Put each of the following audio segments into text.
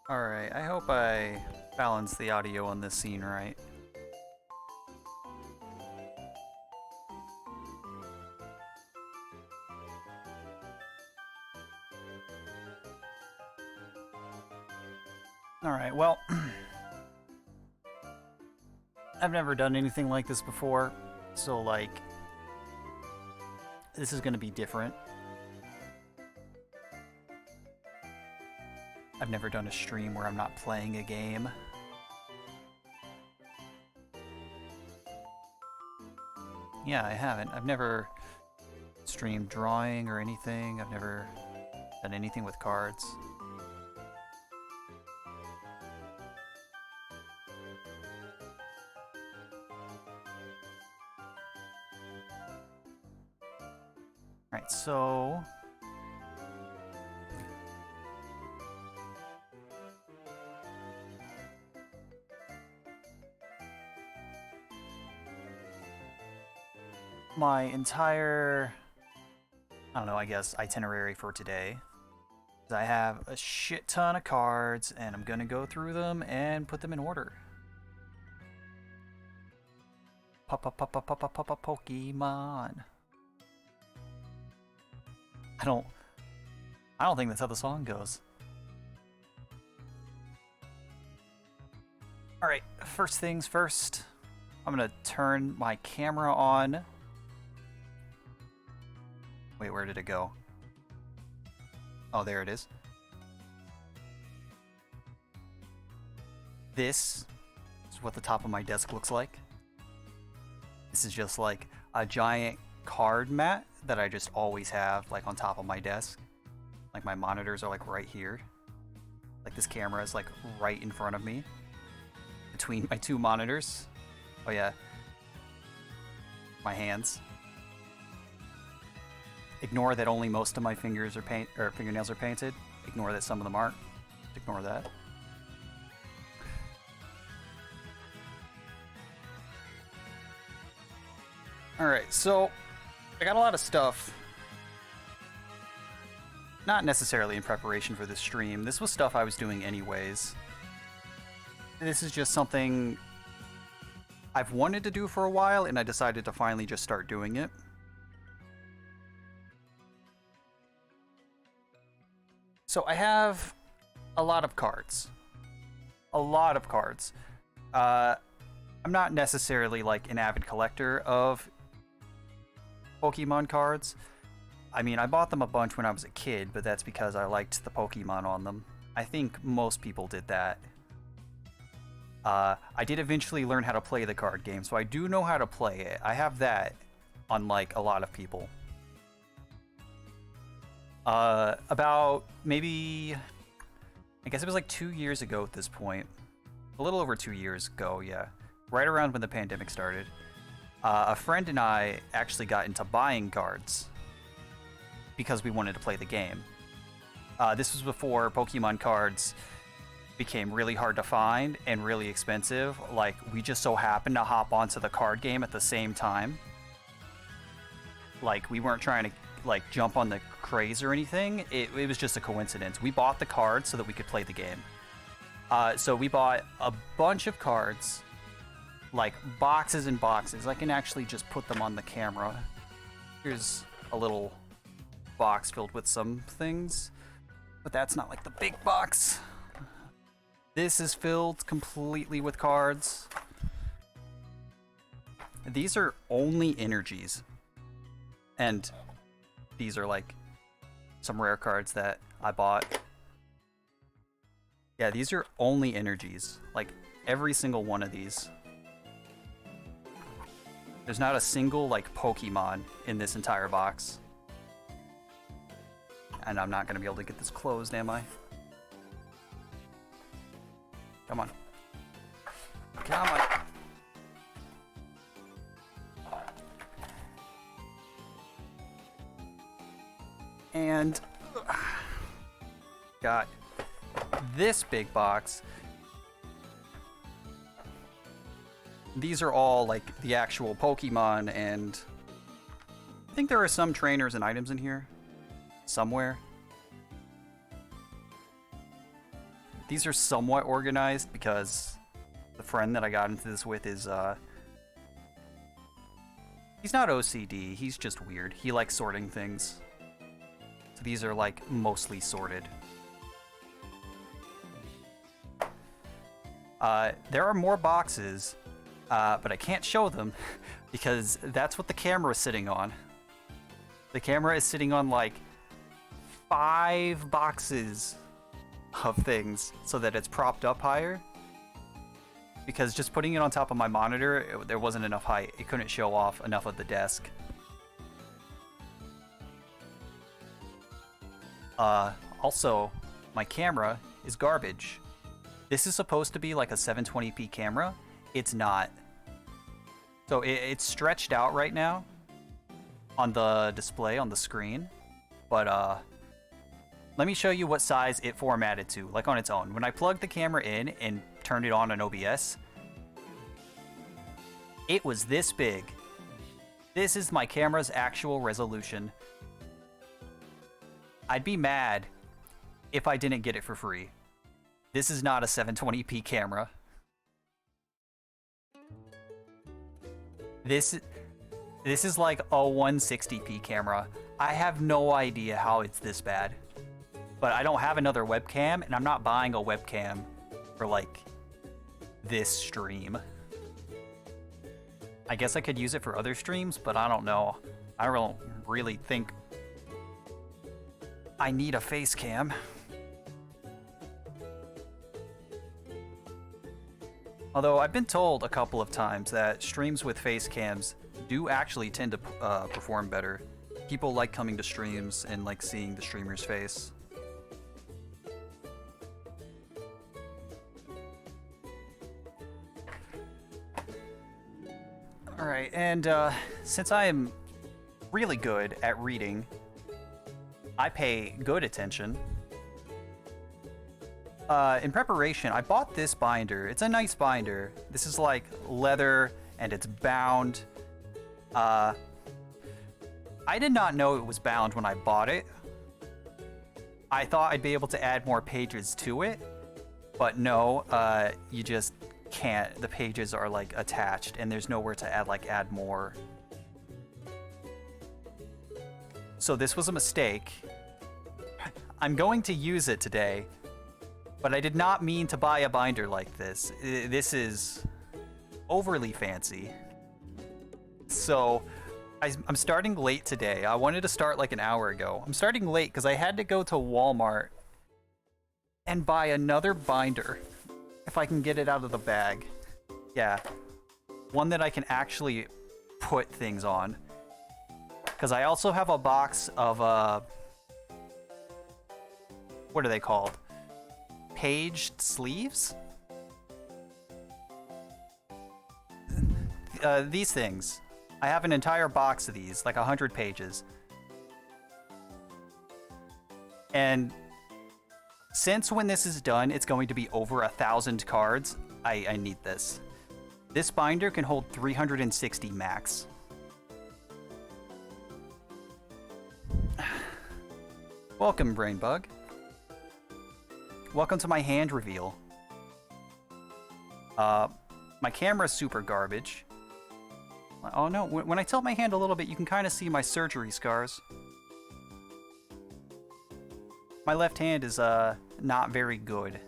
Alright, I hope I balance the audio on this scene right. Alright, well, I've never done anything like this before, so like, this is gonna be different. I've never done a stream where I'm not playing a game. Yeah, I haven't. I've never streamed drawing or anything. I've never done anything with cards. Alright, so my entire, I don't know, I guess, itinerary for today is I have a shit ton of cards, and I'm gonna go through them and put them in order. Pokemon. I don't think that's how the song goes. Alright, first things first. I'm gonna turn my camera on. Wait, where did it go? Oh, there it is. This is what the top of my desk looks like. This is just like a giant card mat that I just always have like on top of my desk. Like my monitors are like right here. Like this camera is like right in front of me between my two monitors. Oh yeah. My hands. Ignore that only most of my fingers are fingernails are painted. Ignore that some of them aren't. Ignore that. Alright, so I got a lot of stuff. Not necessarily in preparation for this stream. This was stuff I was doing anyways. This is just something I've wanted to do for a while, and I decided to finally just start doing it. So I have a lot of cards. A lot of cards. I'm not necessarily like an avid collector of Pokemon cards. I mean, I bought them a bunch when I was a kid, but that's because I liked the Pokemon on them. I think most people did that. I did eventually learn how to play the card game, so I do know how to play it. I have that, unlike a lot of people. About maybe, I guess it was like 2 years ago at this point. A little over 2 years ago, yeah. Right around when the pandemic started. A friend and I actually got into buying cards because we wanted to play the game. This was before Pokemon cards became really hard to find and really expensive. Like, we just so happened to hop onto the card game at the same time. Like, we weren't trying to like jump on the craze or anything. It was just a coincidence. We bought the cards so that we could play the game. So we bought a bunch of cards, like boxes and boxes. I can actually just put them on the camera. Here's a little box filled with some things, but that's not like the big box. This is filled completely with cards. These are only energies, and these are like some rare cards that I bought. Yeah, these are only energies. Like, every single one of these. There's not a single, like, Pokemon in this entire box. And I'm not gonna be able to get this closed, am I? Come on. Come on. And got this big box. These are all like the actual Pokemon, and I think there are some trainers and items in here somewhere. These are somewhat organized because the friend that I got into this with is, he's not OCD, he's just weird. He likes sorting things. So these are, like, mostly sorted. There are more boxes, but I can't show them because that's what the camera is sitting on. The camera is sitting on, like, 5 boxes of things so that it's propped up higher. Because just putting it on top of my monitor, there wasn't enough height. It couldn't show off enough of the desk. Also, my camera is garbage. This is supposed to be like a 720p camera. It's not. So it's stretched out right now on the display on the screen. But let me show you what size it formatted to, like on its own. When I plugged the camera in and turned it on OBS, it was this big. This is my camera's actual resolution. I'd be mad if I didn't get it for free. This is not a 720p camera. This is like a 160p camera. I have no idea how it's this bad. But I don't have another webcam, and I'm not buying a webcam for, like, this stream. I guess I could use it for other streams, but I don't know. I don't really think I need a face cam. Although I've been told a couple of times that streams with face cams do actually tend to perform better. People like coming to streams and like seeing the streamer's face. Alright, and since I am really good at reading, I pay good attention. In preparation, I bought this binder. It's a nice binder. This is like leather and it's bound. I did not know it was bound when I bought it. I thought I'd be able to add more pages to it, but no, you just can't. The pages are like attached and there's nowhere to add more. So this was a mistake. I'm going to use it today, but I did not mean to buy a binder like this. This is overly fancy. So I'm starting late today. I wanted to start like an hour ago. I'm starting late because I had to go to Walmart and buy another binder if I can get it out of the bag. Yeah, one that I can actually put things on. Because I also have a box of, what are they called? Paged sleeves? These things. I have an entire box of these, like 100 pages. And since when this is done, it's going to be over 1,000 cards, I need this. This binder can hold 360 max. Welcome, Brainbug. Welcome to my hand reveal. My camera's super garbage. Oh no, when I tilt my hand a little bit, you can kind of see my surgery scars. My left hand is, not very good.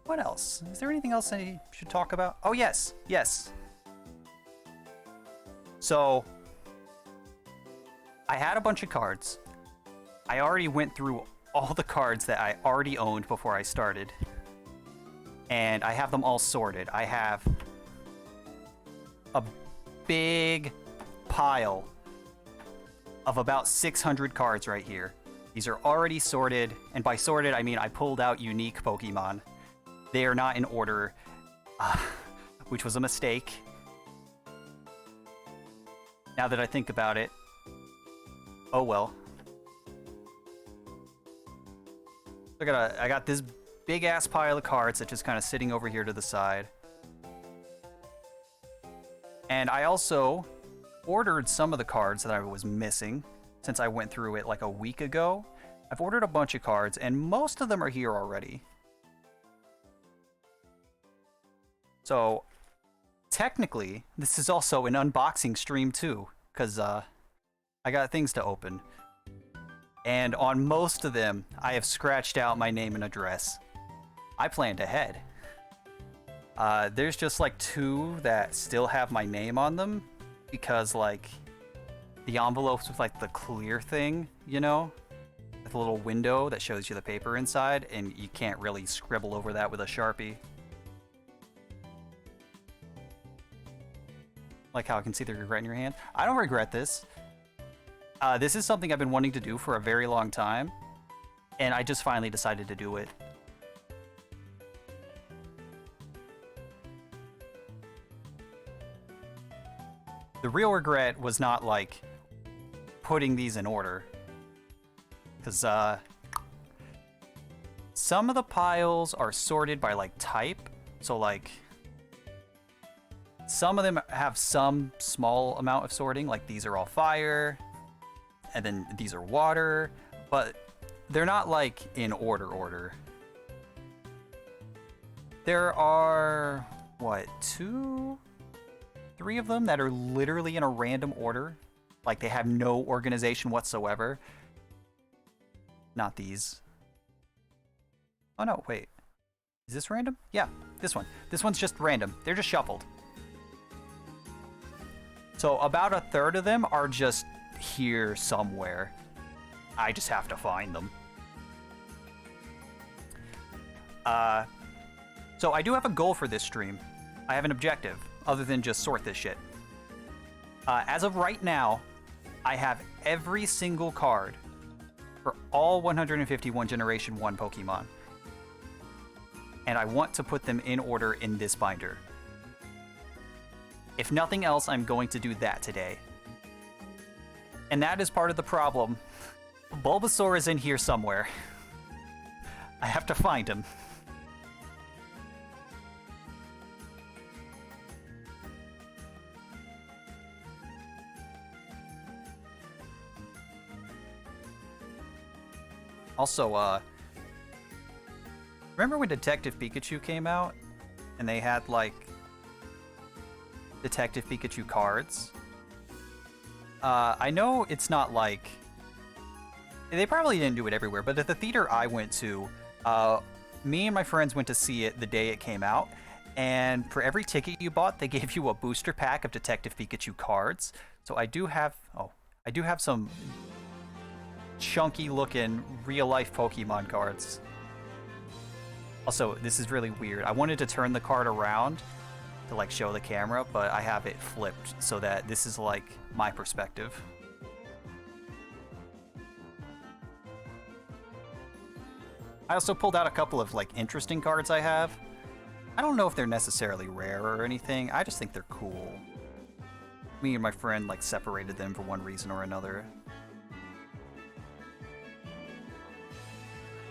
What else? Is there anything else I should talk about? Oh, yes. Yes. So, I had a bunch of cards. I already went through all the cards that I already owned before I started. And I have them all sorted. I have a big pile of about 600 cards right here. These are already sorted, and by sorted, I mean I pulled out unique Pokemon. They are not in order, which was a mistake. Now that I think about it, oh well. I got this big ass pile of cards that's just kind of sitting over here to the side. And I also ordered some of the cards that I was missing since I went through it like a week ago. I've ordered a bunch of cards, and most of them are here already. So, technically, this is also an unboxing stream too, because I got things to open. And on most of them, I have scratched out my name and address. I planned ahead. There's just like 2 that still have my name on them, because like the envelopes with like the clear thing, you know? With a little window that shows you the paper inside, and you can't really scribble over that with a Sharpie. Like how I can see the regret in your hand. I don't regret this. This is something I've been wanting to do for a very long time, and I just finally decided to do it. The real regret was not like putting these in order, because some of the piles are sorted by like type, so like some of them have some small amount of sorting, like these are all fire, and then these are water, but they're not like in order. There are, what, 2, 3 of them that are literally in a random order. Like they have no organization whatsoever. Not these. Oh no, wait. Is this random? Yeah, this one. This one's just random. They're just shuffled. So about a third of them are just here somewhere. I just have to find them. So I do have a goal for this stream. I have an objective, other than just sort this shit. As of right now, I have every single card for all 151 Generation 1 Pokemon. And I want to put them in order in this binder. If nothing else, I'm going to do that today. And that is part of the problem. Bulbasaur is in here somewhere. I have to find him. Also, remember when Detective Pikachu came out? And they had, like, Detective Pikachu cards? I know it's not like... They probably didn't do it everywhere, but at the theater I went to, me and my friends went to see it the day it came out, and for every ticket you bought, they gave you a booster pack of Detective Pikachu cards. So I do have... Oh, I do have some chunky-looking real-life Pokemon cards. Also, this is really weird. I wanted to turn the card around to like show the camera, but I have it flipped so that this is like my perspective. I also pulled out a couple of like interesting cards I have. I don't know if they're necessarily rare or anything. I just think they're cool. Me and my friend like separated them for one reason or another.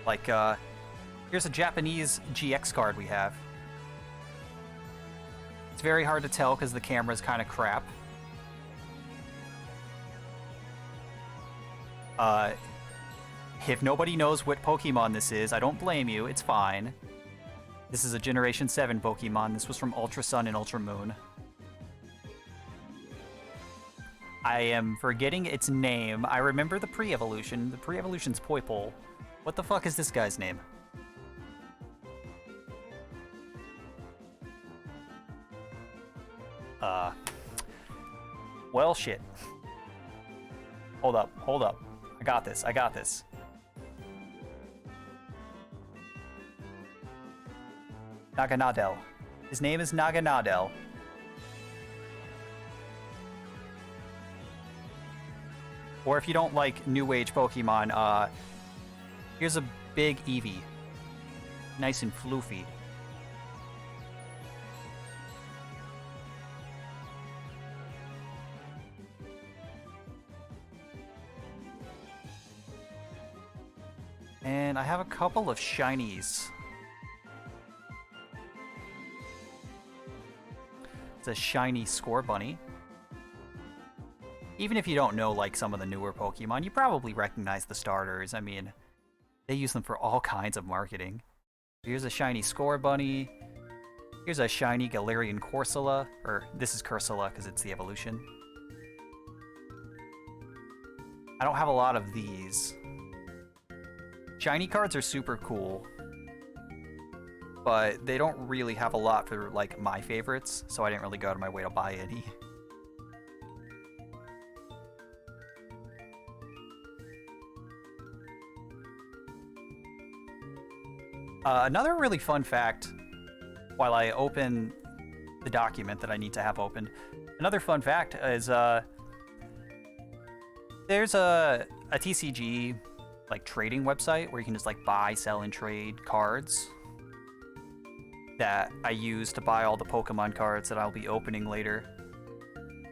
Like, here's a Japanese GX card we have. It's very hard to tell because the camera's kind of crap. If nobody knows what Pokemon this is, I don't blame you, it's fine. This is a Generation 7 Pokemon. This was from Ultra Sun and Ultra Moon. I am forgetting its name. I remember the pre-evolution. The pre-evolution's Poipole. What the fuck is this guy's name? Well, shit. Hold up, hold up. I got this, I got this. Naganadel. His name is Naganadel. Or if you don't like New Age Pokemon, here's a big Eevee. Nice and floofy. And I have a couple of shinies. It's a shiny Score Bunny. Even if you don't know like some of the newer Pokemon, you probably recognize the starters. I mean, they use them for all kinds of marketing. Here's a shiny Score Bunny. Here's a shiny Galarian Corsola, or this is Cursula because it's the evolution. I don't have a lot of these. Shiny cards are super cool, but they don't really have a lot for like my favorites, so I didn't really go out of my way to buy any. Another really fun fact, while I open the document that I need to have opened, another fun fact is there's a TCG like trading website where you can just like buy, sell, and trade cards that I use to buy all the Pokemon cards that I'll be opening later.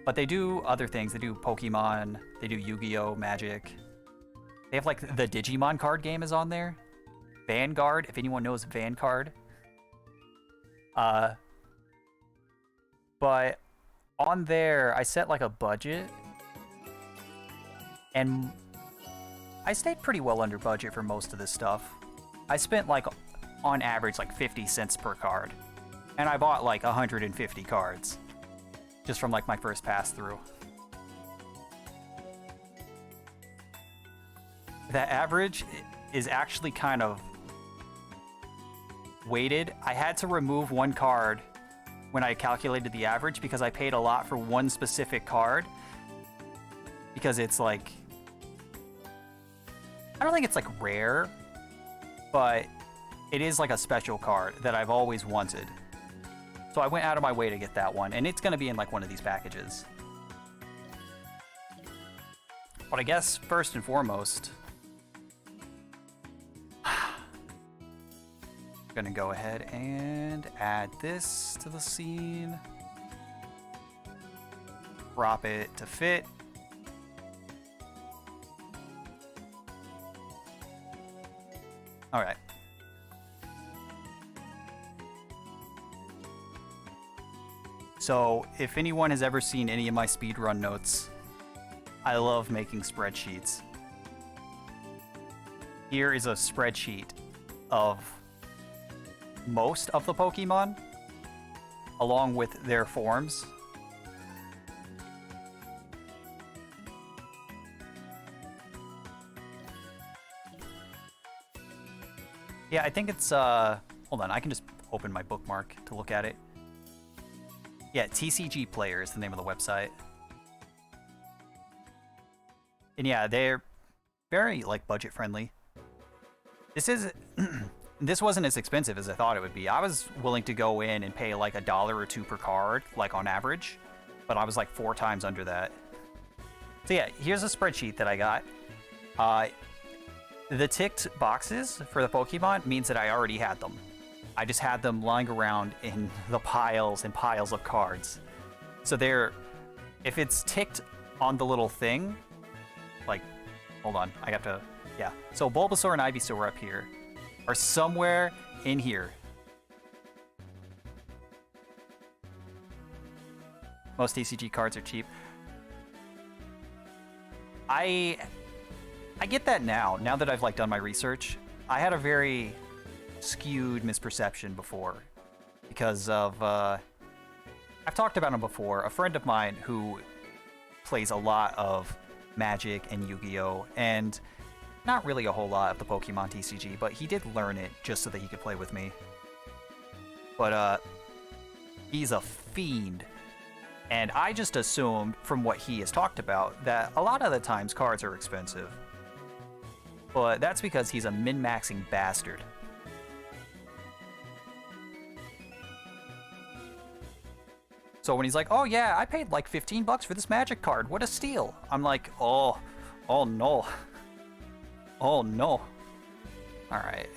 But they do other things. They do Pokemon, they do Yu-Gi-Oh, Magic. They have like the Digimon card game is on there. Vanguard, if anyone knows Vanguard. But on there, I set like a budget, and I stayed pretty well under budget for most of this stuff. I spent like, on average, like 50 cents per card, and I bought like 150 cards just from like my first pass through. That average is actually kind of weighted. I had to remove one card when I calculated the average because I paid a lot for one specific card, because it's like, I don't think it's like rare, but it is like a special card that I've always wanted. So I went out of my way to get that one, and it's going to be in like one of these packages. But I guess first and foremost, I'm gonna go ahead and add this to the scene. Crop it to fit. All right. So, if anyone has ever seen any of my speedrun notes, I love making spreadsheets. Here is a spreadsheet of most of the Pokemon, along with their forms. Yeah, I think it's, hold on, I can just open my bookmark to look at it. Yeah, TCG Player is the name of the website. And yeah, they're very, like, budget-friendly. This is... This wasn't as expensive as I thought it would be. I was willing to go in and pay, like, $1 or $2 per card, like, on average. But I was, like, 4 times under that. So yeah, here's a spreadsheet that I got. The ticked boxes for the Pokemon means that I already had them. I just had them lying around in the piles and piles of cards. So they're... If it's ticked on the little thing... Like, hold on, I have to... Yeah. So Bulbasaur and Ivysaur are up here. Are somewhere in here. Most TCG cards are cheap. I get that now that I've like done my research. I had a very skewed misperception before because of I've talked about him before. A friend of mine who plays a lot of Magic and Yu-Gi-Oh, and not really a whole lot of the Pokemon TCG, but he did learn it just so that he could play with me. But he's a fiend. And I just assumed, from what he has talked about, that a lot of the times cards are expensive. But that's because he's a min-maxing bastard. So when he's like, oh yeah, I paid like $15 for this Magic card, what a steal. I'm like, oh no. Oh no. Alright.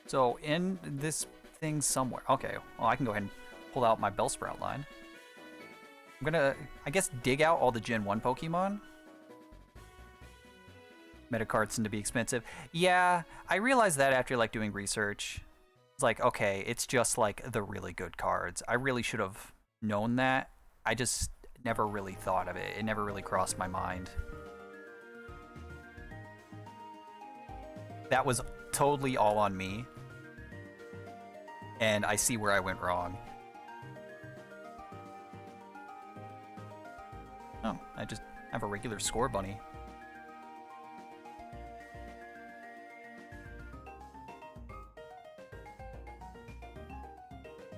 So in this thing somewhere. Okay, well I can go ahead and pull out my Bellsprout line. I'm gonna, I guess, dig out all the Gen 1 Pokemon. Metacards tend to be expensive. Yeah, I realized that after like doing research. It's like, okay, it's just like the really good cards. I really should have known that. I just never really thought of it. It never really crossed my mind. That was totally all on me. And I see where I went wrong. Oh, I just have a regular score bunny.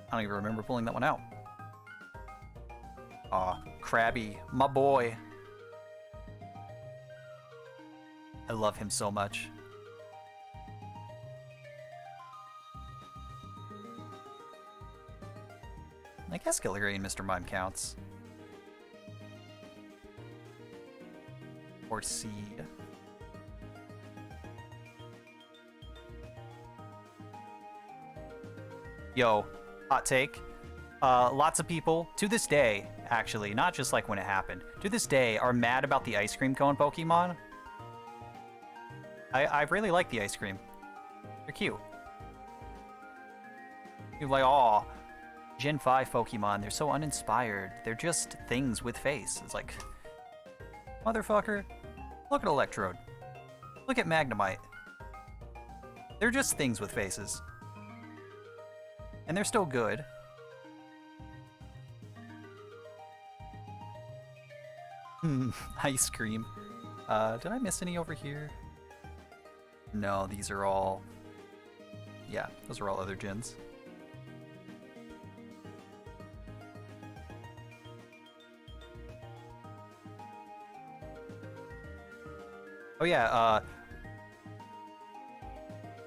I don't even remember pulling that one out. Aw, Krabby, my boy. I love him so much. I guess Galarian Mr. Mime counts. Or Seed. Yo, hot take. Lots of people, to this day, actually, not just like when it happened, to this day are mad about the ice cream cone Pokemon. I really like the ice cream. They're cute. You're like, aw, Gen 5 Pokemon, they're so uninspired. They're just things with face. It's like, motherfucker, look at Electrode. Look at Magnemite. They're just things with faces. And they're still good. Ice cream. Did I miss any over here? No, these are all... Yeah, those are all other gens. Oh yeah,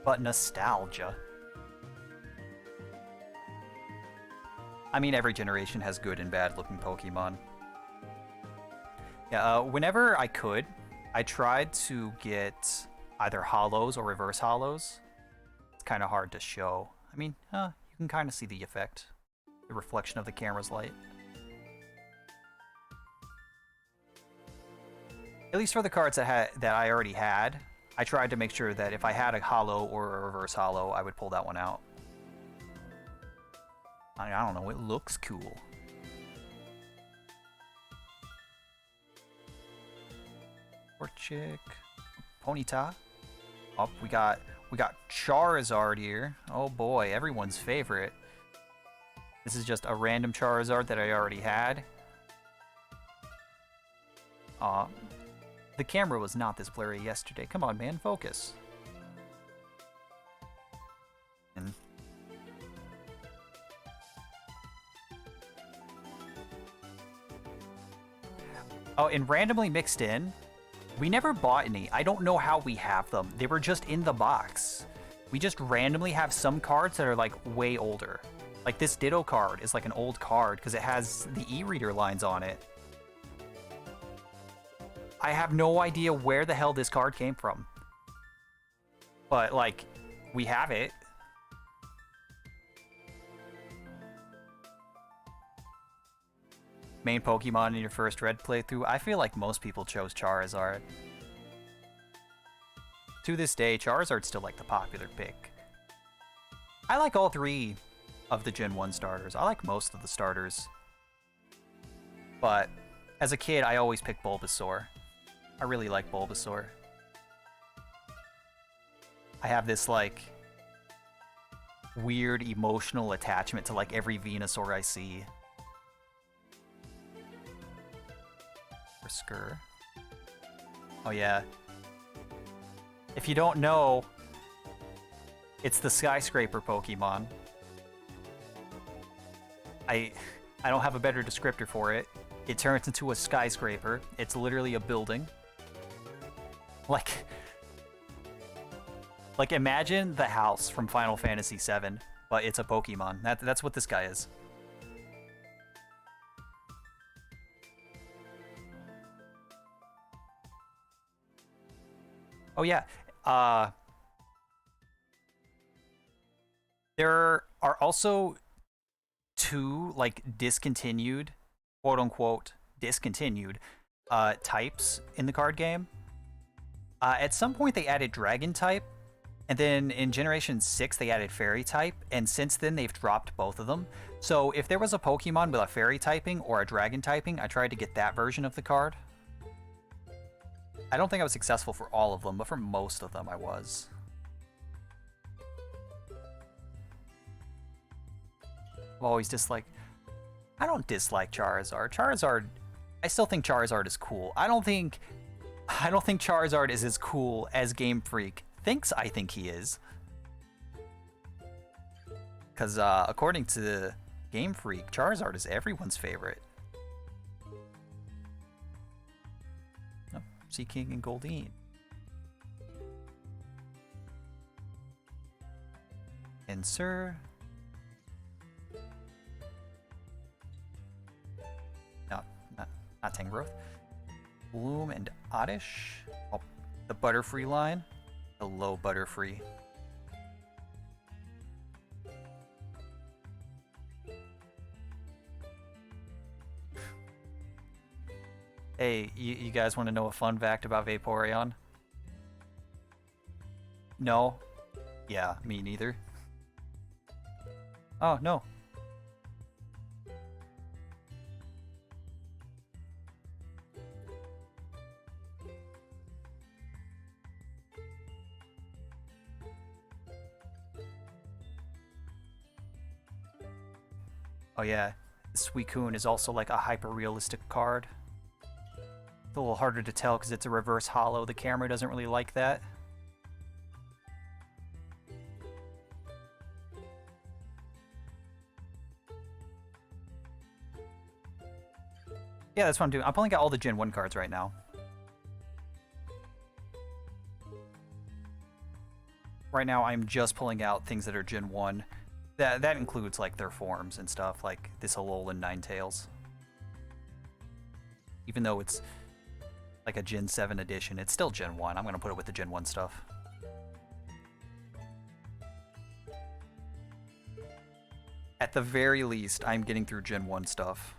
but nostalgia. I mean, every generation has good and bad looking Pokemon. Yeah, whenever I could, I tried to get either holos or reverse holos. It's kind of hard to show. I mean, you can kind of see the effect. The reflection of the camera's light. At least for the cards that I already had, I tried to make sure that if I had a holo or a reverse holo, I would pull that one out. I don't know, it looks cool. Torchic, Ponyta. Oh, we got Charizard here. Oh boy, everyone's favorite. This is just a random Charizard that I already had. The camera was not this blurry yesterday. Come on, man, focus. And oh, and randomly mixed in, we never bought any. I don't know how we have them. They were just in the box. We just randomly have some cards that are like way older. Like this Ditto card is like an old card because it has the e-reader lines on it. I have no idea where the hell this card came from. But, like, we have it. Main Pokemon in your first Red playthrough? I feel like most people chose Charizard. To this day, Charizard's still, like, the popular pick. I like all three of the Gen 1 starters. I like most of the starters. But, as a kid, I always picked Bulbasaur. I really like Bulbasaur. I have this, like, weird emotional attachment to, like, every Venusaur I see. Or Skur. Oh, yeah. If you don't know, it's the Skyscraper Pokemon. I don't have a better descriptor for it. It turns into a skyscraper. It's literally a building. Like imagine the house from Final Fantasy VII, but it's a Pokemon. That's what this guy is. Oh yeah, there are also two like discontinued, quote unquote discontinued, types in the card game. At some point they added Dragon type, And then in Generation 6, they added Fairy type, and since then they've dropped both of them. So if there was a Pokemon with a Fairy typing or a Dragon typing, I tried to get that version of the card. I don't think I was successful for all of them, but for most of them I was. I've always disliked... I don't dislike Charizard. Charizard... I still think Charizard is cool. I don't think Charizard is as cool as Game Freak thinks I think he is. Because according to Game Freak, Charizard is everyone's favorite. Oh, Sea King and Goldeen. And Sir. No, not Tangrowth. Bloom and Oddish. Oh, the Butterfree line. Hello, Butterfree. Hey, you guys want to know a fun fact about Vaporeon? No? Yeah, me neither. Oh, no. Oh yeah, Suicune is also like a hyper-realistic card. It's a little harder to tell because it's a reverse holo. The camera doesn't really like that. Yeah, that's what I'm doing. I'm pulling out all the Gen 1 cards right now. Right now, I'm just pulling out things that are Gen 1. That includes like their forms and stuff, like this Alolan Ninetales. Even though it's like a Gen 7 edition, it's still Gen 1. I'm gonna put it with the Gen 1 stuff. At the very least, I'm getting through Gen 1 stuff.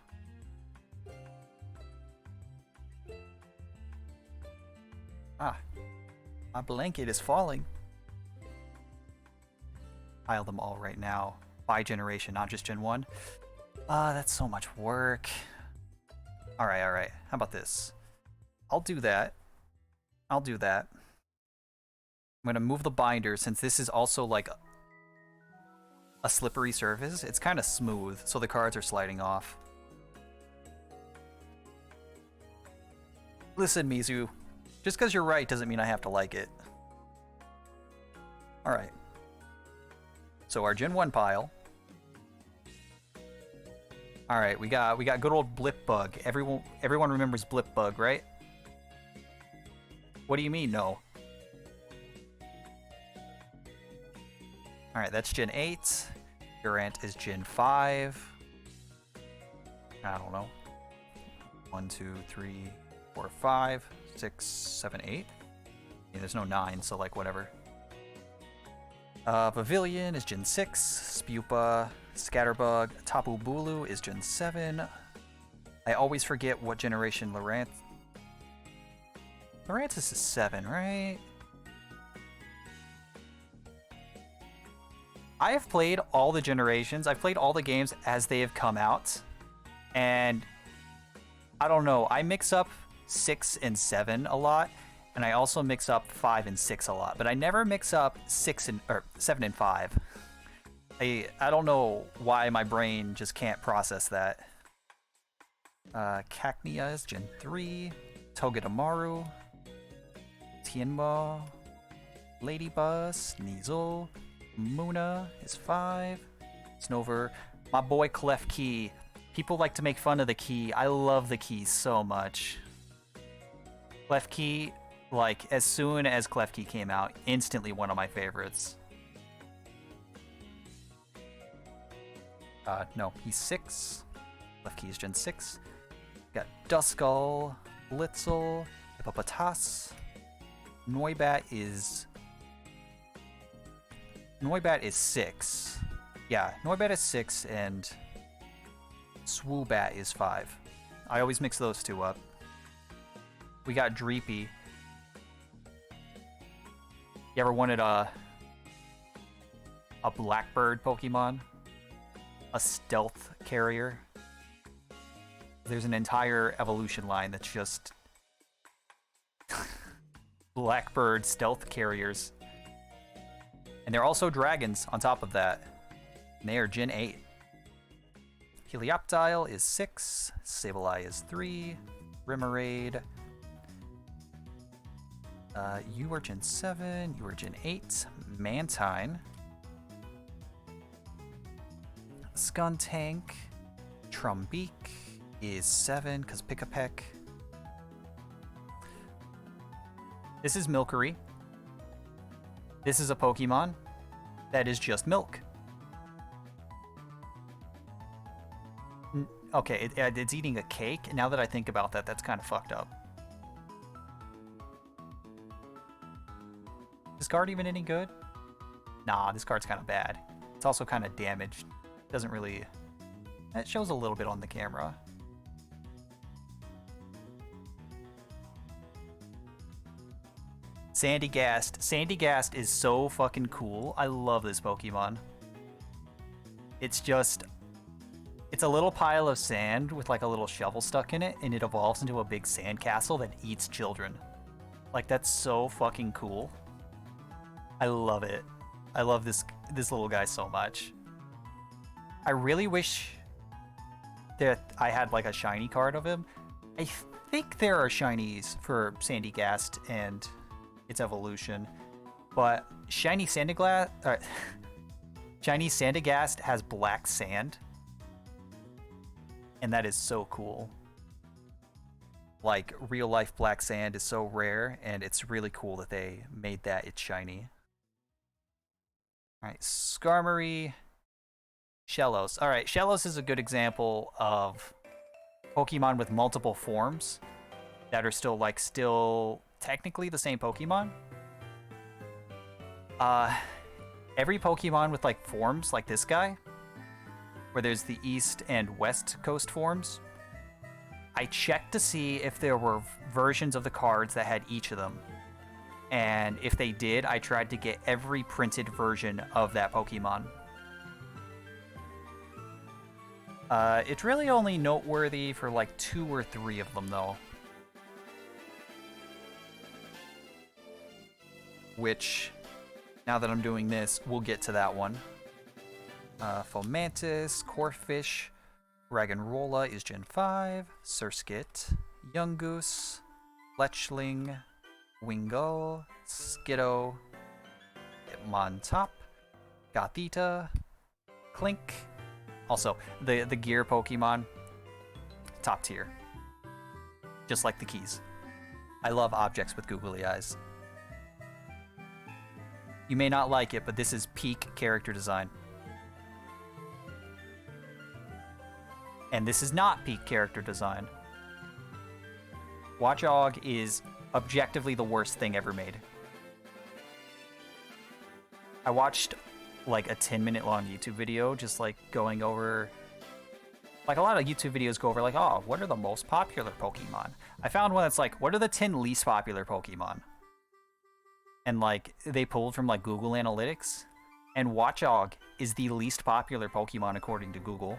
Ah, my blanket is falling. Pile them all right now by generation, not just Gen 1. That's so much work. Alright. How about this? I'll do that. I'm gonna move the binder since this is also like a slippery surface. It's kind of smooth, so the cards are sliding off. Listen, Mizu. Just because you're right doesn't mean I have to like it. Alright. So our Gen 1 pile. Alright, we got good old Blipbug. Everyone remembers Blipbug, right? What do you mean, no? Alright, that's Gen 8. Durant is Gen 5. I don't know. 1, 2, 3, 4, 5, 6, 7, 8. Yeah, there's no 9, so like whatever. Pavilion is Gen 6, Spupa, Scatterbug, Tapu Bulu is Gen 7. I always forget what generation Lurantis is 7, right? I have played all the generations. I've played all the games as they have come out. And I don't know, I mix up 6 and 7 a lot. And I also mix up 5 and 6 a lot, but I never mix up 7 and 5. I don't know why my brain just can't process that. Cacnea is Gen 3, Togedemaru, Tianma, Ladybus, Sneasel, Muna is 5, Snover, my boy Klefki. People like to make fun of the key. I love the key so much. Klefki. Like, as soon as Klefki came out, instantly one of my favorites. No, he's 6. Klefki is Gen 6. Got Duskull, Blitzel, Hippopotas. Noibat is 6. Yeah, Noibat is 6, and Swoobat is 5. I always mix those two up. We got Dreepy. You ever wanted a blackbird Pokemon, a stealth carrier. There's an entire evolution line that's just blackbird stealth carriers. And they're also dragons on top of that. And they are Gen 8. Helioptile is 6. Sableye is 3. Remoraid. You are Gen 7. You are Gen 8. Mantine. Skuntank. Trumbeak is 7 because Pick-a-Peck. This is Milcery. This is a Pokemon that is just milk. Okay, it's eating a cake. Now that I think about that, that's kind of fucked up. Is this card even any good? Nah, this card's kind of bad. It's also kind of damaged. Doesn't really... It shows a little bit on the camera. Sandygast. Sandygast is so fucking cool. I love this Pokemon. It's just... It's a little pile of sand with like a little shovel stuck in it, and it evolves into a big sandcastle that eats children. Like, that's so fucking cool. I love it. I love this little guy so much. I really wish that I had like a shiny card of him. I think there are shinies for Sandygast and its evolution, but shiny Sandygast has black sand, and that is so cool. Like, real life black sand is so rare, and it's really cool that they made that it's shiny. Alright, Skarmory, Shellos. Alright, Shellos is a good example of Pokemon with multiple forms that are still technically the same Pokemon. Every Pokemon with like forms like this guy, where there's the East and West Coast forms, I checked to see if there were versions of the cards that had each of them. And if they did, I tried to get every printed version of that Pokemon. It's really only noteworthy for like 2 or 3 of them, though. Which, now that I'm doing this, we'll get to that one. Fomantis, Corphish, Raggenrola is Gen 5, Surskit, Yungoos, Fletchling, Wingull, Skiddo, Hitmontop, Gothita, Clink. Also, the gear Pokemon, top tier. Just like the keys. I love objects with googly eyes. You may not like it, but this is peak character design. And this is not peak character design. Watchog is objectively the worst thing ever made. I watched like a 10-minute long YouTube video just like going over, like a lot of YouTube videos go over like, oh, what are the most popular Pokemon? I found one that's like, what are the 10 least popular Pokemon? And like they pulled from like Google Analytics, and Watchog is the least popular Pokemon according to Google.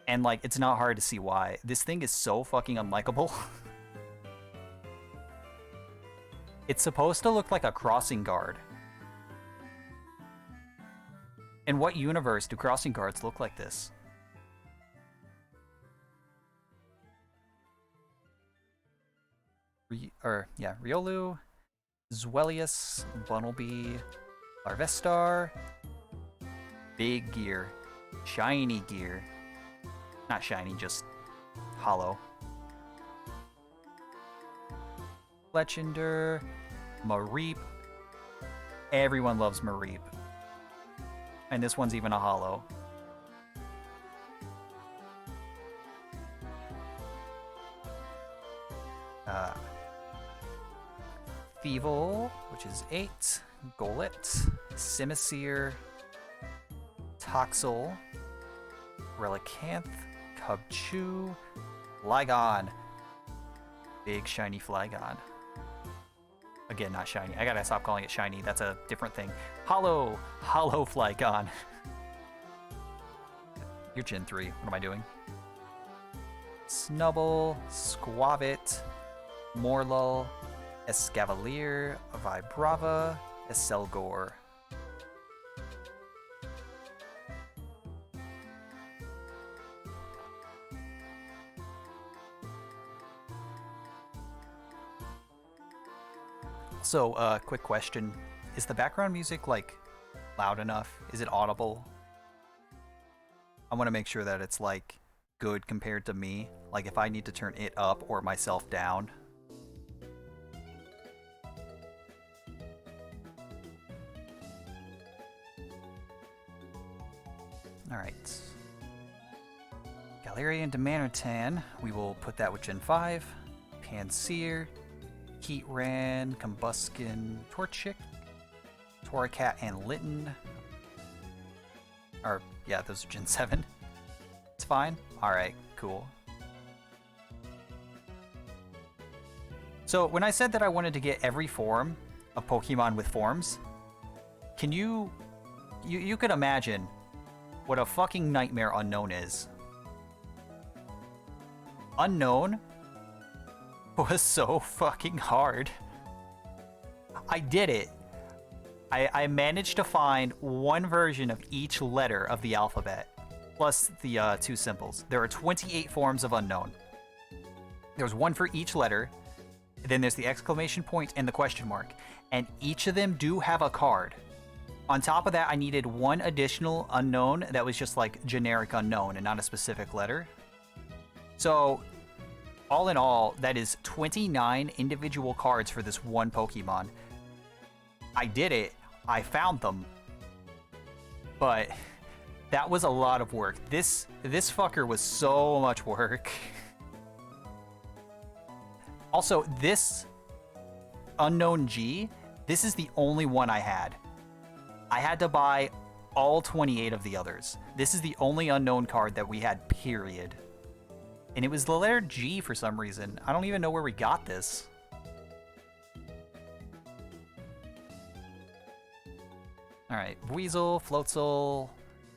And like, it's not hard to see why. This thing is so fucking unlikable. It's supposed to look like a crossing guard. In what universe do crossing guards look like this? Riolu, Zwellius, Bunnelby, Larvestar, Big Gear, Shiny Gear. Not shiny, just hollow. Fletchinder, Mareep. Everyone loves Mareep. And this one's even a hollow. Thievul, which is 8. Golett, Simisear, Toxel, Relicanth, Cubchoo, Flygon. Big shiny Flygon. Again, not shiny. I gotta stop calling it shiny. That's a different thing. Hollow Flygon. You're Gen 3. What am I doing? Snubble, Squavit, Morlul, Escavalier, Vibrava, Esselgore. So, quick question. Is the background music, like, loud enough? Is it audible? I want to make sure that it's, like, good compared to me. Like, if I need to turn it up or myself down. Alright. Galarian Demanatan. We will put that with Gen 5. Panseer. Heatran, Combuskin, Torchic, Torracat, and Litten. Or, yeah, those are Gen 7. It's fine. Alright, cool. So, when I said that I wanted to get every form of Pokemon with forms, can you could imagine what a fucking nightmare Unknown is. Unknown was so fucking hard. I did it. I managed to find one version of each letter of the alphabet, plus the 2 symbols. There are 28 forms of Unknown. There's one for each letter, then there's the exclamation point and the question mark, and each of them do have a card. On top of that, I needed one additional Unknown that was just like generic Unknown and not a specific letter. So, all in all, that is 29 individual cards for this one Pokemon. I did it. I found them. But that was a lot of work. This fucker was so much work. Also, this Unknown G, this is the only one I had. I had to buy all 28 of the others. This is the only Unknown card that we had, period. And it was the letter G for some reason. I don't even know where we got this. Alright, Weasel, Floatzel,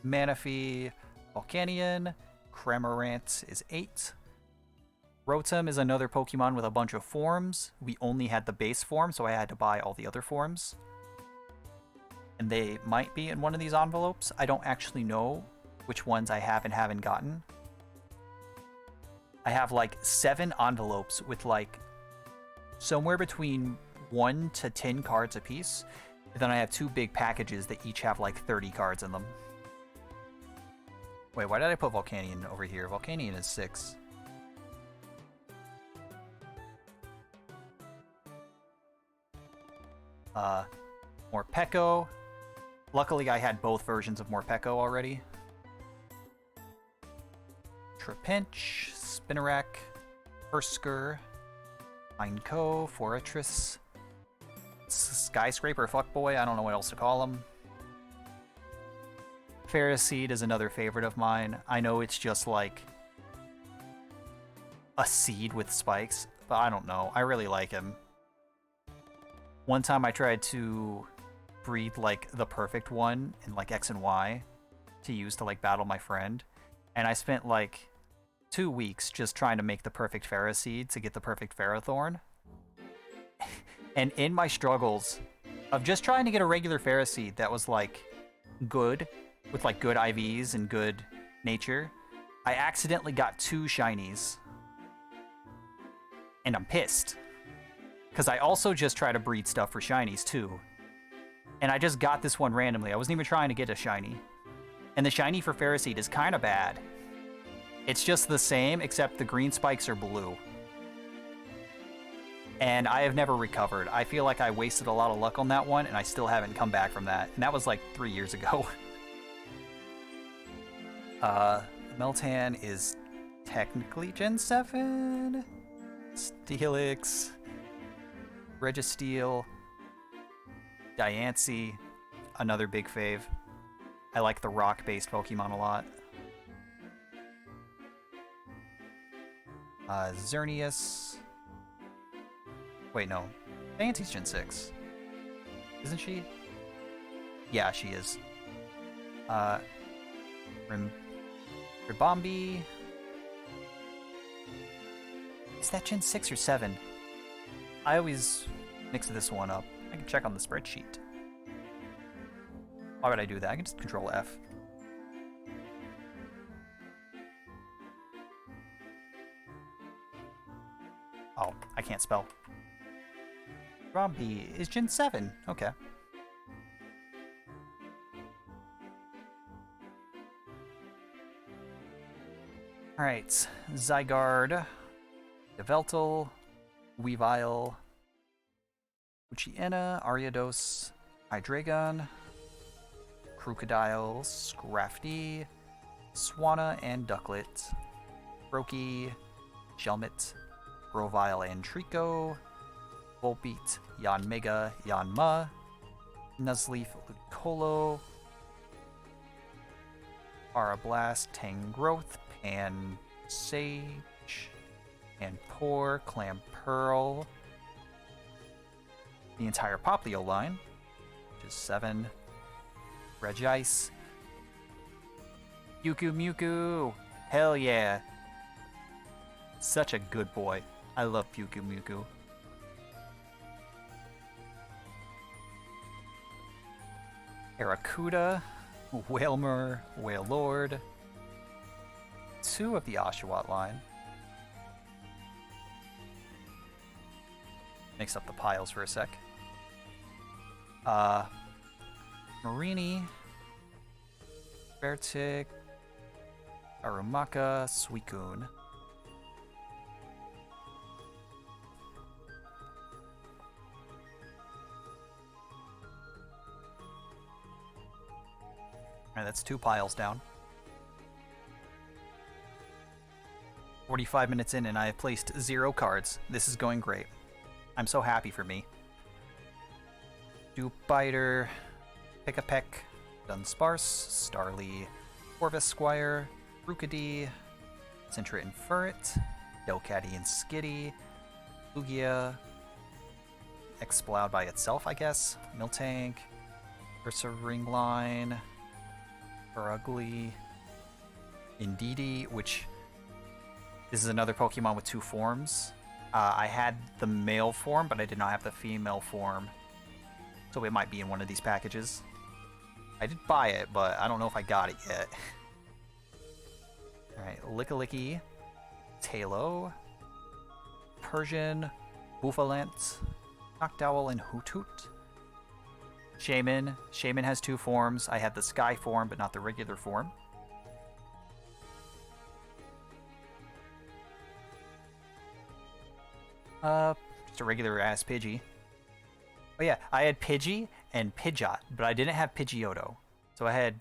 Manaphy, Volcanion, Cramorant is 8. Rotom is another Pokemon with a bunch of forms. We only had the base form, so I had to buy all the other forms. And they might be in one of these envelopes. I don't actually know which ones I have and haven't gotten. I have like 7 envelopes with like somewhere between 1 to 10 cards apiece. And then I have 2 big packages that each have like 30 cards in them. Wait, why did I put Volcanion over here? Volcanion is 6. Morpeko. Luckily, I had both versions of Morpeko already. Trapinch, Spinarak, Ursker, Pineco, Forretress, Skyscraper Fuckboy, I don't know what else to call him. Ferroseed is another favorite of mine. I know it's just like a seed with spikes, but I don't know. I really like him. One time I tried to breed like the perfect one in like X and Y to use to like battle my friend, and I spent like 2 weeks just trying to make the perfect Ferroseed to get the perfect Ferrothorn. And in my struggles of just trying to get a regular Ferroseed that was like good, with like good IVs and good nature, I accidentally got 2 shinies. And I'm pissed. Because I also just try to breed stuff for shinies too. And I just got this one randomly. I wasn't even trying to get a shiny. And the shiny for Ferroseed is kind of bad. It's just the same, except the green spikes are blue. And I have never recovered. I feel like I wasted a lot of luck on that one, and I still haven't come back from that. And that was like 3 years ago. Meltan is technically Gen 7. Steelix. Registeel. Diancie. Another big fave. I like the rock-based Pokemon a lot. Xerneas. Wait, no. Fancy's Gen 6. Isn't she? Yeah, she is. Ribombi. Is that Gen 6 or 7? I always mix this one up. I can check on the spreadsheet. Why would I do that? I can just Control F. Oh, I can't spell. Robbie is Gen 7. Okay. Alright. Zygarde. Yveltal. Weavile. Uchiena. Ariados. Hydreigon. Crocodile. Scrafty. Swanna and Ducklet. Brokey. Shelmet. Grovyle and Trico. Volbeat, Yanmega, Yanma, Nuzleaf, Ludicolo, Arablast, Tangrowth, Pansage, Panpour, Clamperl, the entire Poplio line, which is 7, Regice, Muku, hell yeah, such a good boy, I love Muku. Aracuda, Wailmer, Wailord, 2 of the Oshawott line. Mix up the piles for a sec. Marini, Bertic, Arumaka, Suicune. Alright, that's 2 piles down. 45 minutes in and I have placed 0 cards. This is going great. I'm so happy for me. Dewbiter, Pick-a-Peck, Dunsparce, Starly, Corvusquire, Rookidee, Sintra and Furret, Delcatty and Skitty, Lugia, Exploud by itself, I guess, Miltank, Ursaring Line, Ugly, Indeedee, which this is another Pokemon with 2 forms. I had the male form, but I did not have the female form. So it might be in one of these packages. I did buy it, but I don't know if I got it yet. Alright, Lickilicky, Tailo, Persian, Bouffalant, Noctowl, and Hoothoot. Shaman. Shaman has 2 forms. I had the Sky form, but not the regular form. Just a regular ass Pidgey. Oh yeah, I had Pidgey and Pidgeot, but I didn't have Pidgeotto. So I had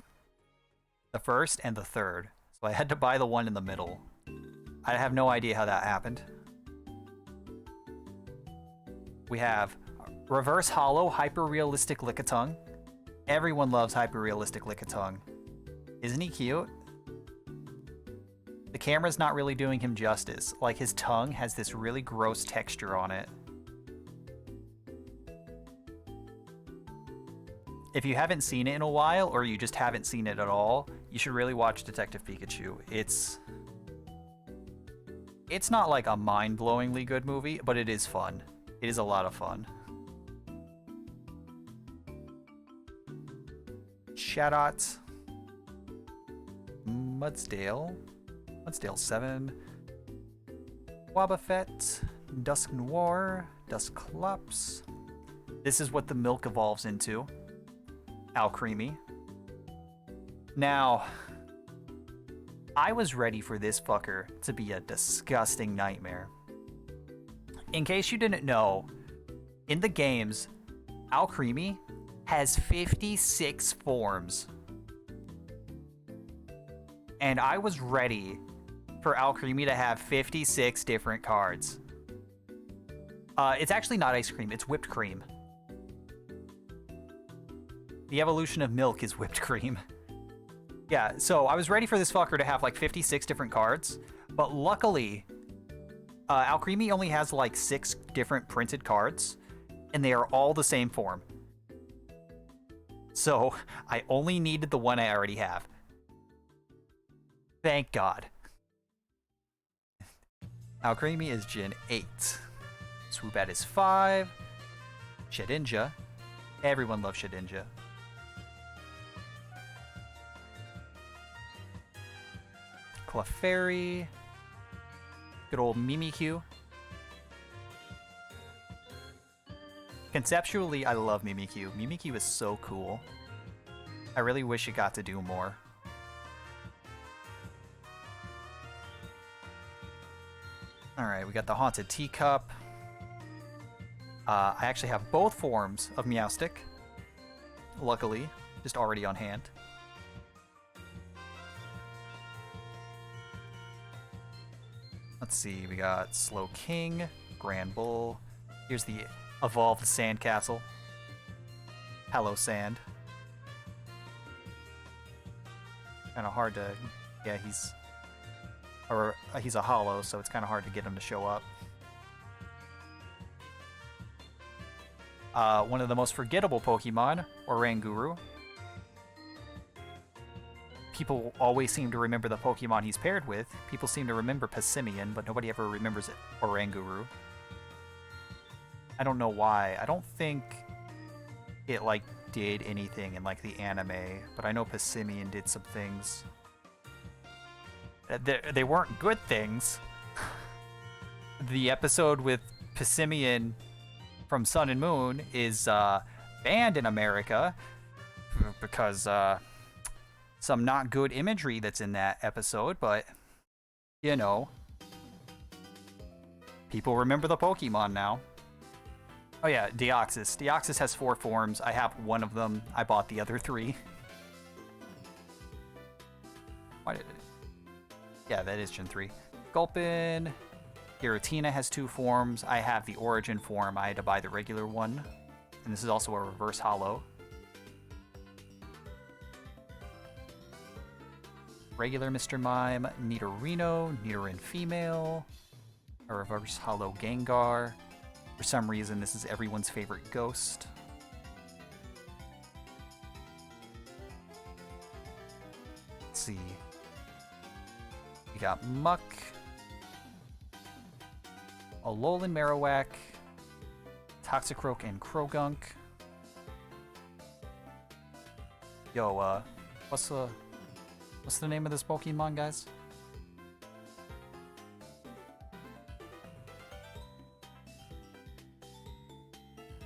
the first and the third. So I had to buy the one in the middle. I have no idea how that happened. We have Reverse Hollow Hyper-Realistic Lickitung. Everyone loves Hyper-Realistic Lickitung. Isn't he cute? The camera's not really doing him justice. Like, his tongue has this really gross texture on it. If you haven't seen it in a while, or you just haven't seen it at all, you should really watch Detective Pikachu. It's not like a mind-blowingly good movie, but it is fun. It is a lot of fun. Shadot, Mudsdale 7, Wobbuffet, Dusknoir, Dusclops. This is what the milk evolves into. Alcremie. Now, I was ready for this fucker to be a disgusting nightmare. In case you didn't know, in the games, Alcremie has 56 forms. And I was ready for Alcremie to have 56 different cards. It's actually not ice cream, it's whipped cream. The evolution of milk is whipped cream. Yeah, so I was ready for this fucker to have like 56 different cards, but luckily, Alcremie only has like 6 different printed cards, and they are all the same form. So I only needed the one I already have. Thank God. Alcremie is Gen 8. Swoobat is 5. Shedinja. Everyone loves Shedinja. Clefairy. Good old Mimikyu. Conceptually, I love Mimikyu. Mimikyu is so cool. I really wish it got to do more. Alright, we got the Haunted Teacup. I actually have both forms of Meowstic. Luckily, just already on hand. Let's see, we got Slowking, Grand Bull. Here's the Evolved Sandcastle. Hello, Sand. Kind of hard to... Yeah, he's a holo, so it's kind of hard to get him to show up. One of the most forgettable Pokemon, Oranguru. People always seem to remember the Pokemon he's paired with. People seem to remember Passimian, but nobody ever remembers it. Oranguru. I don't know why. I don't think it, like, did anything in, like, the anime, but I know Passimian did some things. They weren't good things. The episode with Passimian from Sun and Moon is banned in America because some not good imagery that's in that episode, but, you know, people remember the Pokemon now. Oh yeah, Deoxys. Deoxys has 4 forms. I have one of them. I bought the other 3. Why did it... Yeah, that is Gen 3. Gulpin. Giratina has 2 forms. I have the Origin form. I had to buy the regular one. And this is also a reverse holo. Regular Mr. Mime. Nidorino. Nidoran female. A reverse holo Gengar. For some reason, this is everyone's favorite ghost. Let's see. We got Muck. Alolan Marowak. Toxicroak and Krogunk. Yo, what's the name of this Pokemon, guys?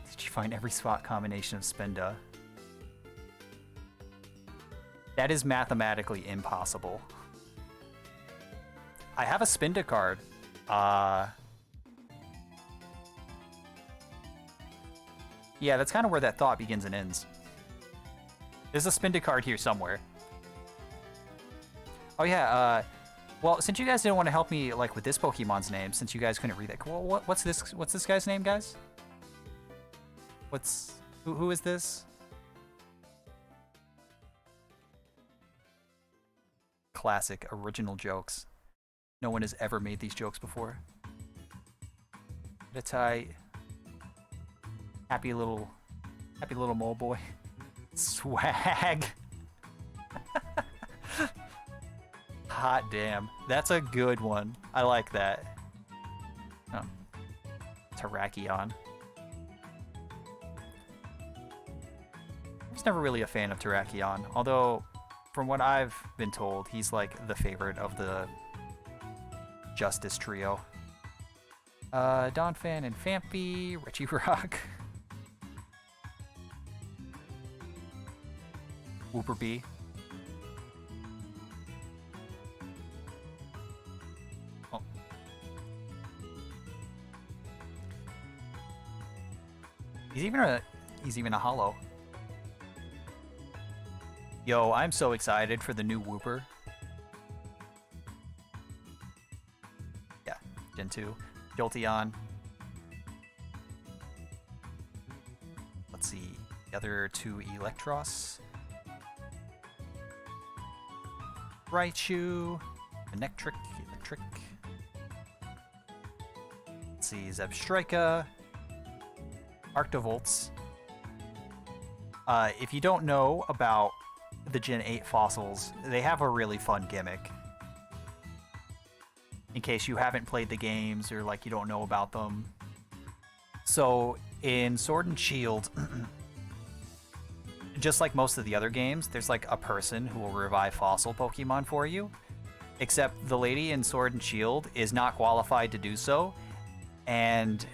Did you find every spot combination of Spinda? That is mathematically impossible. I have a Spinda card. Yeah, that's kind of where that thought begins and ends. There's a Spinda card here somewhere. Oh yeah, well, since you guys didn't want to help me, like, with this Pokemon's name, since you guys couldn't read that, well, what's this guy's name, guys? Who is this? Classic, original jokes. No one has ever made these jokes before. Tight. Happy little mole boy. Swag. Hot damn. That's a good one. I like that. Oh. Terrakion. I was never really a fan of Terrakion, although from what I've been told, he's like the favorite of the Justice trio. Donphan and Fampy, Richie Rock. Wooper. Oh. He's even a holo. Yo, I'm so excited for the new Wooper. Yeah, Gen 2. Jolteon. Let's see. The other 2 Electros. Raichu. Electric. Let's see. Zebstrika. Arctovolts. If you don't know about the Gen 8 fossils, they have a really fun gimmick. In case you haven't played the games or like you don't know about them. So in Sword and Shield, just like most of the other games, there's like a person who will revive fossil Pokemon for you. Except the lady in Sword and Shield is not qualified to do so. And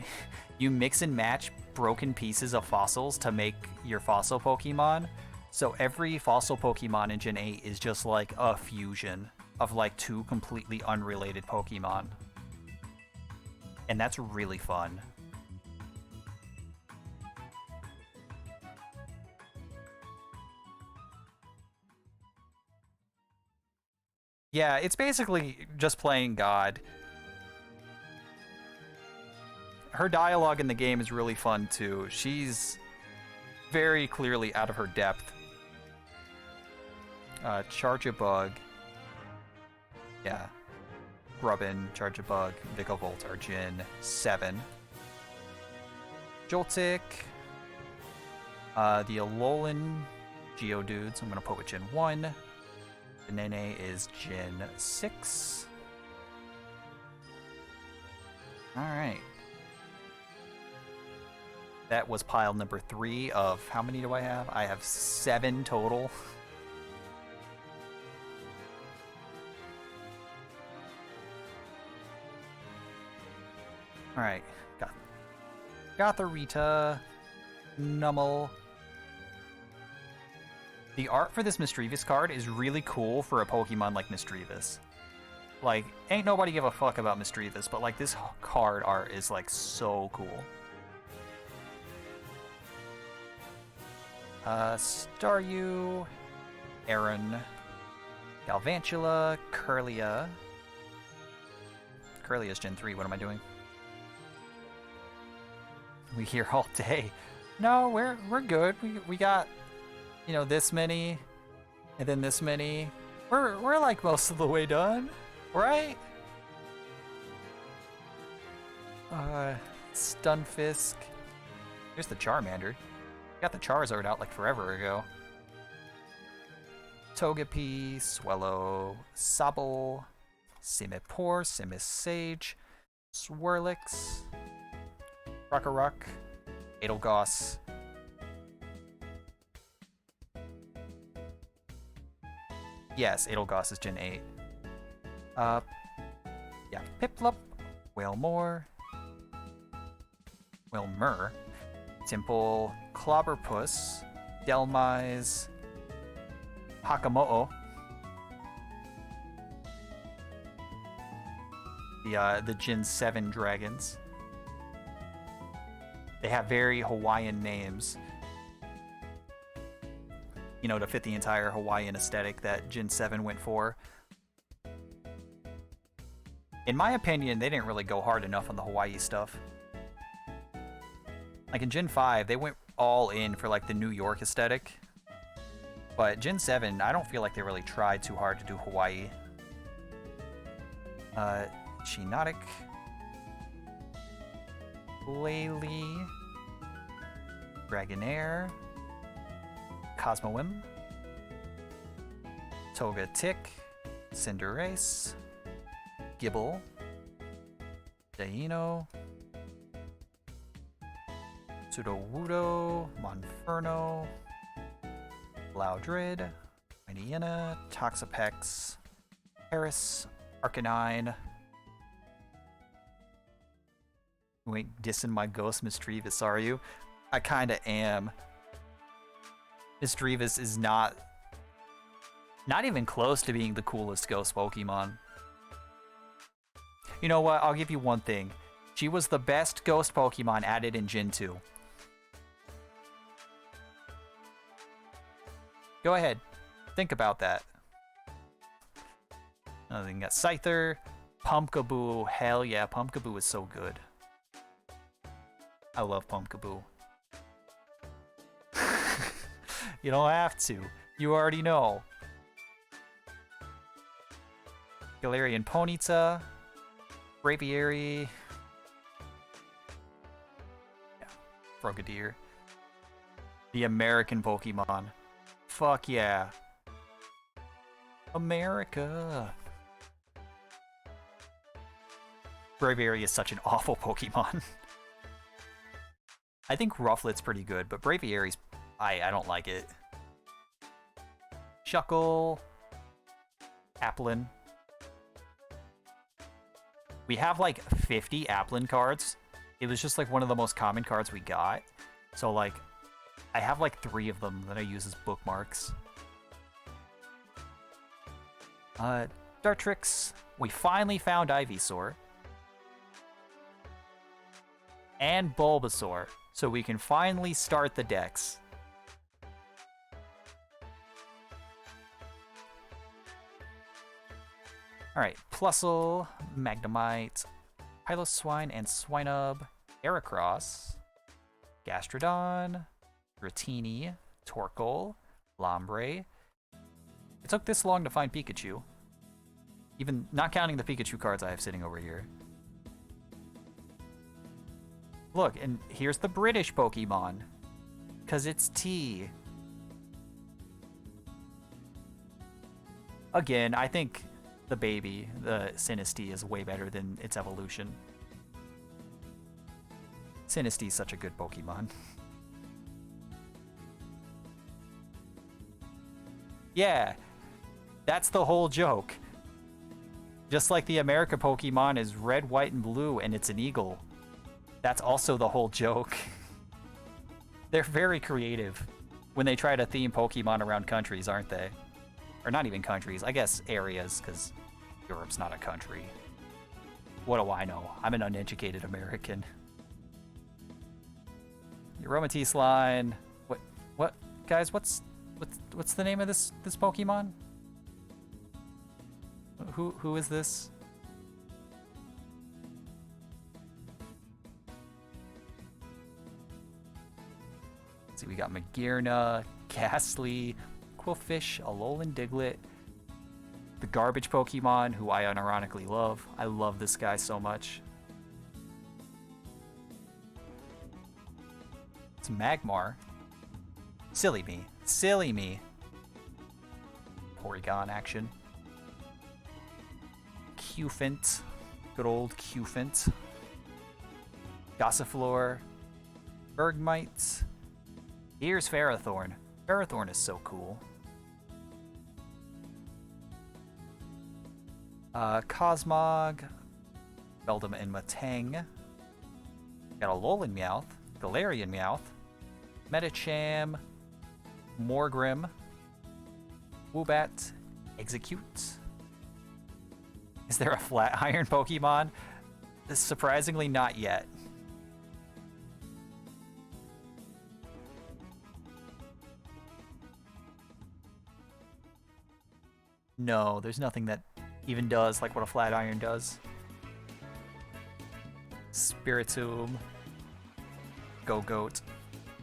you mix and match broken pieces of fossils to make your fossil Pokemon. So every fossil Pokemon in Gen 8 is just like a fusion of like two completely unrelated Pokemon. And that's really fun. Yeah, it's basically just playing God. Her dialogue in the game is really fun too. She's very clearly out of her depth. Charge-a-Bug. Yeah. Grubbin, Charge-a-Bug, Vikavolt are Gen 7. Joltik. The Alolan Geodudes I'm going to put with Gen 1. The Nene is Gen 6. Alright. That was pile number 3 of how many do I have? I have 7 total. Alright. Gothorita. Nummel. The art for this Misdreavus card is really cool for a Pokemon like Misdreavus. Like, ain't nobody give a fuck about Misdreavus, but like this card art is like so cool. Staryu, Aaron, Galvantula, Kirlia. Kirlia's Gen 3, what am I doing? We here all day. No, we're good. We got, you know, this many, and then this many. We're like most of the way done, right? Stunfisk. Here's the Charmander. Got the Charizard out like forever ago. Togepi, Swellow, Sobble, Simipour, Simisage, Swirlix, Rockruck, Edelgauss. Yes, Edelgauss is Gen 8. Yeah, Piplup, Wailmer, Temple, Clobberpuss, Delmise, Hakamo'o. The Gen 7 dragons. They have very Hawaiian names. You know, to fit the entire Hawaiian aesthetic that Gen 7 went for. In my opinion, they didn't really go hard enough on the Hawaii stuff. Like in Gen 5, they went all in for like the New York aesthetic. But Gen 7, I don't feel like they really tried too hard to do Hawaii. Shiinotic. Glalie. Dragonair. Cosmoem. Togetic. Cinderace. Gibble. Deino. Sudowoodo. Monferno. Loudred. Hyena. Toxapex. Paris. Arcanine. You ain't dissing my ghost Misdreavus, are you? I kinda am. Misdreavus is not even close to being the coolest ghost Pokemon. You know what? I'll give you one thing. She was the best ghost Pokemon added in Gen 2. Go ahead. Think about that. Then you got Scyther, Pumpkaboo. Hell yeah, Pumpkaboo is so good. I love Pumpkaboo. You don't have to. You already know. Galarian Ponyta. Braviary. Yeah. Frogadier. The American Pokemon. Fuck yeah. America. Braviary is such an awful Pokemon. I think Rufflet's pretty good, but Braviary's... I don't like it. Shuckle. Applin. We have like 50 Applin cards. It was just like one of the most common cards we got. So like, I have like 3 of them that I use as bookmarks. Dartrix. We finally found Ivysaur. And Bulbasaur. So we can finally start the decks. Alright, Plusle, Magnemite, Piloswine and Swinub, Heracross, Gastrodon, Dratini, Torkoal, Lombre. It took this long to find Pikachu. Even not counting the Pikachu cards I have sitting over here. Look, and here's the British Pokemon. 'Cause it's T. Again, I think the baby, the Sinistea, is way better than its evolution. Sinistea is such a good Pokemon. Yeah, that's the whole joke. Just like the America Pokemon is red, white, and blue, and it's an eagle. That's also the whole joke. They're very creative when they try to theme Pokemon around countries, aren't they? Or not even countries, I guess areas, because Europe's not a country. What do I know? I'm an uneducated American. Aromatisse line. What? Guys, what's the name of this Pokemon? Who is this? Let's see, we got Magearna, Ghastly, Qwilfish, Alolan Diglett, the garbage Pokemon, who I unironically love. I love this guy so much. It's Magmar. Silly me. Silly me. Porygon action. Cufant. Good old Cufant. Gossifleur. Bergmite. Here's Ferrothorn. Ferrothorn is so cool. Cosmog. Beldum and Matang. Got a Alolan Meowth. Galarian Meowth. Medicham. Morgrim. Woobat. Execute. Is there a flat iron Pokemon? Surprisingly, not yet. No, there's nothing that even does like what a flat iron does. Spiritomb. Go-Goat.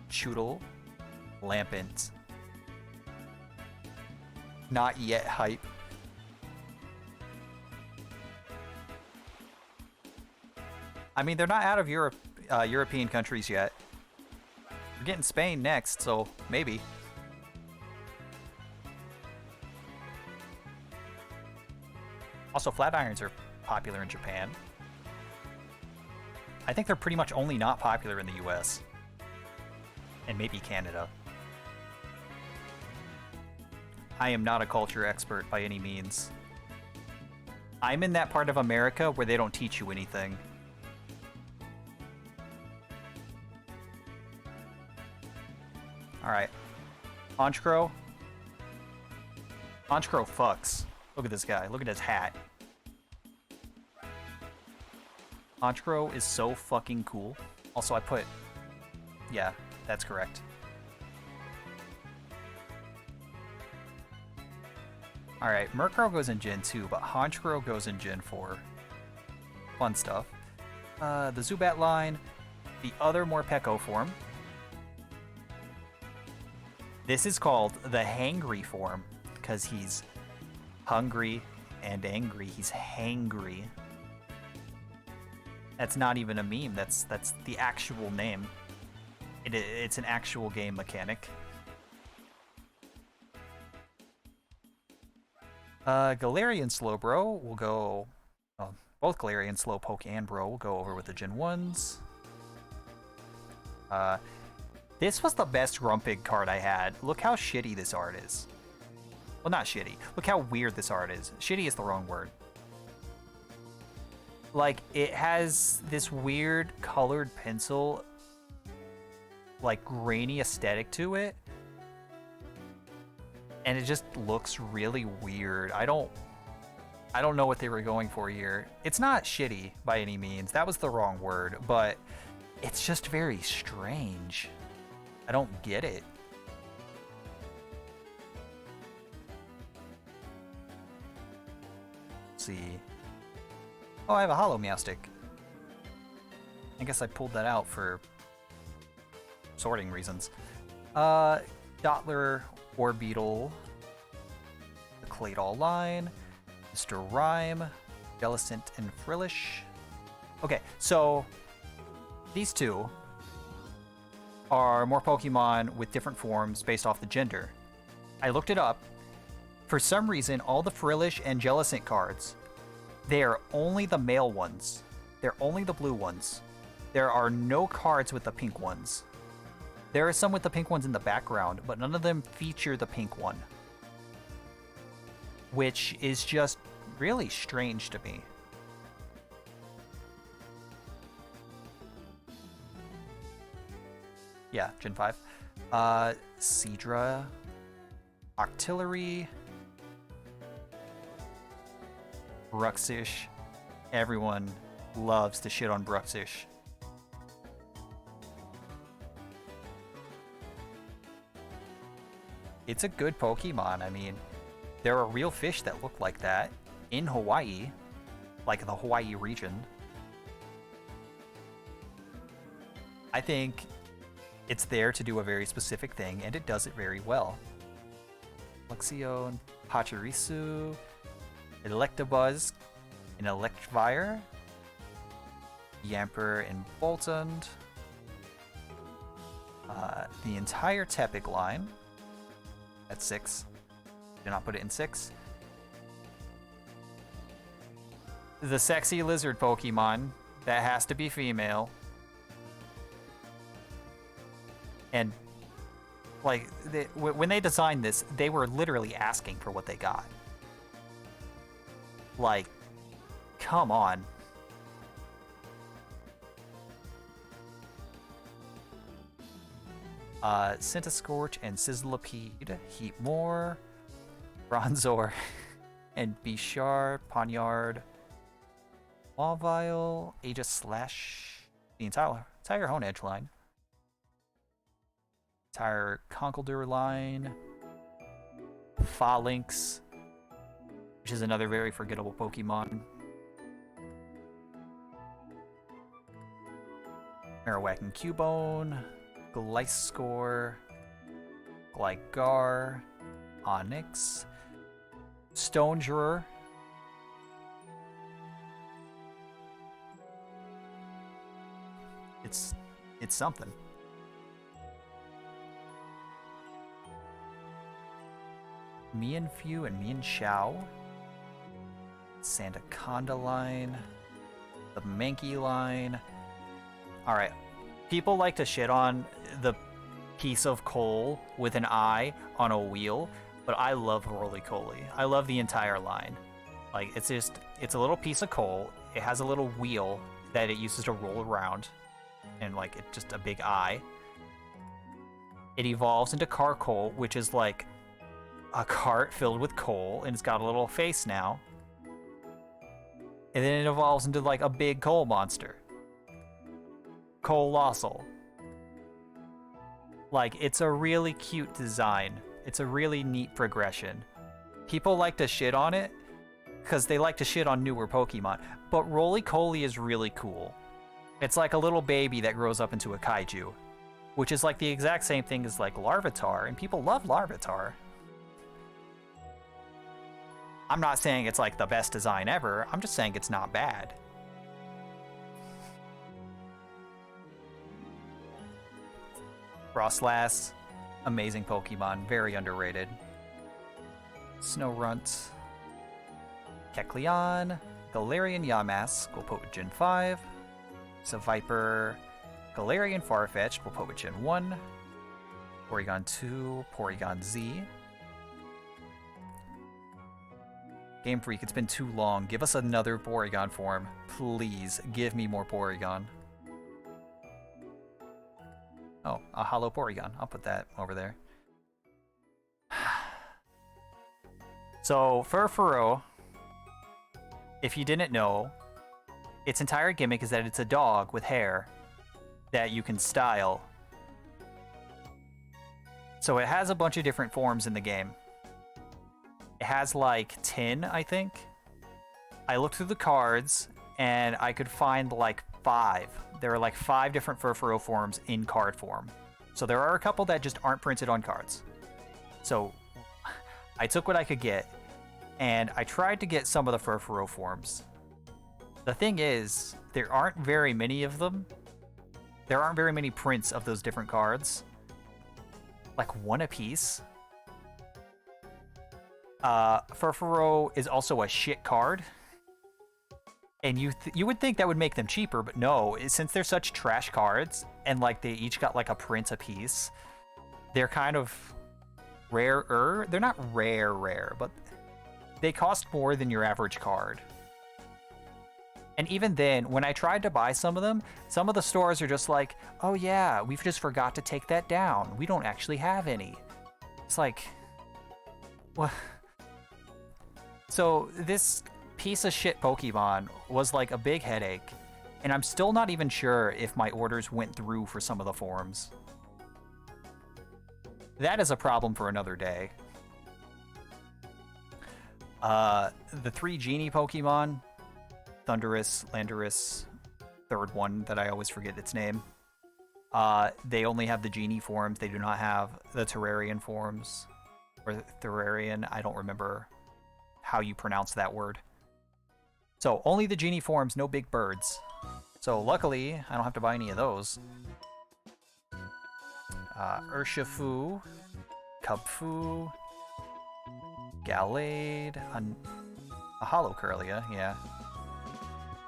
Choodle. Lampent. Not yet hype. I mean, they're not out of Europe, European countries yet. We're getting Spain next, so maybe. Also, flat irons are popular in Japan. I think they're pretty much only not popular in the US. And maybe Canada. I am not a culture expert by any means. I'm in that part of America where they don't teach you anything. Alright. Honchkrow. Honchkrow fucks. Look at this guy. Look at his hat. Honchkrow is so fucking cool. Also, I put... Yeah, that's correct. Alright, Murkrow goes in Gen 2, but Honchkrow goes in Gen 4. Fun stuff. The Zubat line. The other Morpeko form. This is called the Hangry form, because he's hungry and angry. He's hangry. That's not even a meme. That's the actual name. It's an actual game mechanic. Galarian Slowbro will go... both Galarian Slowpoke and Bro will go over with the Gen 1s. This was the best Grumpig card I had. Look how shitty this art is. Well, not shitty. Look how weird this art is. Shitty is the wrong word. Like, it has this weird colored pencil, like, grainy aesthetic to it. And it just looks really weird. I don't know what they were going for here. It's not shitty by any means. That was the wrong word, but it's just very strange. I don't get it. Let's see. Oh, I have a Hollow Meowstic. I guess I pulled that out for sorting reasons. Dottler, Orbeetle, the Claydol line, Mr. Rhyme, Jellicent, and Frillish. Okay, so these two are more Pokemon with different forms based off the gender. I looked it up. For some reason, all the Frillish and Jellicent cards, they are only the male ones. They're only the blue ones. There are no cards with the pink ones. There are some with the pink ones in the background, but none of them feature the pink one. Which is just really strange to me. Yeah, Gen 5. Seadra, Octillery, Bruxish. Everyone loves to shit on Bruxish. It's a good Pokemon. I mean, there are real fish that look like that in Hawaii, like the Hawaii region. I think it's there to do a very specific thing, and it does it very well. Luxio, Pachirisu, Electabuzz, and Electivire, Yamper and Boltund, the entire Tepig line. That's 6. Did not put it in 6. The sexy lizard Pokemon that has to be female. And like when they designed this, they were literally asking for what they got. Like, come on. Centiskorch and Sizzlipede, Heatmore, Bronzor, and Bishar, Ponyard, Mawile, Aegislash, the entire Honedge line, entire Conkeldurr line, Phalanx, which is another very forgettable Pokemon, Marowak and Cubone, Gliscor, Gligar, Onix, Stonjourner, it's something. Mienfoo and Mienshao, Sandaconda line, the Mankey line. Alright, people like to shit on the piece of coal with an eye on a wheel, but I love Roly-Poly. I love the entire line. Like, it's a little piece of coal. It has a little wheel that it uses to roll around, and like, it's just a big eye. It evolves into Carcoal, which is like a cart filled with coal, and it's got a little face now. And then it evolves into like a big coal monster. Colossal. Like, it's a really cute design. It's a really neat progression. People like to shit on it because they like to shit on newer Pokemon, but Roly-Poly is really cool. It's like a little baby that grows up into a kaiju, which is like the exact same thing as like Larvitar, and people love Larvitar. I'm not saying it's like the best design ever, I'm just saying it's not bad. Frostlass, amazing Pokemon, very underrated. Snorunt, Kecleon, Galarian Yamask, we'll put with Gen 5. Seviper, Galarian Farfetch'd, we'll put with Gen 1. Porygon 2, Porygon Z. Game Freak, it's been too long. Give us another Porygon form. Please, give me more Porygon. Oh, a Hollow Porygon. I'll put that over there. So, Furfuro, if you didn't know, its entire gimmick is that it's a dog with hair that you can style. So it has a bunch of different forms in the game. It has like 10, I think. I looked through the cards and I could find like 5. There are like 5 different Furfuro forms in card form. So there are a couple that just aren't printed on cards. So I took what I could get and I tried to get some of the Furfuro forms. The thing is, there aren't very many of them. There aren't very many prints of those different cards. Like 1 apiece. Furfuro is also a shit card. And you would think that would make them cheaper, but no. Since they're such trash cards, and like they each got like a print apiece, they're kind of rarer. They're not rare, but they cost more than your average card. And even then, when I tried to buy some of them, some of the stores are just like, oh yeah, we've just forgot to take that down. We don't actually have any. It's like, what? So this piece of shit Pokemon was like a big headache. And I'm still not even sure if my orders went through for some of the forms. That is a problem for another day. The 3 Genie Pokemon, Thundurus, Landorus, third one that I always forget its name. They only have the Genie forms. They do not have the Terrarian forms. Or Terrarian, I don't remember how you pronounce that word. So, only the Genie forms, no big birds. So, luckily, I don't have to buy any of those. Urshifu, Cubfu, Gallade, a Hollow Curlia, yeah.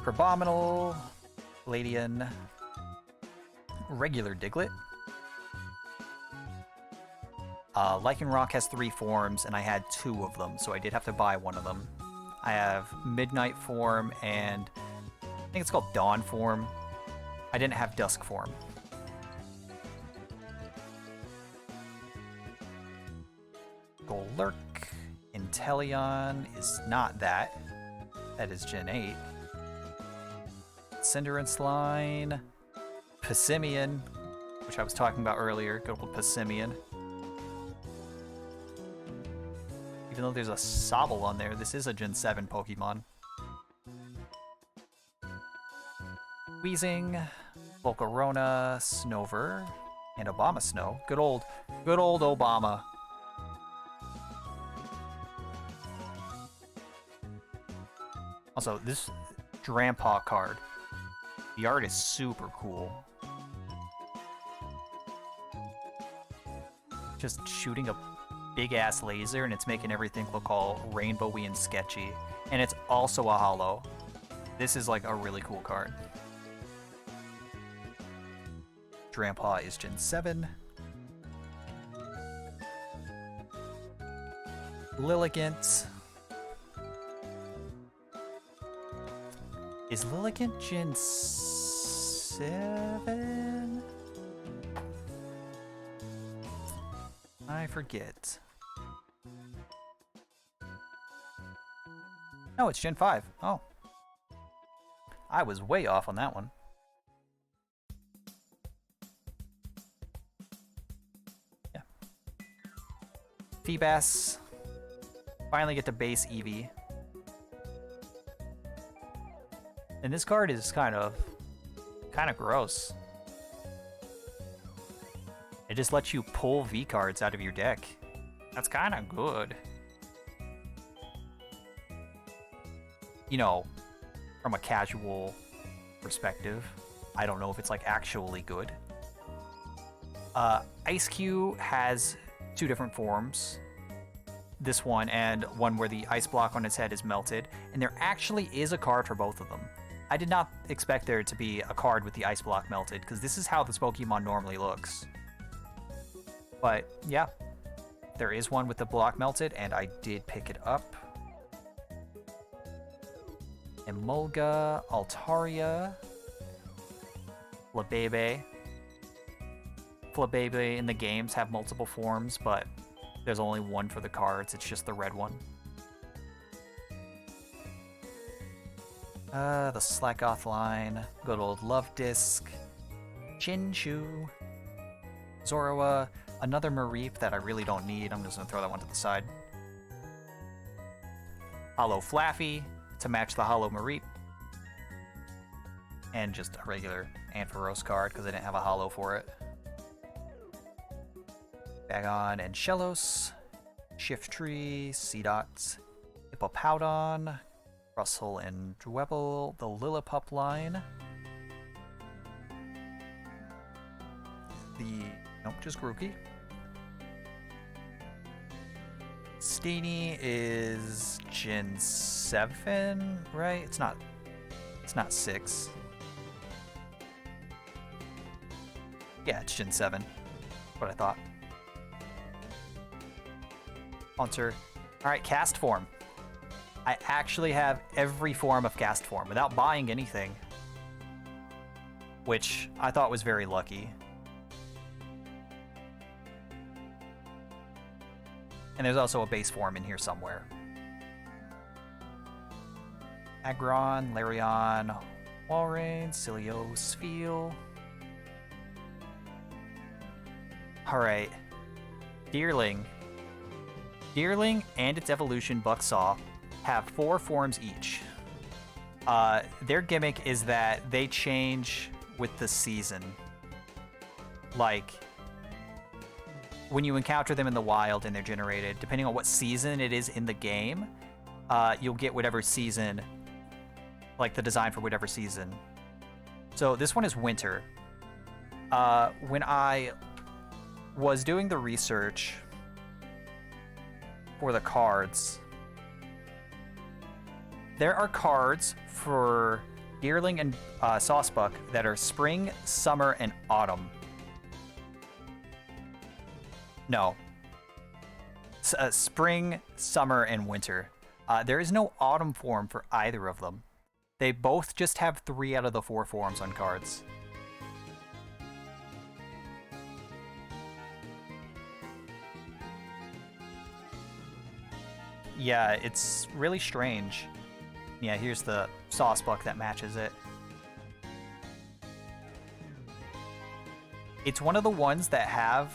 Crabominal, Ladian, regular Diglett. Lycanroc has 3 forms, and I had 2 of them, so I did have to buy one of them. I have Midnight form and I think it's called Dawn form. I didn't have Dusk form. Golurk, Inteleon is not that. That is Gen 8. Cinderace, Passimian, which I was talking about earlier. Good old Passimian. Even though there's a Sobble on there, this is a Gen 7 Pokemon. Weezing, Volcarona, Snover, and Abomasnow. Good old Obama. Also, this Drampaw card, the art is super cool. Just shooting a big-ass laser, and it's making everything look all rainbowy and sketchy. And it's also a holo. This is like a really cool card. Drampaw is Gen 7. Lilligant. Is Lilligant Gen 7? I forget. No, it's Gen 5. Oh. I was way off on that one. Yeah. Feebas. Finally get to base Eevee. And this card is kind of gross. It just lets you pull V cards out of your deck. That's kind of good. You know, from a casual perspective, I don't know if it's like actually good. Ice Cube has two different forms. This one and one where the ice block on its head is melted, and there actually is a card for both of them. I did not expect there to be a card with the ice block melted, because this is how this Pokemon normally looks. But yeah, there is one with the block melted, and I did pick it up. Emolga, Altaria, Flabebe. Flabebe in the games have multiple forms, but there's only one for the cards. It's just the red one. The Slackoth line, good old Love Disc, Chinchou, Zorua, another Mareep that I really don't need. I'm just gonna throw that one to the side. Hollow Flaffy to match the Hollow Mareep. And just a regular Ampharos card because I didn't have a Hollow for it. Bagon and Shellos, Shiftry, Seedot, Hippowdon, Russell and Dwebble, the Lillipup line. Nope, just Grookey. Steenie is Gen 7, right? It's not 6. Yeah, it's Gen 7. What I thought. Haunter. Alright, cast form. I actually have every form of cast form without buying anything, which I thought was very lucky. And there's also a base form in here somewhere. Aggron, Larion, Walrein, Silio, Spheal. Alright. Deerling. Deerling and its evolution Bucksaw have 4 forms each. Their gimmick is that they change with the season. Like, when you encounter them in the wild and they're generated, depending on what season it is in the game, you'll get whatever season, like the design for whatever season. So this one is winter. When I was doing the research for the cards, there are cards for Deerling and Saucebuck that are spring, summer, and autumn. No. Spring, summer, and winter. There is no autumn form for either of them. They both just have 3 out of the 4 forms on cards. Yeah, it's really strange. Yeah, here's the Saucebuck that matches it. It's one of the ones that have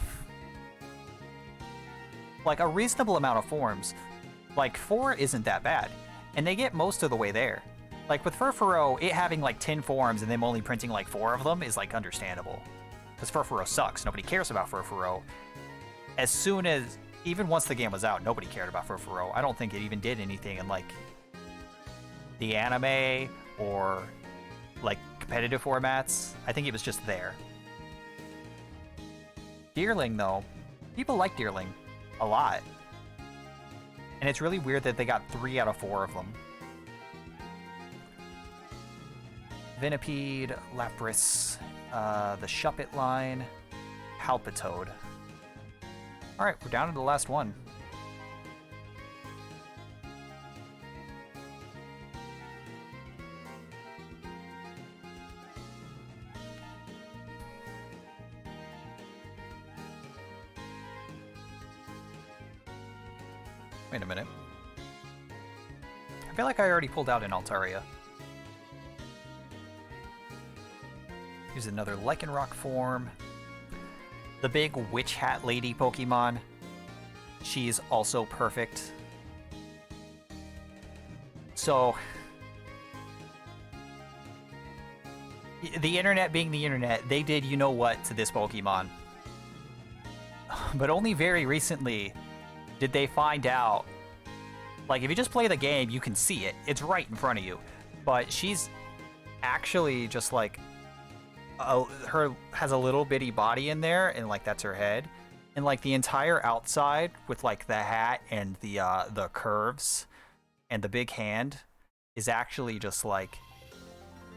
like a reasonable amount of forms. Like 4 isn't that bad, and they get most of the way there. Like with Furfuro, it having like 10 forms and them only printing like 4 of them is like understandable. Because Furfuro sucks. Nobody cares about Furfuro. As soon as, even once the game was out, nobody cared about Furfuro. I don't think it even did anything in like the anime or like competitive formats. I think it was just there. Deerling though, people like Deerling a lot. And it's really weird that they got 3 out of 4 of them. Venipede, Lapras, the Shuppet line, Palpitoad. Alright, we're down to the last one. Wait a minute. I feel like I already pulled out an Altaria. Here's another Lycanroc form. The big Witch Hat Lady Pokemon. She's also perfect. So, the internet being the internet, they did you know what to this Pokemon. But only very recently did they find out, like if you just play the game, you can see it. It's right in front of you. But she's actually just like her has a little bitty body in there, and like that's her head, and like the entire outside with like the hat and the curves and the big hand is actually just like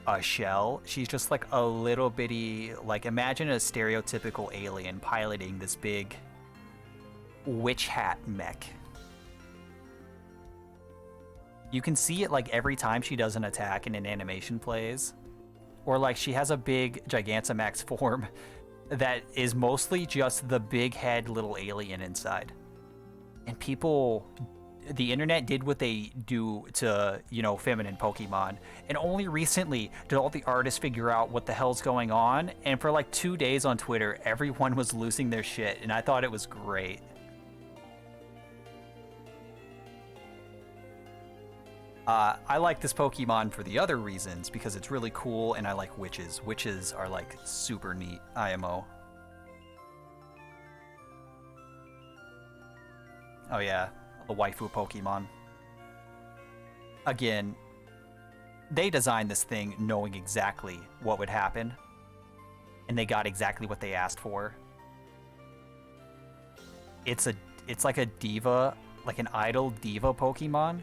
a shell. She's just like a little bitty, like imagine a stereotypical alien piloting this big witch hat mech. You can see it like every time she does an attack and an animation plays. Or like she has a big Gigantamax form that is mostly just the big head little alien inside. And people, the internet did what they do to, you know, feminine Pokemon. And only recently did all the artists figure out what the hell's going on. And for like 2 days on Twitter, everyone was losing their shit. And I thought it was great. I like this Pokemon for the other reasons, because it's really cool, and I like witches. Witches are, like, super neat, IMO. Oh yeah, the waifu Pokemon. Again, they designed this thing knowing exactly what would happen, and they got exactly what they asked for. It's like a diva, like an idol diva Pokemon,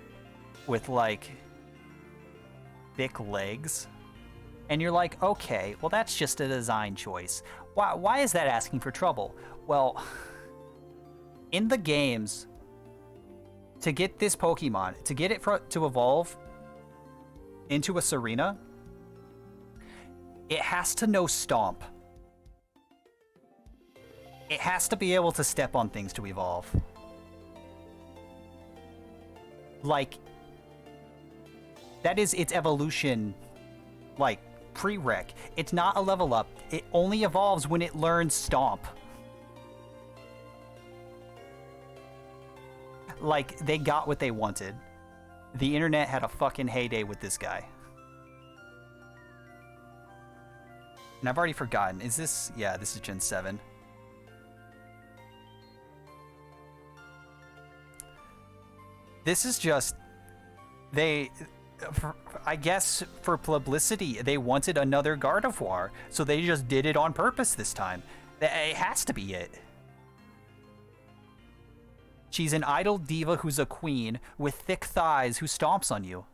with like thick legs, and you're like, okay, well that's just a design choice. Why is that asking for trouble? Well, in the games, to get this Pokemon, to get it to evolve into a Serena, it has to know Stomp. It has to be able to step on things to evolve. Like, that is its evolution, like, prereq. It's not a level up. It only evolves when it learns Stomp. Like, they got what they wanted. The internet had a fucking heyday with this guy. And I've already forgotten. Is this... Yeah, this is Gen 7. This is just... I guess for publicity, they wanted another Gardevoir, so they just did it on purpose this time. It has to be it. She's an idol diva who's a queen with thick thighs who stomps on you.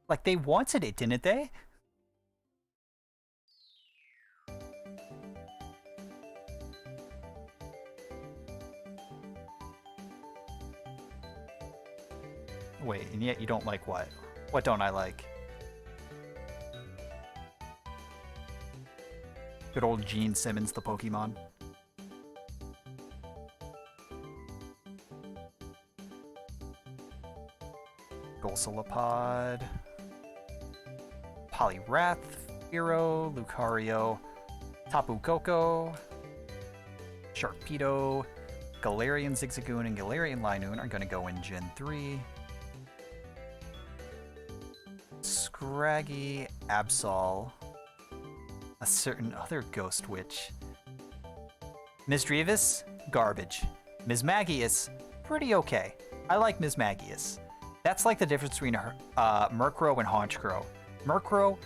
Like, they wanted it, didn't they? Wait, and yet you don't like what? What don't I like? Good old Gene Simmons, the Pokemon. Golsolapod. Poliwrath, Fearow, Lucario, Tapu Koko, Sharpedo, Galarian Zigzagoon, and Galarian Linoon are going to go in Gen 3. Scraggy, Absol, a certain other Ghost Witch. Misdreavus, garbage. Mismagius, pretty okay. I like Mismagius. That's like the difference between Murkrow and Honchkrow. Murkrow,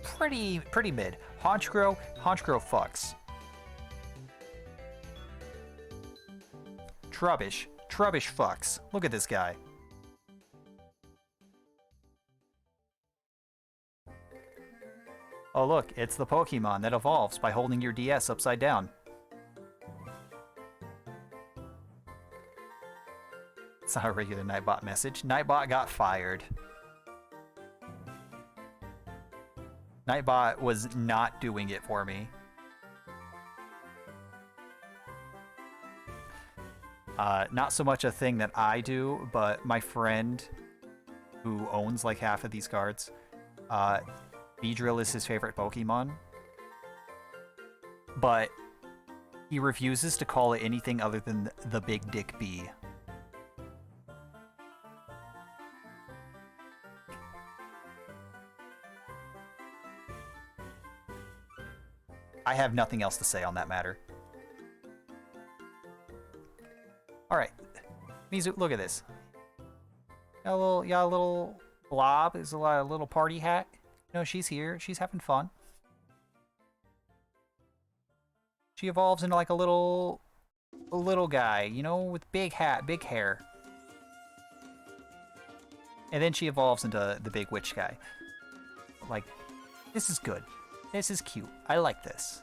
pretty mid. Honchkrow fucks. Trubbish fucks. Look at this guy. Oh look, it's the Pokemon that evolves by holding your DS upside down. It's not a regular Nightbot message. Nightbot got fired. Nightbot was not doing it for me. Not so much a thing that I do, but my friend who owns like half of these cards, Beedrill is his favorite Pokemon, but he refuses to call it anything other than the Big Dick Bee. I have nothing else to say on that matter. Alright. Mizu, look at this. Got a little blob. Is a little party hat. No, she's here. She's having fun. She evolves into like a little guy, you know, with big hat, big hair. And then she evolves into the big witch guy. Like, this is good. This is cute. I like this.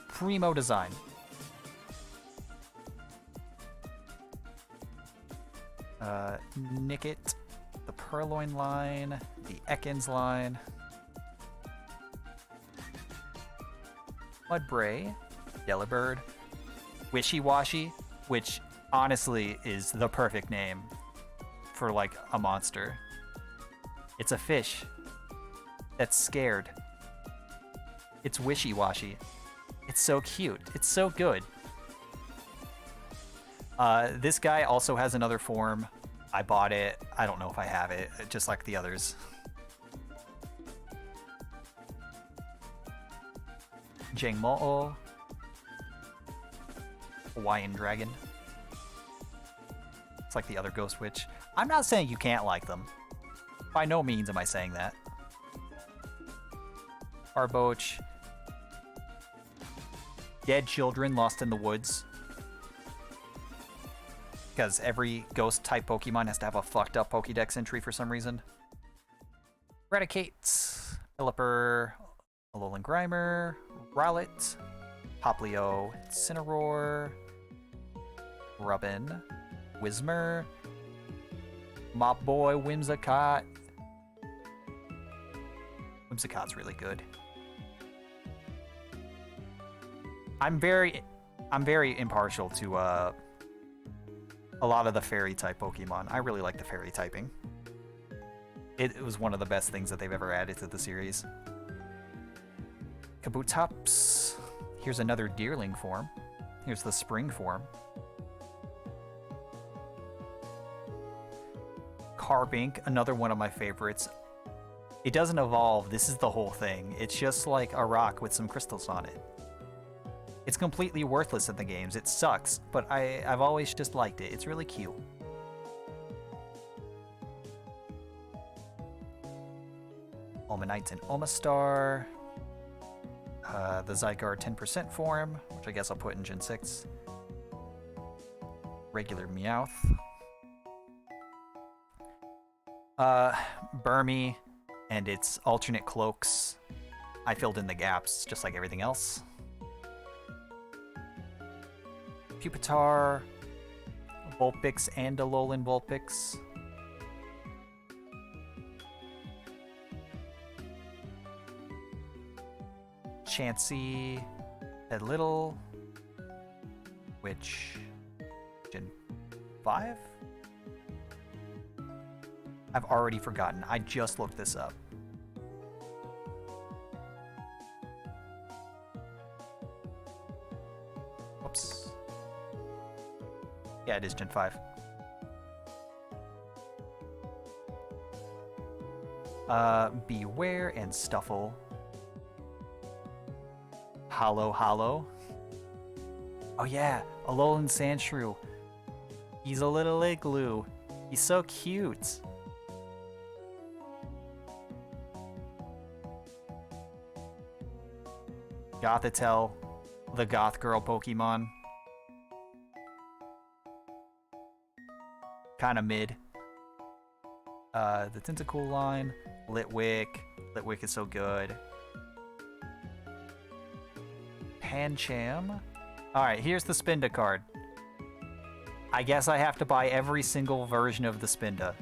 Primo design. Nickit, the Purloin line, the Ekans line, Mudbray, Yellowbird, Wishy Washy, which honestly is the perfect name for like a monster. It's a fish that's scared. It's wishy-washy. It's so cute. It's so good. This guy also has another form. I bought it. I don't know if I have it, just like the others. Jangmo-o. Hawaiian Dragon. It's like the other Ghost Witch. I'm not saying you can't like them. By no means am I saying that. Arboch. Dead children lost in the woods. Because every ghost-type Pokemon has to have a fucked up Pokédex entry for some reason. Raticate, Pelipper, Alolan Grimer, Rowlet, Poplio, Incineroar, Rubbin, Whismur, Mop Boy, Whimsicott. Whimsicott's really good. I'm very impartial to a lot of the fairy type Pokemon. I really like the fairy typing. It was one of the best things that they've ever added to the series. Kabutops. Here's another Deerling form. Here's the spring form. Carbink, another one of my favorites. It doesn't evolve. This is the whole thing. It's just like a rock with some crystals on it. It's completely worthless in the games. It sucks, but I've always just liked it. It's really cute. Omanyte and Omastar. The Zygarde 10% form, which I guess I'll put in Gen 6. Regular Meowth. Burmy and its alternate cloaks. I filled in the gaps, just like everything else. Pupitar, Vulpix and Alolan Vulpix. Chansey, Ed Little, which Gen 5? I've already forgotten. I just looked this up. Whoops. Yeah, it is Gen 5. Beware and Stuffle. Hollow. Oh yeah, Alolan Sandshrew. He's a little igloo. He's so cute. Gothitelle, the goth girl Pokemon. Kind of mid. The Tentacool line, Litwick. Litwick is so good. Pancham. Alright, here's the Spinda card. I guess I have to buy every single version of the Spinda.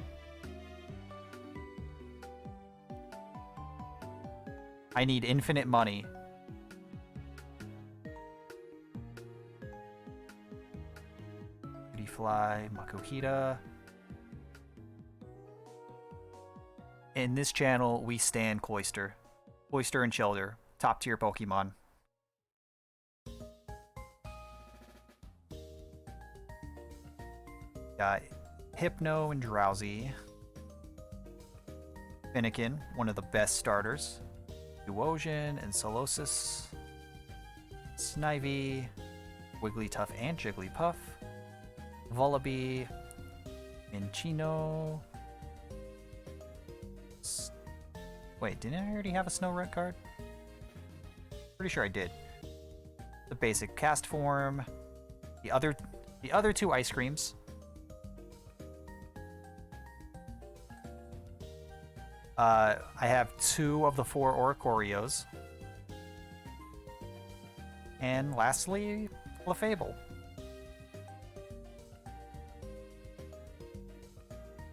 I need infinite money. Fly, Makuhita. In this channel, we stand Cloyster. Cloyster and Shelter. Top tier Pokemon. Got Hypno and Drowsy. Finnegan, one of the best starters. Duosion and Solosis. Snivy. Wigglytuff and Jigglypuff. Vullaby, Minccino, Wait, didn't I already have a Snow Red card? Pretty sure I did. The basic cast form. The other two ice creams. I have 2 of the 4 Oricorios. And lastly, Clefable.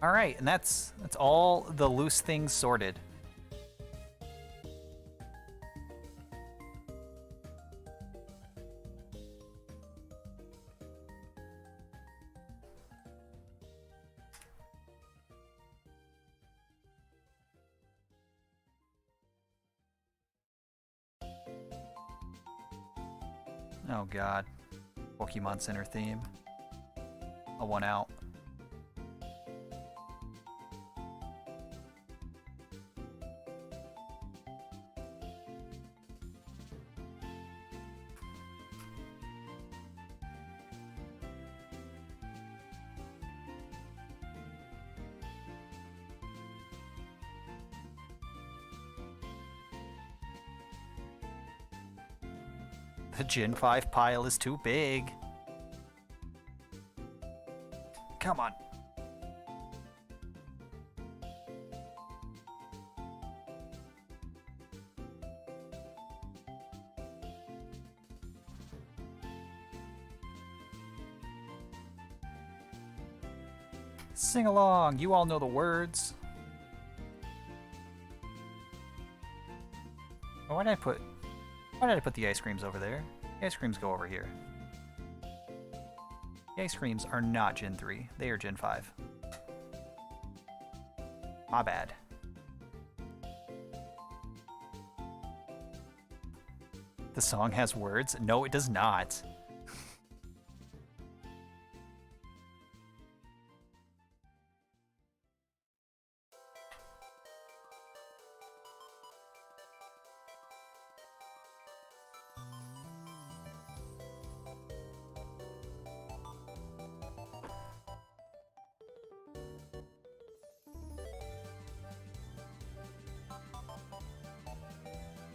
Alright, and that's all the loose things sorted. Oh god. Pokemon Center theme. A 1 out. The Gen 5 pile is too big. Come on. Sing along, you all know the words. Why did I put the ice creams over there? The ice creams go over here. The ice creams are not Gen 3. They are Gen 5. My bad. The song has words? No, it does not.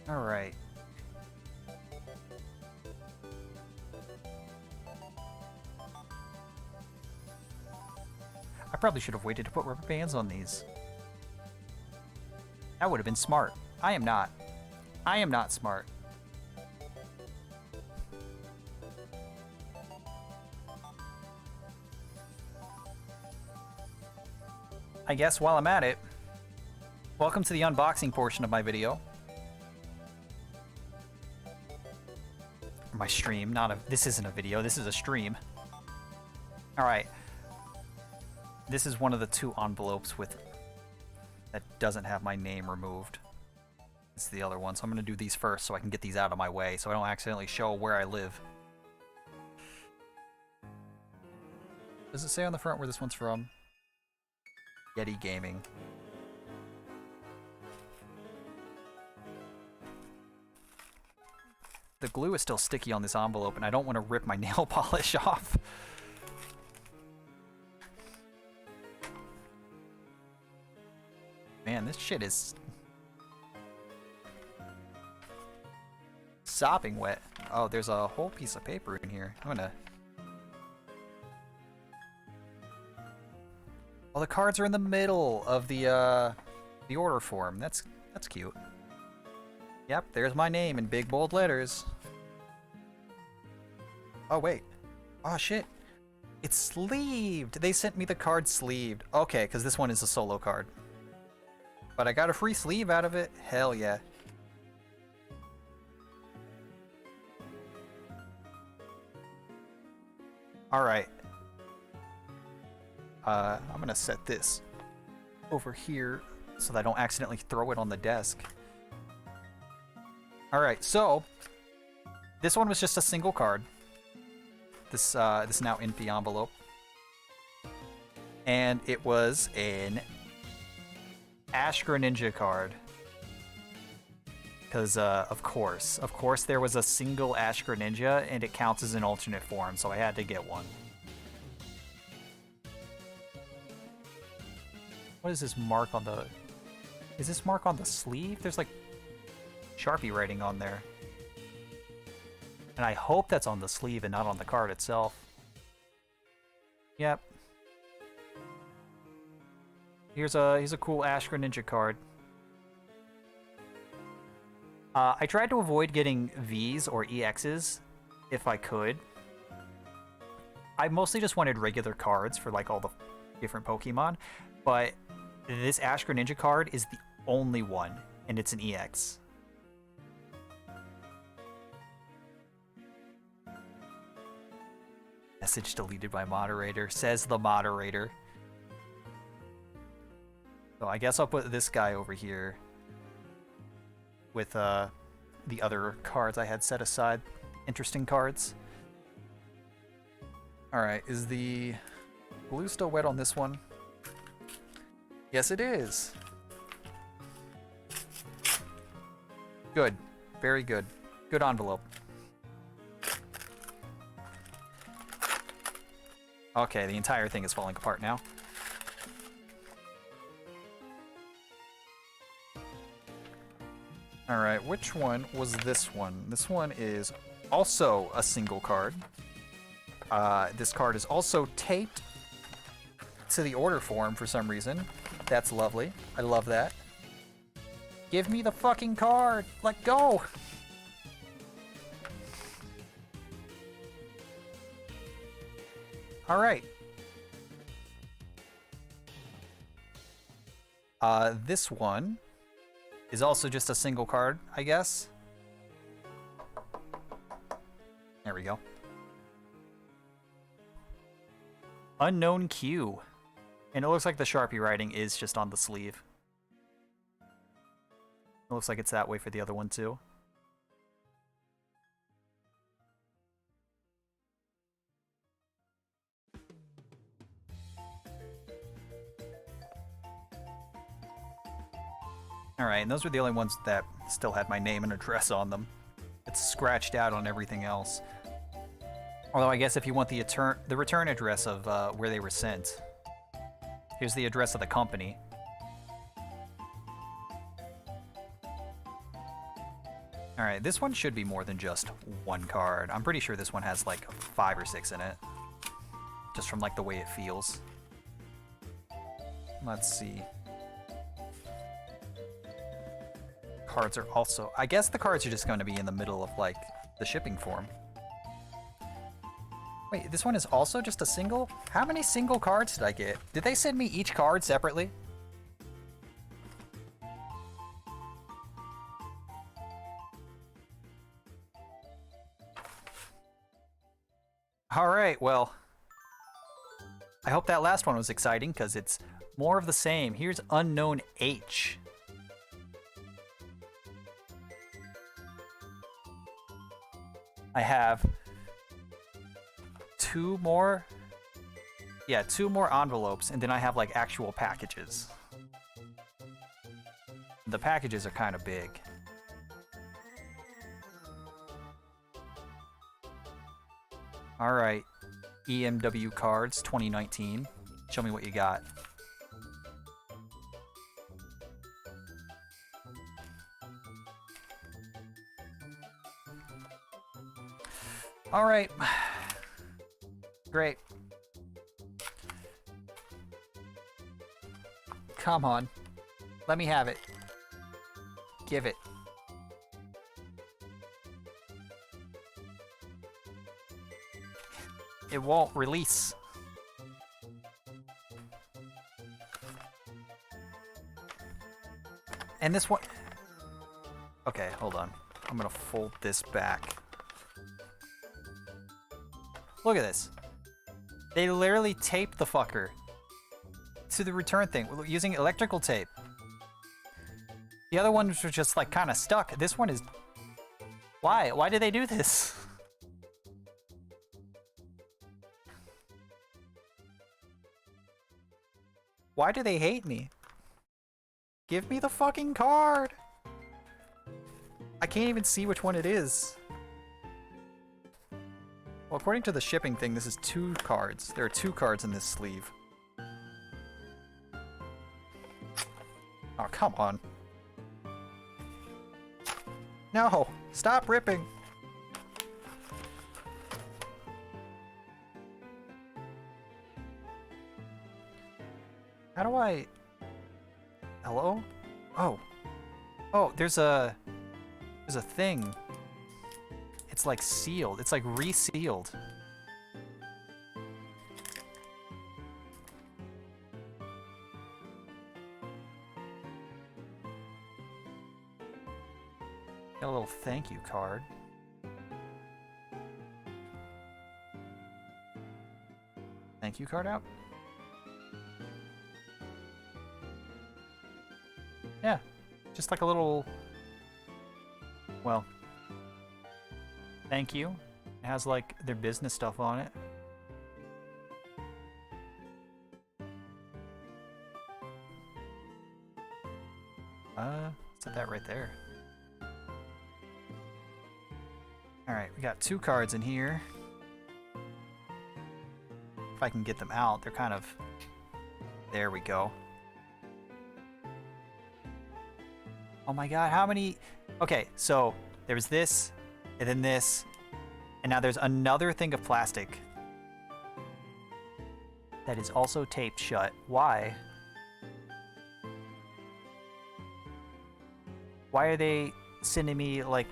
All right. I probably should have waited to put rubber bands on these. That would have been smart. I am not. I am not smart. I guess while I'm at it, welcome to the unboxing portion of my video. My stream, this isn't a video, this is a stream. Alright. This is one of the 2 envelopes that doesn't have my name removed. It's the other one, so I'm gonna do these first so I can get these out of my way so I don't accidentally show where I live. Does it say on the front where this one's from? Yeti Gaming. The glue is still sticky on this envelope, and I don't want to rip my nail polish off. Man, this shit is sopping wet. Oh, there's a whole piece of paper in here. I'm gonna... Oh, the cards are in the middle of the order form. That's cute. Yep, there's my name in big bold letters. Oh, wait. Oh, shit. It's sleeved. They sent me the card sleeved. Okay, because this one is a solo card. But I got a free sleeve out of it. Hell yeah. Alright. I'm gonna set this over here so that I don't accidentally throw it on the desk. Alright, so this one was just a single card. This now empty envelope. And it was an Ash Greninja card. Because, of course there was a single Ash Greninja and it counts as an alternate form, so I had to get one. What is this mark on the... Is this mark on the sleeve? There's like Sharpie writing on there. And I hope that's on the sleeve and not on the card itself. Yep. Here's a cool Ash Greninja card. I tried to avoid getting Vs or EXs if I could. I mostly just wanted regular cards for like all the different Pokemon, but this Ash Greninja card is the only one, and it's an EX. Message deleted by moderator, says the moderator. So I guess I'll put this guy over here with the other cards I had set aside. Interesting cards. Alright, is the glue still wet on this one? Yes, it is. Good. Very good. Good envelope. Okay, the entire thing is falling apart now. Alright, which one was this one? This one is also a single card. This card is also taped to the order form for some reason. That's lovely. I love that. Give me the fucking card! Let go! Alright. This one is also just a single card, I guess. There we go. Unknown Q. And it looks like the Sharpie writing is just on the sleeve. It looks like it's that way for the other one too. Alright, and those were the only ones that still had my name and address on them. It's scratched out on everything else. Although I guess if you want the return address of where they were sent, here's the address of the company. Alright, this one should be more than just one card. I'm pretty sure this one has like 5 or 6 in it. Just from like the way it feels. Let's see. Cards are also... I guess the cards are just going to be in the middle of like the shipping form. Wait, this one is also just a single? How many single cards did I get? Did they send me each card separately? Alright, well... I hope that last one was exciting, because it's more of the same. Here's Unknown H. I have two more envelopes, and then I have like actual packages. The packages are kind of big. All right, EMW cards 2019. Show me what you got. All right. Great. Come on. Let me have it. Give it. It won't release. And this one... Okay, hold on. I'm gonna fold this back. Look at this. They literally taped the fucker to the return thing using electrical tape. The other ones were just like kind of stuck. This one is... Why? Why did they do this? Why do they hate me? Give me the fucking card! I can't even see which one it is. Well, according to the shipping thing, this is 2 cards. There are 2 cards in this sleeve. Oh, come on. No! Stop ripping! How do I... Hello? Oh. Oh, there's a thing. It's like sealed. It's like resealed. Got a little thank you card. Thank you card out? Yeah, just like a little, well, thank you. It has like their business stuff on it. Set that right there. Alright, we got 2 cards in here. If I can get them out, they're kind of... There we go. Oh my god, how many... Okay, so there's this, and then this, and now there's another thing of plastic that is also taped shut. Why? Why are they sending me, like,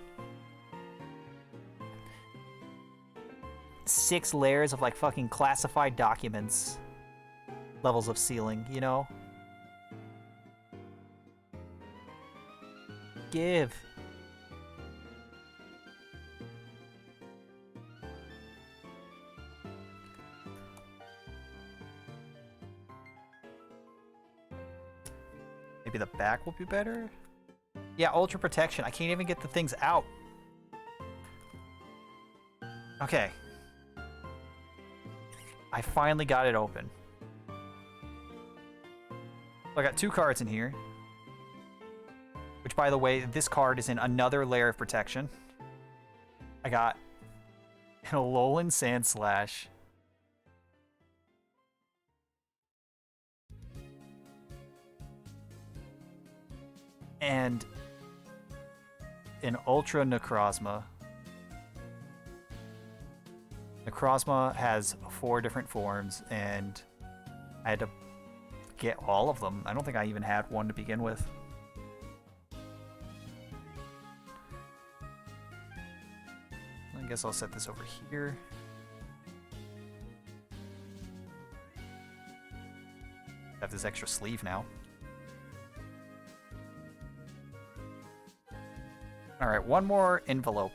6 layers of, like, fucking classified documents? Levels of sealing, you know? Give. Maybe the back will be better? Yeah, ultra protection. I can't even get the things out. Okay. I finally got it open. So I got 2 cards in here. Which, by the way, this card is in another layer of protection. I got an Alolan Sandslash. And an Ultra Necrozma. Necrozma has 4 different forms, and I had to get all of them. I don't think I even had one to begin with. I guess I'll set this over here. Have this extra sleeve now. Alright, one more envelope.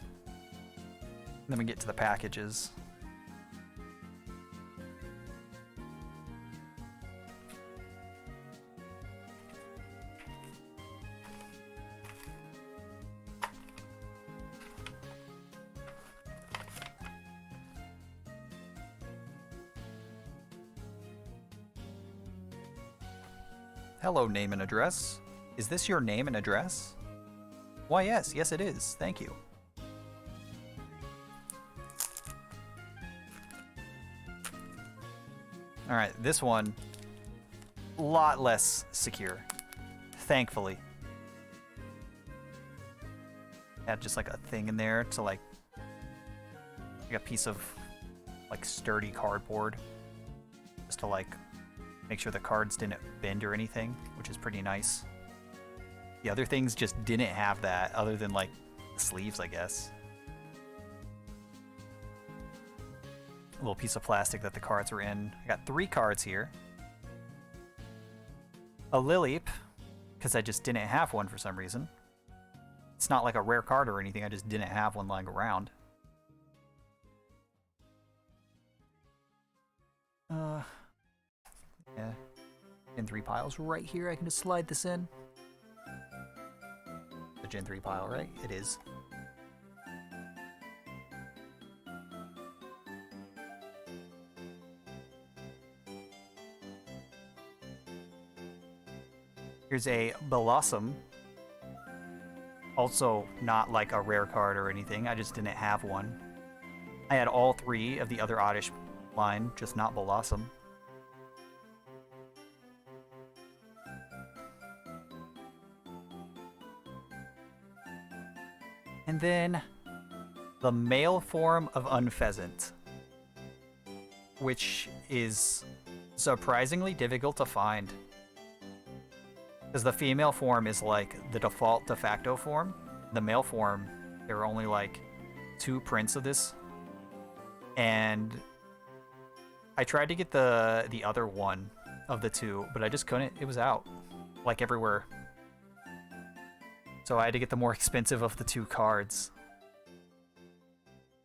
Then we get to the packages. Hello, name and address. Is this your name and address? Why, yes. Yes, it is. Thank you. Alright, this one, a lot less secure. Thankfully. Had just like a thing in there to like a piece of like sturdy cardboard. Just to like make sure the cards didn't bend or anything, which is pretty nice. The other things just didn't have that, other than like the sleeves, I guess. A little piece of plastic that the cards were in. I got 3 cards here. A Lileep, because I just didn't have one for some reason. It's not like a rare card or anything, I just didn't have one lying around. Yeah. Gen 3 piles right here, I can just slide this in. The Gen 3 pile, right? It is. Here's a Blossom. Also not like a rare card or anything, I just didn't have one. I had all 3 of the other Oddish line, just not Blossom. And then the male form of Unpheasant, which is surprisingly difficult to find. Because the female form is like the default de facto form. The male form, there are only like 2 prints of this. And I tried to get the other one of the 2, but I just couldn't. It was out, like everywhere. So I had to get the more expensive of the 2 cards.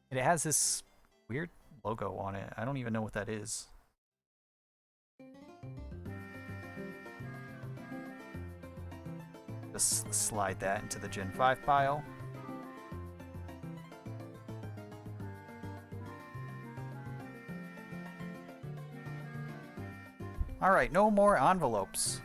And it has this weird logo on it. I don't even know what that is. Just slide that into the Gen 5 pile. Alright, no more envelopes.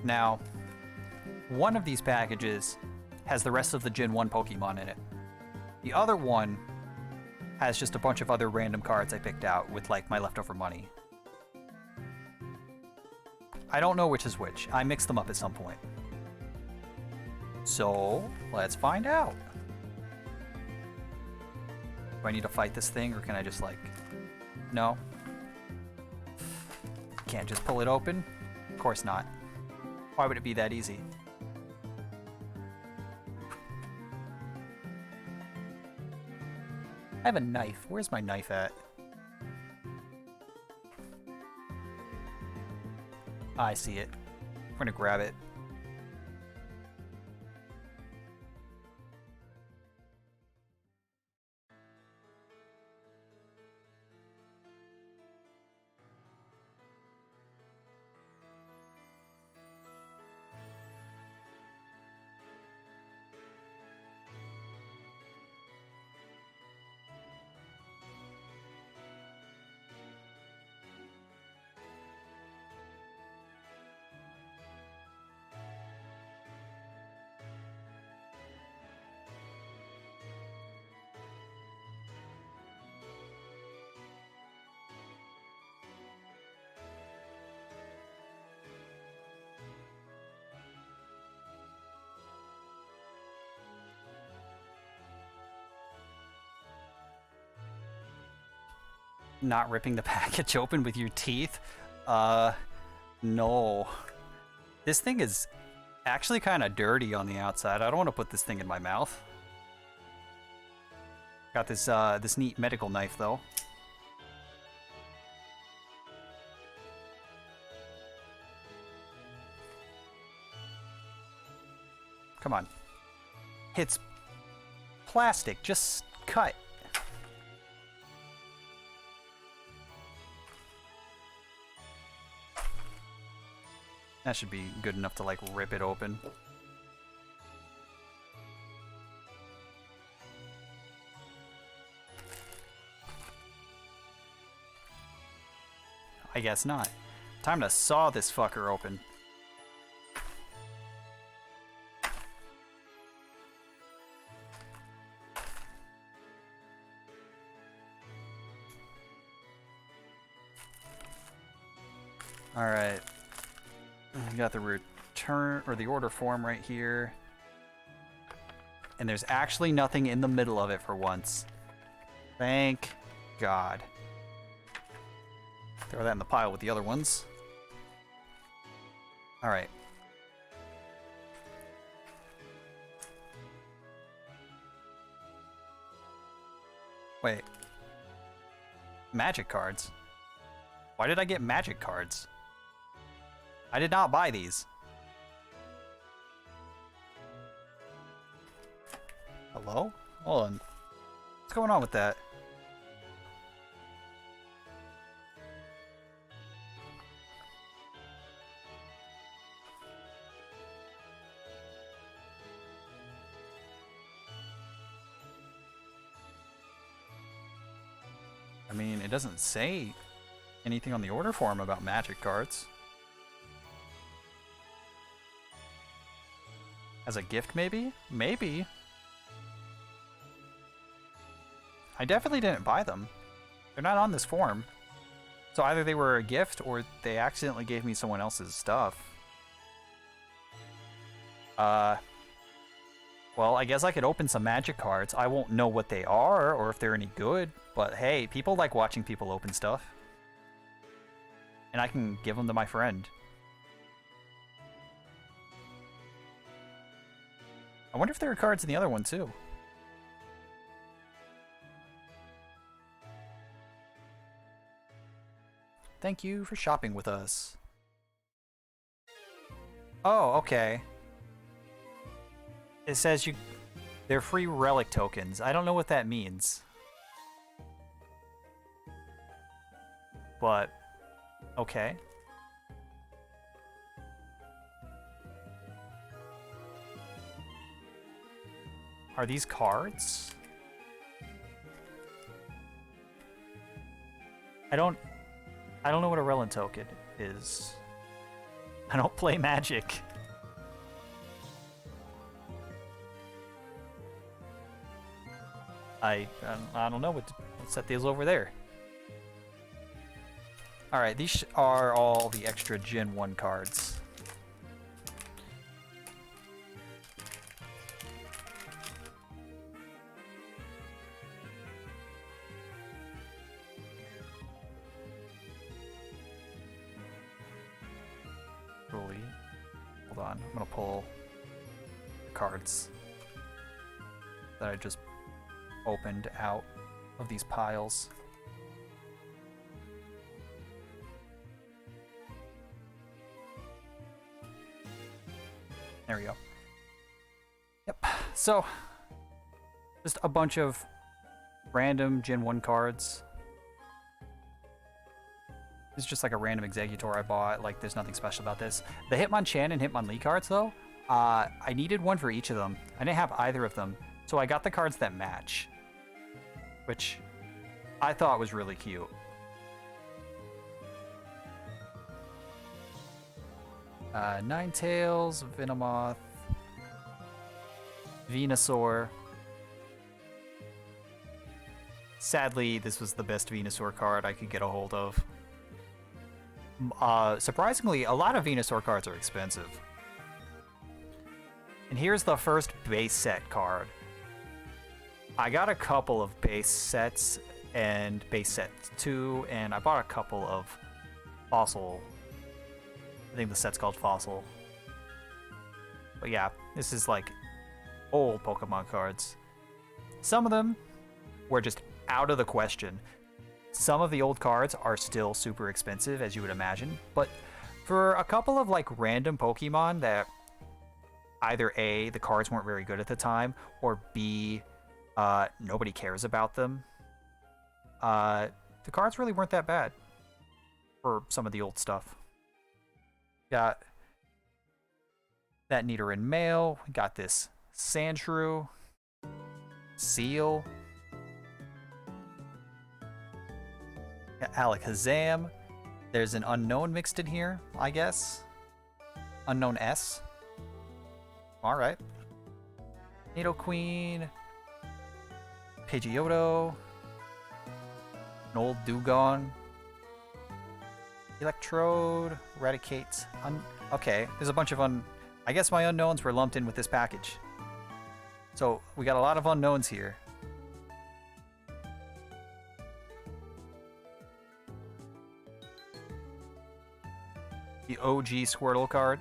Now, one of these packages has the rest of the Gen 1 Pokemon in it. The other one has just a bunch of other random cards I picked out with like my leftover money. I don't know which is which. I mixed them up at some point. So, let's find out. Do I need to fight this thing, or can I just like... No? Can't just pull it open? Of course not. Why would it be that easy? I have a knife. Where's my knife at? I see it. I'm gonna grab it. Not ripping the package open with your teeth? No. This thing is actually kind of dirty on the outside. I don't want to put this thing in my mouth. Got this, this neat medical knife, though. Come on. It's plastic. Just cut. That should be good enough to, like, rip it open. I guess not. Time to saw this fucker open. Alright. We got the return, or the order form right here. And there's actually nothing in the middle of it for once. Thank God. Throw that in the pile with the other ones. Alright. Wait. Magic cards? Why did I get magic cards? I did not buy these. Hello? Hold on. What's going on with that? I mean, it doesn't say anything on the order form about magic cards. As a gift, maybe? Maybe. I definitely didn't buy them. They're not on this form. So either they were a gift or they accidentally gave me someone else's stuff. Well, I guess I could open some magic cards. I won't know what they are or if they're any good, but hey, people like watching people open stuff. And I can give them to my friend. I wonder if there are cards in the other one too. Thank you for shopping with us. Oh, okay. It says they're free relic tokens. I don't know what that means. But, okay. Are these cards? I don't know what a relic token is. I don't play Magic. I don't know what to set these over there. Alright, these are all the extra Gen 1 cards. Hold on, I'm gonna pull the cards that I just opened out of these piles. There we go. Yep, so just a bunch of random Gen 1 cards. It's just like a random Executor I bought. Like, there's nothing special about this. The Hitmonchan and Hitmonlee cards, though, I needed one for each of them. I didn't have either of them, so I got the cards that match, which I thought was really cute. Ninetales, Venomoth, Venusaur. Sadly, this was the best Venusaur card I could get a hold of. Surprisingly, a lot of Venusaur cards are expensive. And here's the first base set card. I got a couple of base sets and base set 2, and I bought a couple of Fossil. I think the set's called Fossil. But yeah, this is like old Pokemon cards. Some of them were just out of the question. Some of the old cards are still super expensive, as you would imagine, but for a couple of like random Pokemon that either A, the cards weren't very good at the time, or B, nobody cares about them, the cards really weren't that bad for some of the old stuff. Got that Nidoran male, got this Sandshrew, Seal, Alakazam. There's an unknown mixed in here, I guess. Unknown S. Alright. Nidoqueen. Pidgeotto. An old Dugong. Electrode. Raticate. Okay, there's a bunch of I guess my unknowns were lumped in with this package. So, we got a lot of unknowns here. The OG Squirtle card.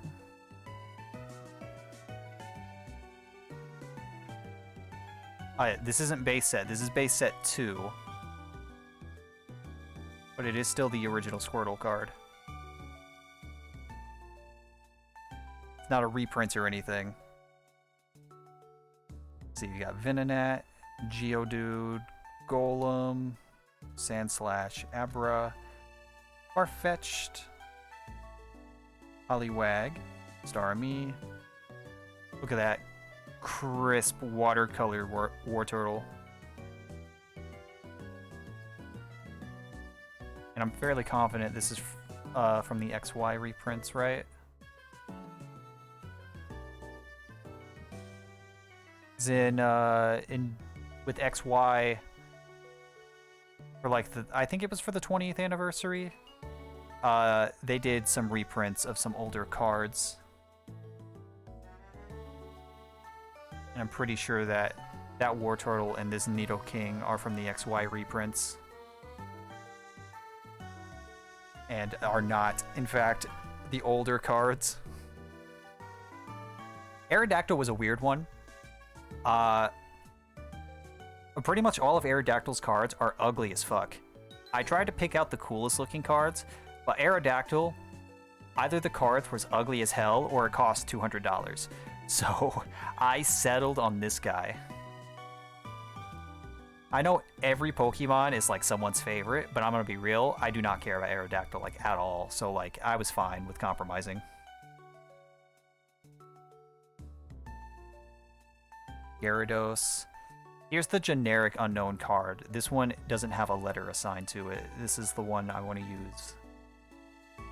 This isn't base set. This is base set 2. But it is still the original Squirtle card. It's not a reprint or anything. So you got Venonat, Geodude, Golem, Sandslash, Abra, Farfetch'd, Poliwag, Starmie. Look at that crisp watercolor war turtle. And I'm fairly confident this is from the XY reprints, right? With XY, For like I think it was for the 20th anniversary. They did some reprints of some older cards. And I'm pretty sure that that War Turtle and this Nido King are from the XY reprints. And are not, in fact, the older cards. Aerodactyl was a weird one. Pretty much all of Aerodactyl's cards are ugly as fuck. I tried to pick out the coolest looking cards, but Aerodactyl, either the card was ugly as hell or it cost $200. So I settled on this guy. I know every Pokemon is like someone's favorite, but I'm gonna be real, I do not care about Aerodactyl like at all. So like I was fine with compromising. Gyarados. Here's the generic unknown card. This one doesn't have a letter assigned to it. This is the one I want to use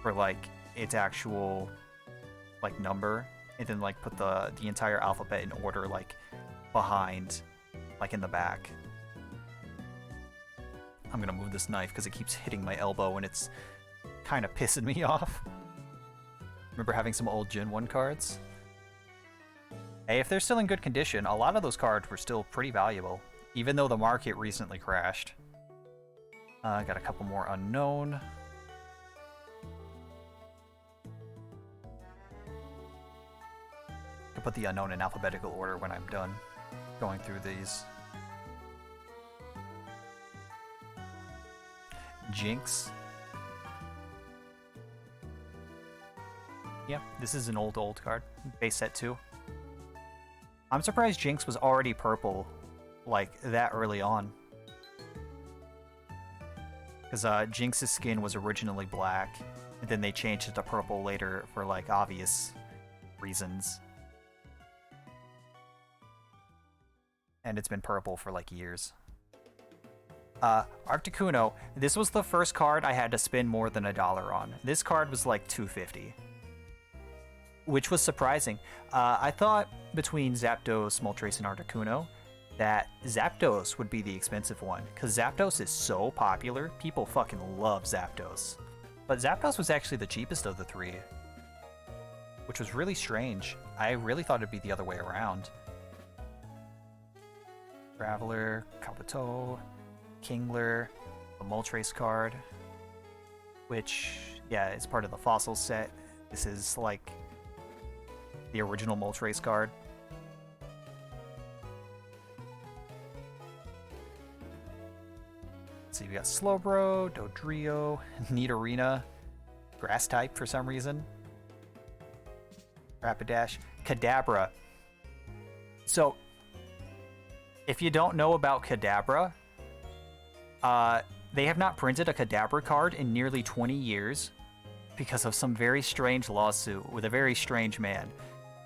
for like its actual like number, and then like put the entire alphabet in order like behind, like in the back. I'm gonna move this knife because it keeps hitting my elbow and it's kind of pissing me off. Remember having some old Gen 1 cards? Hey, if they're still in good condition, a lot of those cards were still pretty valuable, even though the market recently crashed. I got a couple more unknown. I'll put the unknown in alphabetical order when I'm done going through these. Jinx. Yep, this is an old card. Base set 2. I'm surprised Jinx was already purple, like, that early on. Because Jinx's skin was originally black, and then they changed it to purple later for, like, obvious reasons. And it's been purple for, like, years. Articuno, this was the first card I had to spend more than $1 on. This card was, like, $2.50. Which was surprising. I thought between Zapdos, Moltres, and Articuno that Zapdos would be the expensive one, because Zapdos is so popular. People fucking love Zapdos. But Zapdos was actually the cheapest of the three, which was really strange. I really thought it'd be the other way around. Traveler, Kabuto, Kingler, the Moltres card, which, yeah, is part of the Fossil set. This is, like, the original Moltres card. So you got Slowbro, Dodrio, Nidorina, Grass type for some reason, Rapidash, Kadabra. So, if you don't know about Kadabra, they have not printed a Kadabra card in nearly 20 years because of some very strange lawsuit with a very strange man.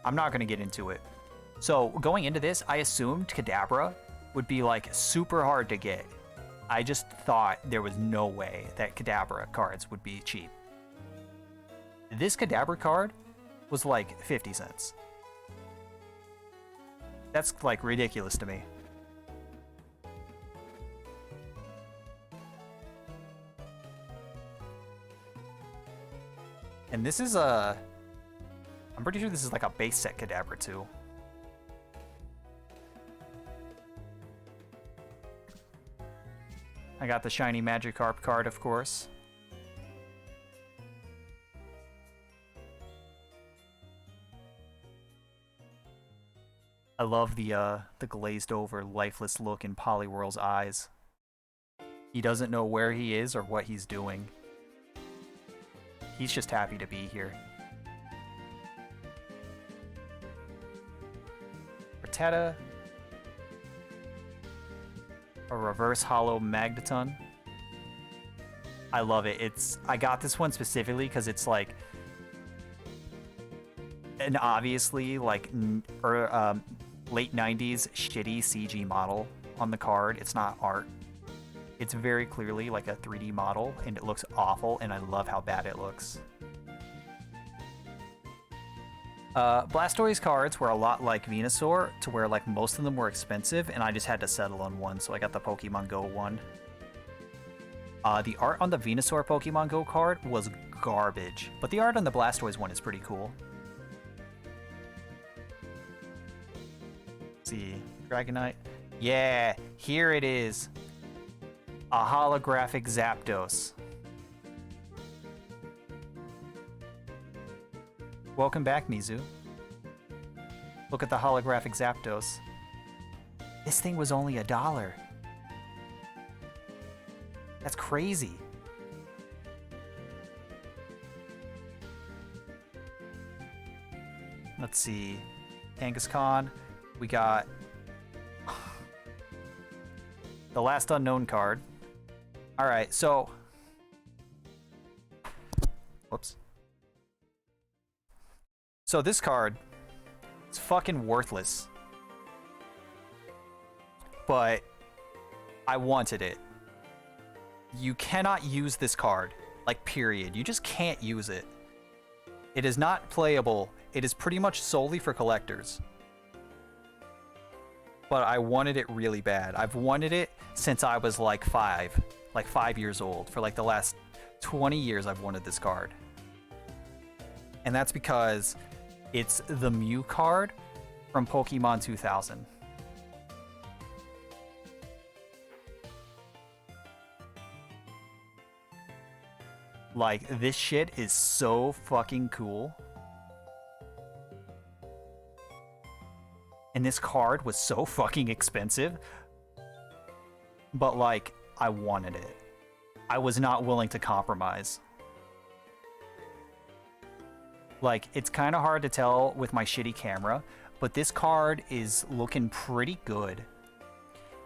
I'm not going to get into it. So, going into this, I assumed Kadabra would be, like, super hard to get. I just thought there was no way that Kadabra cards would be cheap. This Kadabra card was, like, 50 cents. That's, like, ridiculous to me. And this is a... I'm pretty sure this is like a base set Kadabra too. I got the shiny Magikarp card, of course. I love the glazed over, lifeless look in Poliwhirl's eyes. He doesn't know where he is or what he's doing. He's just happy to be here. Rattata. A reverse hollow Magneton. I love it. I got this one specifically because it's like an obviously like late 90s shitty CG model on the card. It's not art. It's very clearly like a 3D model and it looks awful and I love how bad it looks. Blastoise cards were a lot like Venusaur, to where like most of them were expensive, and I just had to settle on one, so I got the Pokemon Go one. The art on the Venusaur Pokemon Go card was garbage, but the art on the Blastoise one is pretty cool. Let's see, Dragonite. Yeah, here it is. A holographic Zapdos. Welcome back, Mizu. Look at the holographic Zapdos. This thing was only $1. That's crazy. Let's see. Kangaskhan. We got the last unknown card. All right, so whoops. So this card is fucking worthless. But I wanted it. You cannot use this card. Like, period. You just can't use it. It is not playable. It is pretty much solely for collectors. But I wanted it really bad. I've wanted it since I was like 5 years old. For like the last 20 years I've wanted this card. And that's because it's the Mew card from Pokemon 2000. Like, this shit is so fucking cool. And this card was so fucking expensive. But, like, I wanted it. I was not willing to compromise. Like, it's kind of hard to tell with my shitty camera, but this card is looking pretty good.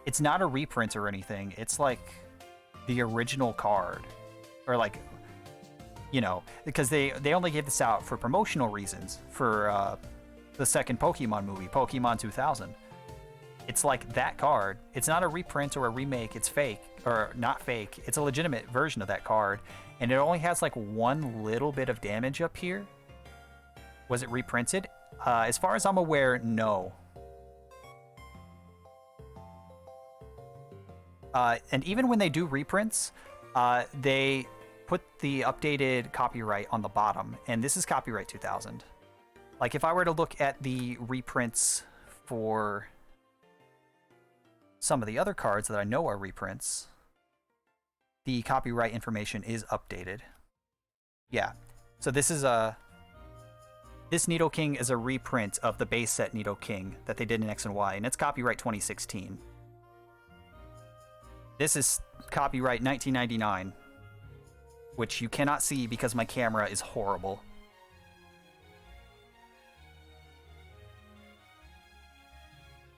It's not a reprint or anything. It's, like, the original card. Or, like, you know, because they only gave this out for promotional reasons for the second Pokemon movie, Pokemon 2000. It's like that card. It's not a reprint or a remake. It's fake. Or not fake. It's a legitimate version of that card. And it only has like one little bit of damage up here. Was it reprinted? As far as I'm aware, no. And even when they do reprints, they put the updated copyright on the bottom, and this is copyright 2000. Like, if I were to look at the reprints for some of the other cards that I know are reprints, the copyright information is updated. Yeah, so this is this Nidoking is a reprint of the base set Nidoking that they did in X and Y, and it's copyright 2016. This is copyright 1999. Which you cannot see because my camera is horrible.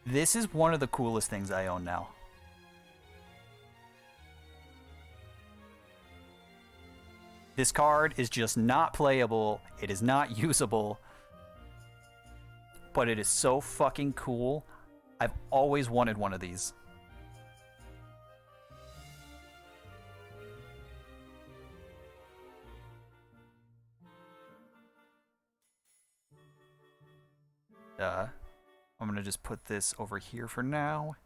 This is one of the coolest things I own now. This card is just not playable. It is not usable. But it is so fucking cool. I've always wanted one of these. I'm gonna just put this over here for now.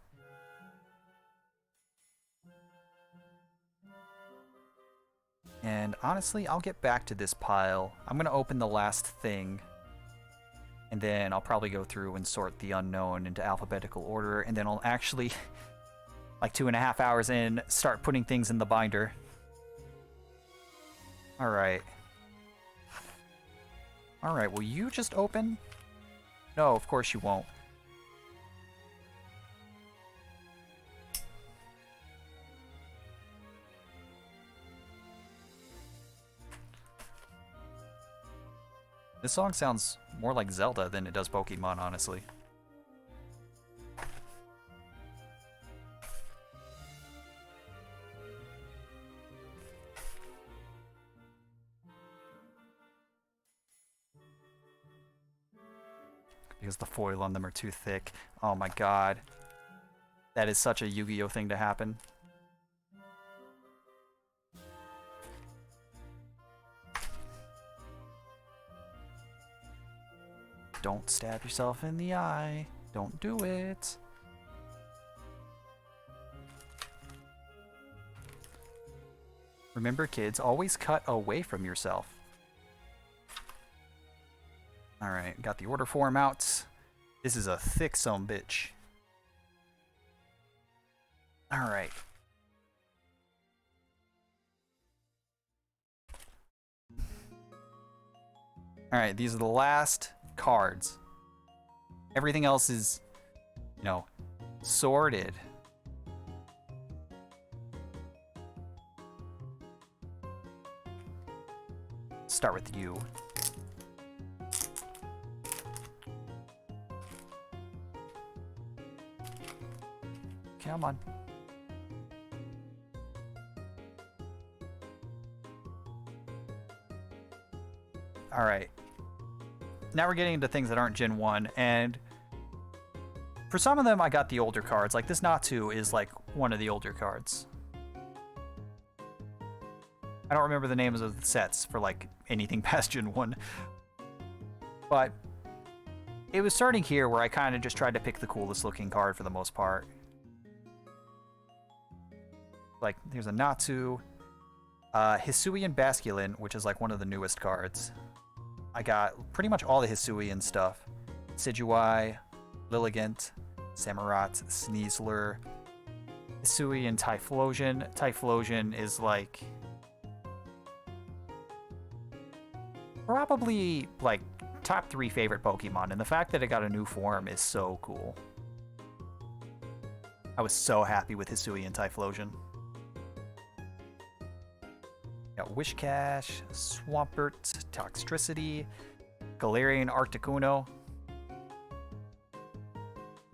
And honestly, I'll get back to this pile. I'm gonna open the last thing, and then I'll probably go through and sort the unknown into alphabetical order, and then I'll actually, like 2.5 hours in, start putting things in the binder. Alright. Alright, will you just open? No, of course you won't. This song sounds more like Zelda than it does Pokemon, honestly. Because the foil on them are too thick. Oh my god. That is such a Yu-Gi-Oh thing to happen. Don't stab yourself in the eye. Don't do it. Remember, kids, always cut away from yourself. Alright, got the order form out. This is a thick son bitch. Alright. Alright, these are the last cards. Everything else is, you know, sorted. Start with you. Come on. Alright. Now we're getting into things that aren't Gen 1, and for some of them I got the older cards. Like this Natsu is like one of the older cards. I don't remember the names of the sets for like anything past Gen 1. But it was starting here where I kind of just tried to pick the coolest looking card for the most part. Like, there's a Natsu, Hisuian Basculin, which is like one of the newest cards. I got pretty much all the Hisuian stuff. Sijuai, Lilligant, Samurott, Sneasler, Hisuian Typhlosion. Typhlosion is like probably like top 3 favorite Pokemon, and the fact that it got a new form is so cool. I was so happy with Hisuian Typhlosion. Got Wishcash, Swampert, Toxtricity, Galarian Articuno.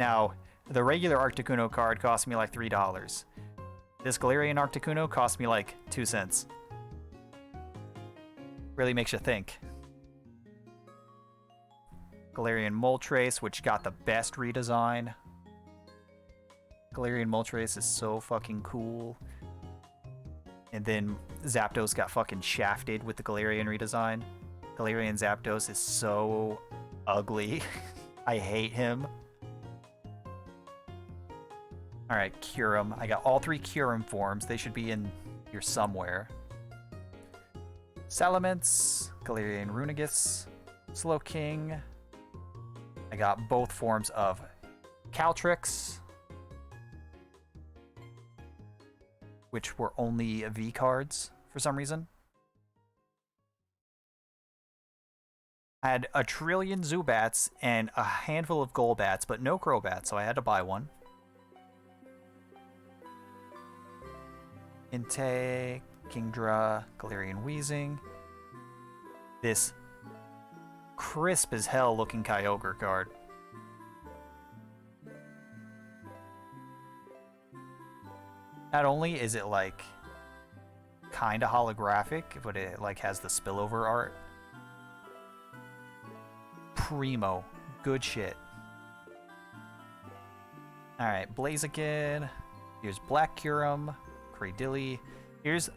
Now, the regular Articuno card cost me like $3. This Galarian Articuno cost me like 2 cents. Really makes you think. Galarian Moltres, which got the best redesign. Galarian Moltres is so fucking cool. And then Zapdos got fucking shafted with the Galarian redesign. Galarian Zapdos is so ugly. I hate him. Alright, Kyurem. I got all 3 Kyurem forms. They should be in here somewhere. Salamence, Galarian Runagus, Slowking. I got both forms of Caltrix, which were only V cards for some reason. I had a trillion Zubats and a handful of Golbats, but no Crobats, so I had to buy one. Entei, Kingdra, Galarian Weezing. This crisp as hell looking Kyogre card. Not only is it like kind of holographic, but it like has the spillover art. Primo. Good shit. Alright, Blaziken. Here's Black Kyurem. Cradilly. Here's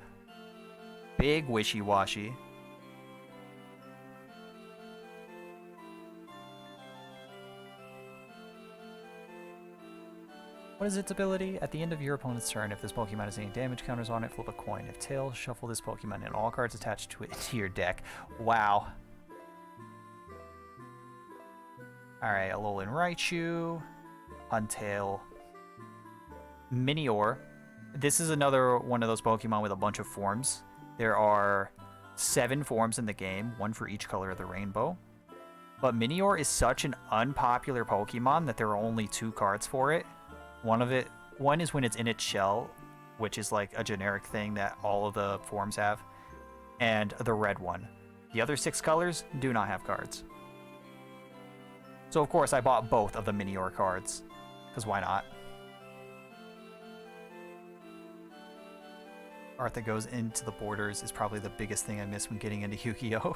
Big Wishy-Washy. What is its ability? At the end of your opponent's turn, if this Pokemon has any damage counters on it, flip a coin. If tails, shuffle this Pokemon and all cards attached to it into your deck. Wow. Alright, Alolan Raichu, Huntail, Minior. This is another one of those Pokemon with a bunch of forms. There are 7 forms in the game, 1 for each color of the rainbow. But Minior is such an unpopular Pokemon that there are only 2 cards for it. One is when it's in its shell, which is like a generic thing that all of the forms have, and the red one. The other 6 colors do not have cards. So of course I bought both of the Minior cards, because why not? Art that goes into the borders is probably the biggest thing I miss when getting into Yu-Gi-Oh!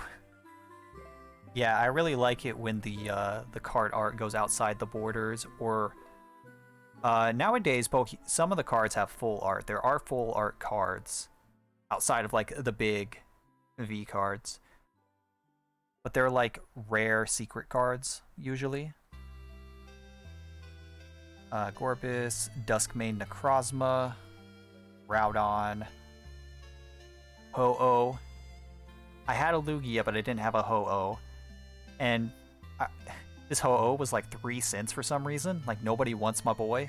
Yeah, I really like it when the card art goes outside the borders, or nowadays, some of the cards have full art. There are full art cards outside of like the big V cards, but they're like rare secret cards usually. Gorbis, Duskmane Necrozma, Groudon, Ho-Oh. I had a Lugia, but I didn't have a Ho-Oh. And this Ho-Oh was like 3 cents for some reason. Like, nobody wants my boy.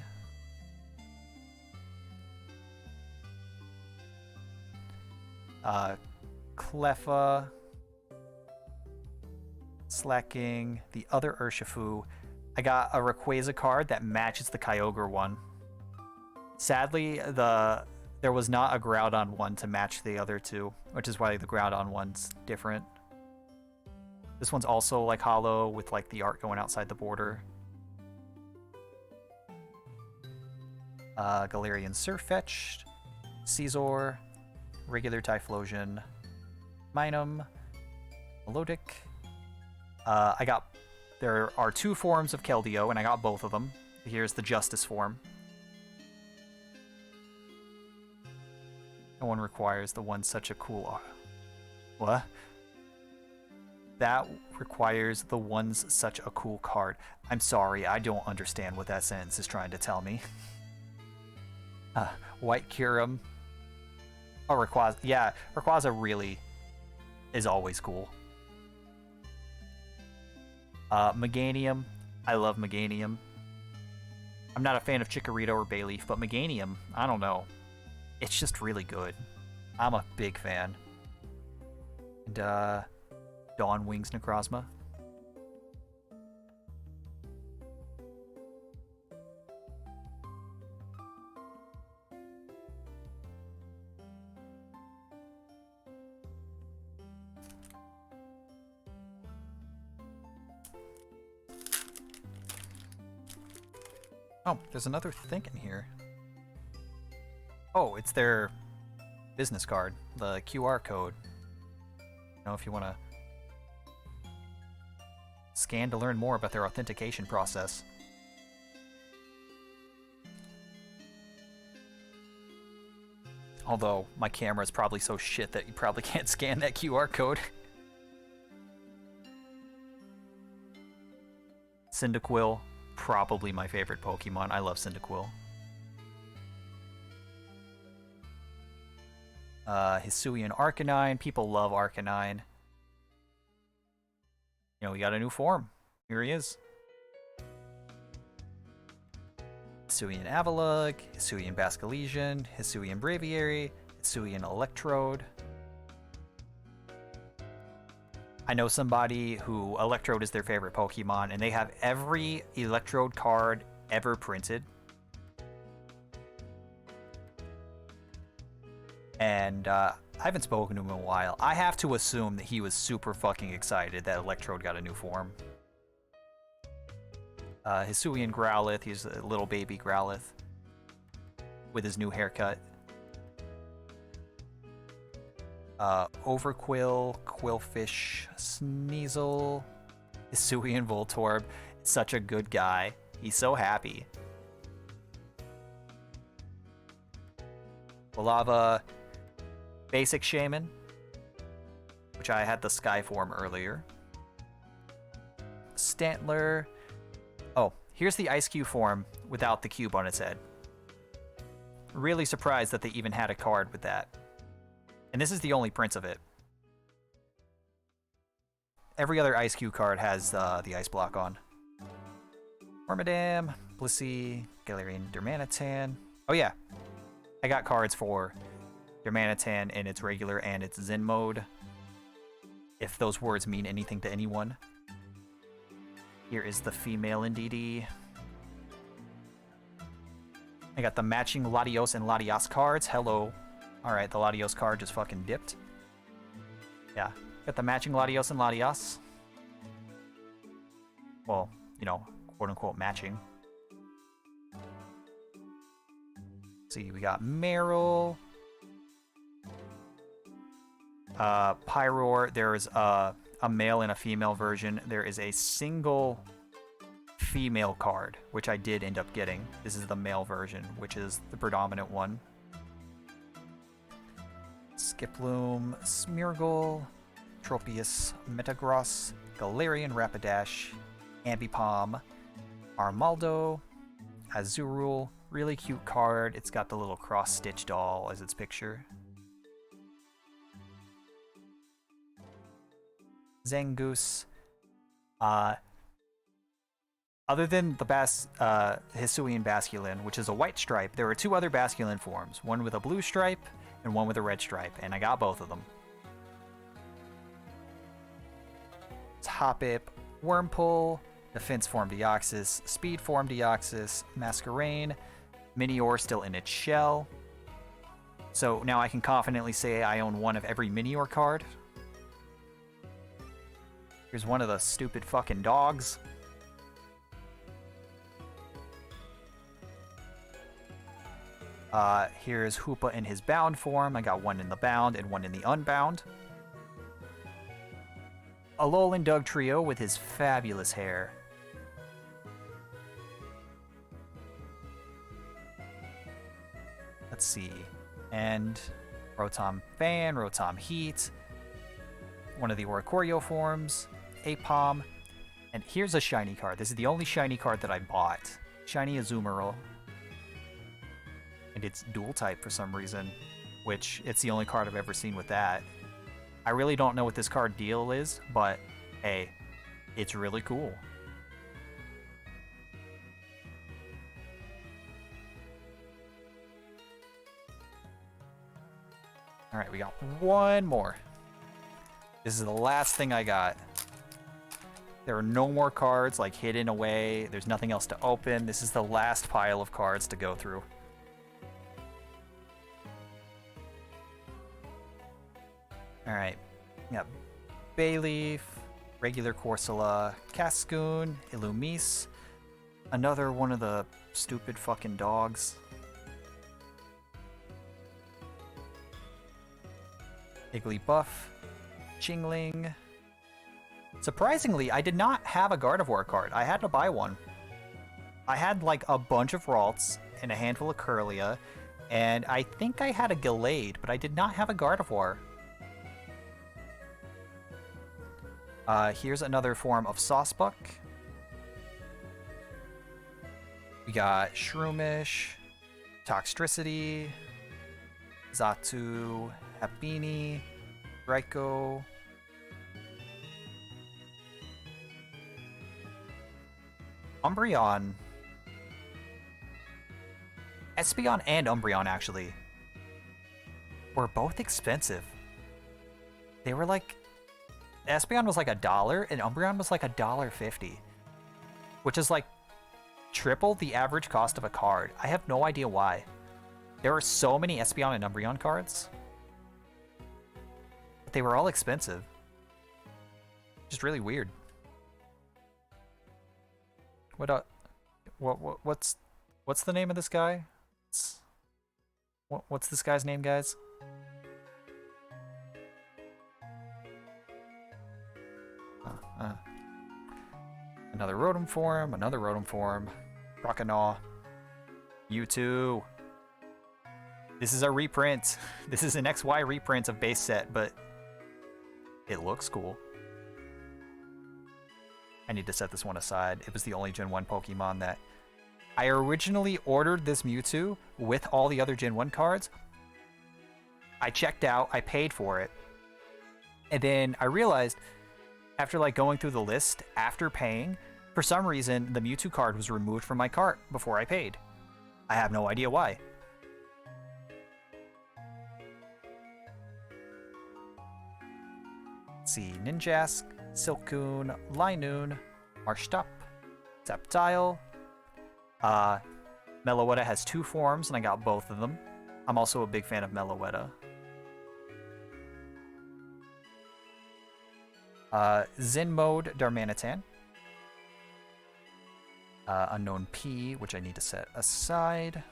Cleffa. Slacking. The other Urshifu. I got a Rayquaza card that matches the Kyogre one. Sadly, there was not a Groudon one to match the other two, which is why the Groudon one's different. This one's also like hollow with like the art going outside the border. Galarian Surfetch'd, Caesar, regular Typhlosion, Minun, Melodic. There are 2 forms of Keldeo, and I got both of them. Here's the Justice form. No one requires the one such a cool... What? That requires the one's such a cool card. I'm sorry, I don't understand what that sentence is trying to tell me. White Kyurem. Oh, Rayquaza. Yeah, Rayquaza really is always cool. Meganium. I love Meganium. I'm not a fan of Chikorita or Bayleaf, but Meganium, I don't know. It's just really good. I'm a big fan. And, Dawn Wings Necrozma. Oh, there's another thing in here. Oh, it's their business card, the QR code. You know, if you want to scan to learn more about their authentication process. Although, my camera is probably so shit that you probably can't scan that QR code. Cyndaquil, probably my favorite Pokemon. I love Cyndaquil. Hisuian Arcanine. People love Arcanine. You know, we got a new form. Here he is. Hisuian Avalugg, Hisuian Basculesian, Hisuian Braviary, Hisuian Electrode. I know somebody who Electrode is their favorite Pokemon, and they have every Electrode card ever printed. And I haven't spoken to him in a while. I have to assume that he was super fucking excited that Electrode got a new form. Hisuian Growlithe, he's a little baby Growlithe with his new haircut. Overquill, Quillfish, Sneasel, Hisuian Voltorb. Such a good guy. He's so happy. Balava, Basic Shaman, which I had the Sky form earlier. Stantler. Oh, here's the Ice Cube form without the cube on its head. Really surprised that they even had a card with that. And this is the only print of it. Every other Ice Cube card has the ice block on. Wormadam, Blissey, Galarian Darmanitan. Oh yeah, I got cards for Darmanitan in its regular and its Zen mode, if those words mean anything to anyone. Here is the female Indeedee. I got the matching Latios and Latias cards. Hello. Alright, the Latios card just fucking dipped. Yeah, got the matching Latios and Latias. Well, you know, quote-unquote matching. See, we got Meryl. Pyroar, there's a male and a female version. There is a single female card, which I did end up getting. This is the male version, which is the predominant one. Skiploom, Smeargle, Tropius, Metagross, Galarian Rapidash, Ambipom, Armaldo, Azurul. Really cute card. It's got the little cross-stitch doll as its picture. Zangoose. Other than the Hisuian Basculin, which is a white stripe, there are two other Basculin forms, one with a blue stripe and one with a red stripe, and I got both of them. It's Hoppip, Wurmple, Defense form Deoxys, Speed form Deoxys, Masquerain, Minior still in its shell. So now I can confidently say I own one of every Minior card. Here's one of the stupid fucking dogs. Here's Hoopa in his bound form. I got one in the bound and one in the unbound. Alolan Dugtrio with his fabulous hair. Let's see. And Rotom Fan, Rotom Heat. One of the Oricorio forms. Apom. And here's a shiny card. This is the only shiny card that I bought. Shiny Azumarill. And it's dual type for some reason, which it's the only card I've ever seen with that. I really don't know what this card deal is, but hey, it's really cool. Alright, we got one more. This is the last thing I got. There are no more cards like hidden away. There's nothing else to open. This is the last pile of cards to go through. Alright, we got Bayleaf, regular Corsola, Cascoon, Illumise, another one of the stupid fucking dogs. Igglybuff, Chingling. Surprisingly, I did not have a Gardevoir card. I had to buy one. I had like a bunch of Ralts and a handful of Kirlia, and I think I had a Gallade, but I did not have a Gardevoir. Here's another form of Sawsbuck. We got Shroomish, Toxtricity, Xatu, Happiny, Raikou, Umbreon. Espeon and Umbreon, actually, were both expensive. They were like... Espeon was like $1, and Umbreon was like $1.50. Which is like triple the average cost of a card. I have no idea why. There are so many Espeon and Umbreon cards. But they were all expensive. Just really weird. What's the name of this guy? What's this guy's name, guys? Another Rotom form, another Rotom form. Rockenaw. Mewtwo. This is a reprint. This is an XY reprint of base set, but it looks cool. I need to set this one aside. It was the only Gen 1 Pokemon that... I originally ordered this Mewtwo with all the other Gen 1 cards. I checked out, I paid for it. And then I realized, after like going through the list, after paying, for some reason, the Mewtwo card was removed from my cart before I paid. I have no idea why. Let's see, Ninjask, Silcoon, Linoon, Marshtup, Sceptile. Meloetta has two forms, and I got both of them. I'm also a big fan of Meloetta. Zen Mode Darmanitan. Unknown P, which I need to set aside.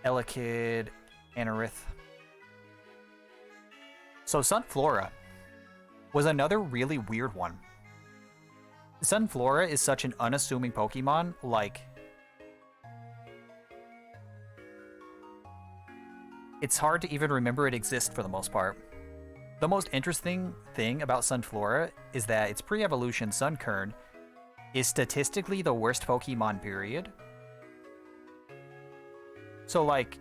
Elekid, Anorith. So Sunflora was another really weird one. Sunflora is such an unassuming Pokemon, like... It's hard to even remember it exists for the most part. The most interesting thing about Sunflora is that its pre-evolution Sunkern is statistically the worst Pokemon, period. So, like,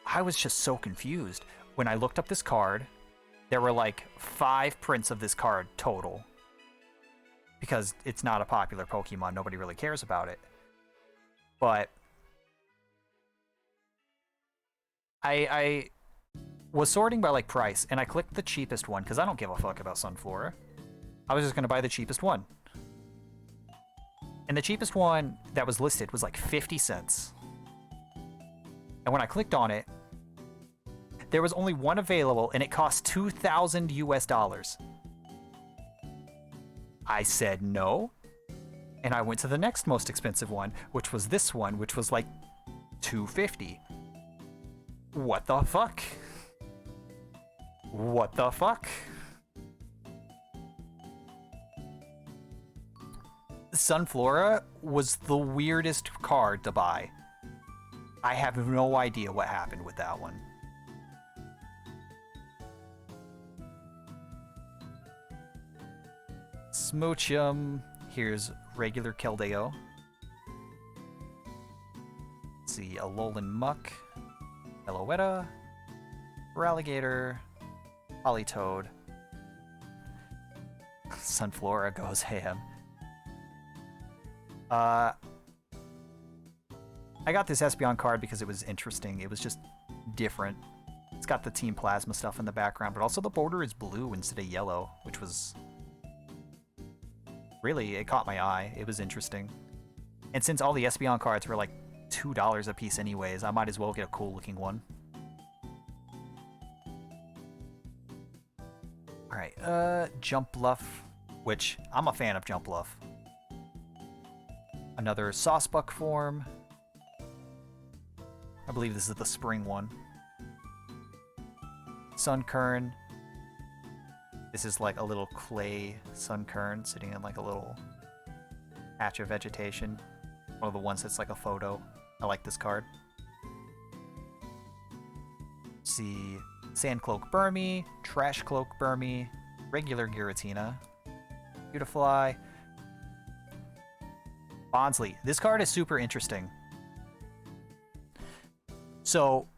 I was just so confused when I looked up this card there were like 5 prints of this card total. Because it's not a popular Pokemon, nobody really cares about it. But I was sorting by like price, and I clicked the cheapest one because I don't give a fuck about Sunflora. I was just gonna buy the cheapest one. And the cheapest one that was listed was like 50 cents. And when I clicked on it, there was only one available, and it cost $2,000 US. I said no, and I went to the next most expensive one, which was this one, which was like $250. What the fuck? What the fuck? Sunflora was the weirdest card to buy. I have no idea what happened with that one. Smoochum. Here's regular Keldeo. Let's see, Alolan Muck, Meloetta, Ralligator, Politoed. Sunflora goes ham. I got this Espeon card because it was interesting. It was just different. It's got the Team Plasma stuff in the background, but also the border is blue instead of yellow, which was... Really, it caught my eye. It was interesting. And since all the Espeon cards were like $2 a piece anyways, I might as well get a cool looking one. Alright, Jump Bluff, which I'm a fan of Jump Bluff. Another Saucebuck form. I believe this is the spring one. Sunkern. This is like a little clay Sunkern sitting in like a little patch of vegetation. One of the ones that's like a photo. I like this card. Let's see, Sandcloak Burmy, Trash Cloak Burmy, regular Giratina, Beautifly, Bonsly. This card is super interesting. So,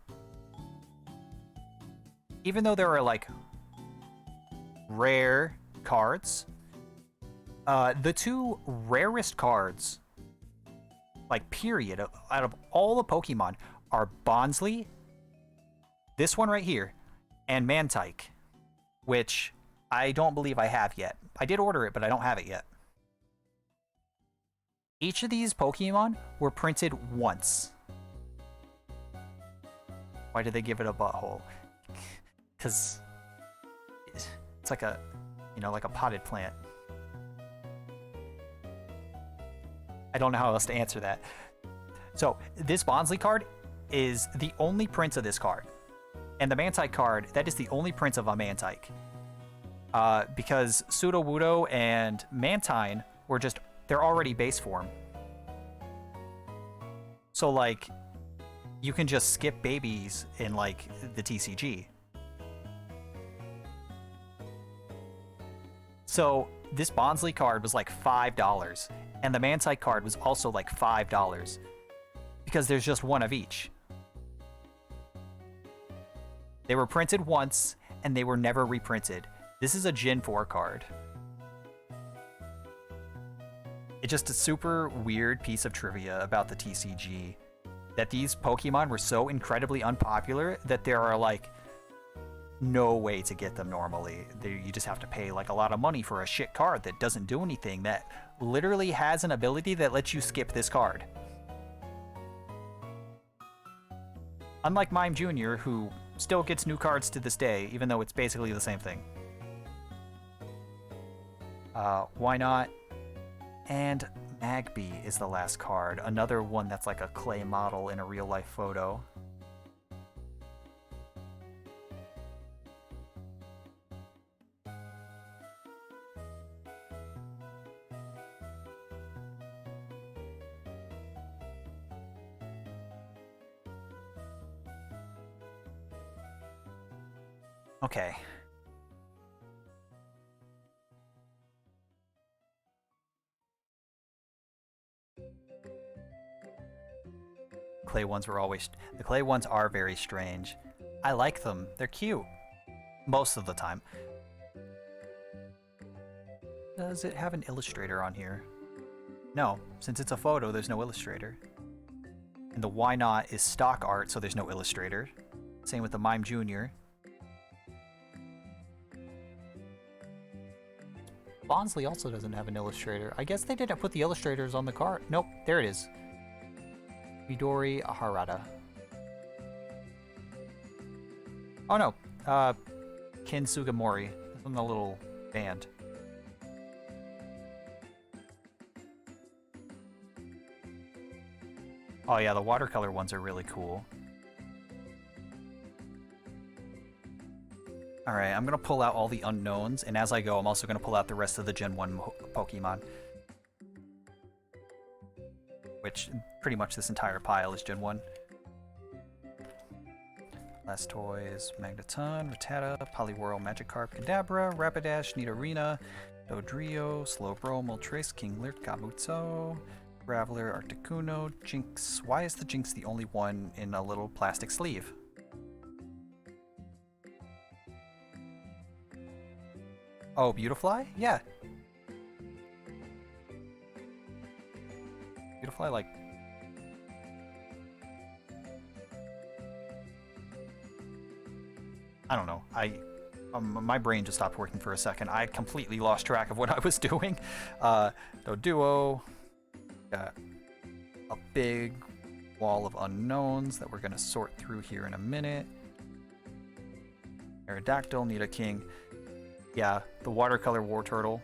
even though there are like rare cards, the 2 rarest cards, like period, out of all the Pokemon are Bonsly, this one right here, and Mantike, which I don't believe I have yet. I did order it, but I don't have it yet. Each of these Pokemon were printed once. Why did they give it a butthole? Because it's like a, you know, like a potted plant. I don't know how else to answer that. So this Bonsly card is the only print of this card. And the Mantike card, that is the only print of a Mantike. Because Sudowoodo and Mantine were just, they're already base form. So like, you can just skip babies in like the TCG. So this Bonsly card was like $5, and the Mantike card was also like $5, because there's just one of each. They were printed once, and they were never reprinted. This is a Gen 4 card. It's just a super weird piece of trivia about the TCG, that these Pokemon were so incredibly unpopular that there are like no way to get them normally. You just have to pay like a lot of money for a shit card that doesn't do anything, that literally has an ability that lets you skip this card. Unlike Mime Jr., who still gets new cards to this day, even though it's basically the same thing. Why not? And Magby is the last card. Another one that's like a clay model in a real-life photo. Okay. Clay ones were always... The clay ones are very strange. I like them. They're cute. most of the time. Does it have an illustrator on here? No, since it's a photo, there's no illustrator. And the why not is stock art, so there's no illustrator. Same with the Mime Jr. Bonsley also doesn't have an illustrator. I guess they didn't put the illustrators on the card. Nope, there it is. Midori Harada. Oh no, Ken Sugimori from the little band. Oh yeah, the watercolor ones are really cool. Alright, I'm gonna pull out all the unknowns, and as I go, I'm also gonna pull out the rest of the Gen 1 Pokemon. Which, pretty much this entire pile is Gen 1. Blastoise, Magneton, Rattata, Poliwhirl, Magikarp, Kadabra, Rapidash, Nidorina, Dodrio, Slowbro, Moltres, Kingler, Kabuto, Graveler, Articuno, Jinx. Why is the Jinx the only one in a little plastic sleeve? Oh, Beautifly? Yeah. Beautifly, like... I don't know. My brain just stopped working for a second. I completely lost track of what I was doing. Doduo. Got a big wall of unknowns that we're going to sort through here in a minute. Aerodactyl, Nidoking. Yeah, the watercolor War Turtle.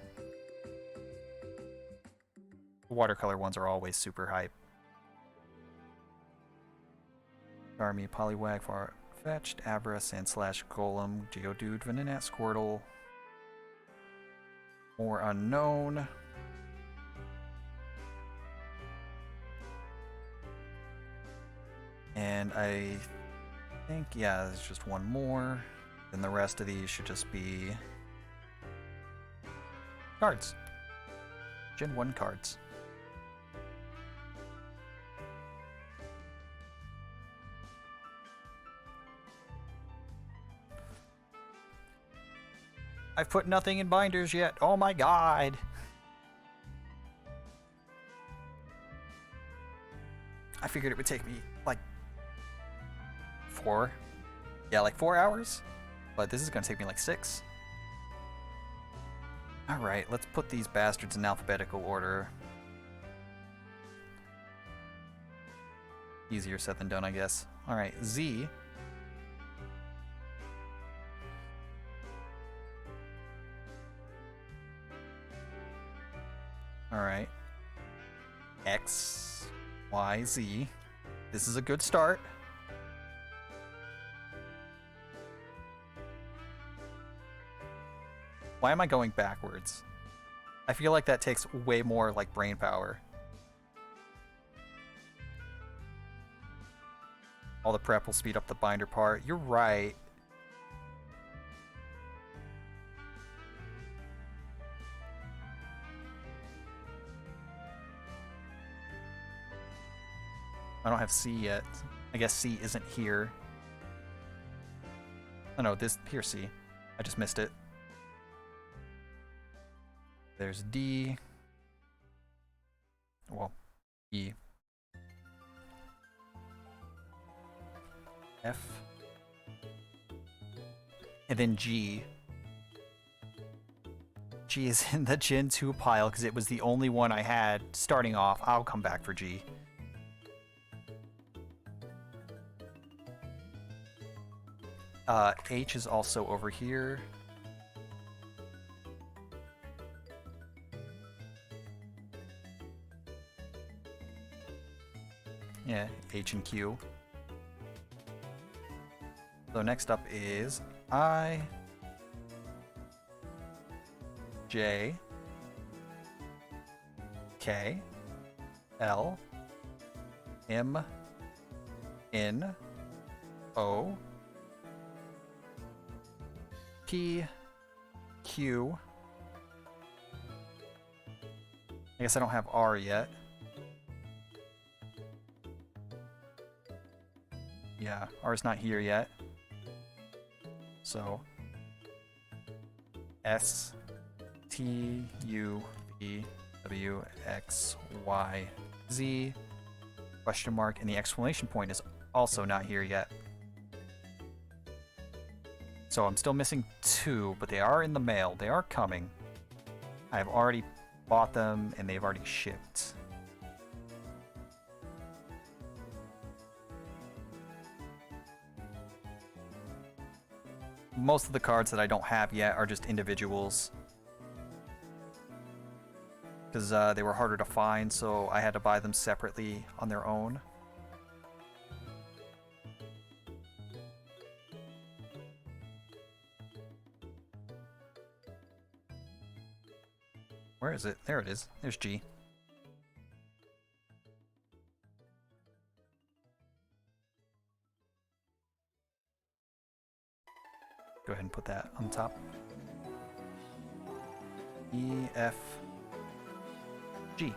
The watercolor ones are always super hype. Army, Poliwag, Farfetch'd, Abra, Sandslash, Golem, Geodude, Venonat, Squirtle. More unknown. And I think, yeah, there's just one more. Then the rest of these should just be cards. Gen 1 cards. I've put nothing in binders yet. Oh my god. I figured it would take me like 4. Yeah, like 4 hours. But this is gonna take me like 6. Alright, let's put these bastards in alphabetical order. Easier said than done, I guess. Alright, Z. Alright. X, Y, Z. This is a good start. Why am I going backwards? I feel like that takes way more like brain power. All the prep will speed up the binder part. You're right. I don't have C yet. I guess C isn't here. Oh no, here's C. I just missed it. There's D. Well, E. F. And then G. G is in the Gen 2 pile because it was the only one I had starting off. I'll come back for G. H is also over here. Yeah, H and Q. So next up is I, J, K, L, M, N, O, P, Q. I guess I don't have R yet. Yeah, R's not here yet. So, S T U V W X Y Z question mark, and the exclamation point is also not here yet. So I'm still missing 2, but they are in the mail. They are coming. I've already bought them and they've already shipped. Most of the cards that I don't have yet are just individuals. Because they were harder to find, so I had to buy them separately on their own. Where is it? There it is. There's G. Go ahead and put that on top. E, F, G.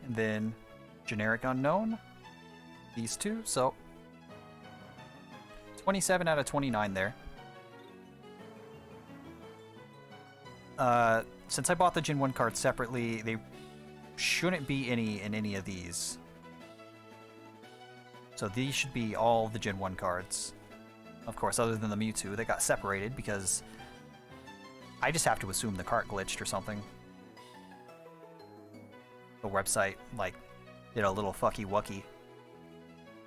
And then generic unknown. These two. So 27 out of 29 there. Since I bought the Gen 1 cards separately, they shouldn't be any in any of these. So these should be all the Gen 1 cards. Of course, other than the Mewtwo, they got separated because I just have to assume the cart glitched or something. The website, like, did a little fucky wucky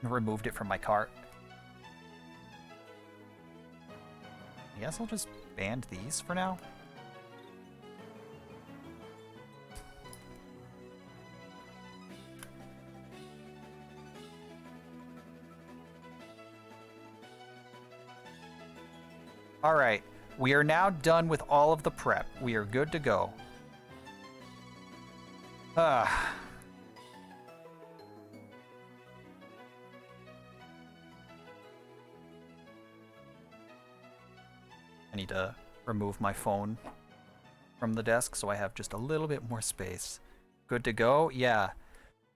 and removed it from my cart. I guess I'll just ban these for now. Alright, we are now done with all of the prep. We are good to go. I need to remove my phone from the desk so I have just a little bit more space. Good to go? Yeah.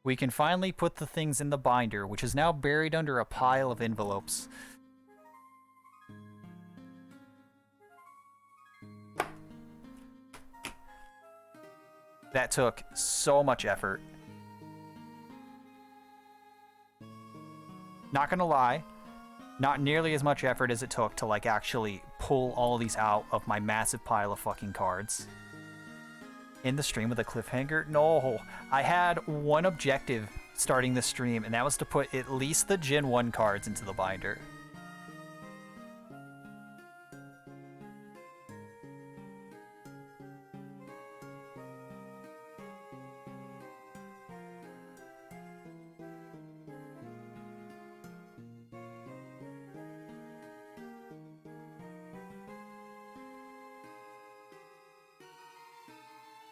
We can finally put the things in the binder, which is now buried under a pile of envelopes. That took so much effort. Not gonna lie, not nearly as much effort as it took to like actually pull all these out of my massive pile of fucking cards. In the stream with a cliffhanger? No, I had one objective starting the stream, and that was to put at least the Gen 1 cards into the binder.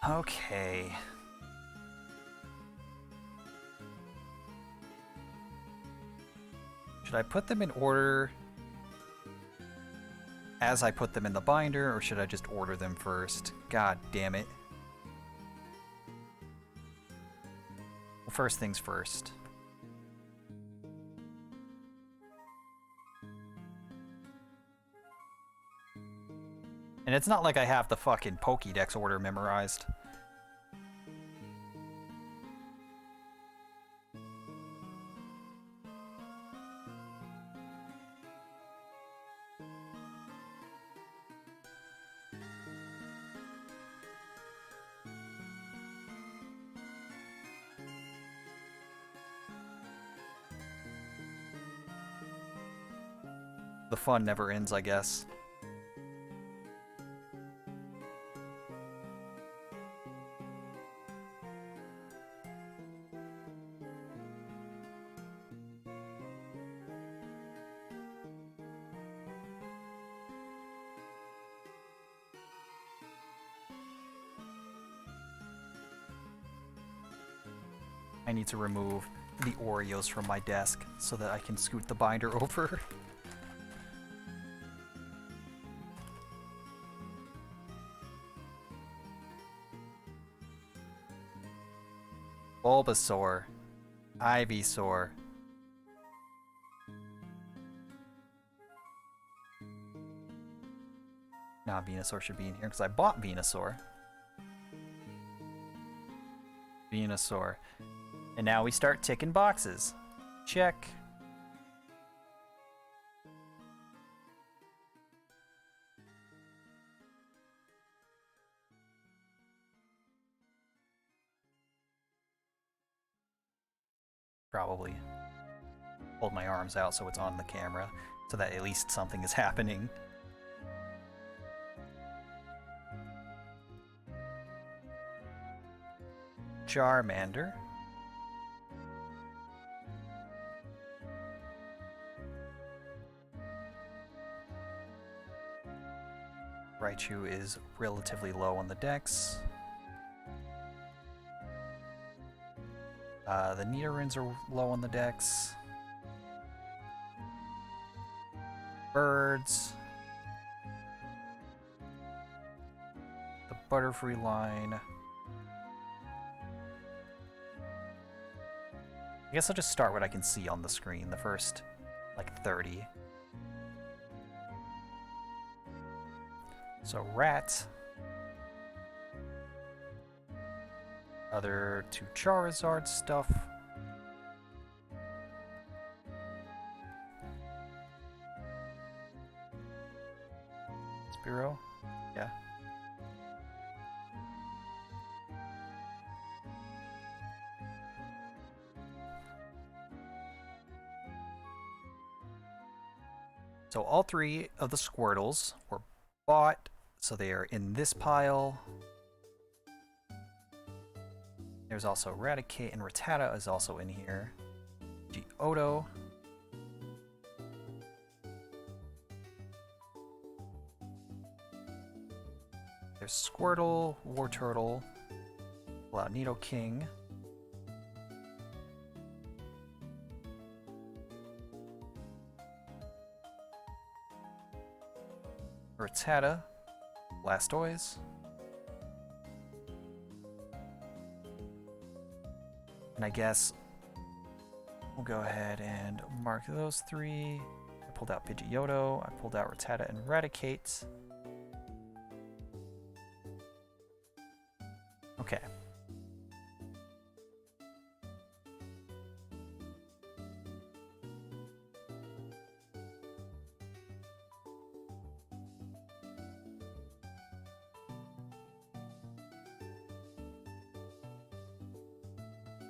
Okay. Should I put them in order as I put them in the binder, or should I just order them first? God damn it. Well, first things first. And it's not like I have the fucking Pokédex order memorized. The fun never ends, I guess. I need to remove the Oreos from my desk so that I can scoot the binder over. Bulbasaur, Ivysaur, Now Venusaur should be in here because I bought Venusaur. Venusaur. And now we start ticking boxes. Check. Probably hold my arms out so it's on the camera, so that at least something is happening. Charmander. Raichu is relatively low on the dex. The Nidorins are low on the dex. Birds. The Butterfree line. I guess I'll just start what I can see on the screen, the first, like, 30. So, Rat. Other two Charizard stuff. Spearow? Yeah. So all three of the Squirtles were bought, so they are in this pile. There's also Raticate, and Rattata is also in here. Geodo. There's Squirtle, Wartortle, Nidoking. Rattata, Blastoise. And I guess we'll go ahead and mark those three. I pulled out Pidgeotto, I pulled out Rattata and Raticate. Okay.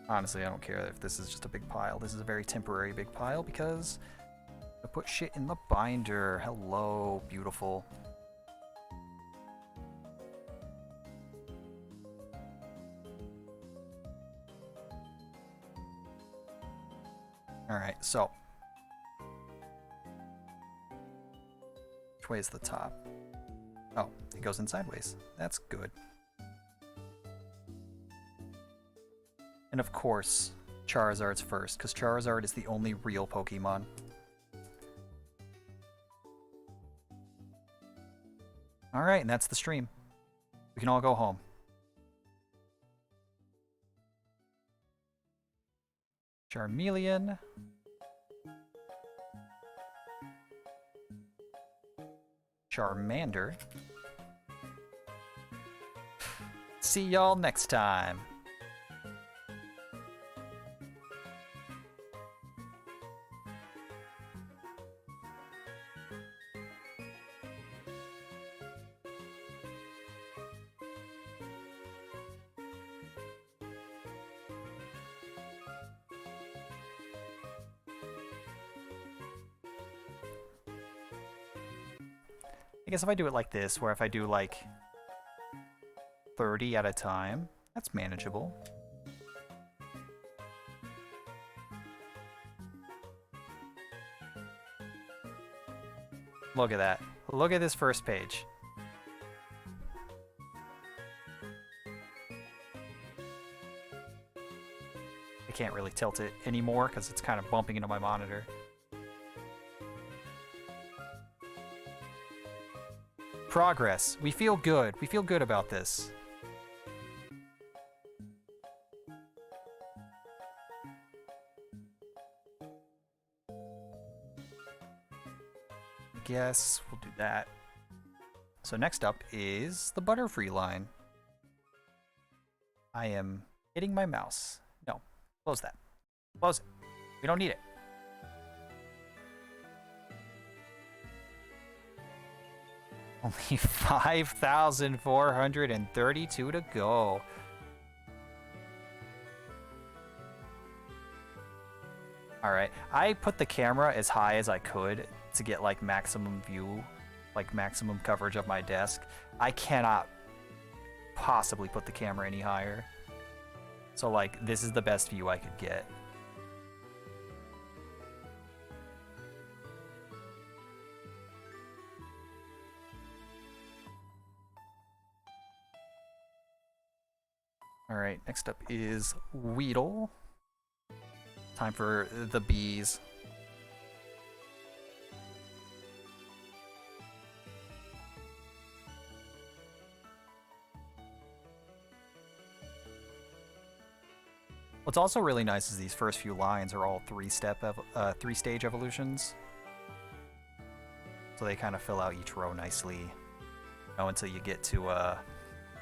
Honestly, I don't care if this is just a big pile. This is a very temporary big pile because I put shit in the binder. Hello, beautiful. Alright, so. Which way is the top? Oh, it goes in sideways. That's good. And of course, Charizard's first, because Charizard is the only real Pokemon. Alright, and that's the stream. We can all go home. Charmeleon. Charmander. See y'all next time. I guess if I do it like this, where if I do like 30 at a time, that's manageable. Look at that. Look at this first page. I can't really tilt it anymore because it's kind of bumping into my monitor. Progress. We feel good. We feel good about this. Guess we'll do that. So next up is the Butterfree line. I am hitting my mouse. No, close that. Close it. We don't need it. Only 5,432 to go. Alright, I put the camera as high as I could to get like maximum view, like maximum coverage of my desk. I cannot possibly put the camera any higher. So like, this is the best view I could get. Alright, next up is Weedle. Time for the bees. What's also really nice is these first few lines are all three-stage evolutions. So they kind of fill out each row nicely, until you get to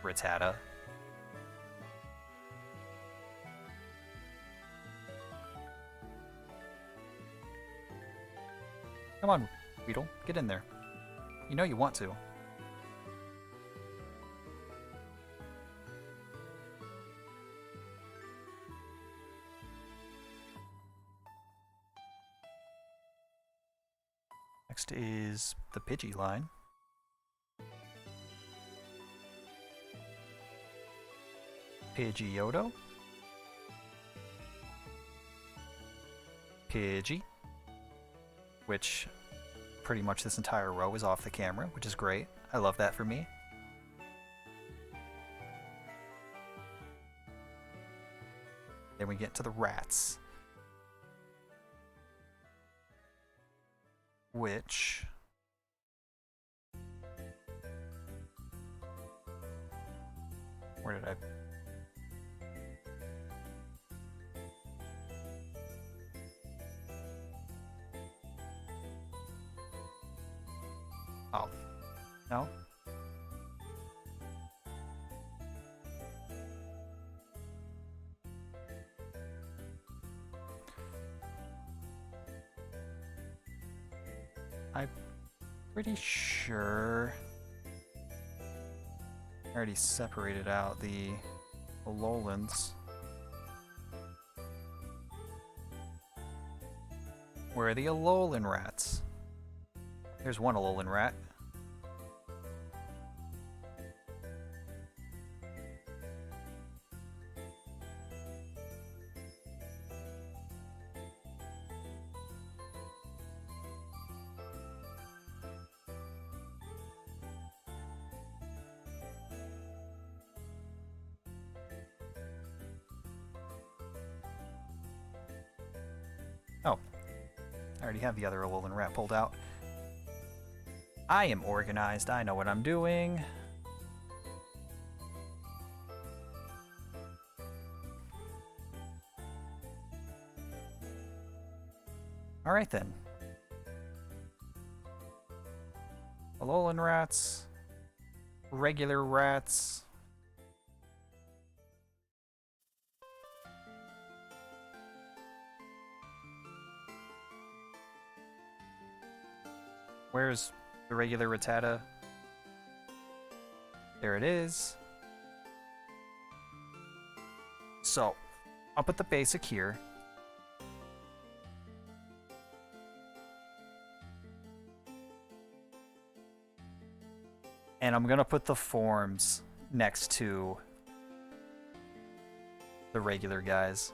Rattata. Come on, Weedle, get in there. You know you want to. Next is the Pidgey line. Pidgeotto. Pidgey. Which pretty much this entire row is off the camera, which is great. I love that for me. Then we get to the rats. Which... where did I... oh. No? I'm pretty sure I already separated out the Alolands. Where are the Alolan rats? There's one Alolan rat. Oh, I already have the other Alolan rat pulled out. I am organized. I know what I'm doing. All right then. Alolan rats, regular rats. Where's the regular Rattata? There it is. So, I'll put the basic here. And I'm gonna put the forms next to the regular guys.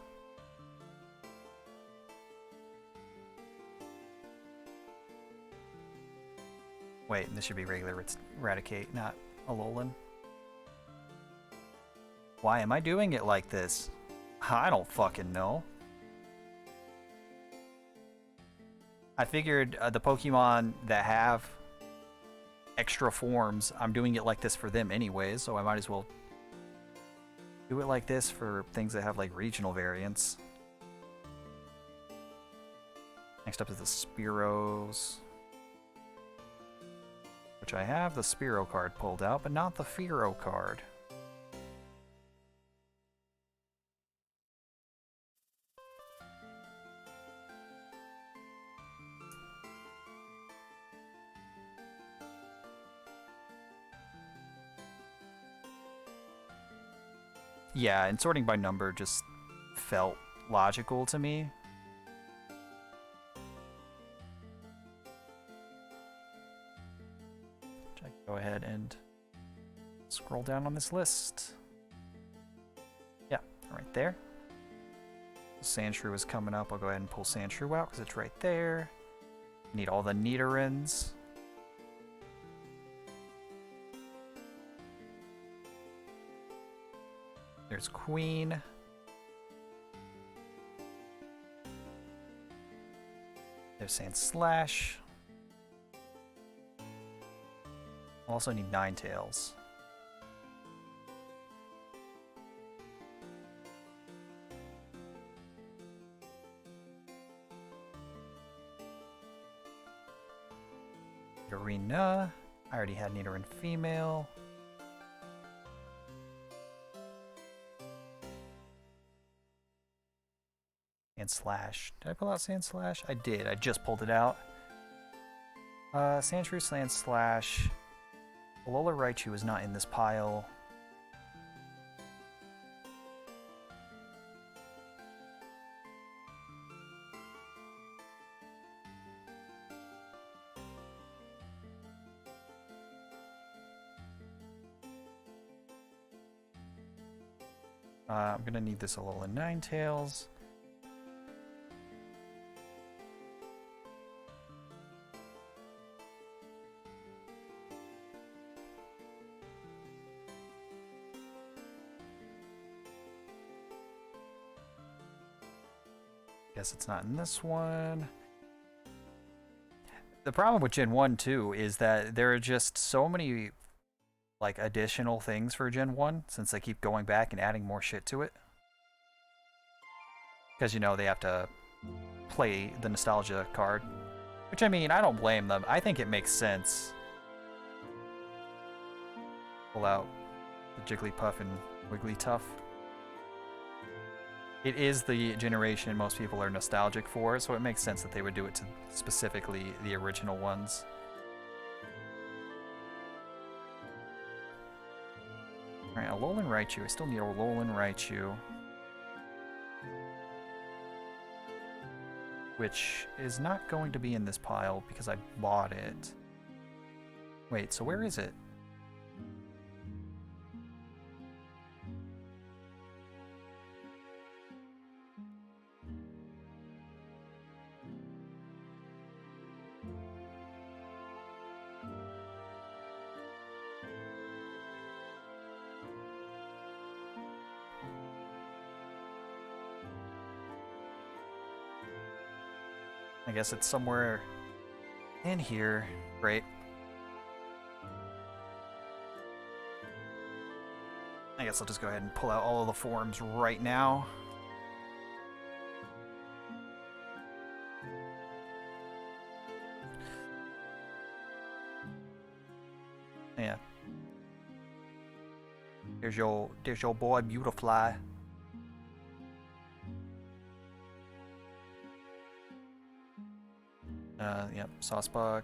Wait, this should be regular Raticate, not Alolan. Why am I doing it like this? I don't fucking know. I figured the Pokemon that have extra forms, I'm doing it like this for them anyways, so I might as well do it like this for things that have like regional variants. Next up is the Spearows. Which I have the Spearow card pulled out, but not the Fearow card. Yeah, and sorting by number just felt logical to me. I go ahead and scroll down on this list. Yeah, right there. Sandshrew is coming up. I'll go ahead and pull Sandshrew out because it's right there. Need all the Nidorins. There's Queen. There's Sandslash. Also need Ninetales. Arena. I already had Nidoran female. Sandslash. Did I pull out Sandslash? I did. I just pulled it out. Sandshrew, Sandslash. Alola Raichu is not in this pile. I'm gonna need this Alola Ninetales. Guess it's not in this one. The problem with Gen 1 too is that there are just so many like additional things for Gen 1 since they keep going back and adding more shit to it. Because you know they have to play the nostalgia card. Which I mean, I don't blame them. I think it makes sense. Pull out the Jigglypuff and Wigglytuff. It is the generation most people are nostalgic for, so it makes sense that they would do it to specifically the original ones. Alright, Alolan Raichu. I still need Alolan Raichu. Which is not going to be in this pile because I bought it. Wait, so where is it? I guess it's somewhere in here. Great. I guess I'll just go ahead and pull out all of the forms right now. Yeah. There's your boy Beautifly. Yep, Saucebuck.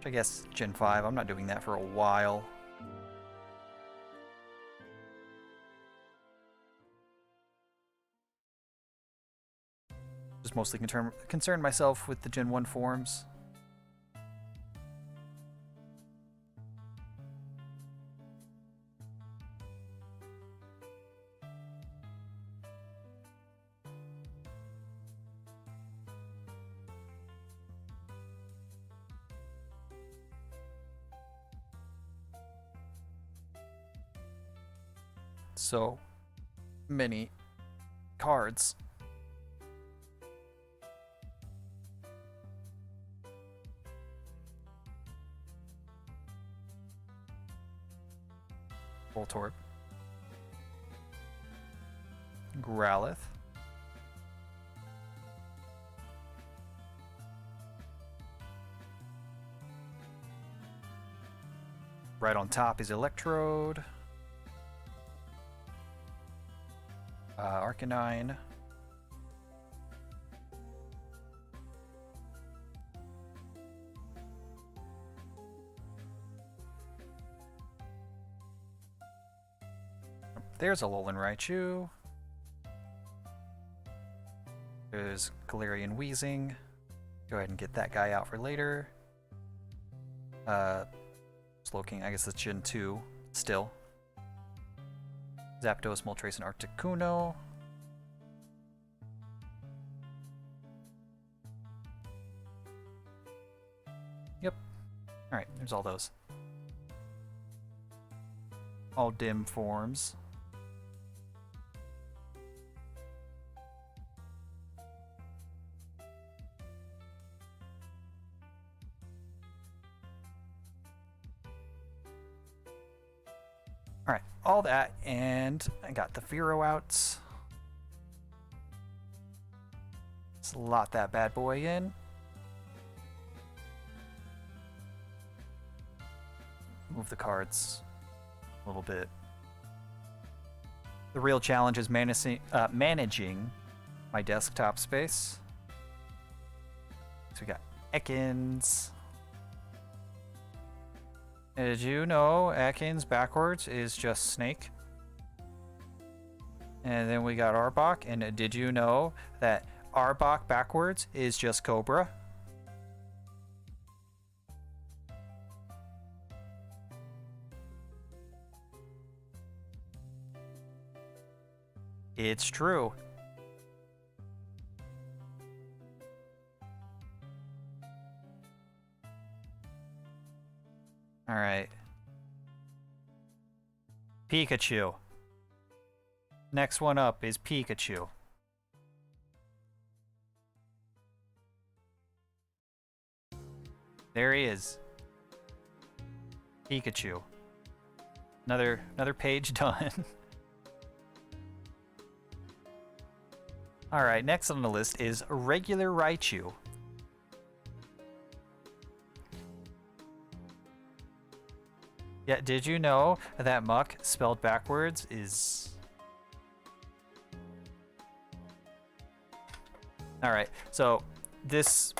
I guess Gen 5. I'm not doing that for a while. Just mostly concern myself with the Gen 1 forms. So many cards. Voltorb. Growlithe. Right on top is Electrode. Arcanine. There's a Alolan Raichu. There's Galarian Weezing. Go ahead and get that guy out for later. Slowking, I guess it's Gen 2 still. Zapdos, Moltres, and Articuno. Yep. Alright, there's all those. All dim forms. Alright, all that, and I got the Fearow out. Slot that bad boy in. Move the cards a little bit. The real challenge is managing my desktop space. So we got Ekans. Did you know Ekans backwards is just Snake? And then we got Arbok. And did you know that Arbok backwards is just Cobra? It's true. All right. Pikachu. Next one up is Pikachu. There he is. Pikachu. Another page done. All right, next on the list is regular Raichu. Yeah, did you know that Muck spelled backwards is... Alright, so this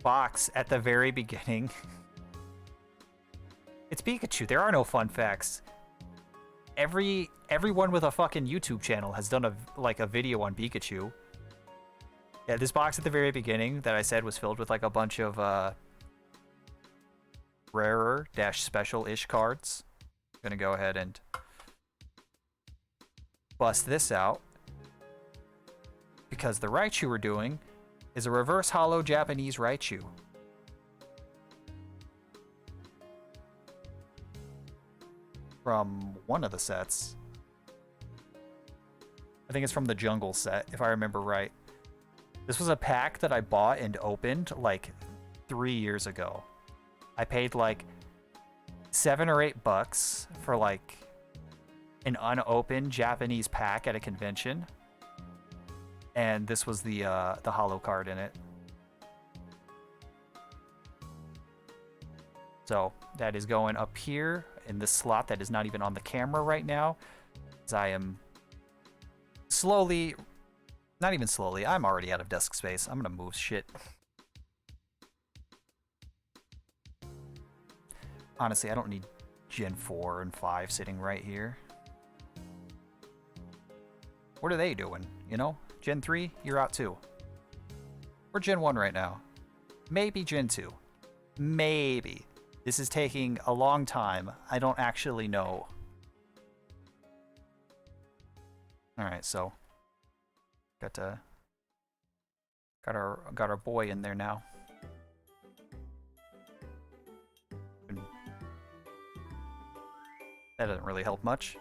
box at the very beginning... It's Pikachu. There are no fun facts. Everyone with a fucking YouTube channel has done a video on Pikachu. Yeah, this box at the very beginning that I said was filled with like a bunch of rarer -- special-ish cards. I'm gonna go ahead and bust this out because the Raichu we're doing is a reverse holo Japanese Raichu. From one of the sets. I think it's from the Jungle set, if I remember right. This was a pack that I bought and opened like 3 years ago. I paid like $7 or $8 for like an unopened Japanese pack at a convention, and this was the holo card in it. So that is going up here in this slot that is not even on the camera right now, as I am slowly, not even slowly, I'm already out of desk space. I'm gonna move shit. Honestly, I don't need Gen 4 and 5 sitting right here. What are they doing, you know? Gen 3, you're out too. We're Gen 1 right now. Maybe Gen 2. Maybe. This is taking a long time. I don't actually know. Alright, so got our boy in there now. That doesn't really help much.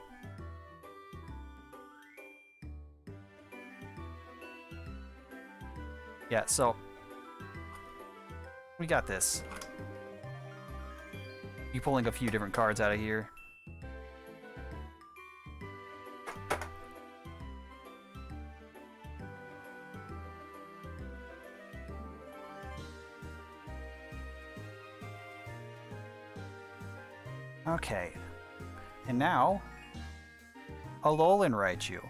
Yeah, so we got this. You pulling a few different cards out of here. Okay. And now, Alolan Raichu.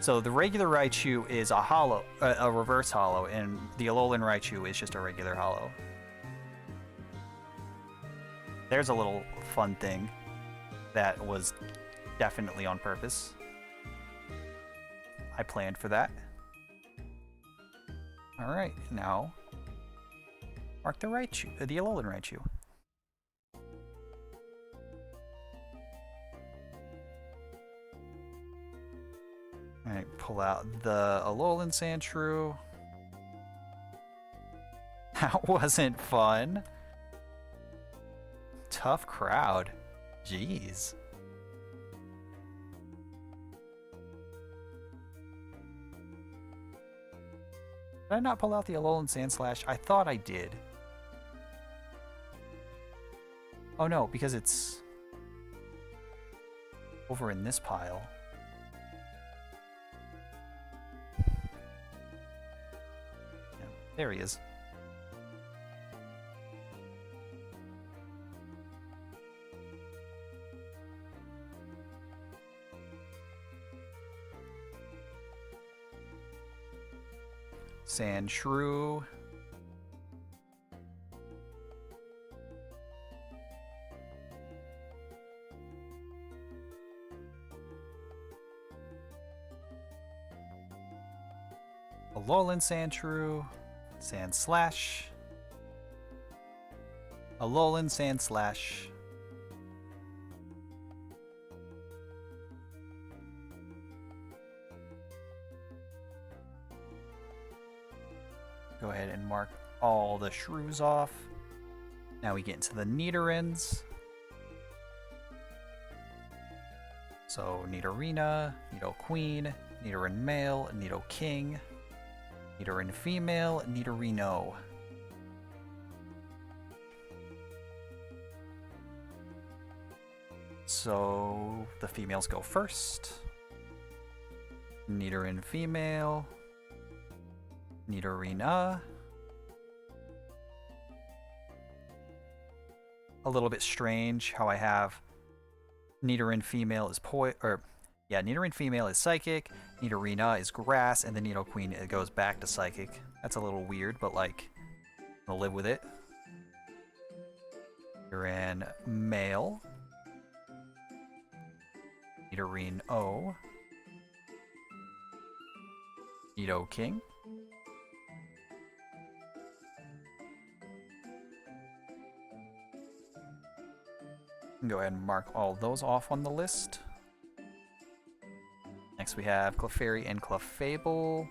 So the regular Raichu is a hollow, a reverse hollow, and the Alolan Raichu is just a regular hollow. There's a little fun thing that was definitely on purpose. I planned for that. Alright, now mark the Raichu, the Alolan Raichu. Alright, pull out the Alolan Sandshrew. That wasn't fun. Tough crowd. Jeez. Did I not pull out the Alolan Sandslash? I thought I did. Oh no, because it's over in this pile. Yeah, there he is. Sandshrew. Alolan Sandshrew. Sandslash. Alolan Sandslash. Go ahead and mark all the shrews off. Now we get into the Nidorins. So Nidorina, Nidoqueen, Nidoran male, Nidoking, Nidoran female, Nidorino. So the females go first. Nidoran female. Nidorina. A little bit strange how I have Nidoran female is Nidoran female is psychic, Nidorina is grass, and the Nidoqueen it goes back to psychic. That's a little weird, but like I'll live with it. Nidoran male. Nidorino. Nidoking. Go ahead and mark all those off on the list. Next we have Clefairy and Clefable,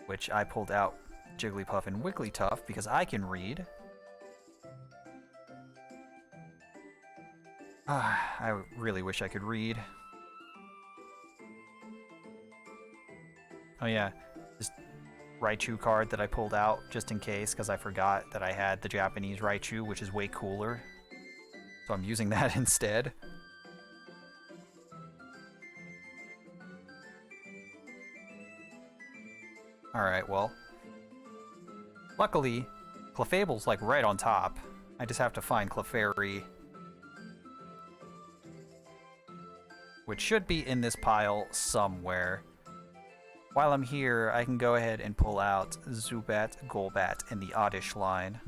which I pulled out Jigglypuff and Wigglytuff because I can read. I really wish I could read. Oh yeah, this Raichu card that I pulled out just in case because I forgot that I had the Japanese Raichu, which is way cooler. So I'm using that instead. Alright, well. Luckily, Clefable's like right on top. I just have to find Clefairy, which should be in this pile somewhere. While I'm here, I can go ahead and pull out Zubat, Golbat, and the Oddish line.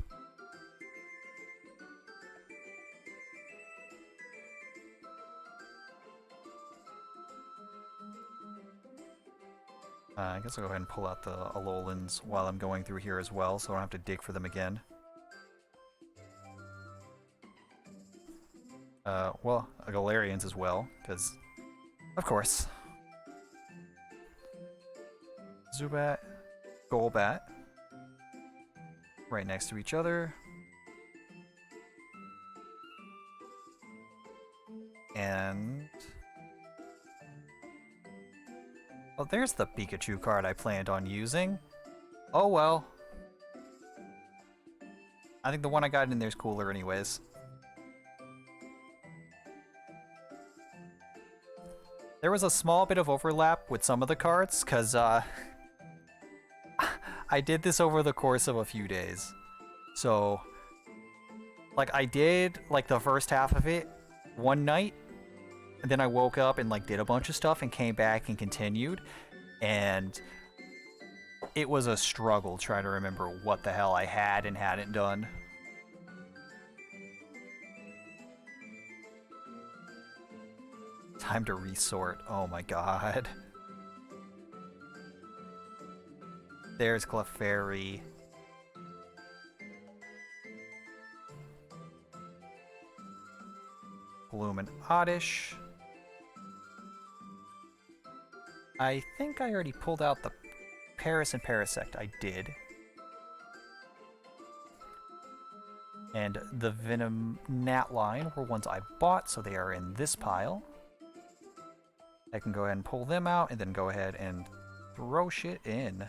I guess I'll go ahead and pull out the Alolans while I'm going through here as well, so I don't have to dig for them again. Well, Galarians as well, because, of course. Zubat, Golbat, right next to each other. And... oh, there's the Pikachu card I planned on using. Oh well. I think the one I got in there is cooler anyways. There was a small bit of overlap with some of the cards, because I did this over the course of a few days. So Like, I did, like, the first half of it one night, and then I woke up and, like, did a bunch of stuff and came back and continued, and it was a struggle trying to remember what the hell I had and hadn't done. Time to resort. Oh my god. There's Clefairy. Bloom and Oddish. I think I already pulled out the Paris and Parasect. I did. And the Venom Nat line were ones I bought, so they are in this pile. I can go ahead and pull them out and then go ahead and throw shit in.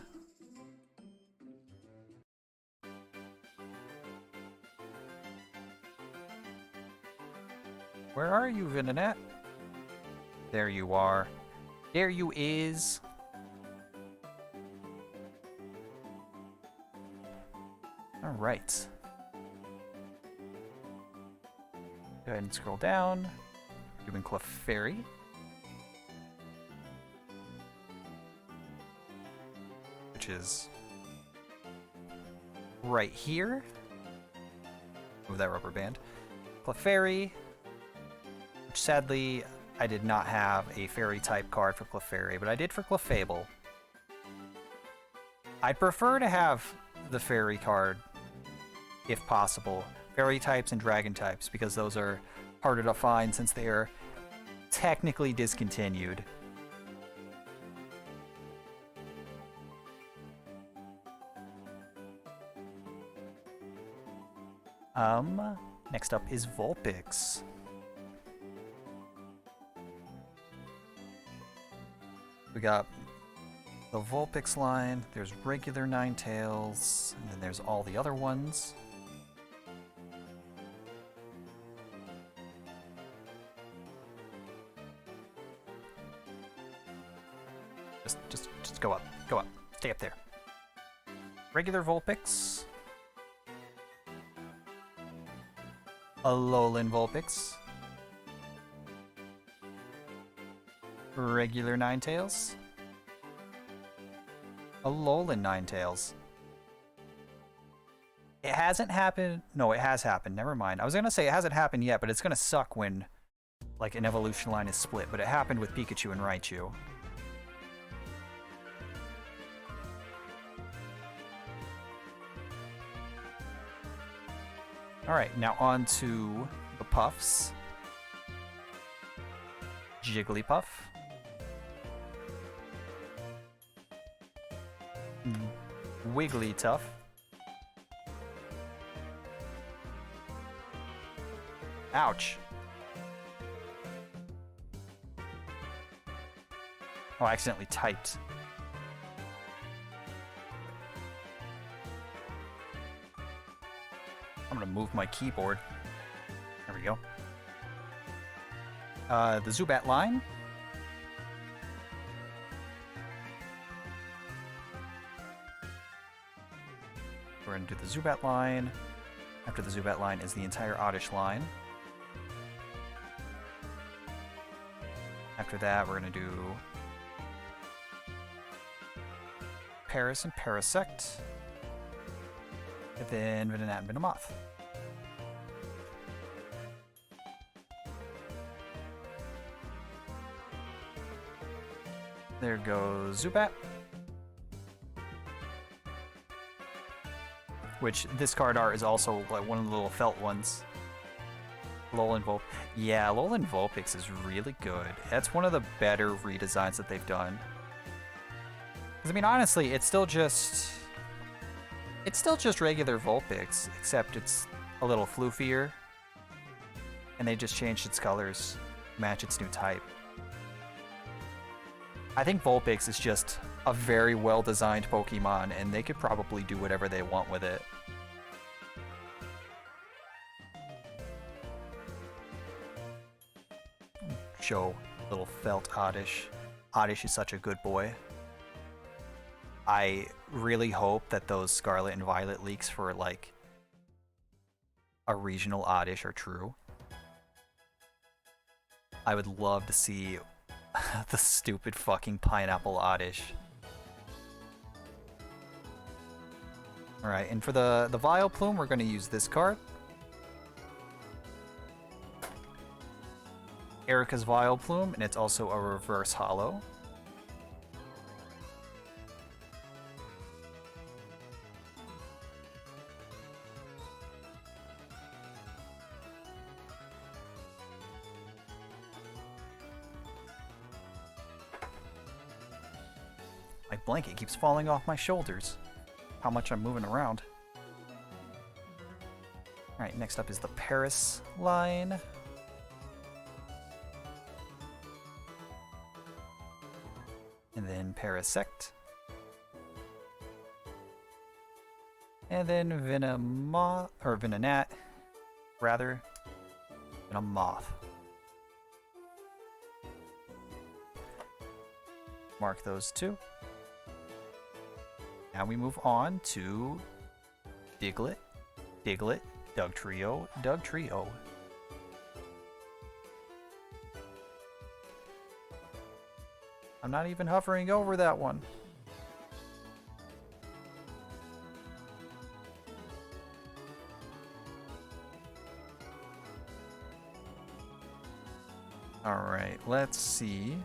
Where are you, Venonat? There you are. There you is. Alright. Go ahead and scroll down. We're doing Clefairy. Which is right here. Move that rubber band. Clefairy. Which sadly, I did not have a fairy type card for Clefairy, but I did for Clefable. I'd prefer to have the fairy card, if possible. Fairy types and dragon types, because those are harder to find since they are technically discontinued. Next up is Vulpix. We got the Vulpix line, there's regular Ninetales, and then there's all the other ones. Just go up, stay up there. Regular Vulpix. Alolan Vulpix. Regular Ninetales. Alolan Ninetales. It hasn't happened. No, it has happened. Never mind. I was gonna say it hasn't happened yet, but it's gonna suck when, like, an evolution line is split. But it happened with Pikachu and Raichu. Alright, now on to the Puffs. Jigglypuff. Wigglytuff. Ouch. Oh, I accidentally typed. I'm gonna move my keyboard. There we go. The Zubat line. We're gonna do the Zubat line. After the Zubat line is the entire Oddish line. After that, we're gonna do Paris and Parasect. And then Venonat and Venomoth. There goes Zubat. Which, this card art is also like one of the little felt ones. Alolan Vulpix. Yeah, Alolan Vulpix is really good. That's one of the better redesigns that they've done. Because, I mean, honestly, it's still just regular Vulpix, except it's a little floofier. And they just changed its colors to match its new type. I think Vulpix is just a very well-designed Pokemon, and they could probably do whatever they want with it. Show little felt Oddish. Oddish is such a good boy. I really hope that those Scarlet and Violet leaks for, like, a regional oddish are true. I would love to see the stupid fucking pineapple oddish. Alright, and for the Vileplume, we're going to use this card. Erica's Vileplume, and it's also a reverse holo. My blanket keeps falling off my shoulders. How much I'm moving around. Alright, next up is the Paris line. And then Parasect. And then Venonat, rather. Venomoth. Mark those two. Now we move on to Diglett, Dugtrio. I'm not even hovering over that one. Alright, let's see.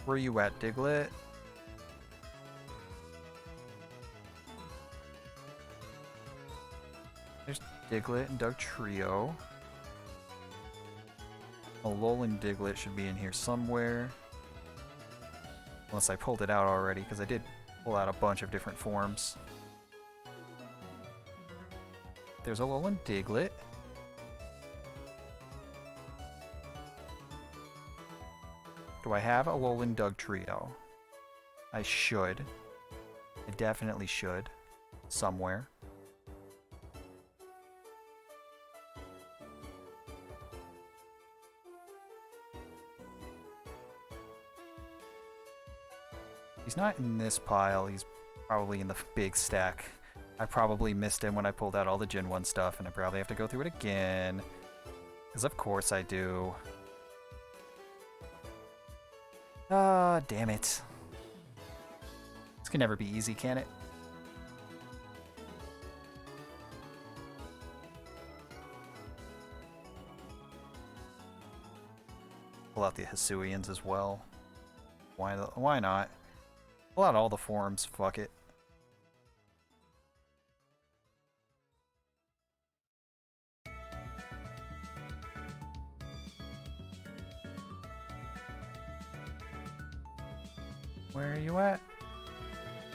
Where are you at, Diglett? There's Diglett and Dugtrio. Alolan Diglett should be in here somewhere. Unless I pulled it out already, because I did pull out a bunch of different forms. There's Alolan Diglett. Do I have Alolan Dugtrio? I should. I definitely should. Somewhere. He's not in this pile, he's probably in the big stack. I probably missed him when I pulled out all the Gen 1 stuff, and I probably have to go through it again. Because of course I do. Ah, damn it. This can never be easy, can it? Pull out the Hisuians as well. Why not? Pull out all the forms, fuck it. Where are you at?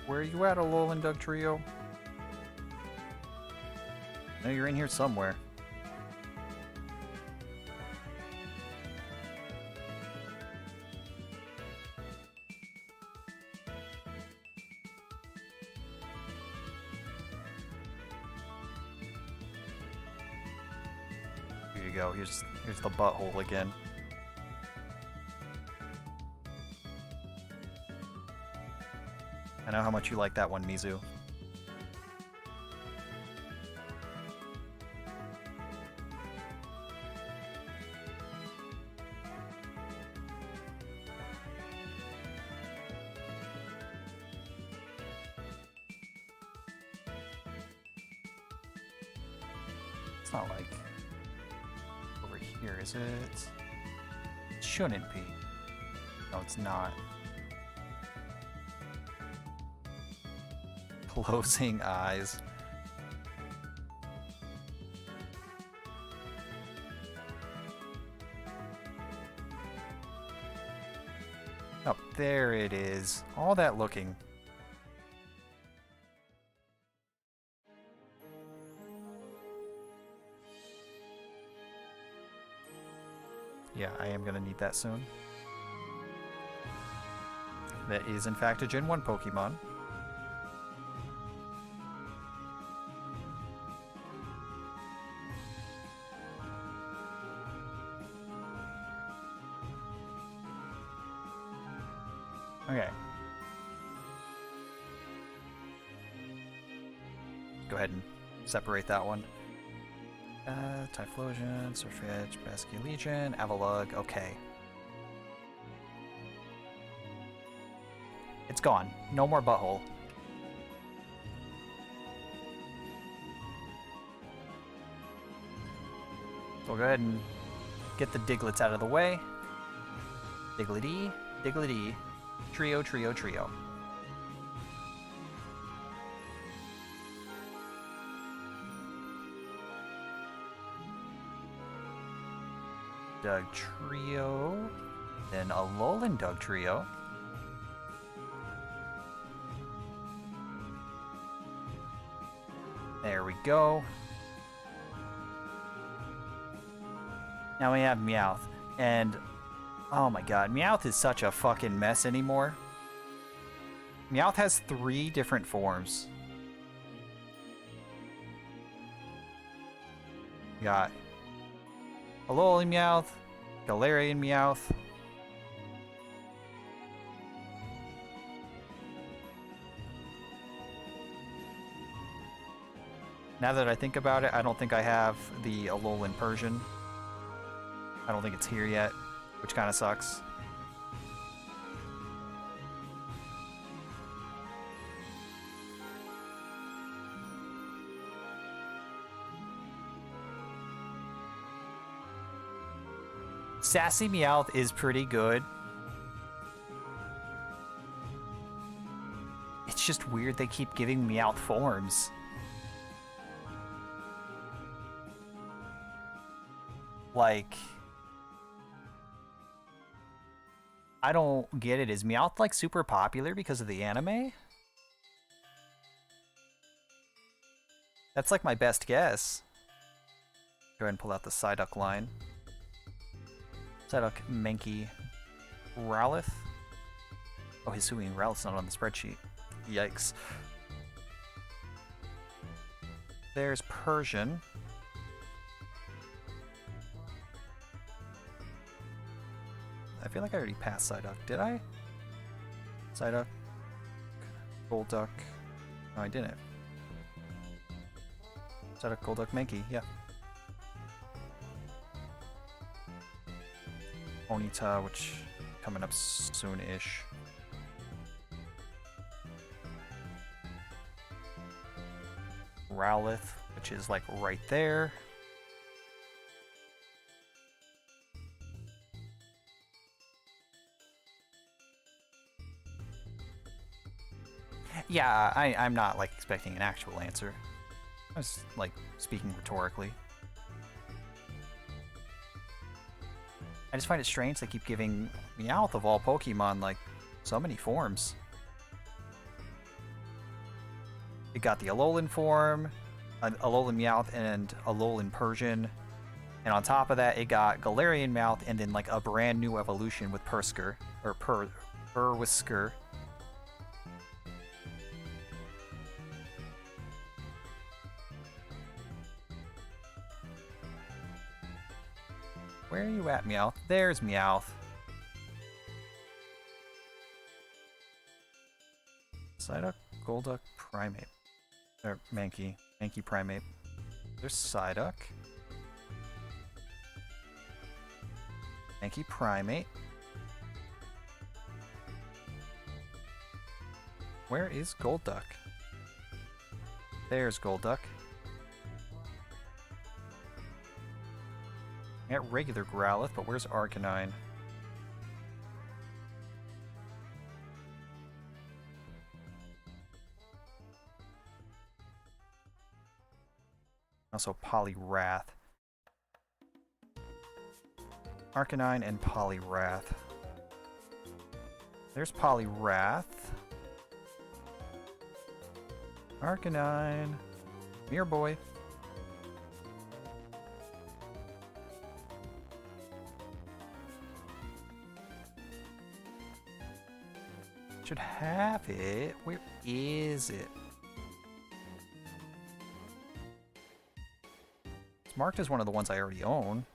Where are you at, Alolan Dugtrio? I know you're in here somewhere. Here you go. Here's the butthole again. I know how much you like that one, Mizu. It's not like over here, is it? It shouldn't be. No, it's not. Closing eyes. Oh, there it is. All that looking. Yeah, I am gonna need that soon. That is in fact a Gen 1 Pokemon. Okay. Go ahead and separate that one. Typhlosion, Surfetch, Basque Legion, Avalug, okay. It's gone. No more butthole. So we'll go ahead and get the Digletts out of the way. Diglety, Diglety, Trio, Trio, Trio. Doug Trio, then a Alolan Doug Trio. There we go. Now we have Meowth, and oh my god, Meowth is such a fucking mess anymore. Meowth has 3 different forms. We got Alolan Meowth, Galarian Meowth. Now that I think about it, I don't think I have the Alolan Persian. I don't think it's here yet, which kind of sucks. Sassy Meowth is pretty good. It's just weird they keep giving Meowth forms. Like, I don't get it. Is Meowth like super popular because of the anime? That's like my best guess. Go ahead and pull out the Psyduck line. Psyduck, Mankey, Rowlith. Oh, Hisui and Rowlith's not on the spreadsheet. Yikes. There's Persian. I feel like I already passed Psyduck. Did I? Psyduck, Golduck. No, I didn't. Psyduck, Golduck, Mankey. Yeah. Onita, which coming up soon-ish. Rowlith, which is like right there. Yeah, I'm not like expecting an actual answer. I was like speaking rhetorically. I just find it strange they keep giving Meowth of all Pokemon like so many forms. It got the Alolan form, Alolan Meowth, and Alolan Persian. And on top of that, it got Galarian Meowth and then like a brand new evolution with Persker, or Perwisker. Where are you at, Meowth? There's Meowth. Psyduck, Golduck, Primate. Or Mankey. Mankey Primate. There's Psyduck. Mankey Primate. Where is Golduck? There's Golduck. I got regular Growlithe, but where's Arcanine? Also Poliwrath. Arcanine and Poliwrath. There's Poliwrath. Arcanine. Mirror Boy. Should have it. Where is it? It's marked as one of the ones I already own.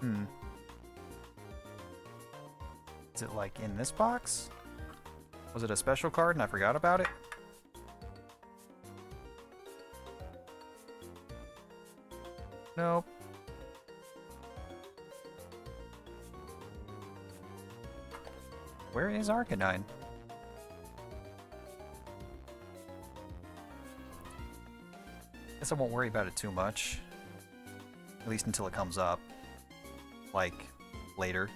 Hmm. Is it like in this box? Was it a special card and I forgot about it? Nope. Where is Arcanine? Guess I won't worry about it too much. At least until it comes up. Like, later.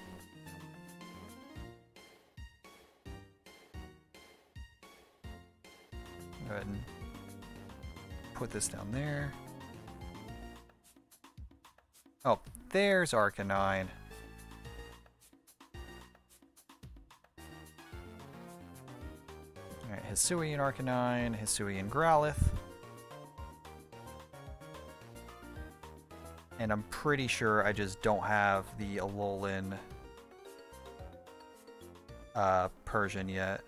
Go ahead and put this down there. Oh, there's Arcanine. Alright, Hisuian Arcanine, Hisuian Growlithe. And I'm pretty sure I just don't have the Alolan Persian yet.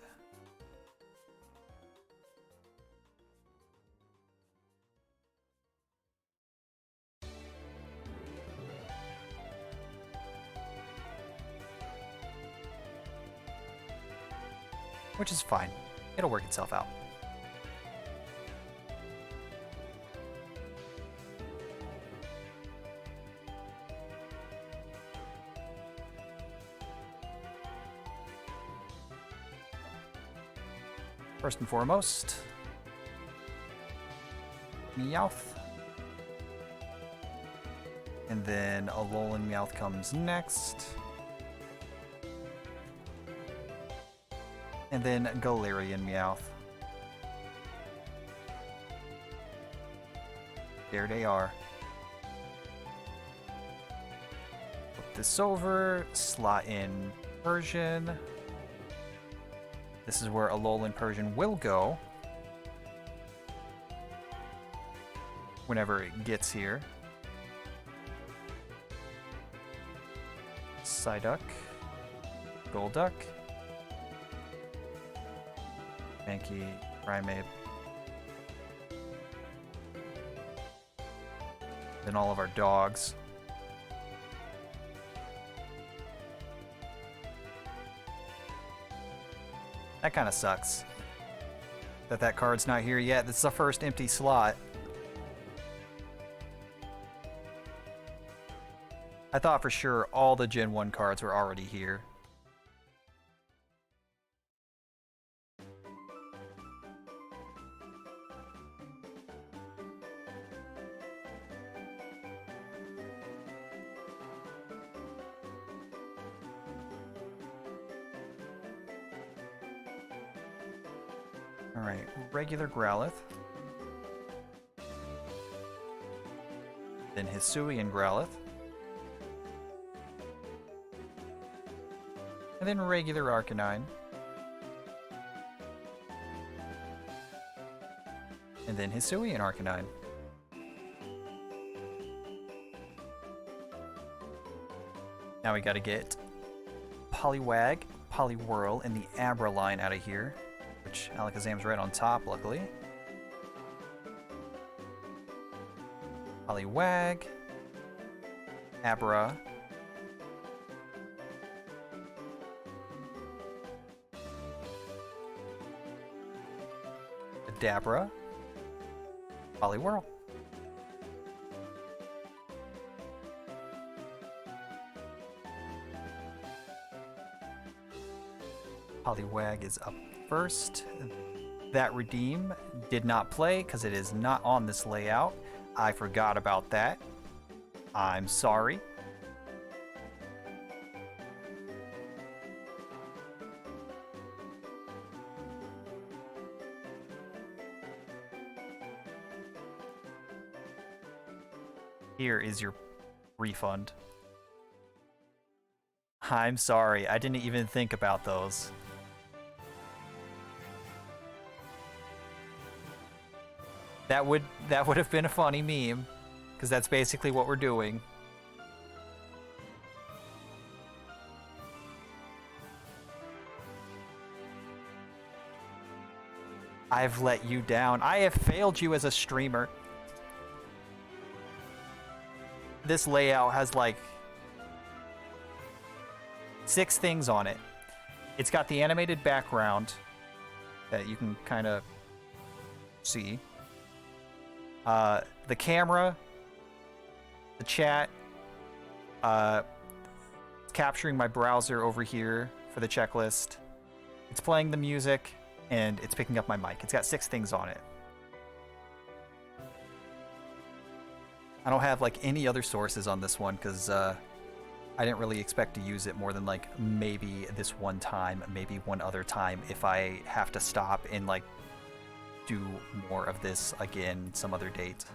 Which is fine. It'll work itself out. First and foremost, Meowth. And then Alolan Meowth comes next. And then Galarian Meowth. There they are. Flip this over, slot in Persian. This is where Alolan Persian will go. Whenever it gets here. Psyduck. Golduck. Mankey, Primeape. Then all of our dogs. That kind of sucks. That card's not here yet. This is the first empty slot. I thought for sure all the Gen 1 cards were already here. Alright, regular Growlithe. Then Hisuian Growlithe. And then regular Arcanine. And then Hisuian Arcanine. Now we gotta get Poliwag, Poliwhirl, and the Abra line out of here. Which Alakazam's right on top, luckily. Poliwag. Abra. Dabra. Poliwhirl. Poliwag is up first. That redeem did not play because it is not on this layout. I forgot about that. I'm sorry. Here is your refund. I'm sorry, I didn't even think about those. That would have been a funny meme, because that's basically what we're doing. I've let you down. I have failed you as a streamer. This layout has like 6 things on it. It's got the animated background that you can kind of see. The camera, the chat, it's capturing my browser over here for the checklist. It's playing the music, and it's picking up my mic. It's got 6 things on it. I don't have like any other sources on this one because I didn't really expect to use it more than like maybe this one time, maybe one other time if I have to stop and like do more of this again some other date.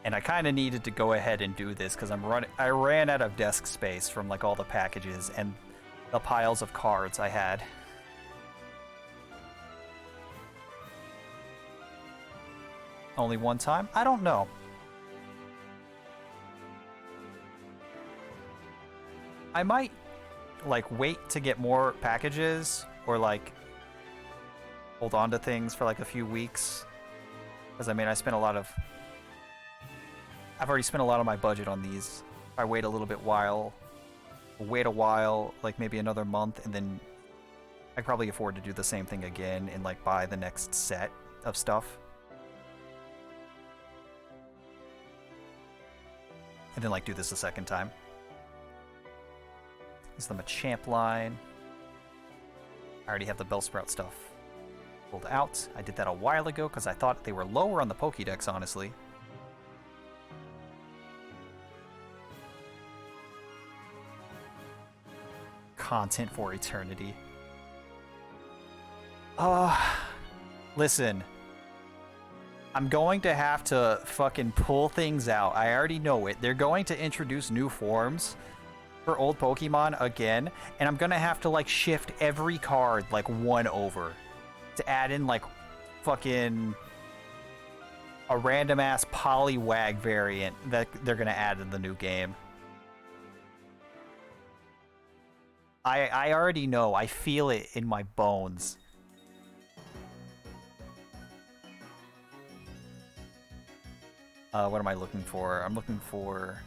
And I kind of needed to go ahead and do this because I ran out of desk space from like all the packages and the piles of cards I had. Only one time? I don't know. I might like wait to get more packages or like hold on to things for like a few weeks. Because I mean, I've already spent a lot of my budget on these. If I wait a while, like maybe another month, and then I could probably afford to do the same thing again and like buy the next set of stuff. And then like do this a second time. This is the Machamp line. I already have the Bellsprout stuff pulled out. I did that a while ago because I thought they were lower on the Pokédex, honestly. Content for eternity. Listen. I'm going to have to fucking pull things out. I already know it. They're going to introduce new forms for old Pokemon again, and I'm gonna have to like shift every card like 1 over to add in like fucking a random ass Poliwag variant that they're gonna add in the new game. I already know. I feel it in my bones. What am I looking for? I'm looking for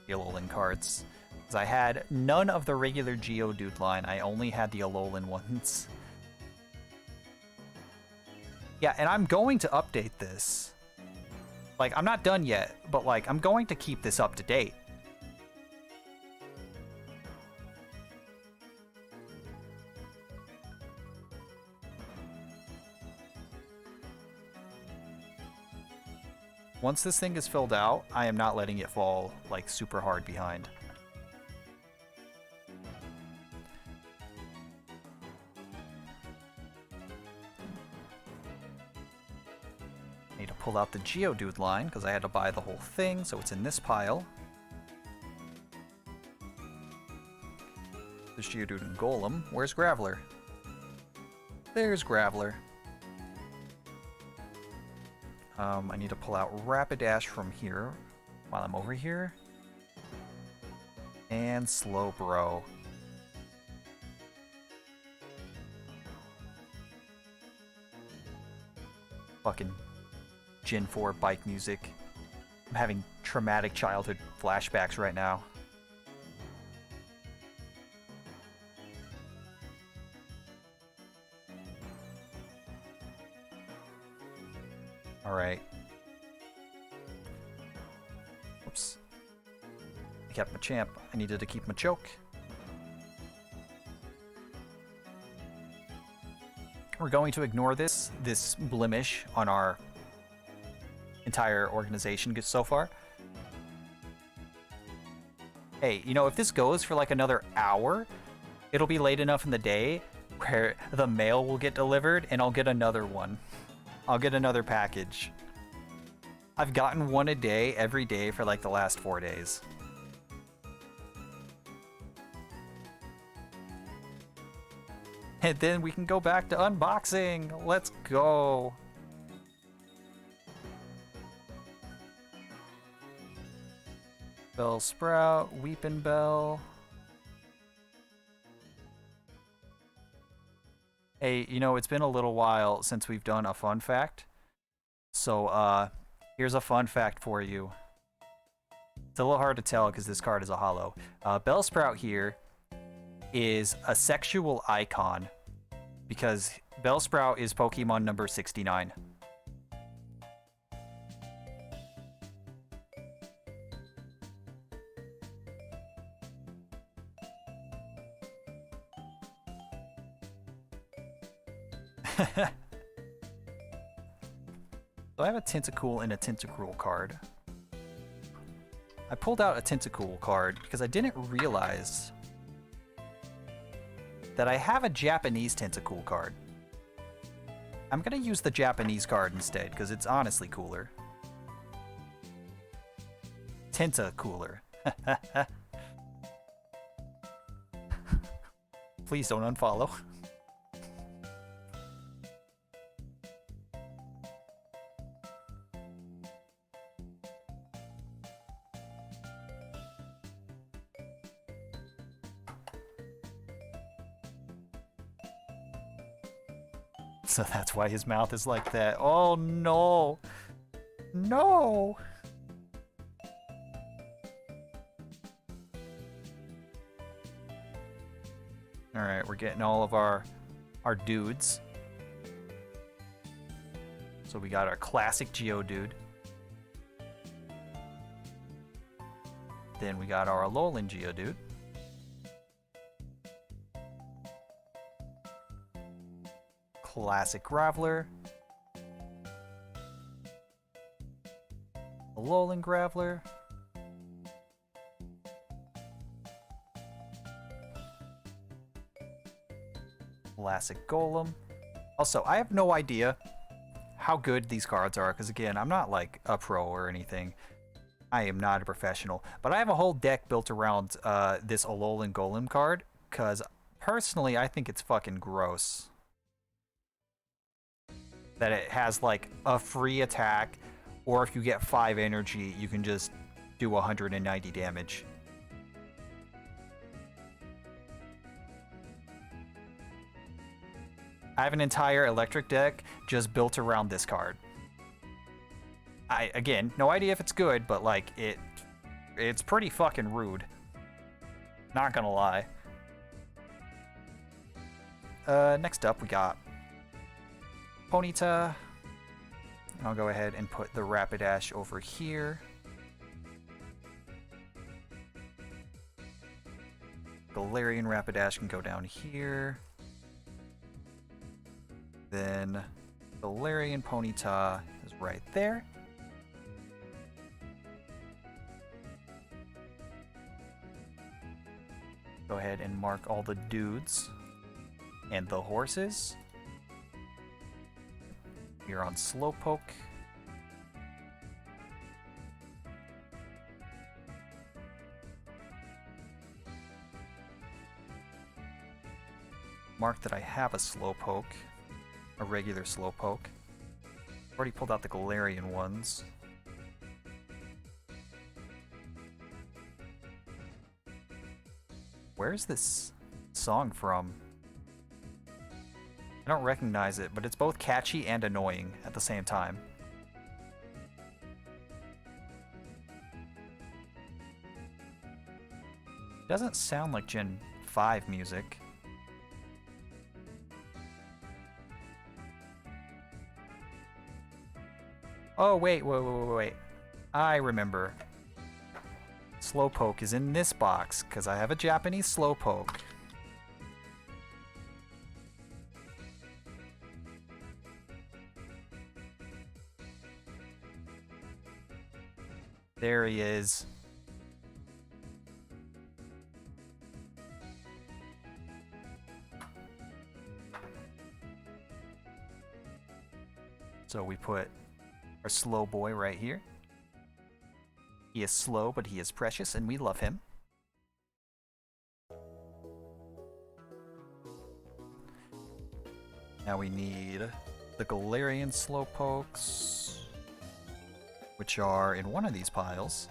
the Alolan cards. Because I had none of the regular Geodude line. I only had the Alolan ones. Yeah, and I'm going to update this. Like, I'm not done yet, but like, I'm going to keep this up to date. Once this thing is filled out, I am not letting it fall, like, super hard behind. I need to pull out the Geodude line, because I had to buy the whole thing, so it's in this pile. There's Geodude and Golem. Where's Graveler? There's Graveler. I need to pull out Rapidash from here while I'm over here. And Slowbro. Fucking Gen 4 bike music. I'm having traumatic childhood flashbacks right now. Alright. Oops. I kept Machamp. I needed to keep Machoke. We're going to ignore this blemish on our entire organization so far. Hey, you know, if this goes for like another hour, it'll be late enough in the day where the mail will get delivered and I'll get another one. I'll get another package. I've gotten one a day every day for like the last 4 days. And then we can go back to unboxing. Let's go. Bellsprout, Weepinbell. Hey, you know, it's been a little while since we've done a fun fact. So, here's a fun fact for you. It's a little hard to tell because this card is a holo. Bellsprout here is a sexual icon because Bellsprout is Pokemon number 69. So I have a Tentacool and a Tentacruel card. I pulled out a Tentacool card because I didn't realize that I have a Japanese Tentacool card. I'm gonna use the Japanese card instead because it's honestly cooler. Tentacooler. Please don't unfollow. So that's why his mouth is like that. Oh no! No! Alright, we're getting all of our dudes. So we got our classic Geodude. Then we got our Alolan Geodude. Classic Graveler. Alolan Graveler. Classic Golem. Also, I have no idea how good these cards are, because again, I'm not like a pro or anything. I am not a professional. But I have a whole deck built around this Alolan Golem card, because personally, I think it's fucking gross that it has like a free attack, or if you get 5 energy, you can just do 190 damage. I have an entire electric deck just built around this card. Again, no idea if it's good, but like it's pretty fucking rude. Not gonna lie. Next up we got Ponyta. And I'll go ahead and put the Rapidash over here. Galarian Rapidash can go down here. Then Galarian Ponyta is right there. Go ahead and mark all the dudes and the horses. Here on Slowpoke. Mark that I have a Slowpoke. A regular Slowpoke. Already pulled out the Galarian ones. Where's this song from? I don't recognize it, but it's both catchy and annoying at the same time. Doesn't sound like Gen 5 music. Oh, wait. I remember. Slowpoke is in this box, because I have a Japanese Slowpoke. There he is. So we put our slow boy right here. He is slow, but he is precious, and we love him. Now we need the Galarian Slowpokes, which are in one of these piles.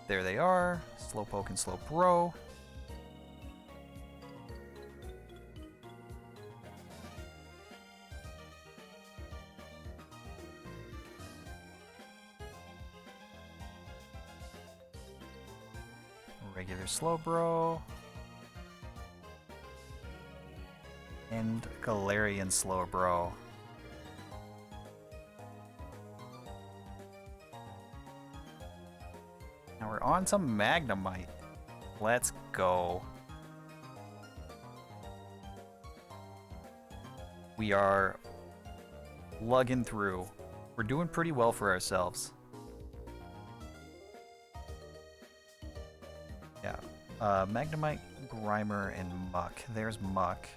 There they are, Slowpoke and Slowbro. Slowbro. And Galarian Slowbro. Now we're on to Magnemite. Let's go. We are lugging through. We're doing pretty well for ourselves. Yeah. Magnemite, Grimer, and Muck. There's Muck.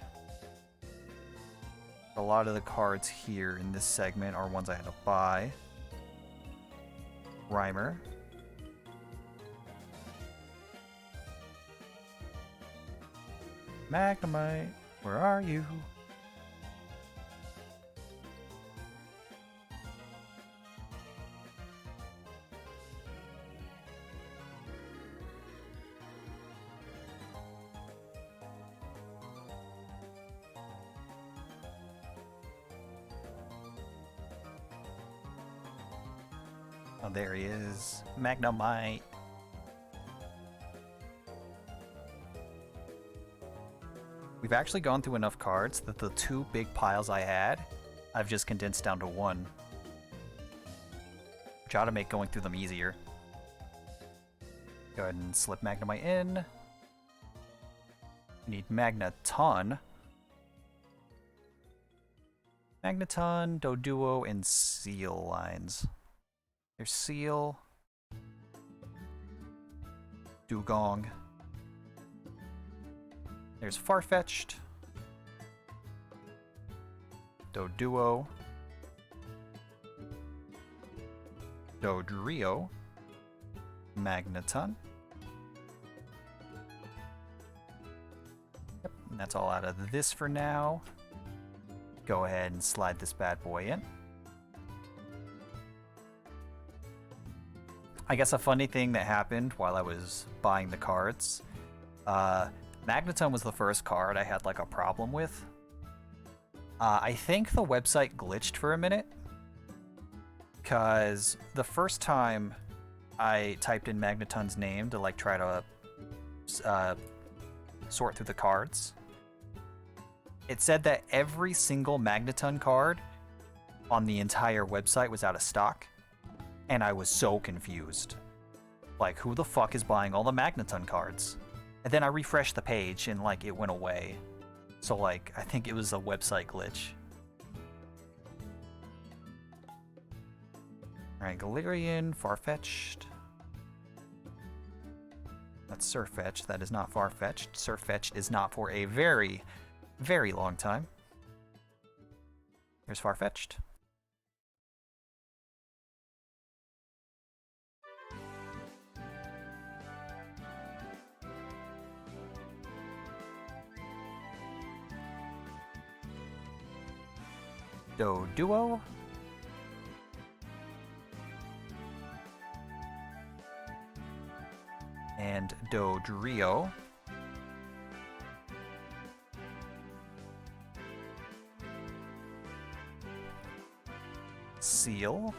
A lot of the cards here in this segment are ones I had to buy. Grimer. Magnemite, where are you? Oh, there he is. Magnemite. We've actually gone through enough cards that the two big piles I had, I've just condensed down to one. Which ought to make going through them easier. Go ahead and slip Magnemite in. We need Magneton. Magneton, Doduo, and Seal lines. There's Seal. Dugong. There's Farfetch'd. Doduo. Dodrio. Magneton. Yep, and that's all out of this for now. Go ahead and slide this bad boy in. I guess a funny thing that happened while I was buying the cards, Magneton was the first card I had like a problem with. I think the website glitched for a minute, because the first time I typed in Magneton's name to like try to sort through the cards, it said that every single Magneton card on the entire website was out of stock. And I was so confused. Like, who the fuck is buying all the Magneton cards? And then I refreshed the page and, like, it went away. So, like, I think it was a website glitch. Alright, Galarian, Farfetch'd. That's Surfetch'd. That is not Farfetch'd. Surfetch'd is not for a very, very long time. Here's Farfetch'd. Doduo. And Dodrio. Seal.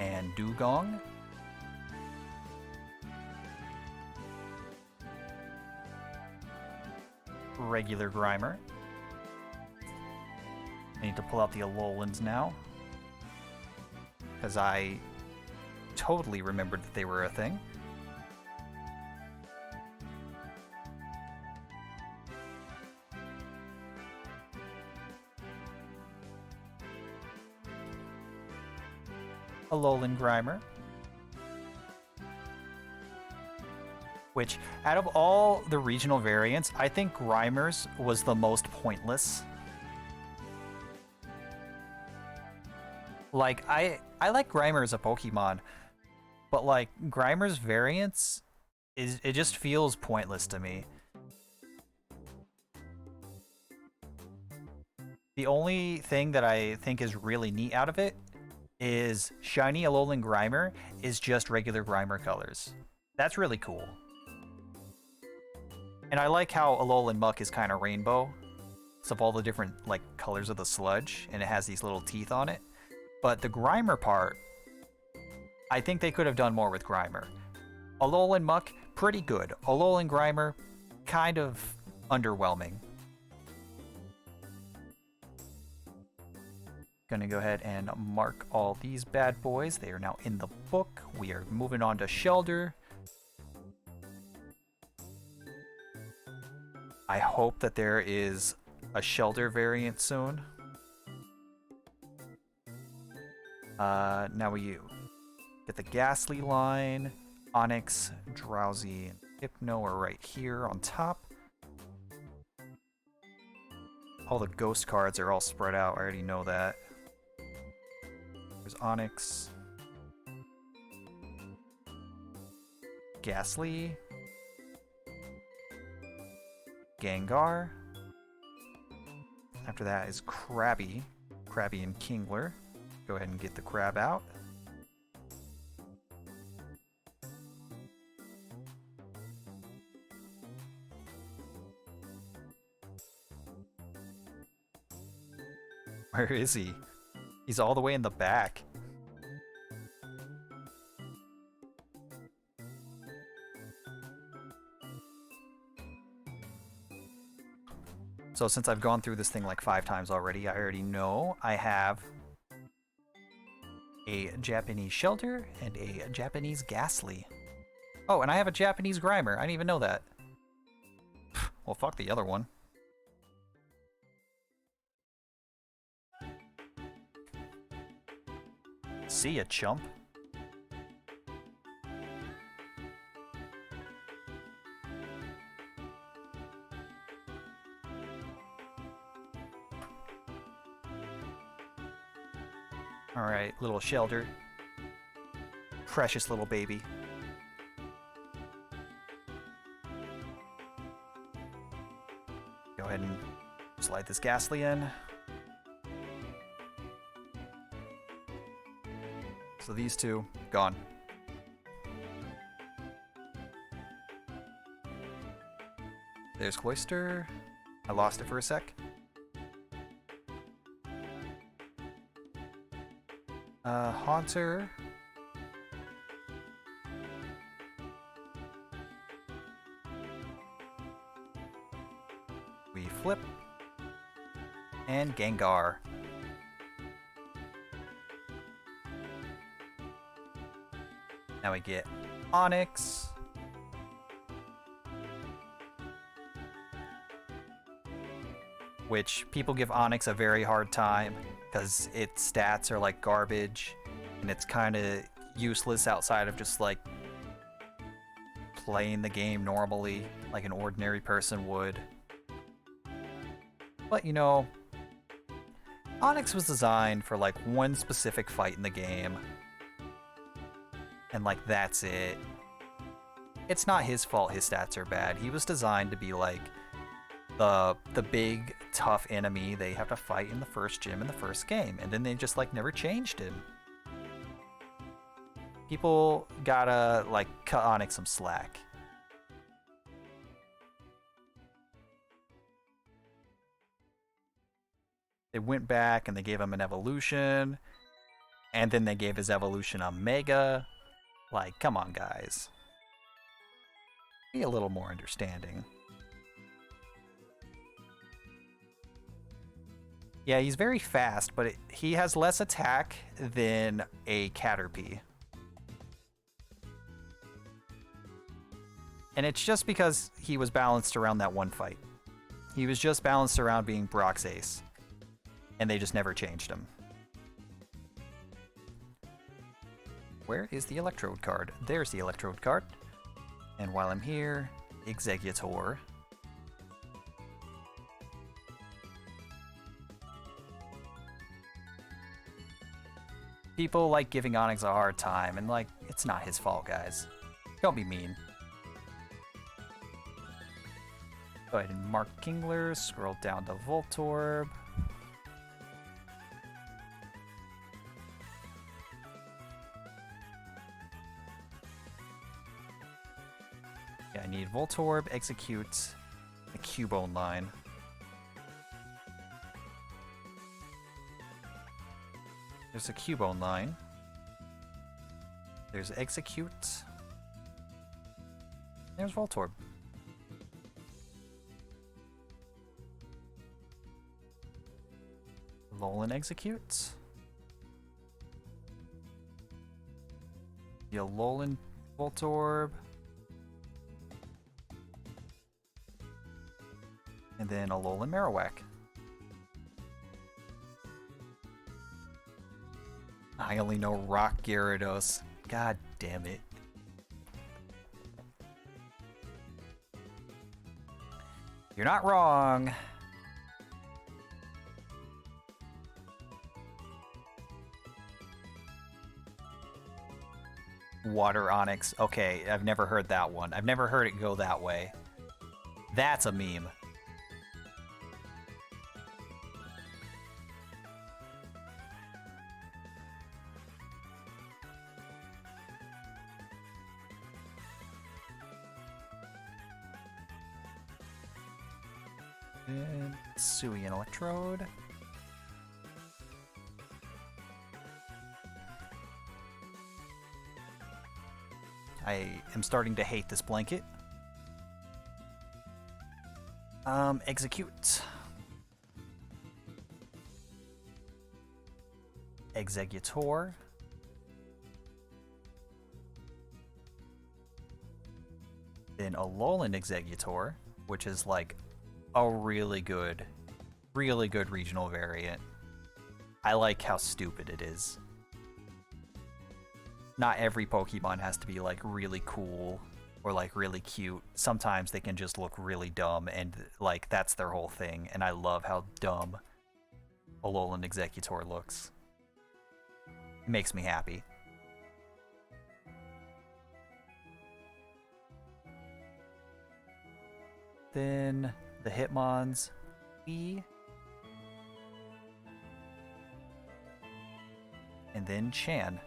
And Dugong. Regular Grimer. I need to pull out the Alolans now, because I totally remembered that they were a thing. Alolan Grimer. Which, out of all the regional variants, I think Grimer's was the most pointless. Like, I like Grimer as a Pokemon, but like, Grimer's variants, it just feels pointless to me. The only thing that I think is really neat out of it is Shiny Alolan Grimer is just regular Grimer colors. That's really cool. And I like how Alolan Muck is kind of rainbow. It's of all the different like colors of the sludge, and it has these little teeth on it. But the Grimer part I think they could have done more with Grimer. Alolan Muck, pretty good. Alolan Grimer, kind of underwhelming. Gonna go ahead and mark all these bad boys. They are now in the book. We are moving on to Shelder. I hope that there is a Shelder variant soon. Now we get the Ghastly line. Onyx, Drowsy, and Hypno are right here on top. All the ghost cards are all spread out. I already know that. There's Onyx. Ghastly. Gengar. After that is Krabby. Krabby and Kingler. Go ahead and get the crab out. Where is he? He's all the way in the back. So since I've gone through this thing like 5 times already, I already know I have a Japanese Shelter and a Japanese Ghastly. Oh, and I have a Japanese Grimer. I didn't even know that. Well, fuck the other one. See ya, chump. Alright, little Shelter. Precious little baby. Go ahead and slide this Ghastly in. So these two, gone. There's Cloyster. I lost it for a sec. Haunter. We flip. And Gengar. Now we get Onyx. Which people give Onyx a very hard time because its stats are like garbage and it's kind of useless outside of just like playing the game normally like an ordinary person would. But you know, Onyx was designed for like one specific fight in the game. And like that's it. It's not his fault his stats are bad. He was designed to be like the big tough enemy they have to fight in the first gym in the first game, and then they just like never changed him. People gotta like cut Onyx some slack. They went back and they gave him an evolution, and then they gave his evolution a Mega. Like, come on, guys. Be a little more understanding. Yeah, he's very fast, but he has less attack than a Caterpie. And it's just because he was balanced around that one fight. He was just balanced around being Brock's ace. And they just never changed him. Where is the Electrode card? There's the Electrode card. And while I'm here, Exeggutor. People like giving Onyx a hard time, and like, it's not his fault, guys. Don't be mean. Go ahead and mark Kingler, scroll down to Voltorb. Yeah, I need Voltorb, execute the Cubone line. There's a Cubone line. There's Execute. There's Voltorb. Alolan Execute. The Alolan Voltorb. And then Alolan Marowak. I only know Rock Gyarados. God damn it. You're not wrong. Water Onyx. Okay, I've never heard that one. I've never heard it go that way. That's a meme. And Suian Electrode. I am starting to hate this blanket. Execute. Exeggutor. Then Alolan Exeggutor, which is like a really good regional variant. I like how stupid it is. Not every Pokemon has to be like really cool or like really cute. Sometimes they can just look really dumb, and like that's their whole thing. And I love how dumb Alolan Exeggutor looks. It makes me happy. Then the Hitmon's E. And then Chan.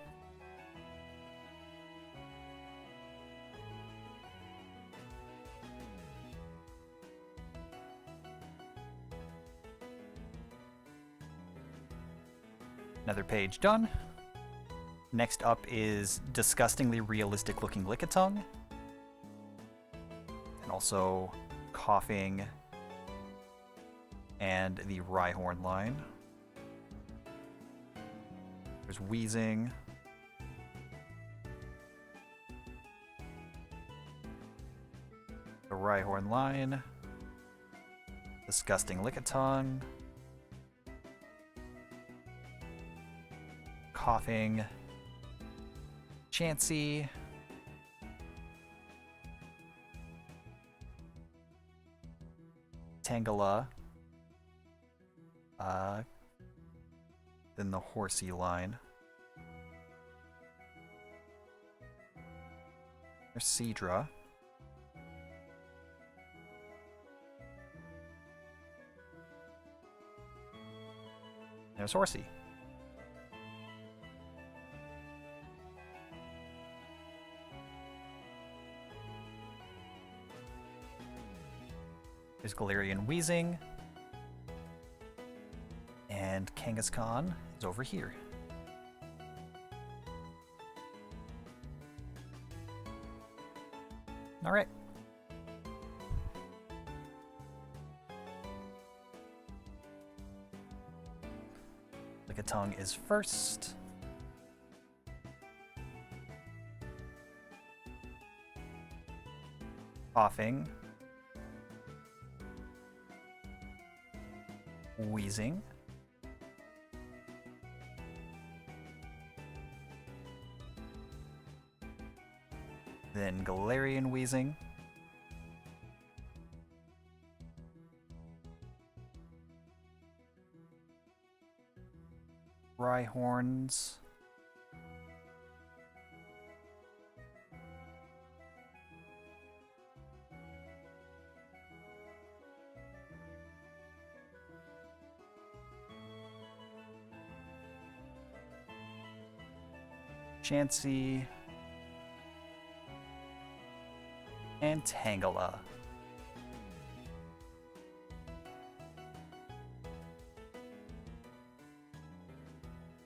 Another page done. Next up is disgustingly realistic looking Lickitung. And also Coughing and the Rhyhorn line. There's Wheezing. The Rhyhorn line. Disgusting Lickitung. Coughing. Chansey. Tangela. Then the Horsey line. There's Seadra. There's Horsey. There's Galarian Wheezing. And Kangaskhan is over here. All right. Lickitung is first. Coughing. Wheezing. Then Galarian Wheezing. Rhyhorns. Chansey. And Tangela.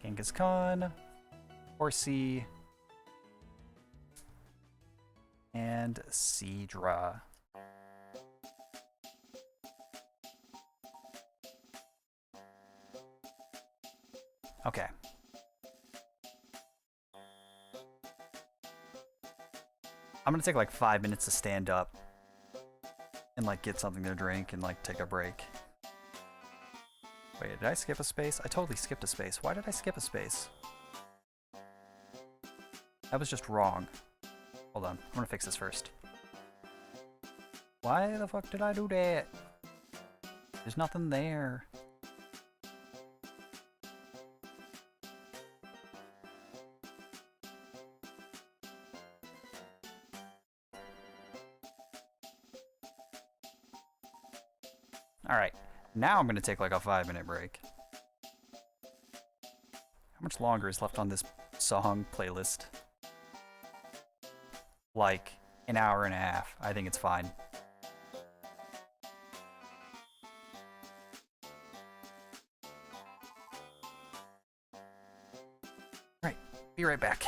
Kangaskhan, Horsey, and Seadra. Okay. I'm gonna take like 5 minutes to stand up and like get something to drink and like take a break. Wait, did I skip a space? I totally skipped a space. Why did I skip a space? That was just wrong. Hold on, I'm gonna fix this first. Why the fuck did I do that? There's nothing there. Alright, now I'm gonna take like a 5-minute break. How much longer is left on this song playlist? Like an hour and a half. I think it's fine. Alright, be right back.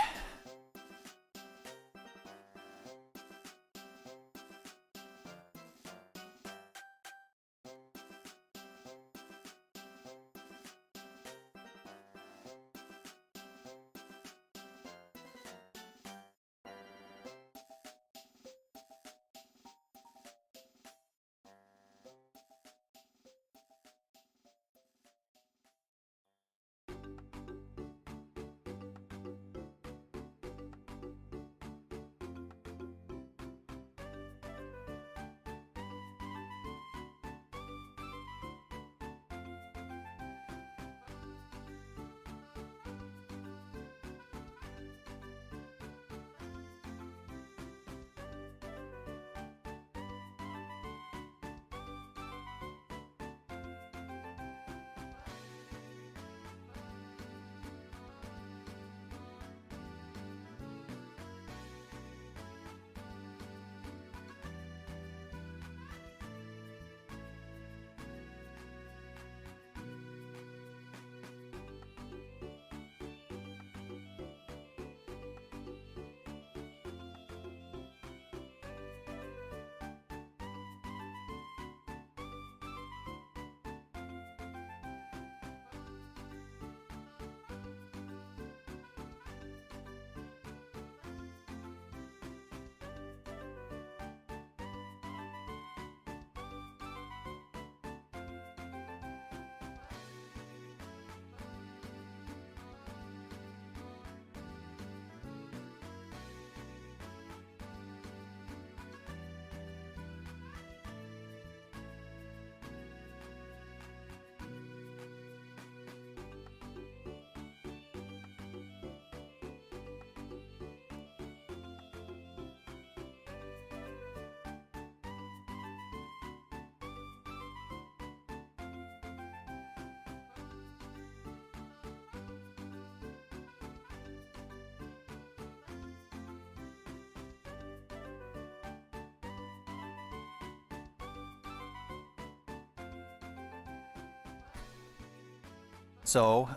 So,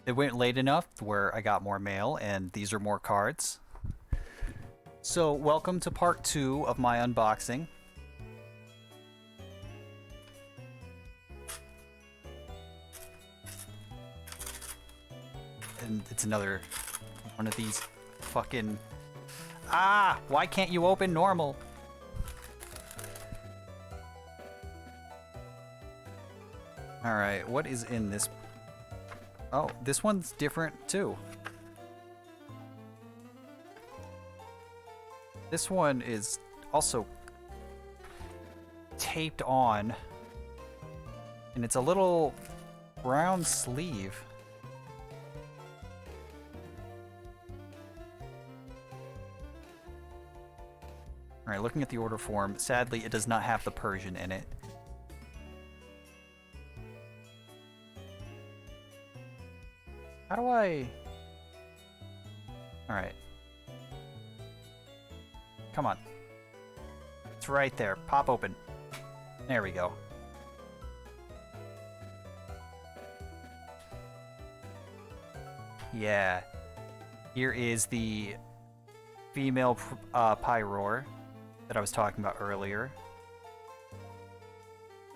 it went late enough where I got more mail, and these are more cards. So, welcome to part 2 of my unboxing. And it's another one of these fucking... Ah! Why can't you open normal? Alright, what is in this? Oh, this one's different too. This one is also taped on, and it's a little brown sleeve. Alright, looking at the order form, sadly it does not have the Persian in it. How do I... Alright. Come on. It's right there. Pop open. There we go. Yeah. Here is the female Pyroar that I was talking about earlier.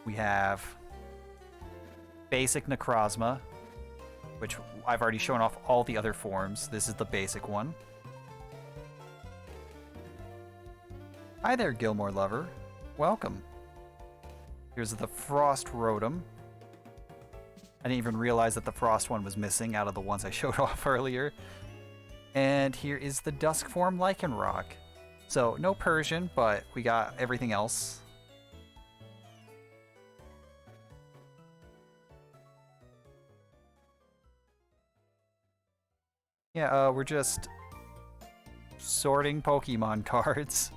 We have basic Necrozma, which I've already shown off all the other forms. This is the basic one. Hi there, Gilmore Lover. Welcome. Here's the Frost Rotom. I didn't even realize that the Frost one was missing out of the ones I showed off earlier. And here is the Dusk form Lycanroc. So, no Persian, but we got everything else. Yeah, we're just sorting Pokemon cards.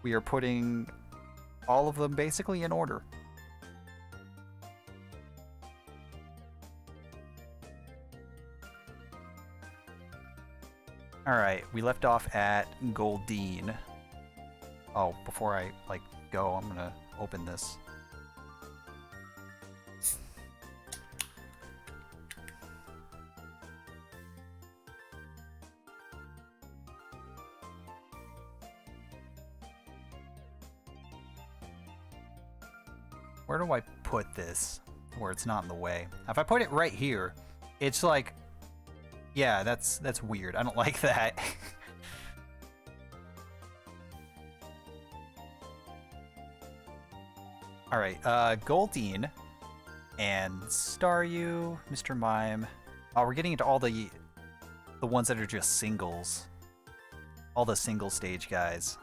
We are putting all of them basically in order. Alright, we left off at Goldeen. Oh, before I, go, I'm gonna open this. Where do I put this where it's not in the way? If I put it right here, it's like, yeah, that's weird. I don't like that. All right, Goldeen and Staryu, Mr. Mime. Oh, we're getting into all the ones that are just singles. All the single stage guys.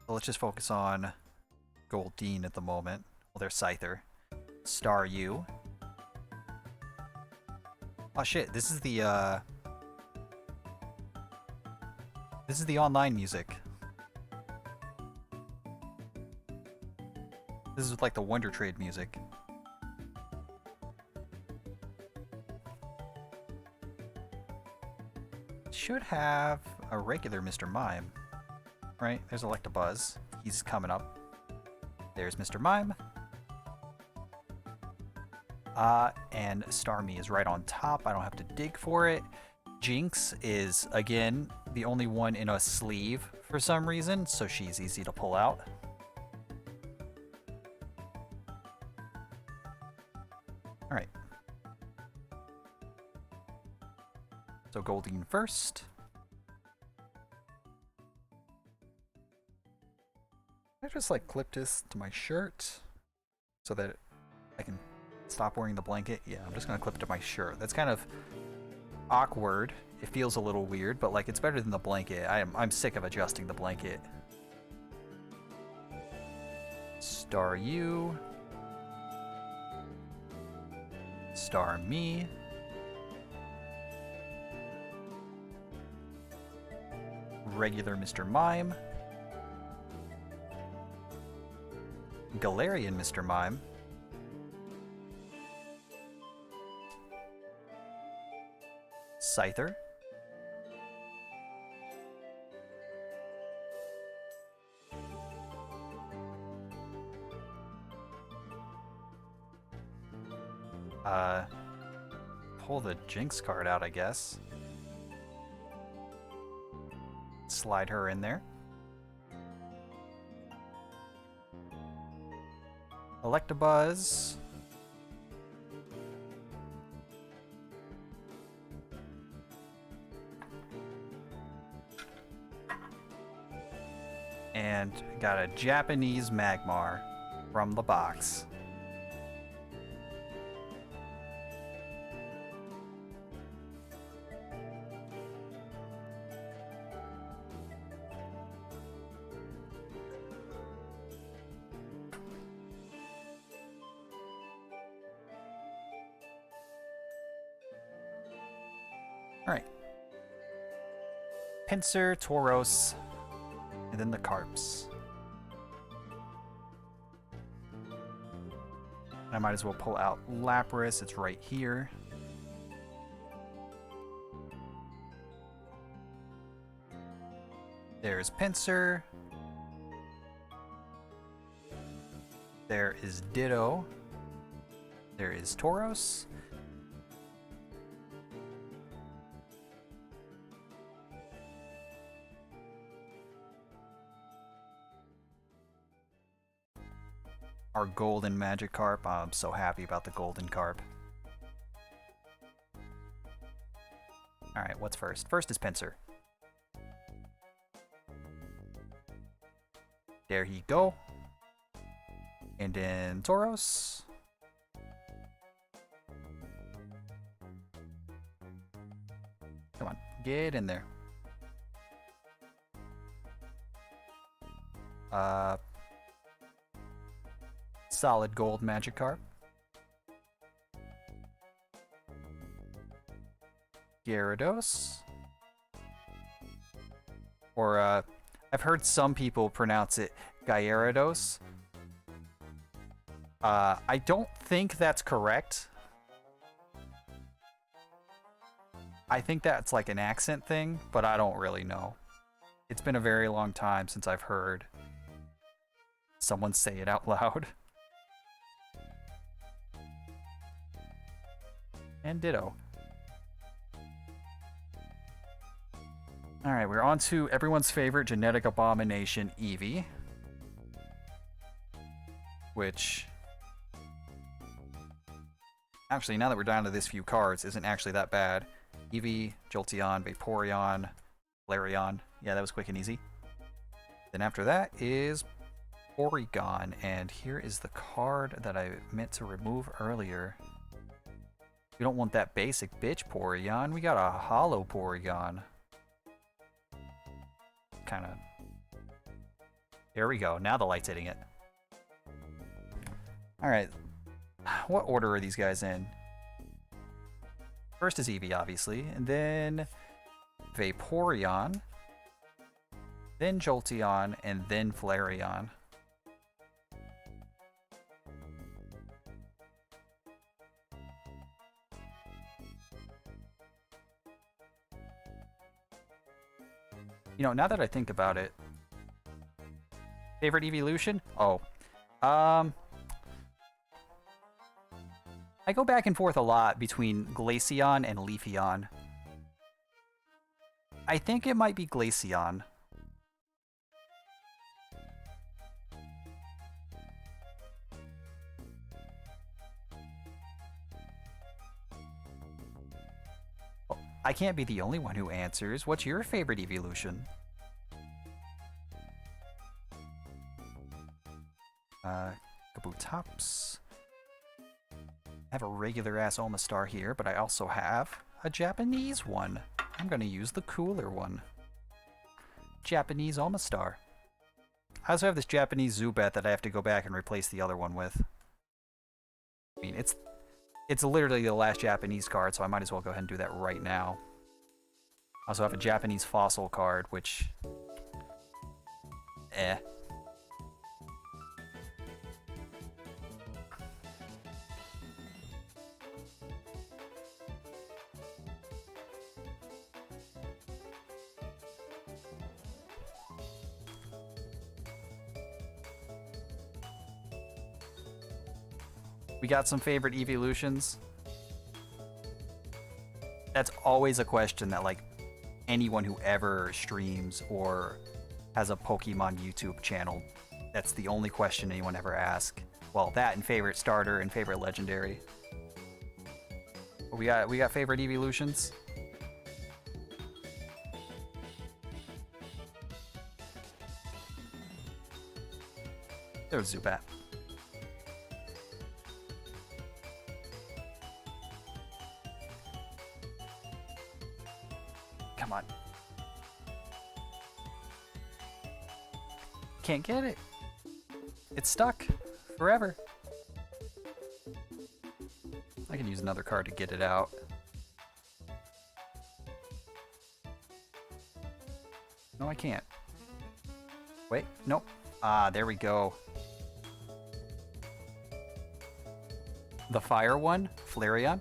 So let's just focus on Goldeen at the moment. Well, there's Scyther. Staryu. Oh shit, this is the online music. This is like the Wonder Trade music. Should have a regular Mr. Mime. Right, there's Electabuzz. He's coming up. There's Mr. Mime. And Starmie is right on top. I don't have to dig for it. Jinx is, again, the only one in a sleeve for some reason, so she's easy to pull out. Alright. So Goldeen first. I just clip this to my shirt so that I can stop wearing the blanket. Yeah, I'm just gonna clip it to my shirt. That's kind of awkward. It feels a little weird, but it's better than the blanket. I'm sick of adjusting the blanket. Staryu. Starmie. Regular Mr. Mime. Galarian Mr. Mime. Scyther. Pull the Jinx card out, I guess. Slide her in there. Electabuzz. And got a Japanese Magmar from the box. Alright. Pinsir, Tauros, and then the Carps. I might as well pull out Lapras, it's right here. There's Pinsir. There is Ditto. There is Tauros. our golden Magikarp. I'm so happy about the golden carp. Alright, what's first? First is Pinsir. There he go. And then Tauros. Come on, get in there. Solid gold Magikarp. Gyarados. Or, I've heard some people pronounce it Gyarados. I don't think that's correct. I think that's like an accent thing, but I don't really know. It's been a very long time since I've heard someone say it out loud. And ditto. Alright, we're on to everyone's favorite genetic abomination, Eevee. Which... actually, now that we're down to this few cards, isn't actually that bad. Eevee, Jolteon, Vaporeon, Flareon. Yeah, that was quick and easy. Then after that is Porygon. And here is the card that I meant to remove earlier. We don't want that basic bitch Porygon. We got a hollow Porygon. Kind of... there we go. Now the light's hitting it. Alright. What order are these guys in? First is Eevee, obviously. And then Vaporeon. Then Jolteon. And then Flareon. You know, now that I think about it, favorite evolution? Oh, I go back and forth a lot between Glaceon and Leafeon. I think it might be Glaceon. I can't be the only one who answers. What's your favorite evolution? Kabutops. I have a regular-ass Omastar here, but I also have a Japanese one. I'm going to use the cooler one. Japanese Omastar. I also have this Japanese Zubat that I have to go back and replace the other one with. I mean, it's literally the last Japanese card, so I might as well go ahead and do that right now. I also have a Japanese fossil card, which... We got some favorite evolutions. That's always a question that, like, anyone who ever streams or has a Pokemon YouTube channel, that's the only question anyone ever asks. Well, that and favorite starter and favorite legendary. We got favorite evolutions. There's Zubat. Come on. Can't get it. It's stuck forever. I can use another card to get it out. No, I can't. Wait, nope. Ah, there we go. The fire one, Flareon.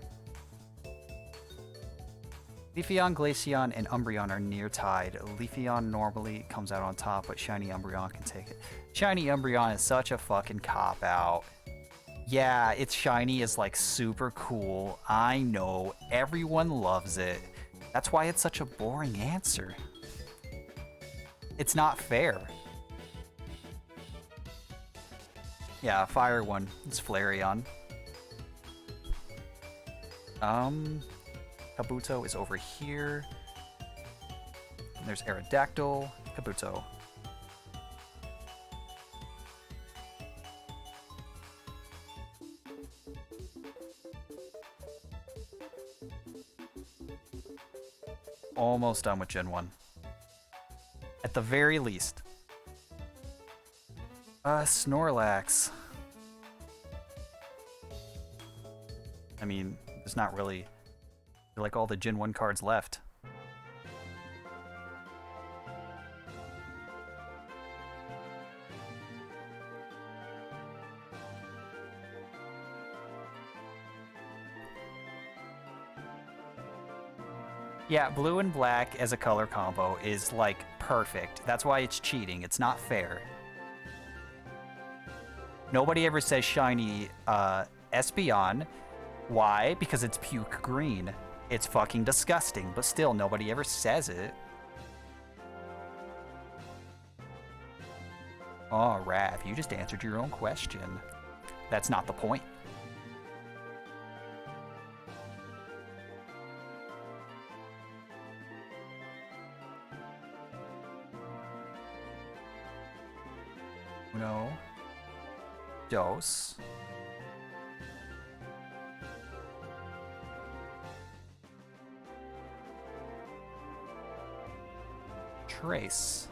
Leafeon, Glaceon, and Umbreon are near tied. Leafeon normally comes out on top, but Shiny Umbreon can take it. Shiny Umbreon is such a fucking cop-out. Yeah, its shiny is like super cool. I know, everyone loves it. That's why it's such a boring answer. It's not fair. Yeah, fire one. It's Flareon. Kabuto is over here. And there's Aerodactyl, Kabuto. Almost done with Gen 1. At the very least. Snorlax. I mean, there's not really like all the Gen 1 cards left. Yeah, blue and black as a color combo is like perfect. That's why it's cheating. It's not fair. Nobody ever says shiny Espeon. Why? Because it's puke green. It's fucking disgusting, but still nobody ever says it. Oh, Rav, you just answered your own question. That's not the point. Uno. Dos. Trace.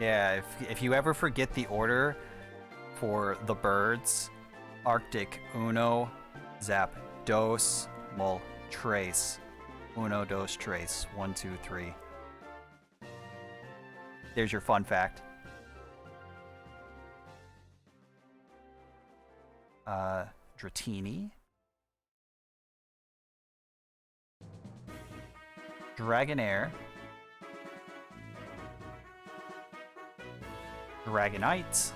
Yeah, if you ever forget the order for the birds, Arctic Uno, Zap Dos, Mul Trace. Uno, dos, trace. 1, 2, 3. There's your fun fact. Dratini. Dragonair. Dragonite.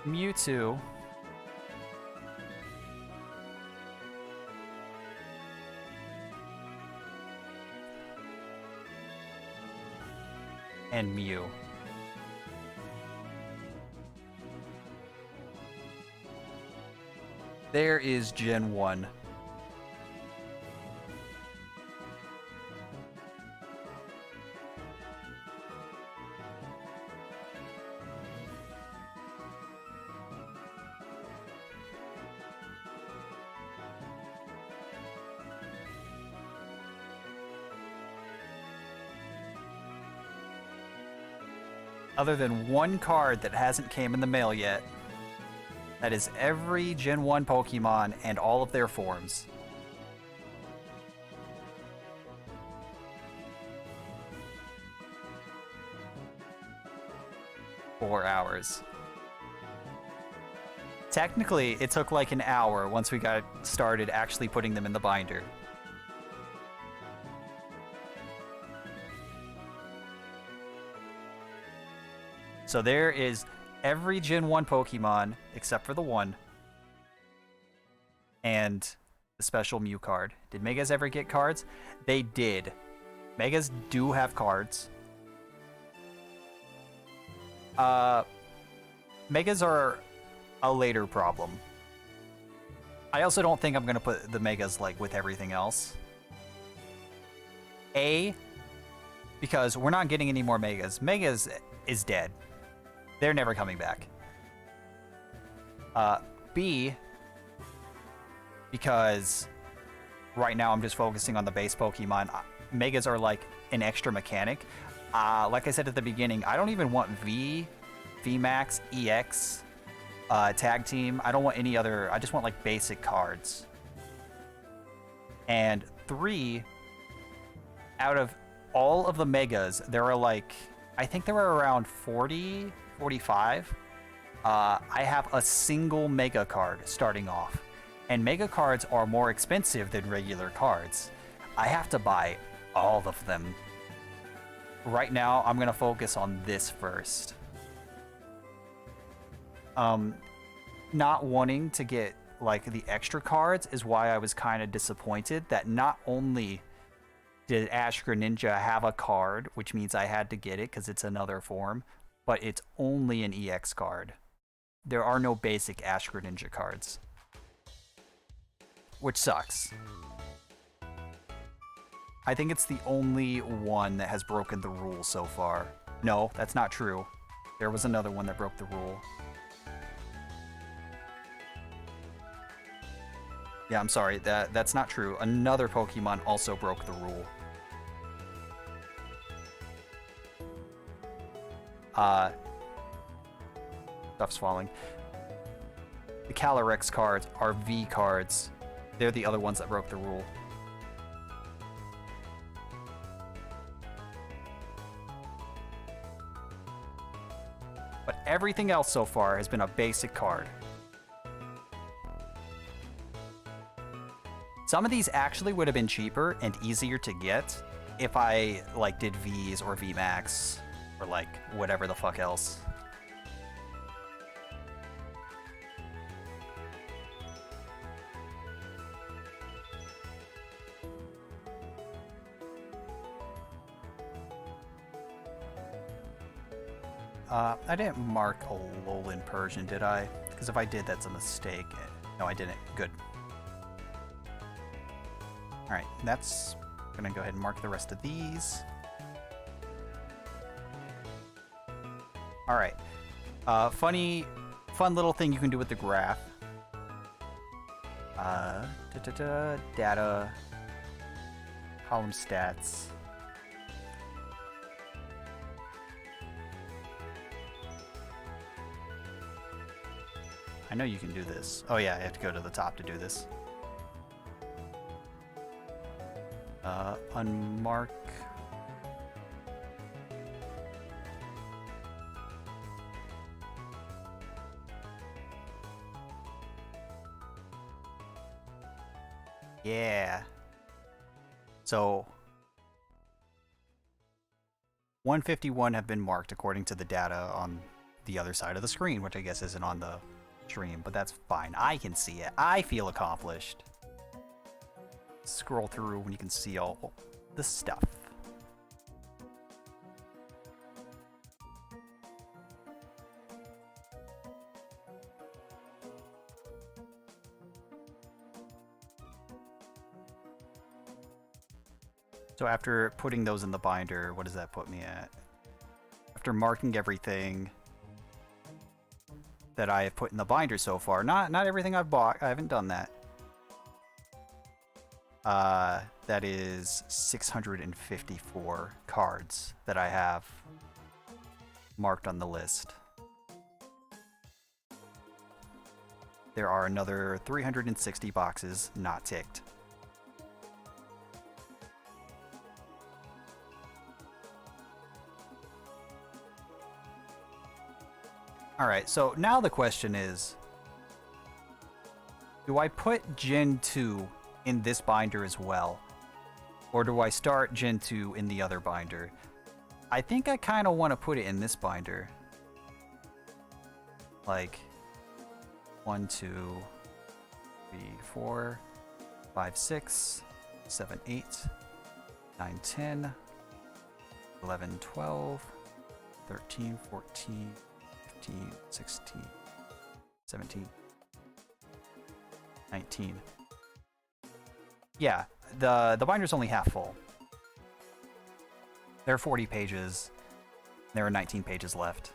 Mewtwo. And Mew. There is Gen 1. Other than one card that hasn't came in the mail yet. That is every Gen 1 Pokemon and all of their forms. Four hours. Technically, it took like an hour once we got started actually putting them in the binder. So there is every Gen 1 Pokemon, except for the one. And the special Mew card. Did Megas ever get cards? They did. Megas do have cards. Megas are a later problem. I also don't think I'm going to put the Megas like with everything else. Because we're not getting any more Megas. Megas is dead. They're never coming back. B, because right now I'm just focusing on the base Pokemon. Megas are like an extra mechanic. Like I said at the beginning, I don't even want V, VMAX, EX, Tag Team. I don't want any other. I just want like basic cards. And 3, out of all of the Megas, there are like, I think there are around 40, 45. I have a single Mega card starting off. And Mega cards are more expensive than regular cards. I have to buy all of them right now, I'm gonna focus on this first. Not wanting to get like the extra cards is why I was kind of disappointed that not only did Ash Greninja have a card, which means I had to get it because it's another form, but it's only an EX card. There are no basic Ash Greninja cards, which sucks. I think it's the only one that has broken the rule so far. No, that's not true. There was another one that broke the rule. Yeah, I'm sorry. That's not true. Another Pokemon also broke the rule. Stuff's falling. The Calyrex cards are V cards. They're the other ones that broke the rule. But everything else so far has been a basic card. Some of these actually would have been cheaper and easier to get if I like did Vs or VMAX or like whatever the fuck else. I didn't mark Alolan Persian, did I? Because if I did, that's a mistake. No, I didn't. Good. Alright, that's gonna go ahead and mark the rest of these. Alright. Fun little thing you can do with the graph. Data, column stats. I know you can do this. Oh yeah, I have to go to the top to do this. Unmark. Yeah. So 151 have been marked according to the data on the other side of the screen, which I guess isn't on the stream, but that's fine. I can see it. I feel accomplished. Scroll through when you can see all the stuff. So after putting those in the binder, what does that put me at? After marking everything that I have put in the binder so far, not everything I've bought, I haven't done that. That is 654 cards that I have marked on the list. There are another 360 boxes not ticked. Alright, so now the question is, do I put Gen 2 in this binder as well? Or do I start Gen 2 in the other binder? I think I kind of want to put it in this binder. Like 1, 2, 3, 4, 5, 6, 7, 8, 9, 10, 11, 12, 13, 14, 15, 16, 17, 19. Yeah, the binder's only half full. There are 40 pages. There are 19 pages left.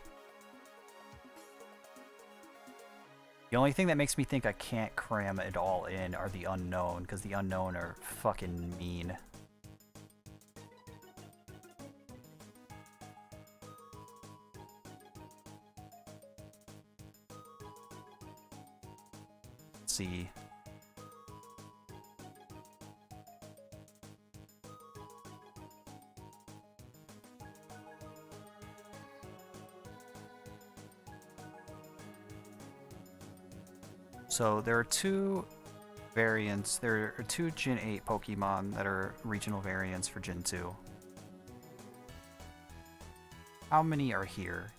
The only thing that makes me think I can't cram it all in are the unknown, because the unknown are fucking mean. Let's see. So there are two variants. There are two Gen 8 Pokemon that are regional variants for Gen 2. How many are here?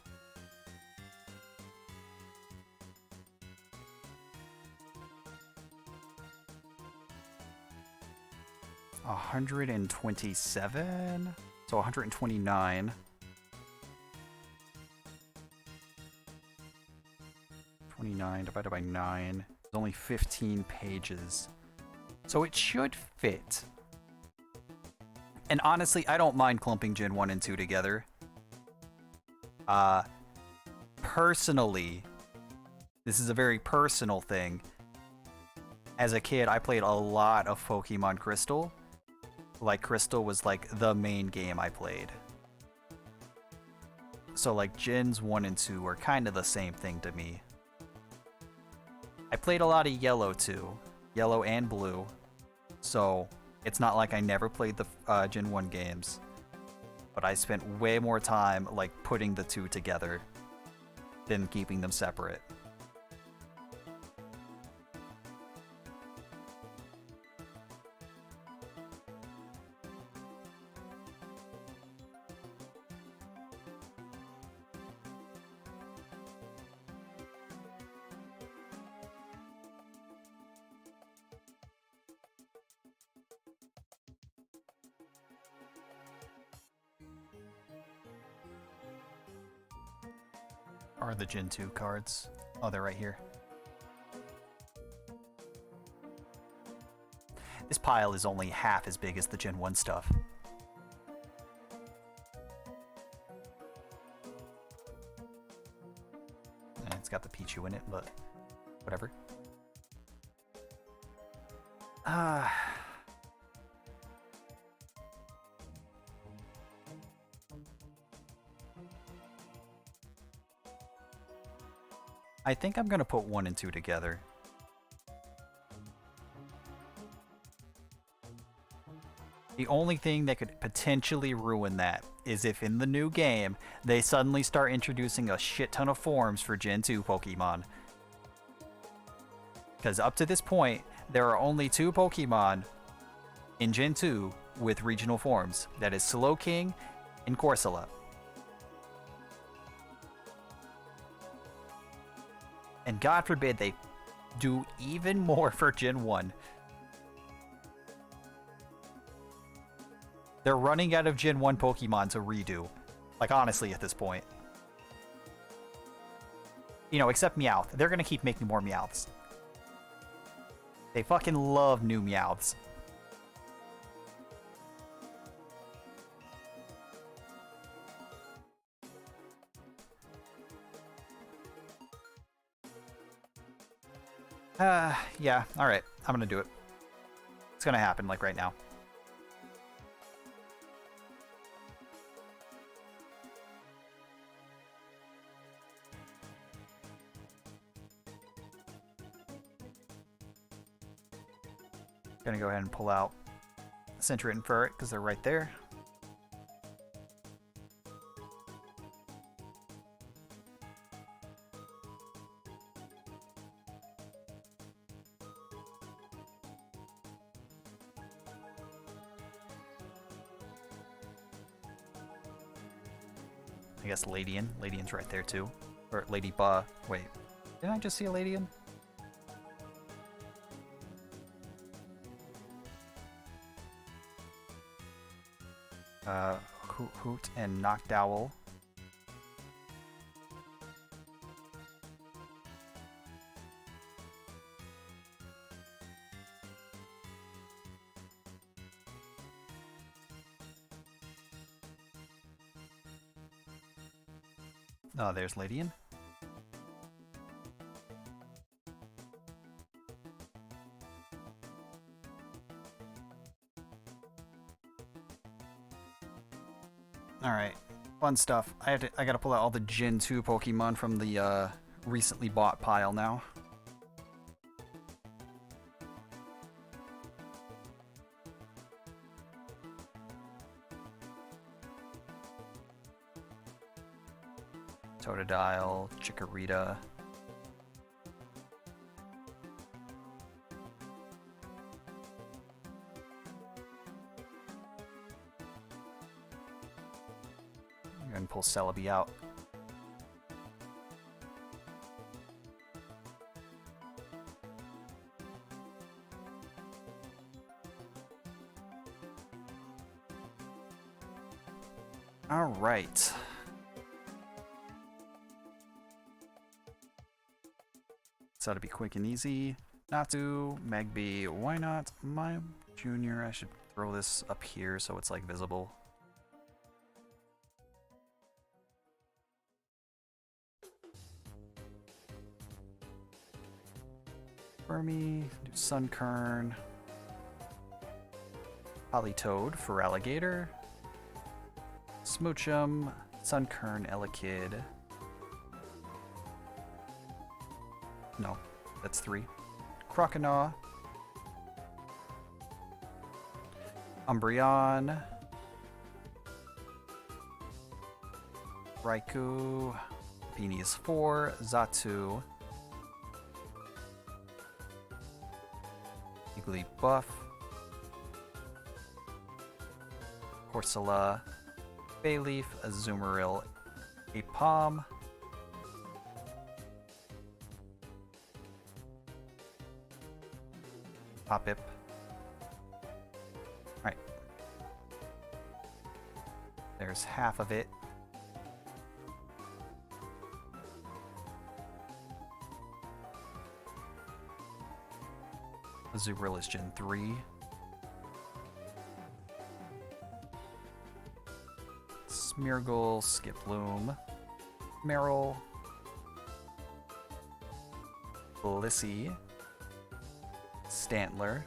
A 127? So 129. 29 divided by 9. There's only 15 pages. So it should fit. And honestly, I don't mind clumping Gen 1 and 2 together. Personally, this is a very personal thing. As a kid, I played a lot of Pokemon Crystal. Like, Crystal was like the main game I played. So like Gens 1 and 2 are kind of the same thing to me. I played a lot of Yellow too. Yellow and Blue. So it's not like I never played the Gen 1 games. But I spent way more time like putting the two together than keeping them separate. Are the Gen 2 cards? Oh, they're right here. This pile is only half as big as the Gen 1 stuff. And it's got the Pichu in it, but whatever. I think I'm gonna put 1 and 2 together. The only thing that could potentially ruin that is if in the new game, they suddenly start introducing a shit ton of forms for Gen 2 Pokemon. Because up to this point, there are only 2 Pokemon in Gen 2 with regional forms. That is Slowking and Corsola. And God forbid they do even more for Gen 1. They're running out of Gen 1 Pokemon to redo. Like, honestly, at this point. You know, except Meowth. They're gonna keep making more Meowths. They fucking love new Meowths. Yeah, alright. I'm gonna do it. It's gonna happen, like, right now. Gonna go ahead and pull out Sentret and Furret, because they're right there. I guess Ladian. Ladian's right there too. Or Lady Ba. Wait. Didn't I just see a Ladian? Hoot and Noctowl. Oh, there's Ladian. Alright, fun stuff. I gotta pull out all the Gen 2 Pokemon from the recently bought pile now. Totodile, Chikorita. And and pull Celebi out. All right. So to be quick and easy. Natu, Magby, why not? My Junior, I should throw this up here so it's like visible. Burmy, do Sunkern. Politoad for Alligator. Smoochum, Sunkern, Elekid. No, that's 3. Croconaw. Umbreon. Raikou. Beanie is 4. Xatu. Jigglypuff. Corsola. Bayleaf. Azumarill. Apom. Hoppip. Alright. There's half of it. Azumarill is Gen 3. Smeargle, Skiploom, Meryl, Blissey, Stantler,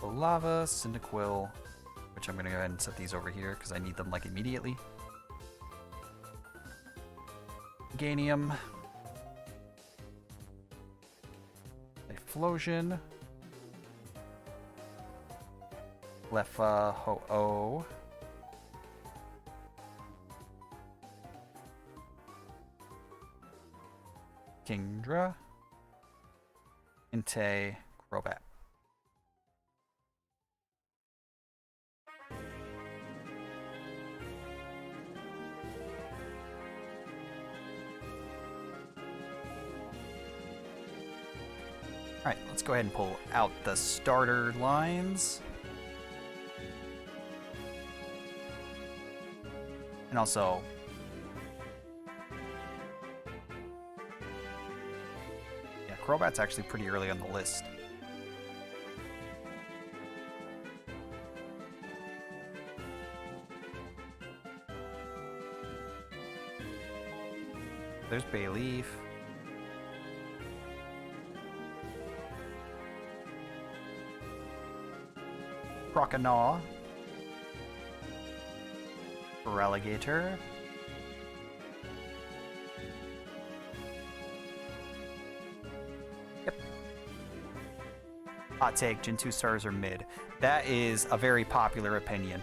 Lava, Cyndaquil, which I'm going to go ahead and set these over here because I need them like immediately. Ganium, Typhlosion, Cleffa, Ho-Oh, Kingdra, Entei, Crobat. Alright, let's go ahead and pull out the starter lines. And also, yeah, Crobat's actually pretty early on the list. There's Bayleaf. Croconaw. Alligator. Yep. Hot take, Gen 2 starters are mid. That is a very popular opinion.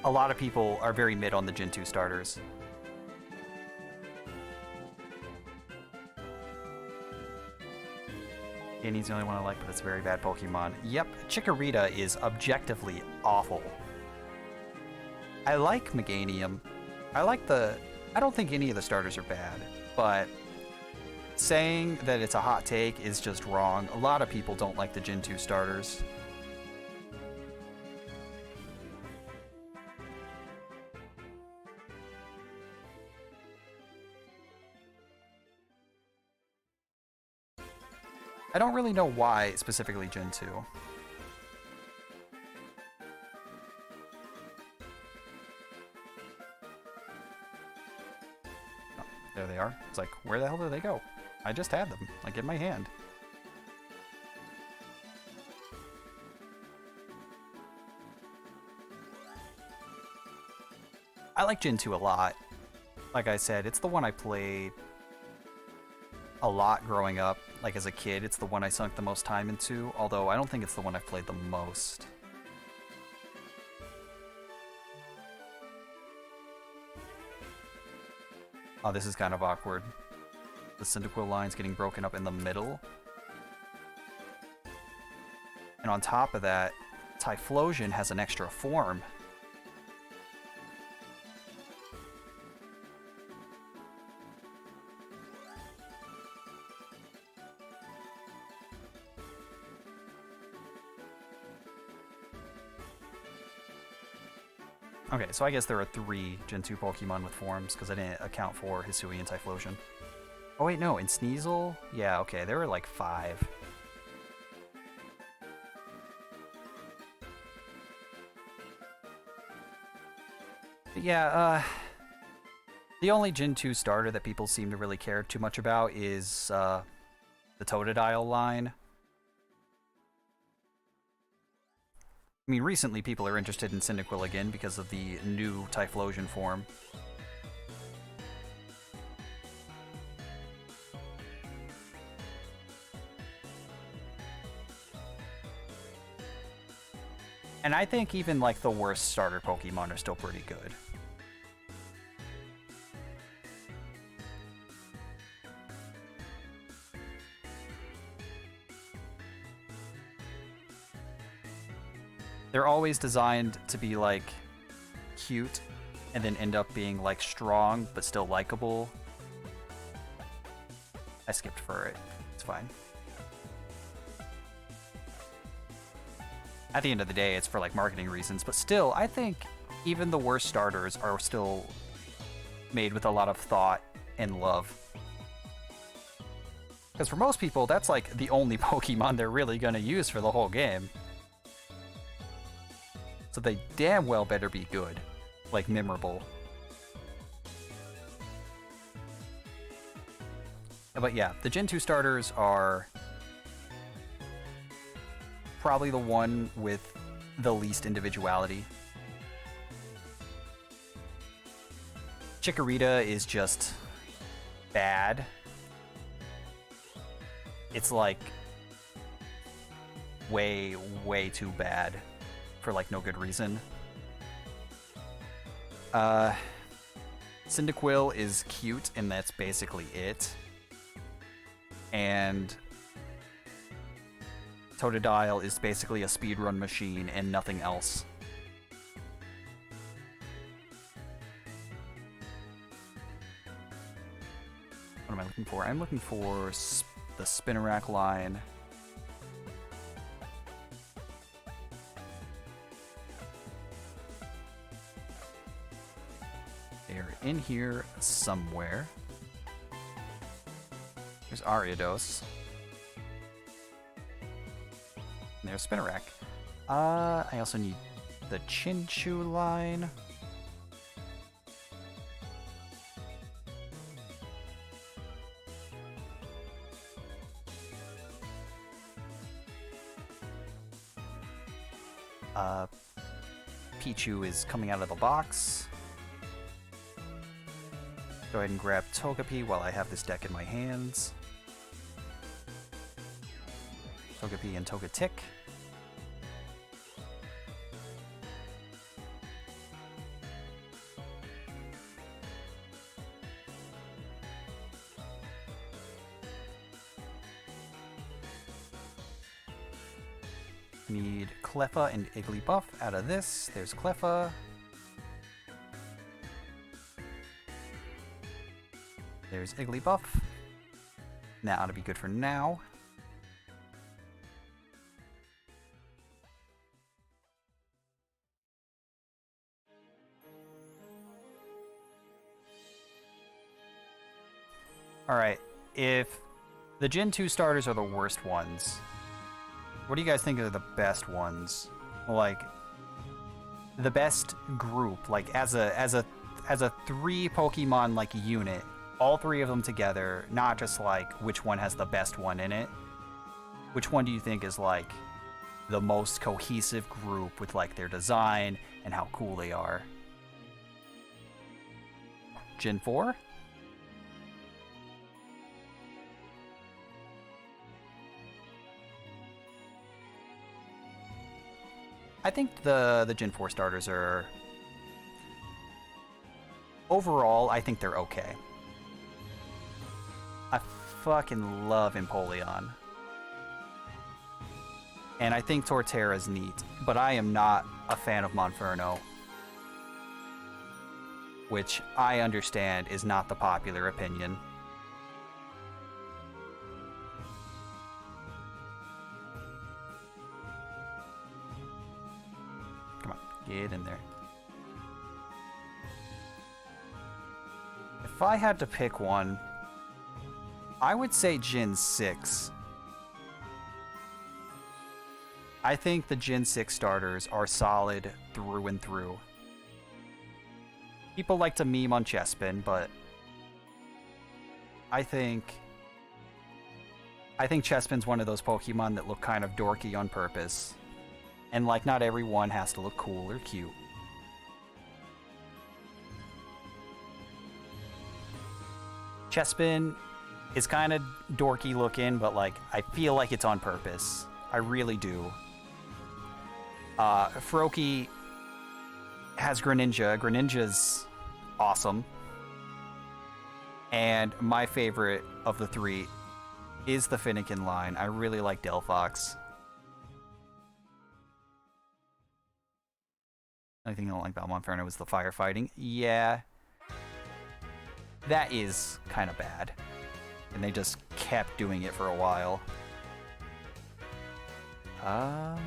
A lot of people are very mid on the Gen 2 starters. Danny's the only one I like, but it's a very bad Pokemon. Yep, Chikorita is objectively awful. I like Meganium. I don't think any of the starters are bad, but saying that it's a hot take is just wrong. A lot of people don't like the Gen 2 starters. I don't really know why specifically Gen 2. There they are. It's like, where the hell did they go? I just had them, like, in my hand. I like Gen 2 a lot. Like I said, it's the one I played a lot growing up. Like, as a kid, it's the one I sunk the most time into, although I don't think it's the one I've played the most. Oh, this is kind of awkward. The Cyndaquil line's getting broken up in the middle. And on top of that, Typhlosion has an extra form. Okay, so I guess there are 3 Gen 2 Pokemon with forms, because I didn't account for Hisui and Typhlosion. Oh wait, no, in Sneasel? Yeah, okay, there were like 5. But yeah, the only Gen 2 starter that people seem to really care too much about is the Totodile line. I mean, recently people are interested in Cyndaquil again because of the new Typhlosion form. And I think even like the worst starter Pokemon are still pretty good. They're always designed to be like cute and then end up being like strong but still likable. I skipped for it. It's fine. At the end of the day, it's for like marketing reasons, but still, I think even the worst starters are still made with a lot of thought and love. Because for most people, that's like the only Pokemon they're really gonna use for the whole game. So they damn well better be good. Like, memorable. But yeah, the Gen 2 starters are probably the one with the least individuality. Chikorita is just bad. It's like way, way too bad for like no good reason. Cyndaquil is cute, and that's basically it. And Totodile is basically a speedrun machine and nothing else. What am I looking for? I'm looking for the Spinarak line. They're in here somewhere. There's Ariados. And there's Spinarak. I also need the Chinchou line. Pichu is coming out of the box. Go ahead and grab Togepi while I have this deck in my hands. Togepi and Togetic. Need Cleffa and Igglybuff out of this. There's Cleffa. There's Igglybuff. That ought to be good for now. Alright, if the Gen 2 starters are the worst ones, what do you guys think are the best ones? Like, the best group, like as a 3 Pokemon like unit, all 3 of them together, not just like which one has the best one in it. Which one do you think is like the most cohesive group with like their design and how cool they are? Gen 4? I think the Gen 4 starters are... Overall, I think they're okay. I fucking love Empoleon. And I think Torterra's neat, but I am not a fan of Monferno. Which I understand is not the popular opinion. Come on, get in there. If I had to pick one, I would say Gen 6. I think the Gen 6 starters are solid through and through. People like to meme on Chespin, but I think Chespin's one of those Pokemon that look kind of dorky on purpose. And like, not everyone has to look cool or cute. Chespin is kind of dorky looking, but like, I feel like it's on purpose. I really do. Froakie has Greninja. Greninja's awesome. And my favorite of the three is the Finnegan line. I really like Delphox. The only thing I don't like about Monferno was the firefighting. Yeah. That is kind of bad. And they just kept doing it for a while. I'm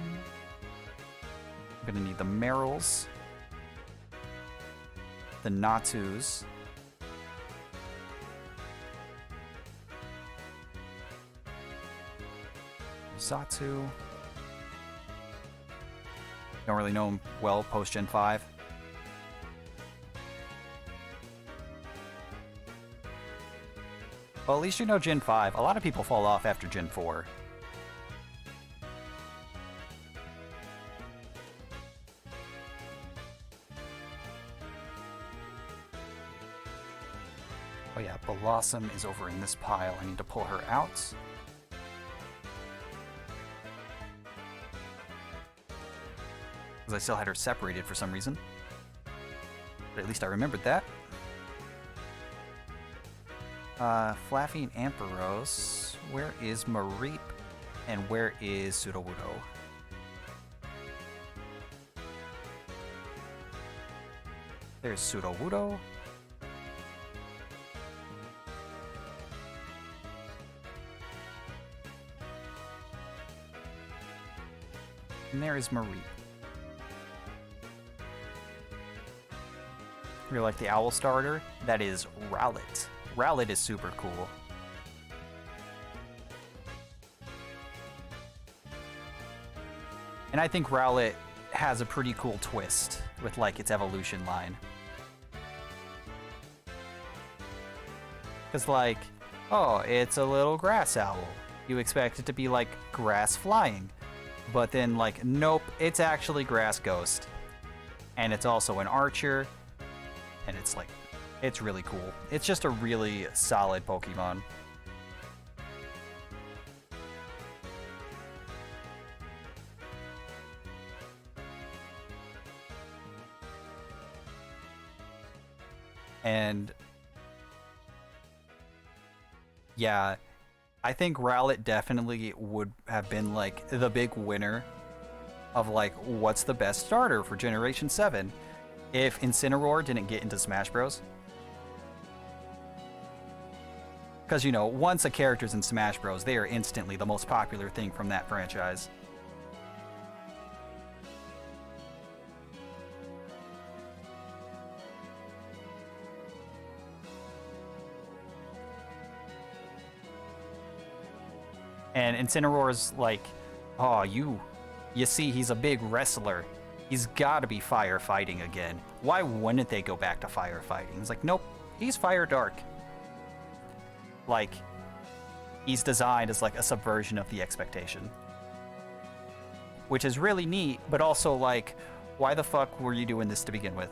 gonna need the Merrills. The Natus. Zatsu. Don't really know him well post Gen 5. Well, at least you know Gen 5. A lot of people fall off after Gen 4. Oh yeah, Blossom is over in this pile. I need to pull her out. Because I still had her separated for some reason. But at least I remembered that. Flaffy and Ampharos. Where is Mareep? And where is Sudowoodo? There's Sudowoodo. And there is Mareep. You're like the Owl starter? That is Rowlet. Rowlet is super cool. And I think Rowlet has a pretty cool twist with like its evolution line. Because like, oh, it's a little grass owl. You expect it to be like grass flying. But then like, nope, it's actually grass ghost. And it's also an archer. And it's like, it's really cool. It's just a really solid Pokemon. And yeah, I think Rowlet definitely would have been like the big winner of like what's the best starter for Generation 7 if Incineroar didn't get into Smash Bros. Because, you know, once a character's in Smash Bros, they are instantly the most popular thing from that franchise. And Incineroar's like, oh, you see, he's a big wrestler. He's got to be firefighting again. Why wouldn't they go back to firefighting? He's like, nope, he's Fire Dark. Like, he's designed as like a subversion of the expectation. Which is really neat, but also like, why the fuck were you doing this to begin with?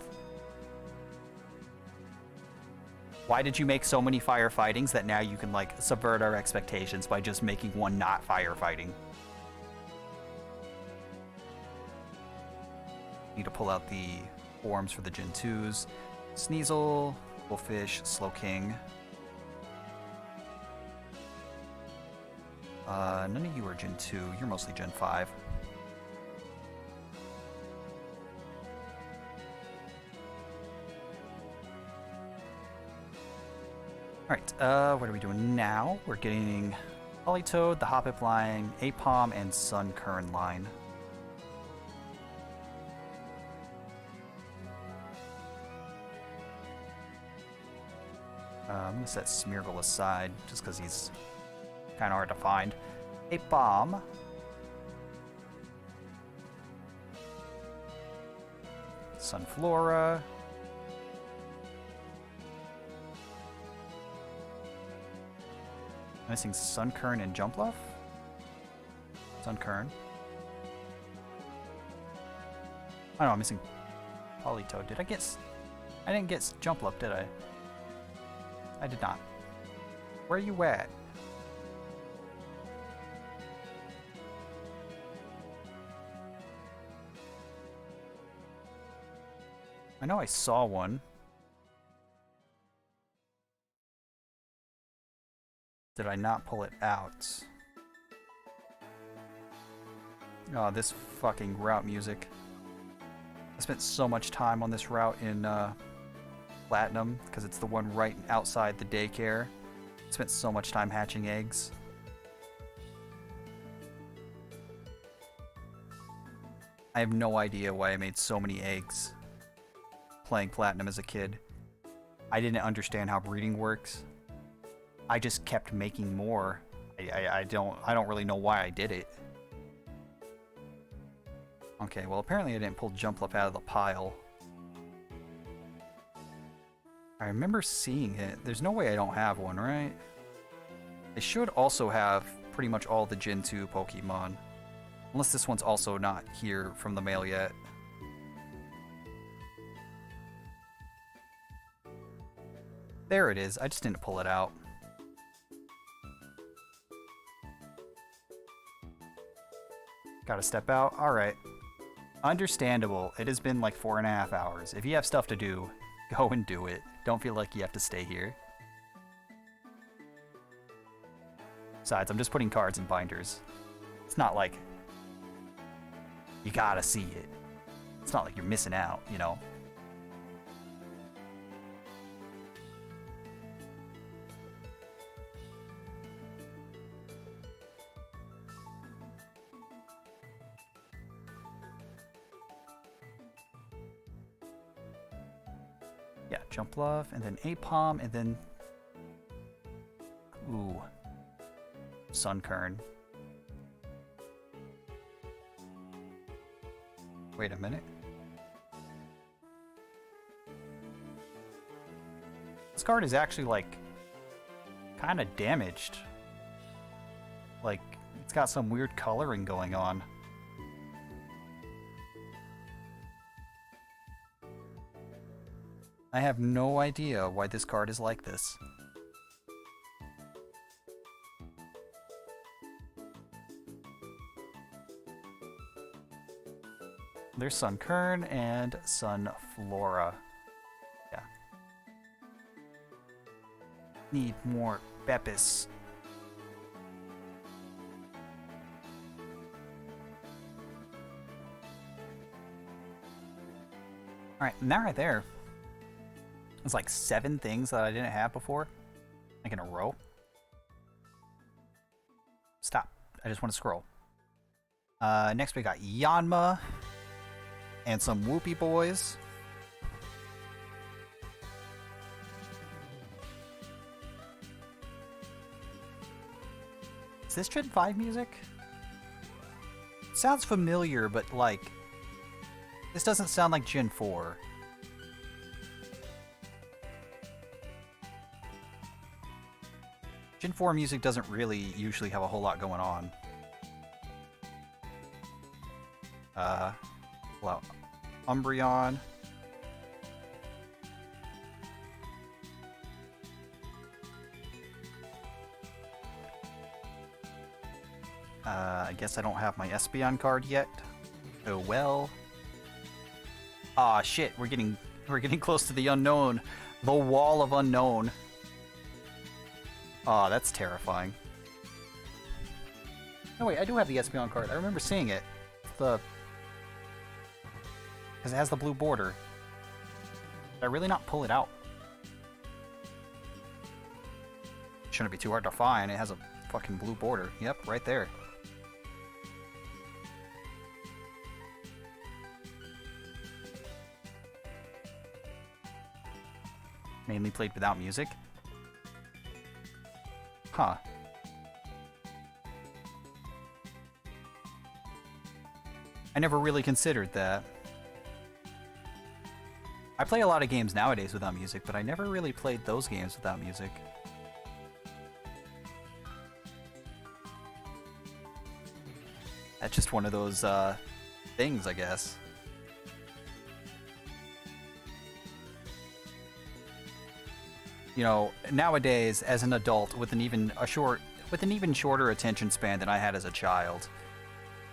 Why did you make so many firefightings that now you can like subvert our expectations by just making one not firefighting? Need to pull out the forms for the Gen 2s. Sneasel, Wolfish, Slowking. None of you are Gen 2. You're mostly Gen 5. Alright, what are we doing now? We're getting Politoed, the Hoppip line, Apom, and Sunkern line. I'm gonna set Smeargle aside just because he's kind of hard to find. A bomb. Sunflora. Missing Sunkern and Jumpluff? Sunkern. Oh no, I'm missing Politoed. Did I get... I didn't get Jumpluff, did I? I did not. Where are you at? I know I saw one. Did I not pull it out? Oh, this fucking route music. I spent so much time on this route in Platinum, because it's the one right outside the daycare. I spent so much time hatching eggs. I have no idea why I made so many eggs playing Platinum as a kid. I didn't understand how breeding works. I just kept making more. I don't really know why I did it. Okay, well apparently I didn't pull Jumpluff out of the pile. I remember seeing it. There's no way I don't have one, right? I should also have pretty much all the Gen 2 Pokemon. Unless this one's also not here from the mail yet. There it is. I just didn't pull it out. Gotta step out. Alright. Understandable. It has been like 4.5 hours. If you have stuff to do, go and do it. Don't feel like you have to stay here. Besides, I'm just putting cards in binders. It's not like you gotta see it. It's not like you're missing out, you know? Yeah, Jumpluff, and then Apom, and then... Ooh. Sunkern. Wait a minute. This card is actually, like, kind of damaged. Like, it's got some weird coloring going on. I have no idea why this card is like this. There's Sunkern and Sunflora. Yeah. Need more Beppis. Alright, and that right there. It's like 7 things that I didn't have before. Like in a row. Stop. I just want to scroll. Next we got Yanma. And some Whoopie boys. Is this Gen 5 music? It sounds familiar, but like... This doesn't sound like Gen 4. Gen 4 music doesn't really usually have a whole lot going on. Well, Umbreon. I guess I don't have my Espeon card yet. Oh well. Ah shit, we're getting close to the unknown. The wall of unknown. Ah, that's terrifying. No wait, I do have the Espeon card. I remember seeing it. Because it has the blue border. Did I really not pull it out? Shouldn't be too hard to find. It has a fucking blue border. Yep, right there. Mainly played without music. Huh. I never really considered that. I play a lot of games nowadays without music, but I never really played those games without music. That's just one of those things, I guess. You know, nowadays, as an adult with an even shorter attention span than I had as a child,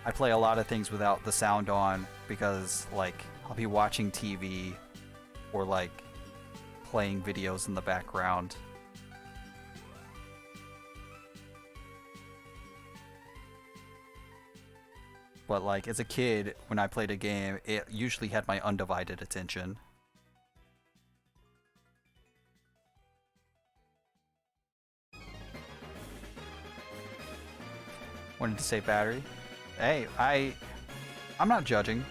I play a lot of things without the sound on because, like, I'll be watching TV or, like, playing videos in the background. But, like, as a kid, when I played a game, it usually had my undivided attention. Wanted to save battery. Hey, I'm not judging.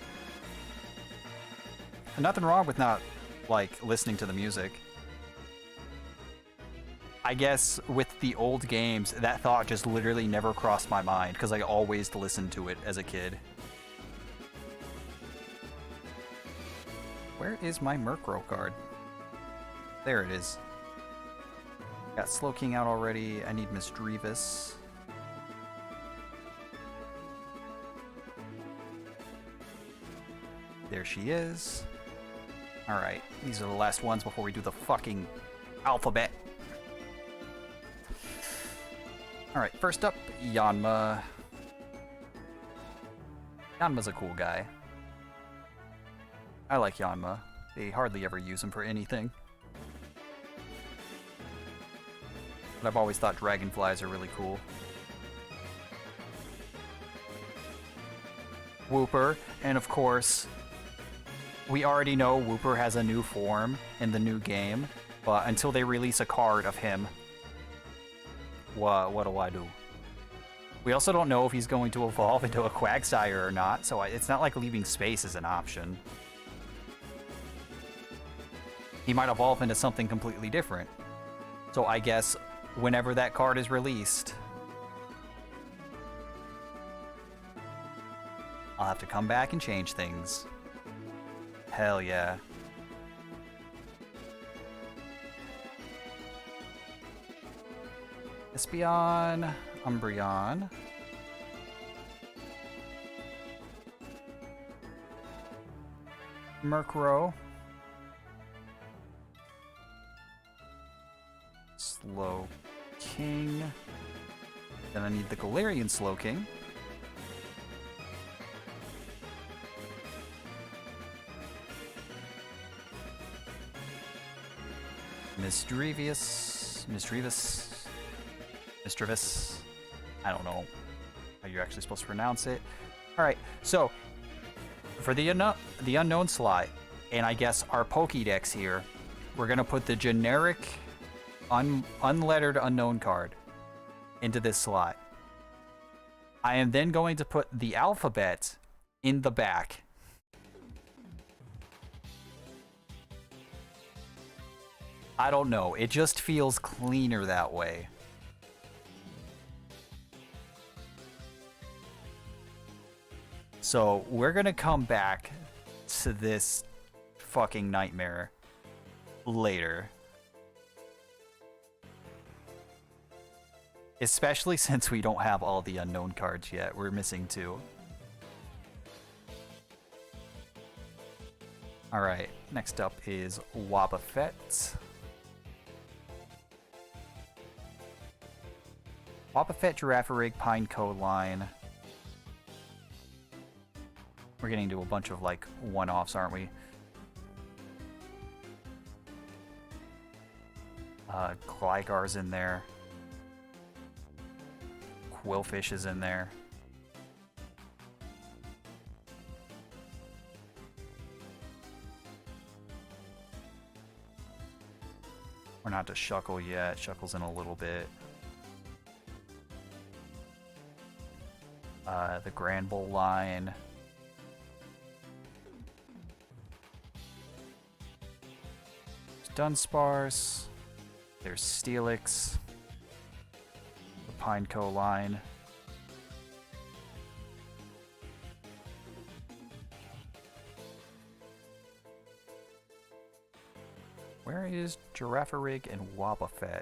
Nothing wrong with not, like, listening to the music. I guess with the old games, that thought just literally never crossed my mind because I always listened to it as a kid. Where is my Murkrow card? There it is. Got Slowking out already. I need Misdreavus. There she is. Alright, these are the last ones before we do the fucking alphabet. Alright, first up, Yanma. Yanma's a cool guy. I like Yanma. They hardly ever use him for anything. But I've always thought dragonflies are really cool. Wooper, and of course, we already know Wooper has a new form in the new game, but until they release a card of him, what do I do? We also don't know if he's going to evolve into a Quagsire or not, so it's not like leaving space is an option. He might evolve into something completely different. So I guess whenever that card is released, I'll have to come back and change things. Hell yeah. Espeon, Umbreon. Murkrow. Slowking. Then I need the Galarian Slowking. Misdreavus. I don't know how you're actually supposed to pronounce it. Alright, so for the unknown slot, and I guess our Pokédex here, we're going to put the generic unlettered unknown card into this slot. I am then going to put the alphabet in the back. I don't know. It just feels cleaner that way. So we're going to come back to this fucking nightmare later. Especially since we don't have all the unknown cards yet. We're missing 2. Alright, next up is Wobbuffet. Wobbuffet, Girafarig, Pineco line. We're getting to a bunch of, like, one-offs, aren't we? Gligar's in there. Quillfish is in there. We're not to Shuckle yet. Shuckle's in a little bit. The Granbull line. There's Dunsparce. There's Steelix. Pineco line. Where is Girafarig and Wobbuffet?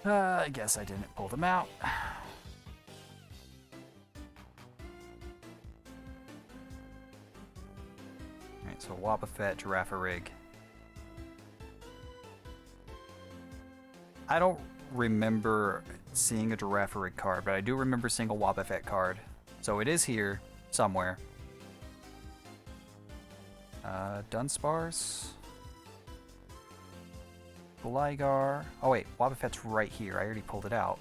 I guess I didn't pull them out. Alright, so Wobbuffet, Girafarig. I don't remember seeing a Girafarig card, but I do remember seeing a Wobbuffet card. So it is here somewhere. Dunsparce. Gligar. Oh wait, Wobbuffet's right here. I already pulled it out.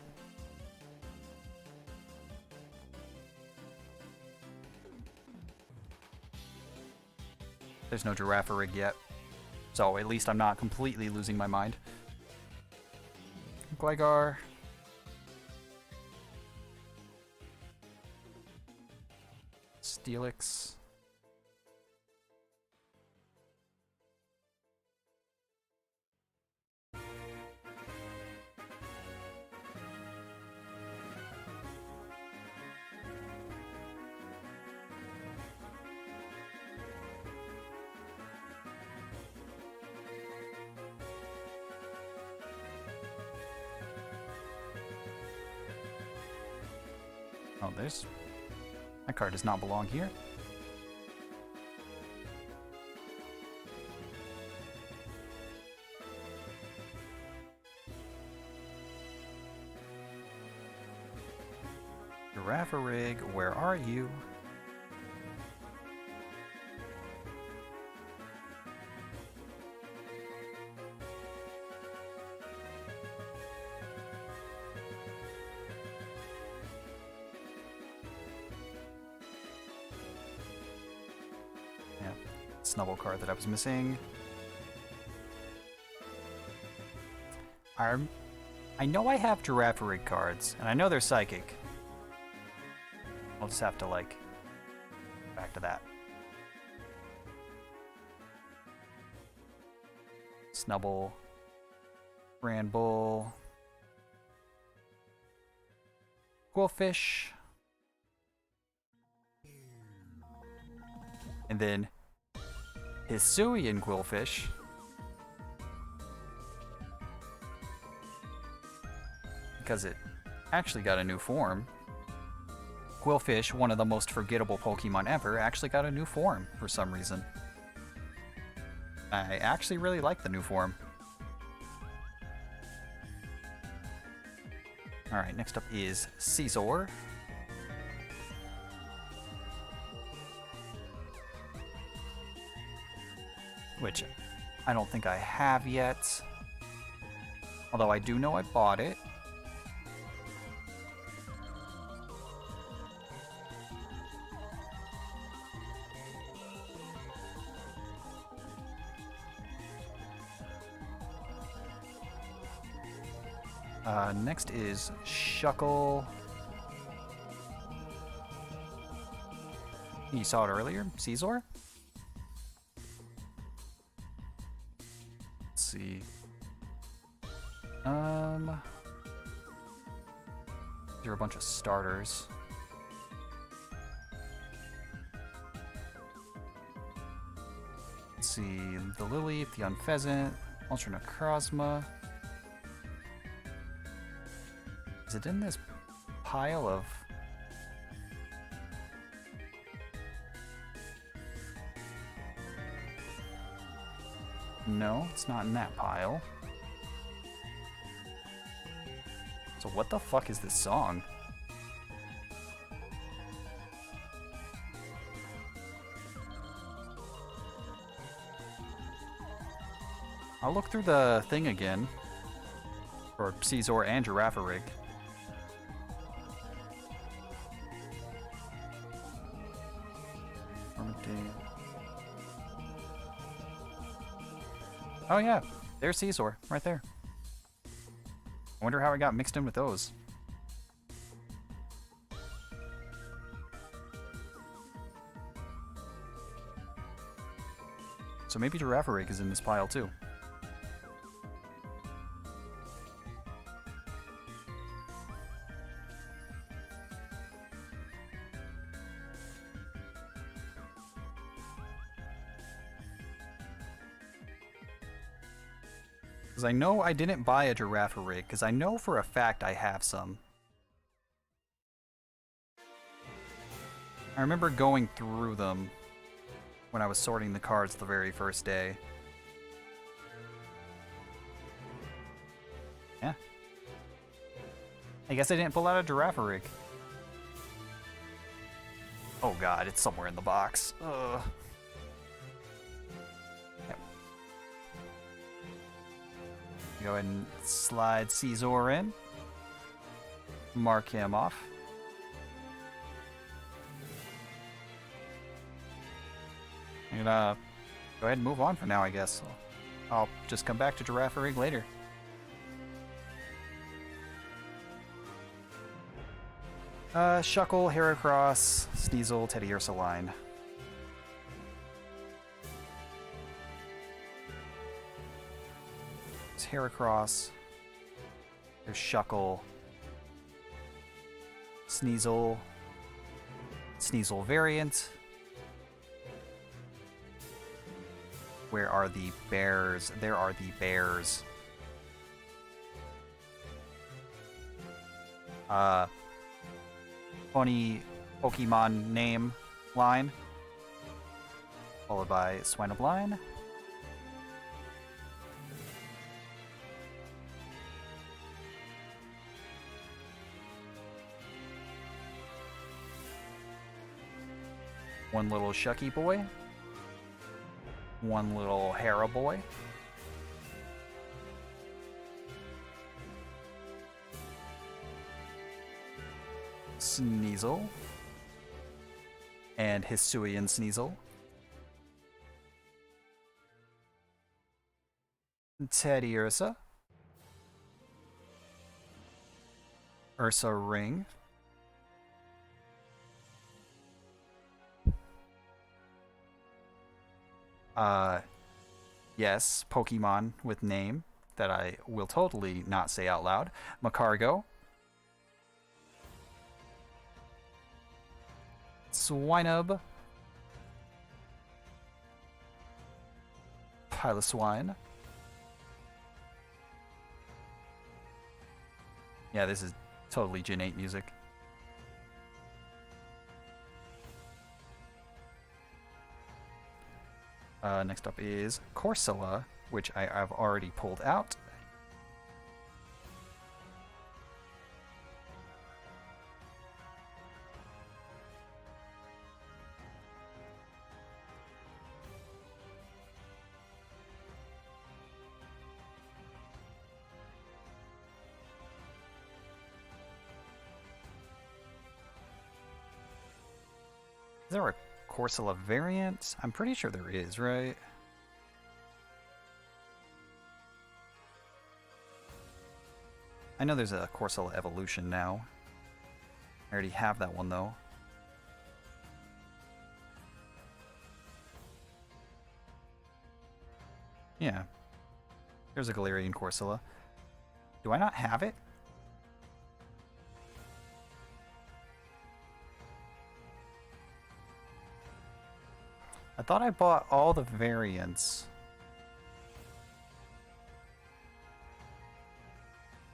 There's no Girafarig yet. So at least I'm not completely losing my mind. Gligar. Steelix. Oh, there's... That card does not belong here. Girafarig, where are you? Snubble card that I was missing. I know I have Girafarig cards, and I know they're psychic. I'll just have to, like, back to that. Snubble. Granbull. Quillfish. And then Hisuian Quillfish. Because it actually got a new form. Quillfish, one of the most forgettable Pokemon ever, actually got a new form for some reason. I actually really like the new form. Alright, next up is Scizor. Which I don't think I have yet. Although I do know I bought it. Next is Shuckle. You saw it earlier, Scizor? Let's see. There are a bunch of starters. Let's see, the Lily, the Unpheasant, Ultra Necrozma. Is it in this pile of... No, it's not in that pile. So what the fuck is this song? I'll look through the thing again. For Scizor and Girafarig. Oh yeah, there's Scizor, right there. I wonder how I got mixed in with those. So maybe Girafarig is in this pile too. Because I know I didn't buy a Girafarig, because I know for a fact I have some. I remember going through them when I was sorting the cards the very first day. Yeah. I guess I didn't pull out a Girafarig. Oh god, it's somewhere in the box. Ugh. Yep. Go ahead and slide Caesar in. Mark him off. I'm gonna go ahead and move on for now, I guess. I'll just come back to Girafarig later. Shuckle, Heracross, Sneasel, Teddy Ursaline. There's Heracross. There's Shuckle. Sneasel. Sneasel variant. Where are the bears? There are the bears. Funny Pokemon name line. Followed by Swinubline. One little Shucky boy. One little Hera boy. Sneasel. And Hisuian Sneasel. Teddy Ursa. Ursa Ring. Yes, Pokemon with name that I will totally not say out loud. Macargo. Swinub. Piloswine. Yeah, this is totally Gen 8 music. Next up is Corsola, which I have already pulled out. Is there a Corsola variant? I'm pretty sure there is, right? I know there's a Corsola evolution now. I already have that one though. Yeah. There's a Galarian Corsola. Do I not have it? I thought I bought all the variants.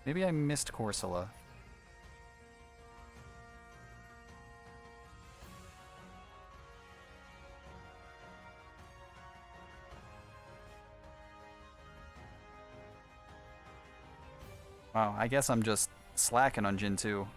Maybe I missed Corsola. Wow, I guess I'm just slacking on Gen 2.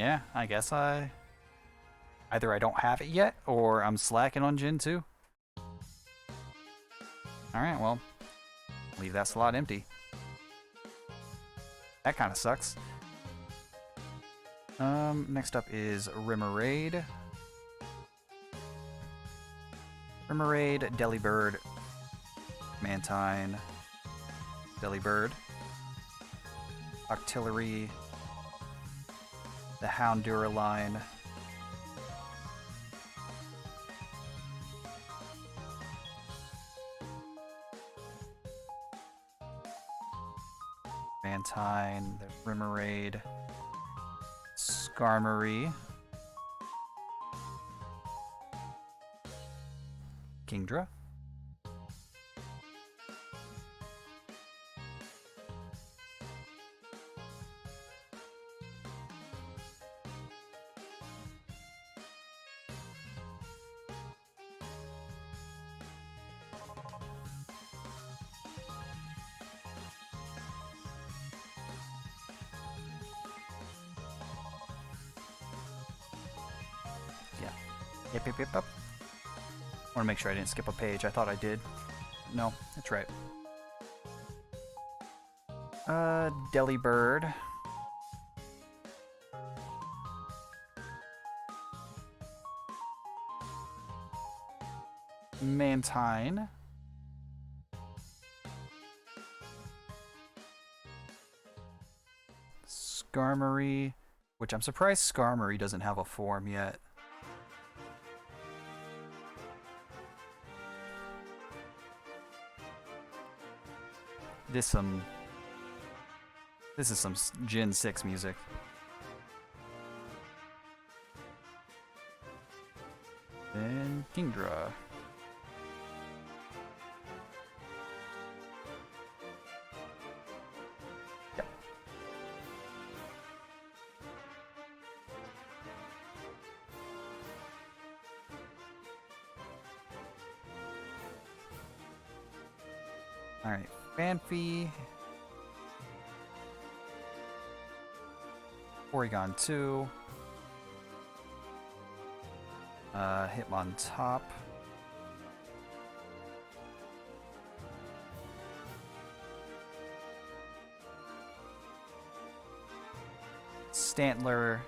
Yeah, I guess either I don't have it yet, or I'm slacking on Gen 2. Alright, well, leave that slot empty. That kind of sucks. Next up is Remoraid. Remoraid, Delibird, Mantine, Delibird, Octillery, the Houndour line, Mantine, the Remoraid, Skarmory, Kingdra, Yep. I want to make sure I didn't skip a page. I thought I did. No, that's right. Delibird. Mantine. Skarmory, which I'm surprised Skarmory doesn't have a form yet. This is some Gen 6 music. Then Kingdra. Yep. Alright, Fanfy. Porygon 2. Hitmontop. Stantler.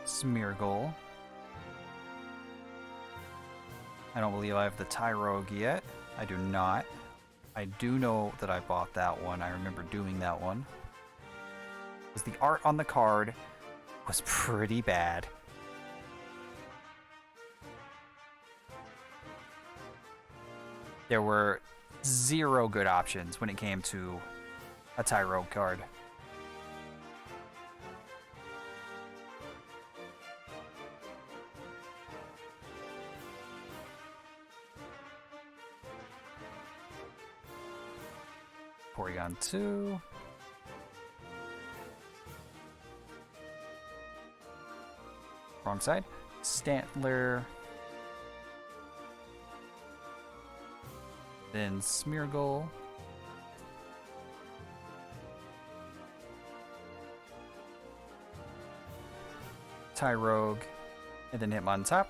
Smeargle. I don't believe I have the Tyrogue yet. I do not. I do know that I bought that one. I remember doing that one. Because the art on the card was pretty bad. There were zero good options when it came to a Tyrogue card. Porygon 2. Wrong side. Stantler. Then Smeargle. Tyrogue. And then Hitmontop.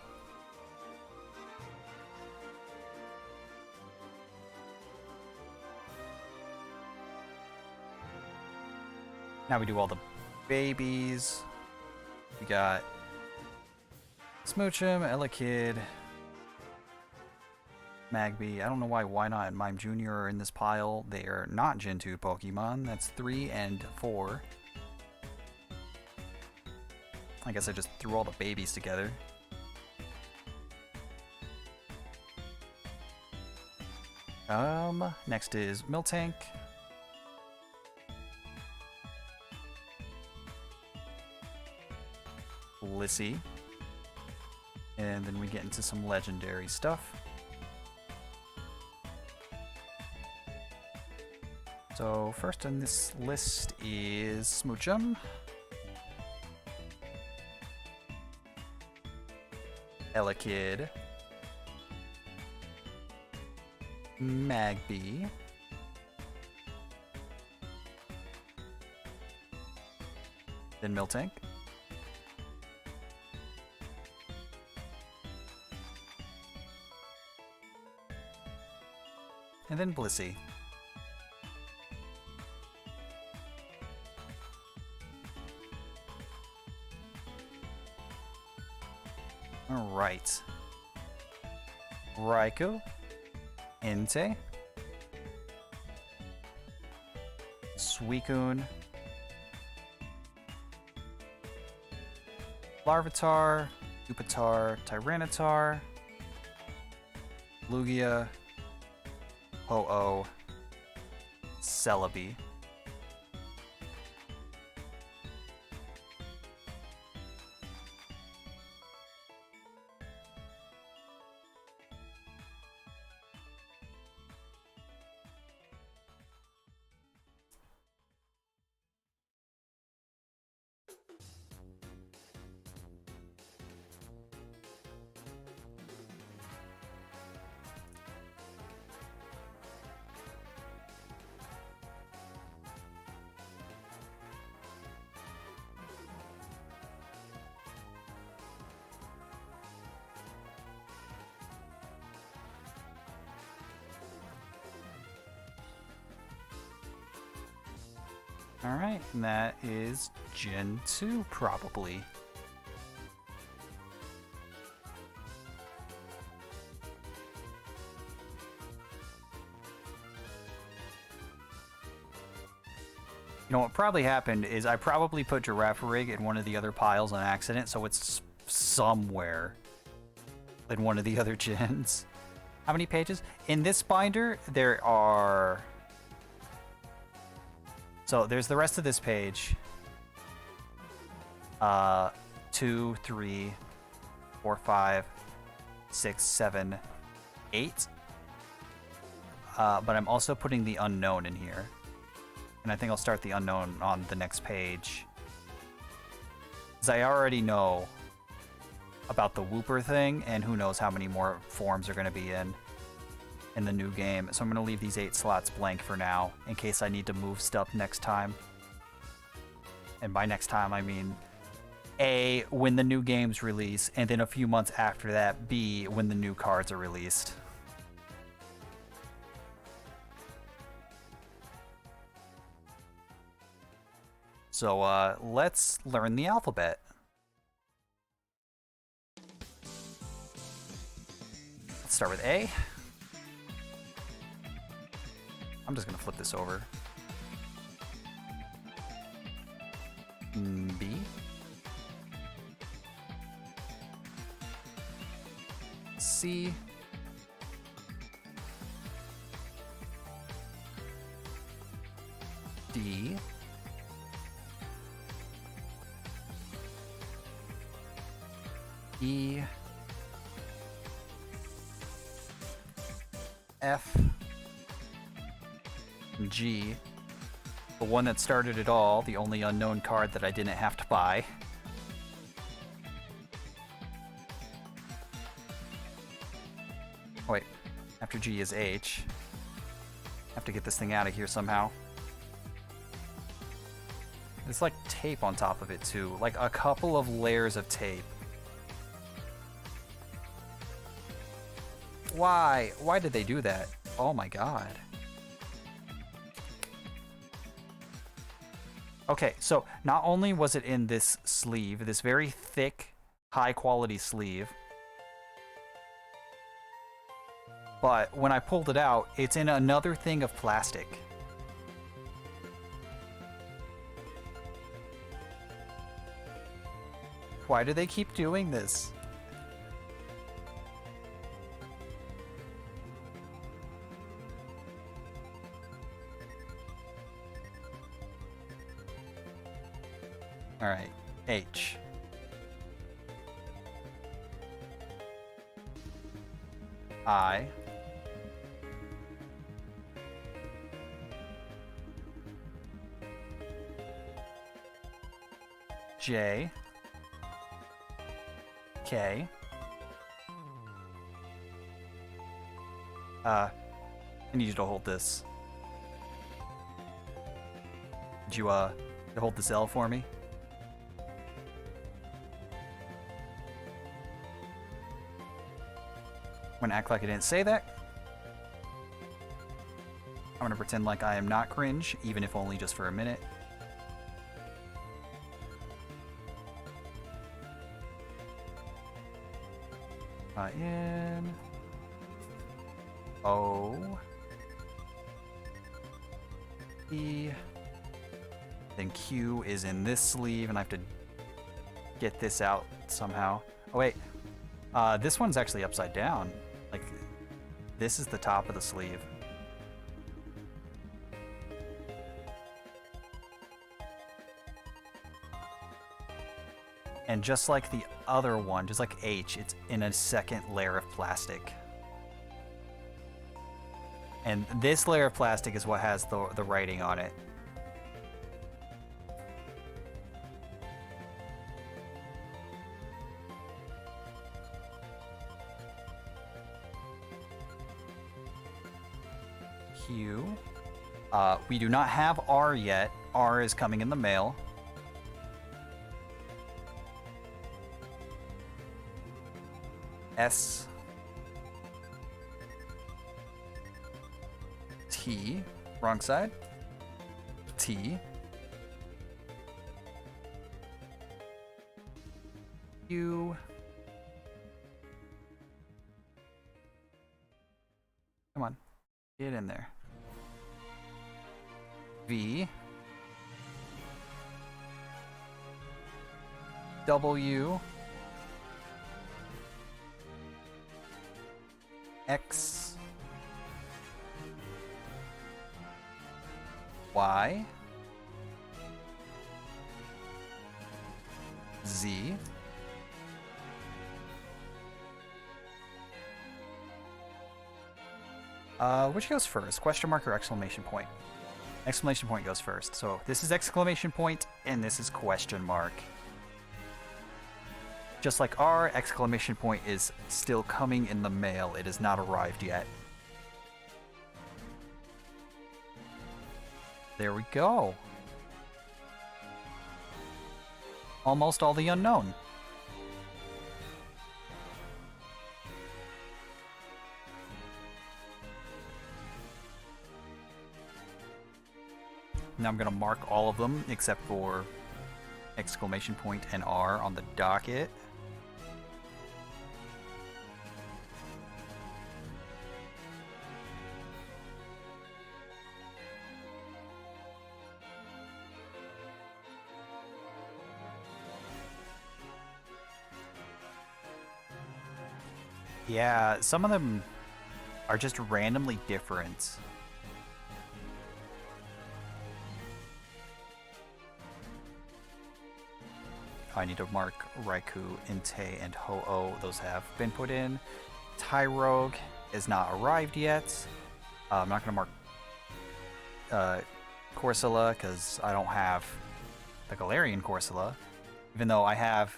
Now we do all the babies. We got Smoochum, Elekid, Magby. I don't know why not and Mime Jr. are in this pile. They are not Gen 2 Pokemon. That's 3 and 4. I guess I just threw all the babies together. Next is Miltank. Lissy. And then we get into some legendary stuff. So first on this list is Smoochum. Elekid. Magby. Then Miltank. And then Blissey. Alright. Raikou. Entei. Suicune. Larvitar. Pupitar. Tyranitar. Lugia. Ho-Oh. Celebi. Alright, and that is Gen 2, probably. You know what probably happened is I probably put Girafarig in one of the other piles on accident, so it's somewhere in one of the other gens. How many pages? In this binder, there are... So there's the rest of this page. 2, 3, 4, 5, 6, 7, 8. But I'm also putting the unknown in here. And I think I'll start the unknown on the next page. Because I already know about the Wooper thing, and who knows how many more forms are going to be in the new game. So I'm going to leave these 8 slots blank for now, in case I need to move stuff next time. And by next time, I mean A, when the new games release, and then a few months after that, B, when the new cards are released. So let's learn the alphabet. Let's start with A. I'm just gonna flip this over. B. C. D. E. F. G. The one that started it all, the only unknown card that I didn't have to buy. Oh, wait, after G is H. Have to get this thing out of here somehow. There's like tape on top of it too, like a couple of layers of tape. Why? Why did they do that? Oh my god. Okay, so not only was it in this sleeve, this very thick, high-quality sleeve, but when I pulled it out, it's in another thing of plastic. Why do they keep doing this? All right, H. I. J. K. I need you to hold this. Could you hold this L for me? I'm gonna act like I didn't say that. I'm gonna pretend like I am not cringe, even if only just for a minute. In O E, then Q is in this sleeve, and I have to get this out somehow. Oh wait, this one's actually upside down. Like, this is the top of the sleeve. And just like the other one, just like H, it's in a second layer of plastic. And this layer of plastic is what has the writing on it. Q. We do not have R yet. R is coming in the mail. S. T. Wrong side. T. U. Come on. Get in there. V. W. X. Y. Z. Which goes first? Question mark or exclamation point? Exclamation point goes first. So this is exclamation point and this is question mark. Just like R, exclamation point is still coming in the mail. It has not arrived yet. There we go. Almost all the unknown. Now I'm going to mark all of them except for exclamation point and R on the docket. Yeah, some of them are just randomly different. I need to mark Raikou, Entei, and Ho-Oh. Those have been put in. Tyrogue is not arrived yet. I'm not going to mark Corsola because I don't have the Galarian Corsola. Even though I have...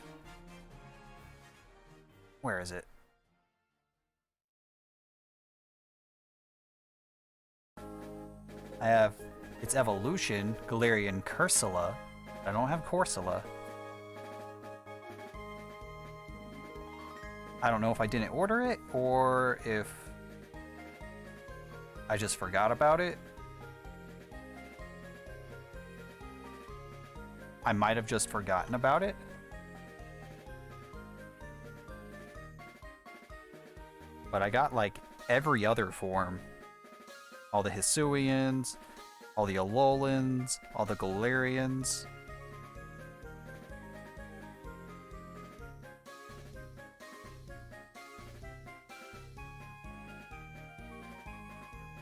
Where is it? I have its evolution, Galarian Cursola. I don't have Corsola. I don't know if I didn't order it or if I just forgot about it. I might have just forgotten about it. But I got like every other form. All the Hisuians, all the Alolans, all the Galarians.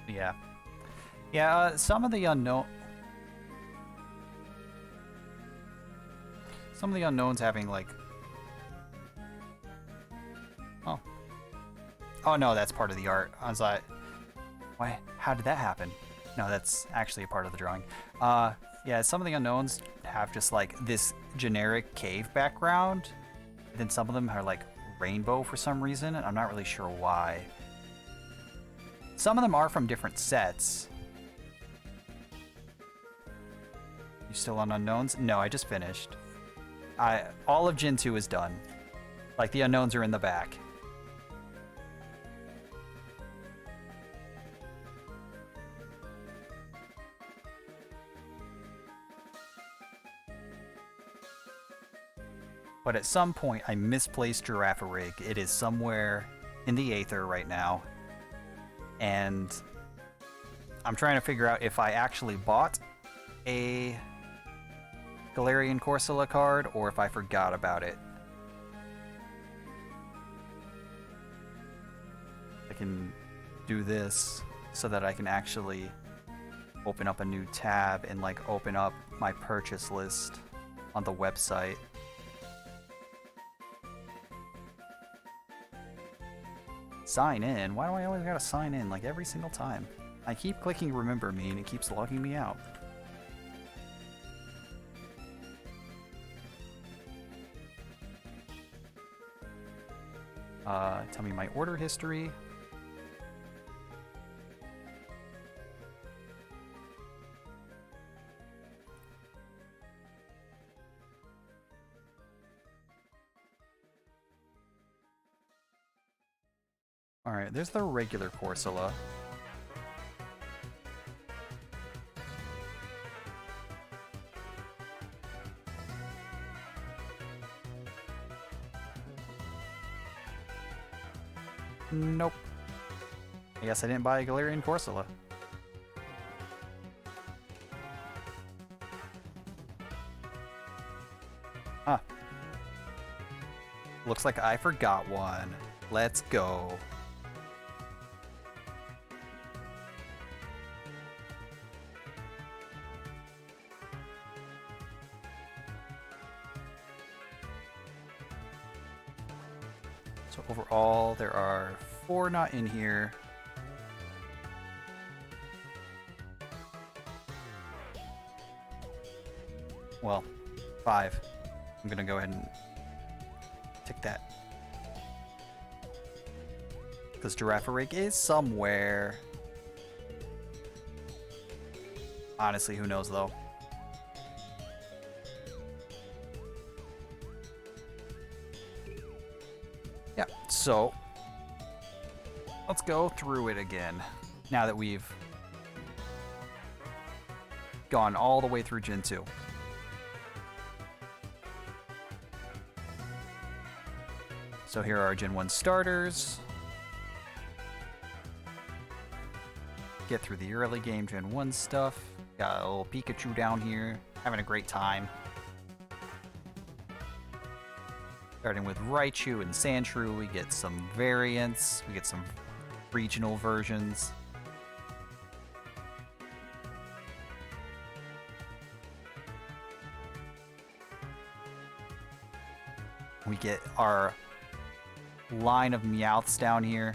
Yeah. Yeah, some of the unknown... Some of the unknowns having, like... Oh. Oh, no, that's part of the art. I was like... Why? How did that happen? No, that's actually a part of the drawing. Yeah, some of the unknowns have just, like, this generic cave background. And then some of them are, like, rainbow for some reason, and I'm not really sure why. Some of them are from different sets. You still on unknowns? No, I just finished. All of Gen 2 is done. Like, the unknowns are in the back. But at some point, I misplaced Girafarig. It is somewhere in the Aether right now. And I'm trying to figure out if I actually bought a Galarian Corsola card or if I forgot about it. I can do this so that I can actually open up a new tab and like open up my purchase list on the website. Sign in? Why do I always gotta sign in like every single time? I keep clicking remember me and it keeps logging me out. Tell me my order history. Alright, there's the regular Corsola. Nope. I guess I didn't buy a Galarian Corsola. Huh. Looks like I forgot one. Let's go. So overall, there are 4 not in here. Well, 5. I'm gonna go ahead and tick that. Because Girafarig is somewhere. Honestly, who knows though? Yeah, so let's go through it again. Now that we've gone all the way through Gen 2. So here are our Gen 1 starters. Get through the early game Gen 1 stuff. Got a little Pikachu down here, having a great time. Starting with Raichu and Sandshrew, we get some variants, we get some regional versions. We get our line of Meowths down here.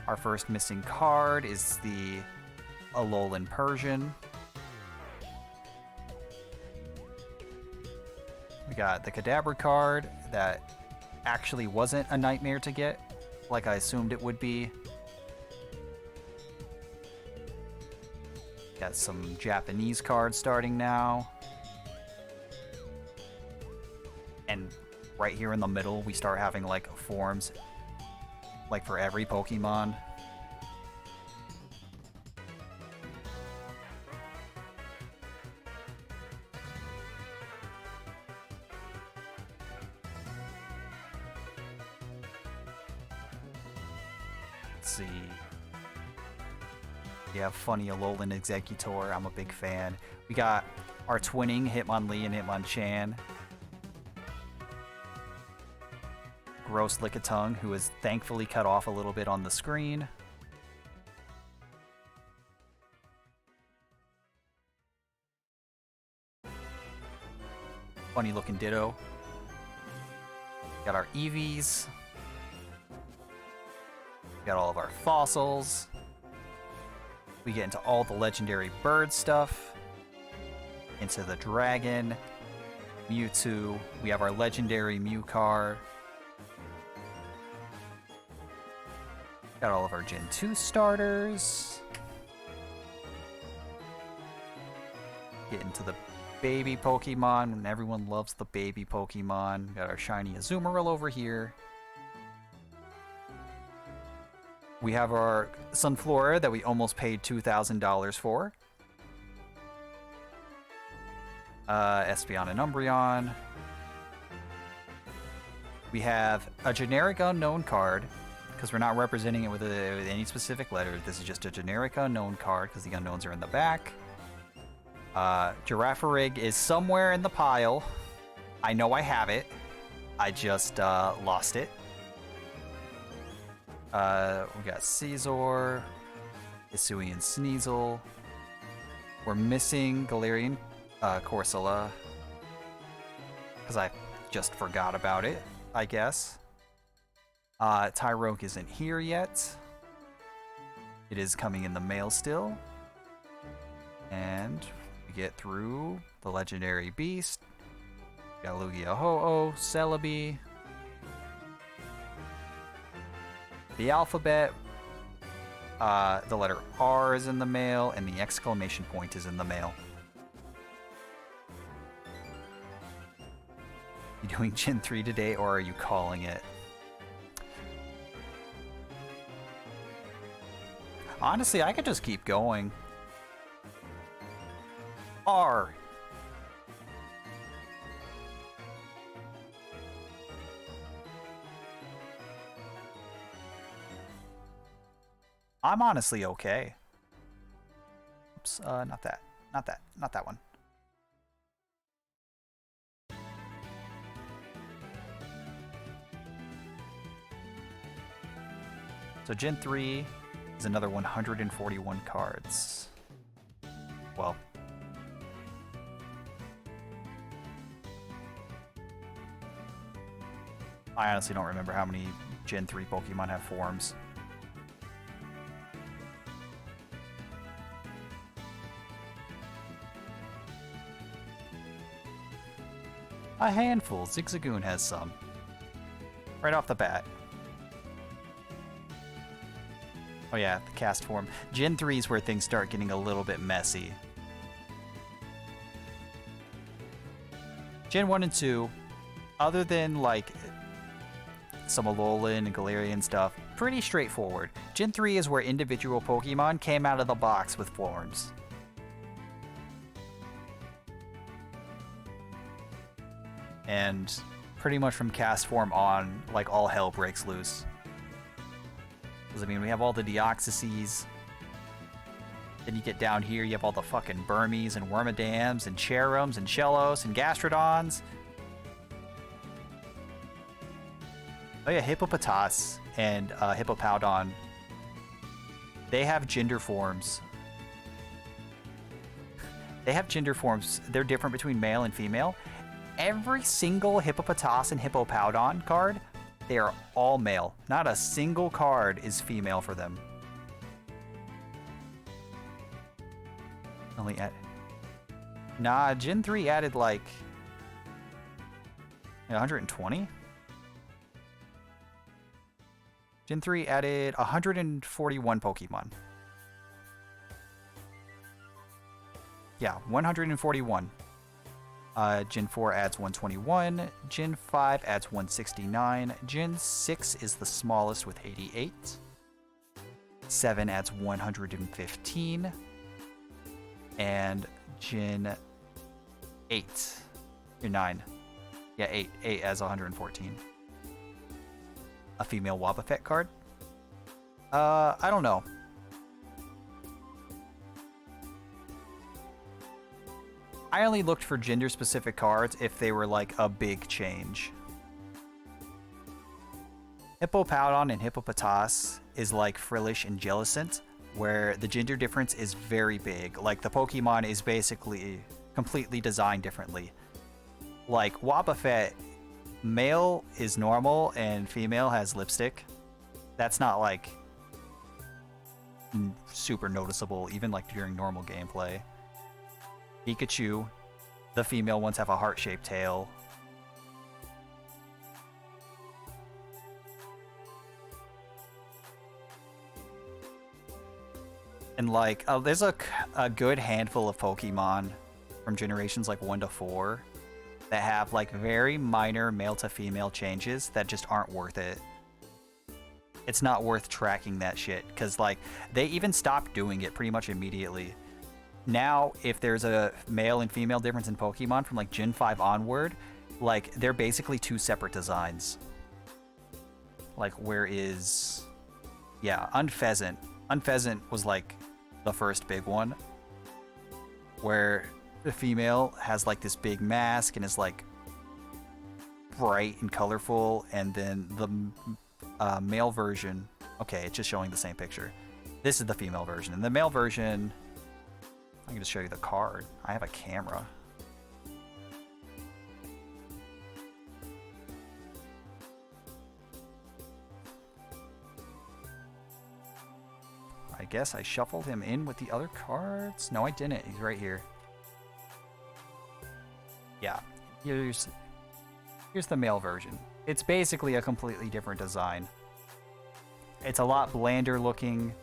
Our first missing card is the Alolan Persian. We got the Kadabra card that actually wasn't a nightmare to get, like I assumed it would be. Got some Japanese cards starting now. And right here in the middle, we start having like forms, like for every Pokemon. Let's see. We have funny Alolan Executor. I'm a big fan. We got our twinning Hitmonlee and Hitmonchan. Gross Lickitung, who is thankfully cut off a little bit on the screen. Funny looking Ditto. Got our Eevees. Got all of our fossils. We get into all the legendary bird stuff. Into the dragon. Mewtwo. We have our legendary Mew card. Got all of our Gen 2 starters. Get into the baby Pokemon, and everyone loves the baby Pokemon. Got our shiny Azumarill over here. We have our Sunflora that we almost paid $2,000 for. Espeon and Umbreon. We have a generic unknown card, because we're not representing it with any specific letter. This is just a generic unknown card, because the unknowns are in the back. Girafarig is somewhere in the pile. I know I have it. I just lost it. We got Caesar, Hisuian Sneasel. We're missing Galarian Corsola, because I just forgot about it, I guess. Tyrogue isn't here yet. It is coming in the mail still. And we get through the Legendary Beast. We got Lugia Ho-Oh, Celebi. The alphabet. The letter R is in the mail, and the exclamation point is in the mail. You doing Gen 3 today, or are you calling it? Honestly, I could just keep going. R. I'm honestly okay. Oops, not that. Not that. Not that one. So Gen 3 is another 141 cards. Well, I honestly don't remember how many Gen 3 Pokemon have forms. A handful. Zigzagoon has some. Right off the bat. Oh yeah, the cast form. Gen 3 is where things start getting a little bit messy. Gen 1 and 2, other than like some Alolan and Galarian stuff, pretty straightforward. Gen 3 is where individual Pokemon came out of the box with forms. And pretty much from cast form on, like, all hell breaks loose. Because, I mean, we have all the Deoxyses. Then you get down here, you have all the fucking Burmies and Wormadams and Cherums and Shellos and Gastrodons. Oh yeah, Hippopotas and Hippopowdon. They have gender forms. They have gender forms. They're different between male and female. Every single Hippopotas and Hippopowdon card, they are all male. Not a single card is female for them. Only at... Nah, Gen 3 added like 120? Gen 3 added 141 Pokemon. Yeah, 141. Gen 4 adds 121. Gen 5 adds 169. Gen 6 is the smallest with 88. 7 adds 115. And Gen 8. Or 9. Yeah, 8. 8 adds 114. A female Wobbuffet card? I don't know. I only looked for gender-specific cards if they were like a big change. Hippopowdon and Hippopotas is like Frillish and Jellicent, where the gender difference is very big. Like, the Pokemon is basically completely designed differently. Like, Wobbuffet, male is normal and female has lipstick. That's not like super noticeable, even like during normal gameplay. Pikachu, the female ones have a heart-shaped tail. And like, there's a good handful of Pokemon from generations like 1 to 4 that have like very minor male to female changes that just aren't worth it. It's not worth tracking that shit, because like they even stopped doing it pretty much immediately. now if there's a male and female difference in Pokemon from like Gen 5 onward, like they're basically two separate designs. Like where is, yeah, Unpheasant. Unpheasant was like the first big one, where the female has like this big mask and is like bright and colorful, and then the male version, okay, it's just showing the same picture. This is the female version, and the male version, I can just show you the card. I have a camera. I guess I shuffled him in with the other cards. No, I didn't. He's right here. Yeah, here's the male version. It's basically a completely different design. It's a lot blander looking.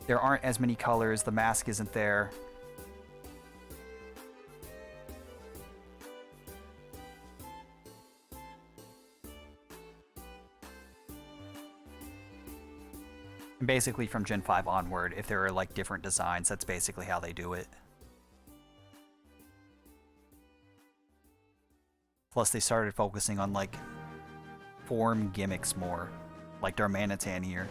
There aren't as many colors. The mask isn't there. And basically from Gen 5 onward, if there are like different designs, that's basically how they do it. Plus they started focusing on like form gimmicks more, like Darmanitan here.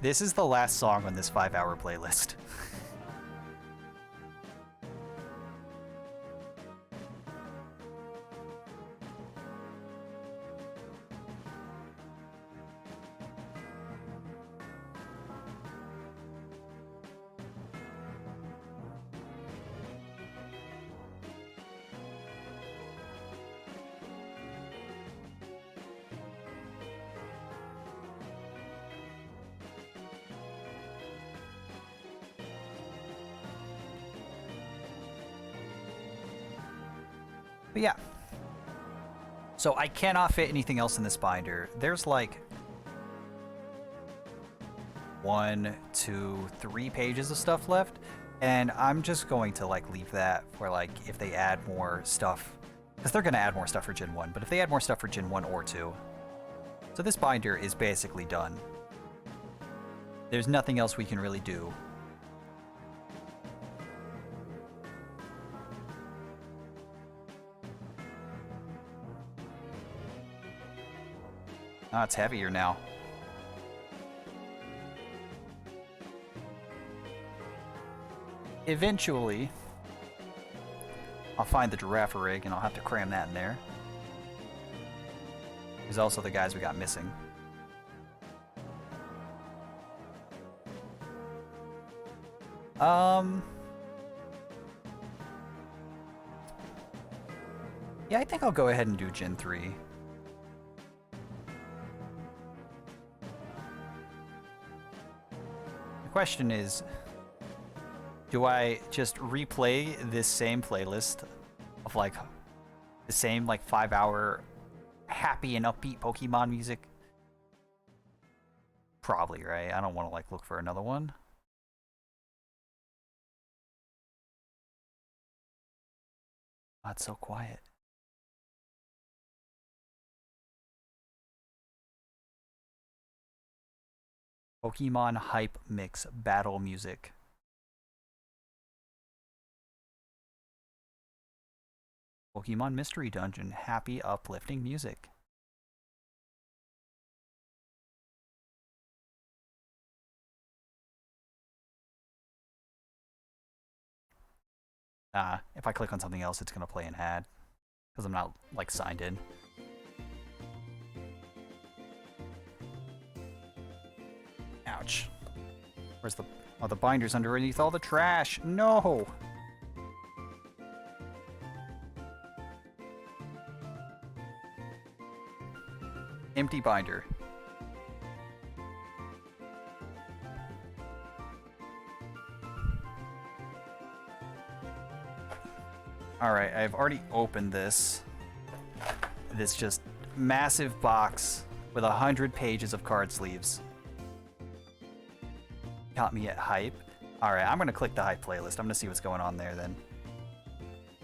This is the last song on this 5-hour playlist. But yeah. So I cannot fit anything else in this binder. There's like 1, 2, 3 pages of stuff left, and I'm just going to like leave that for like if they add more stuff, because they're going to add more stuff for Gen 1, but if they add more stuff for Gen 1 or 2. So this binder is basically done. There's nothing else we can really do. Oh, it's heavier now. Eventually, I'll find the giraffe rig and I'll have to cram that in there. There's also the guys we got missing. Yeah, I think I'll go ahead and do Gen 3. The question is, do I just replay this same playlist of like the same like 5-hour happy and upbeat Pokemon music? Probably, right? I don't want to like look for another one. Oh, it's so quiet. Pokemon Hype Mix Battle Music. Pokemon Mystery Dungeon Happy Uplifting Music. If I click on something else, it's going to play an ad, because I'm not, like, signed in. Ouch. Where's the... Oh, the binder's underneath all the trash. No! Empty binder. Alright, I've already opened this. This just massive box with 100 pages of card sleeves. Got me at Hype. Alright, I'm gonna click the Hype playlist. I'm gonna see what's going on there then.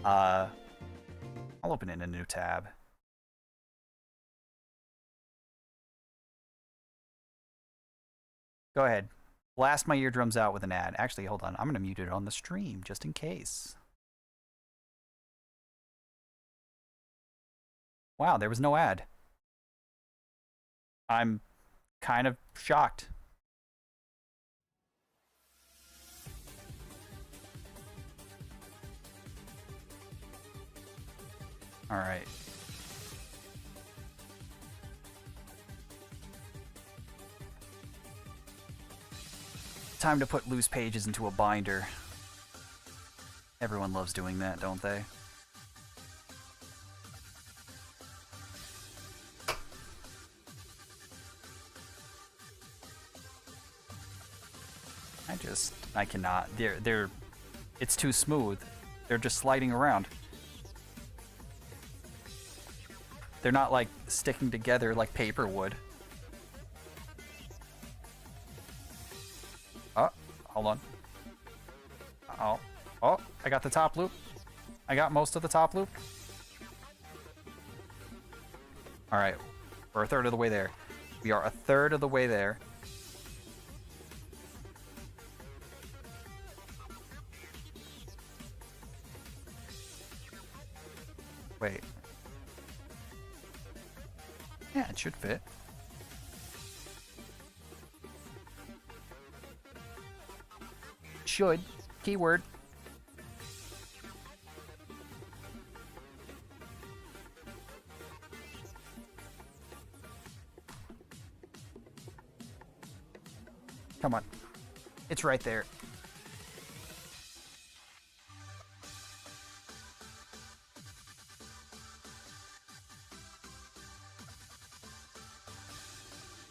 I'll open it in a new tab. Go ahead. Blast my eardrums out with an ad. Actually, hold on. I'm going to mute it on the stream just in case. Wow, there was no ad. I'm kind of shocked. All right. Time to put loose pages into a binder. Everyone loves doing that, don't they? I cannot. It's too smooth. They're just sliding around. They're not like sticking together like paper would. Oh, hold on. Oh, I got the top loop. I got most of the top loop. All right, we're a third of the way there. We are a third of the way there. Wait. Yeah, it should fit. Should. Keyword. Come on. It's right there.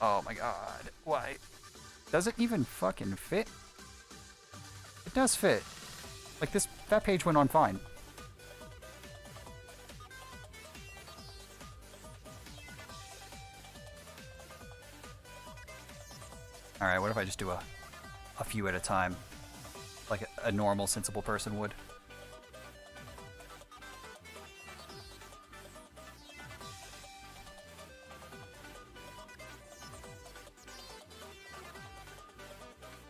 Oh my god. Why? Does it even fucking fit? It does fit. Like that page went on fine. Alright, what if I just do a few at a time? Like a normal, sensible person would.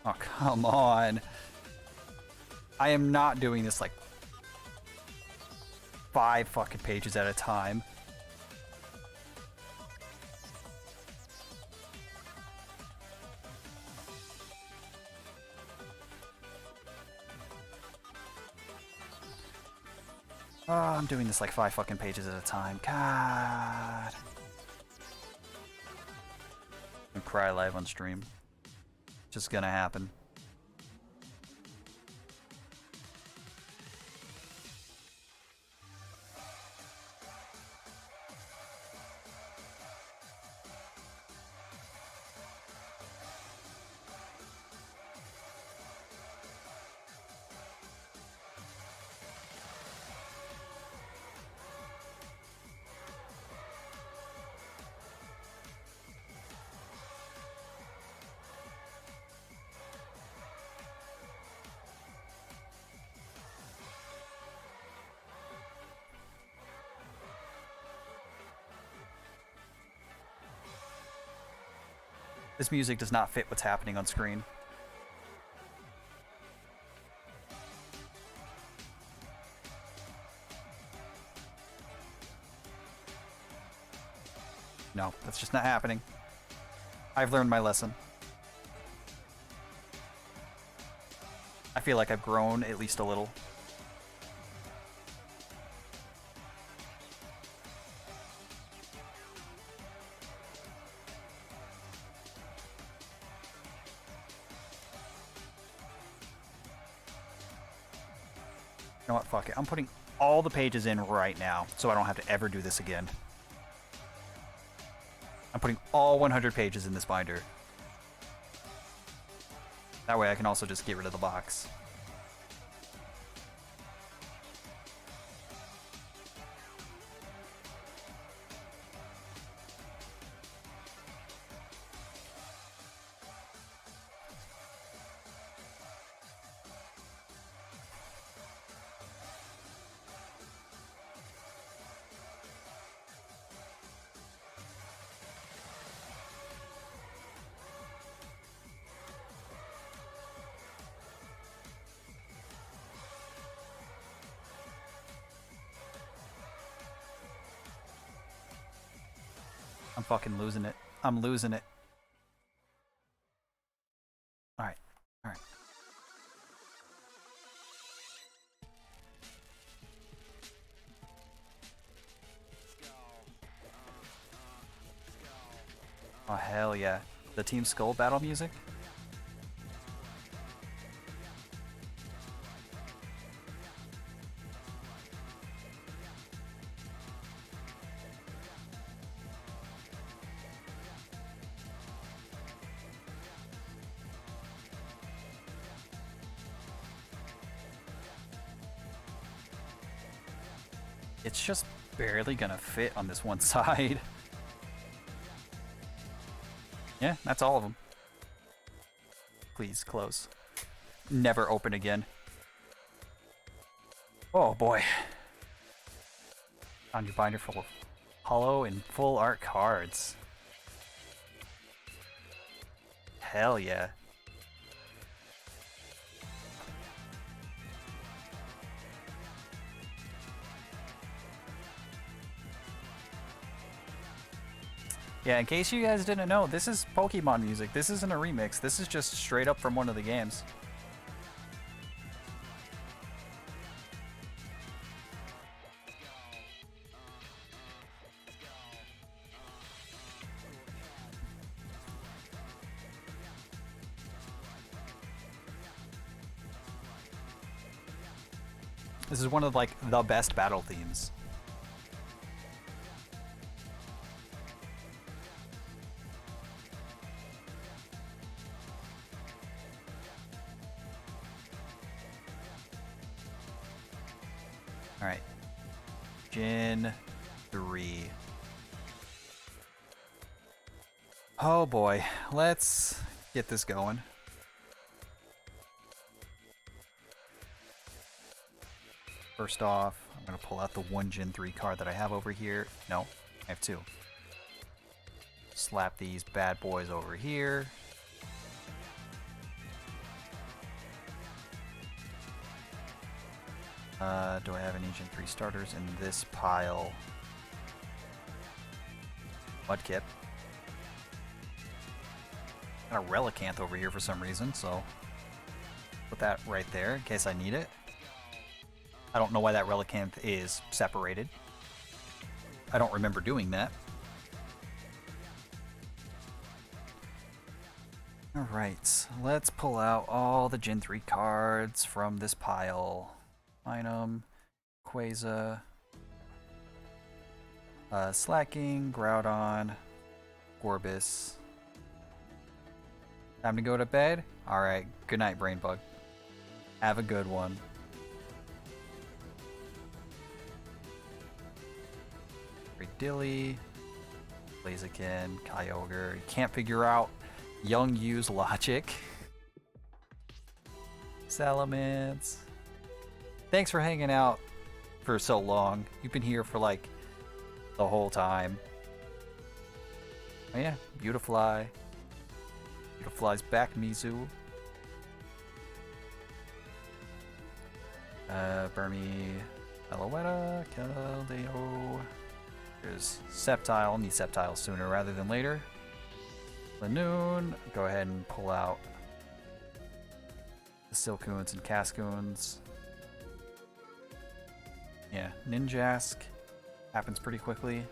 Oh, come on. I am not doing this like 5 fucking pages at a time. Oh, I'm doing this like 5 fucking pages at a time. God. I'm gonna cry live on stream. Just gonna happen. This music does not fit what's happening on screen. No, that's just not happening. I've learned my lesson. I feel like I've grown at least a little. You know what? Fuck it. I'm putting all the pages in right now, so I don't have to ever do this again. I'm putting all 100 pages in this binder. That way I can also just get rid of the box. I'm fucking losing it. I'm losing it. Alright. Alright. Oh, hell yeah. The Team Skull battle music? It's just barely gonna fit on this one side. Yeah, that's all of them. Please, close. Never open again. Oh boy. Found your binder full of hollow and full art cards. Hell yeah. Yeah, in case you guys didn't know, this is Pokemon music. This isn't a remix. This is just straight up from one of the games. This is one of like the best battle themes. All right, Gen 3. Oh boy, let's get this going. First off, I'm gonna pull out the one Gen 3 card that I have over here. No, I have two. Slap these bad boys over here. Do I have any Gen 3 starters in this pile? Mudkip. Got a Relicanth over here for some reason, so put that right there in case I need it. I don't know why that Relicanth is separated. I don't remember doing that. Alright, let's pull out all the Gen 3 cards from this pile. Minum, Quasar, Slacking, Groudon, Gorbis. Time to go to bed? Alright, good night, Brainbug. Have a good one. Dilly, Blaziken, Kyogre. Can't figure out Young Yu's logic. Salamence. Thanks for hanging out for so long. You've been here for like the whole time. Oh yeah, Beautifly. Beautifly's back, Mizu. Burmy, Eloetta, Keldeo. There's Sceptile. Need Sceptile sooner rather than later. Lanoon. Go ahead and pull out the Silcoons and Cascoons. Yeah, Ninjask. Happens pretty quickly.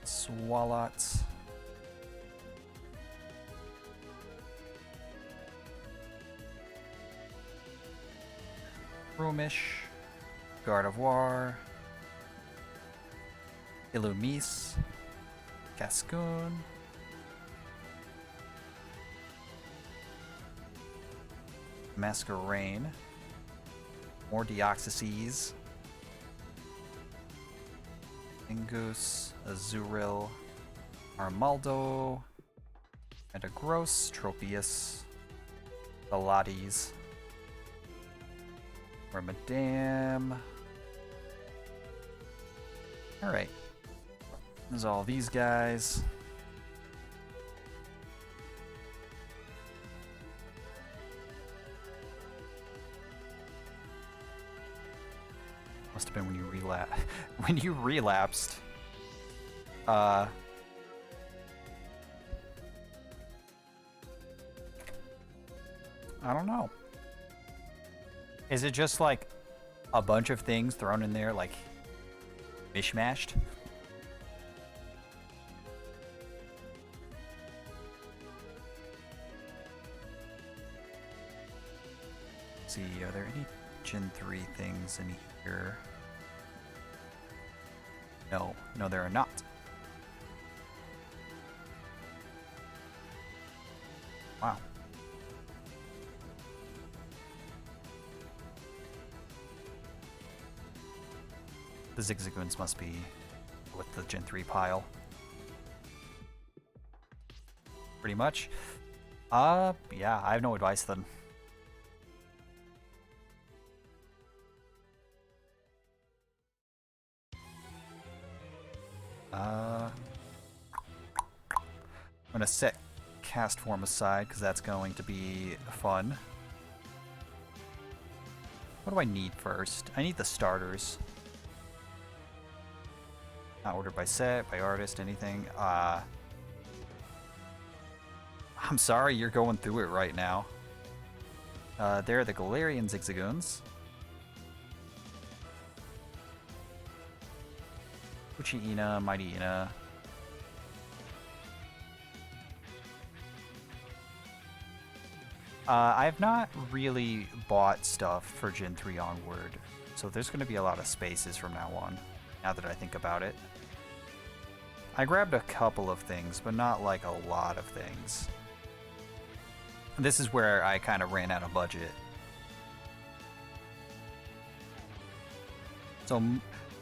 Swalot. Roomish. Gardevoir. Illumise. Cascoon. Masquerain. More Deoxyces. Ingoose. Azuril. Armaldo. Metagross. Tropius. Pilates. Madame. Alright. There's all these guys. Must have happened when you when you relapsed. I don't know. Is it just like a bunch of things thrown in there, like mishmashed? Let's see, are there any Gen 3 things in here? No, there are not. Wow. The Zigzagoons must be with the Gen 3 pile. Pretty much. Yeah, I have no advice then. I'm gonna set cast form aside because that's going to be fun. What do I need first? I need the starters. Not ordered by set, by artist, anything. I'm sorry you're going through it right now. They're the Galarian Zigzagoons. Uchi-Ina, Mighty-Ina. I've not really bought stuff for Gen 3 onward, so there's going to be a lot of spaces from now on, now that I think about it. I grabbed a couple of things, but not like a lot of things. This is where I kind of ran out of budget. So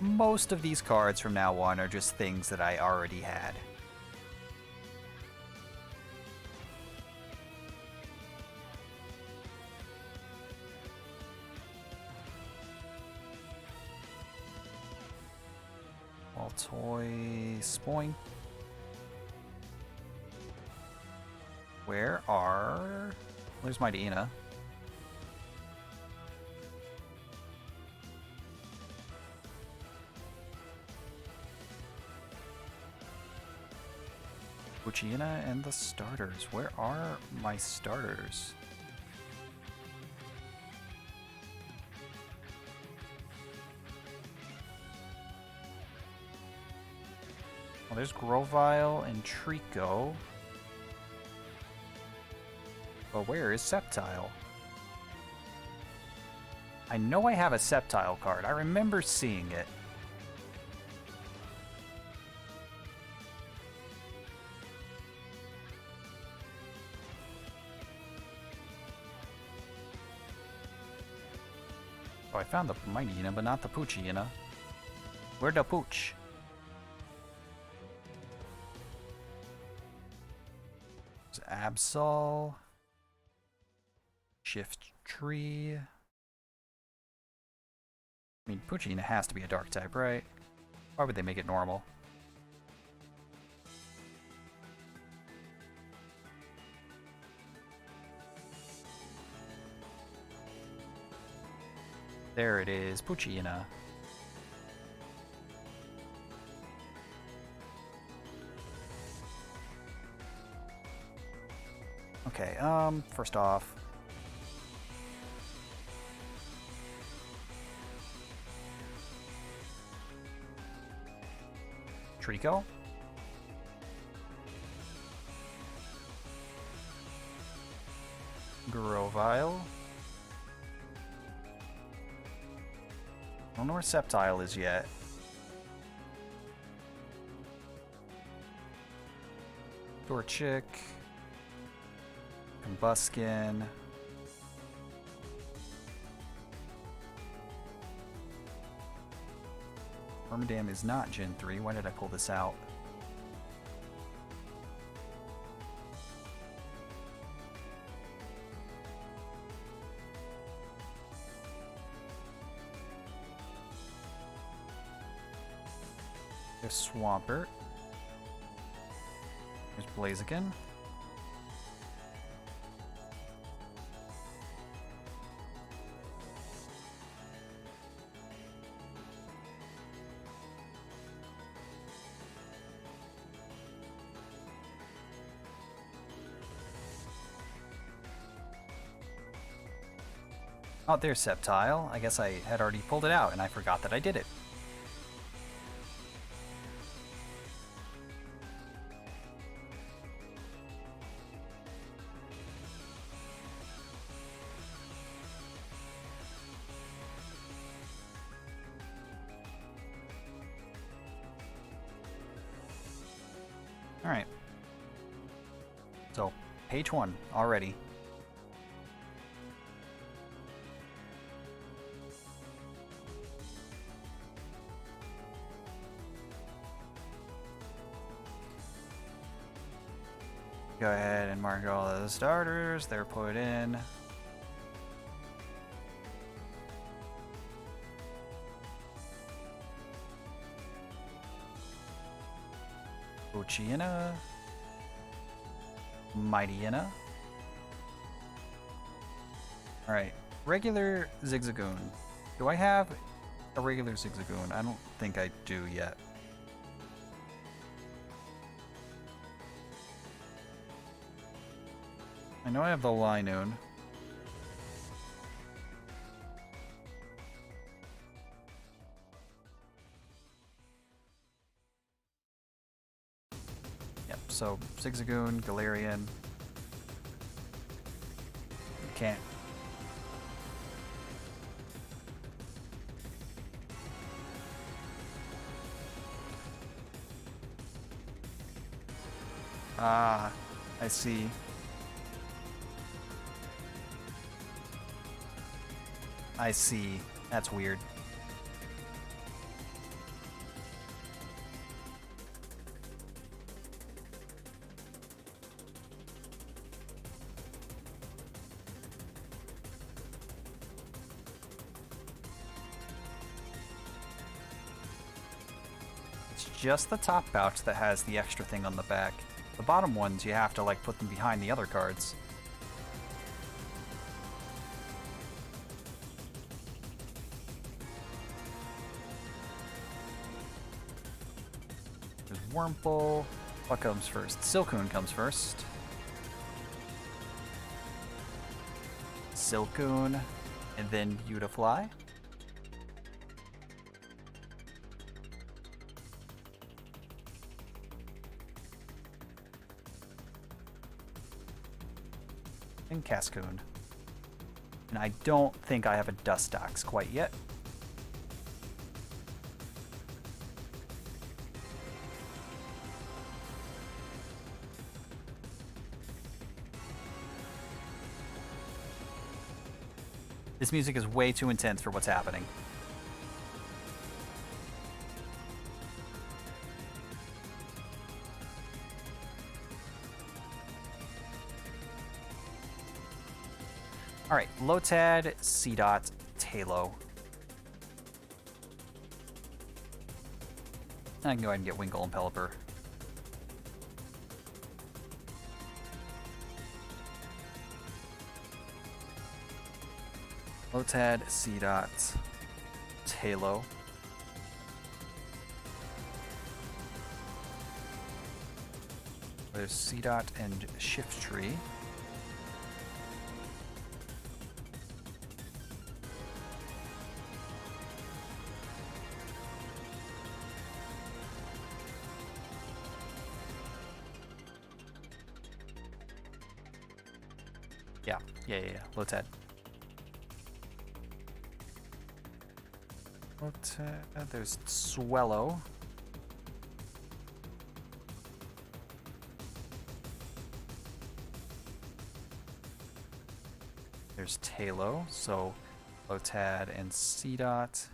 most of these cards from now on are just things that I already had. Toy Spoink. Where's my Dina? Uchi-Ina and the starters. Where are my starters? Well, there's Grovyle and Trico. But where is Sceptile? I know I have a Sceptile card. I remember seeing it. Oh, I found the Mighty-Ina, but not the Poochie-Ina. Where'd the Pooch? Absol, Shift Tree. I mean, Poochie has to be a dark type, right? Why would they make it normal? There it is, Poochie-Ina. Okay, first off, Trico. Grovyle. I don't know where Sceptile is yet. Torchic. Combuskin. Permadam is not Gen 3. Why did I pull this out? There's Swampert. There's Blaziken. Oh, there's Sceptile. I guess I had already pulled it out and I forgot that I did it. Alright. So, page 1 already. Go ahead and mark all of the starters. They're put in. Ochiena. Mightyena. Alright. Regular Zigzagoon. Do I have a regular Zigzagoon? I don't think I do yet. I know I have the Linoon. Yep, so Zigzagoon, Galarian. Can't. Ah, I see. I see. That's weird. It's just the top pouch that has the extra thing on the back. The bottom ones, you have to like put them behind the other cards. There's Wurmple. What comes first? Silcoon comes first. Silcoon, and then Beautifly. And Cascoon. And I don't think I have a Dustox quite yet. This music is way too intense for what's happening. Alright, Lotad, Seedot, Talo. I can go ahead and get Winkle and Pelipper. Lotad, Seedot, Talo. There's Seedot and Shiftry. Yeah. Lotad. There's Swellow. There's Talo, so Lotad and Seedot,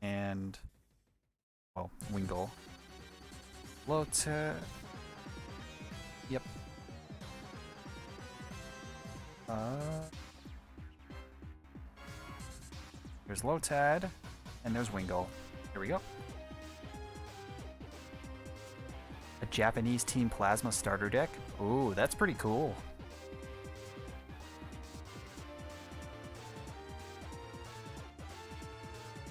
and, well, Wingull. Lotad. Yep. There's Lotad, and there's Wingull. Here we go. A Japanese Team Plasma starter deck? Ooh, that's pretty cool.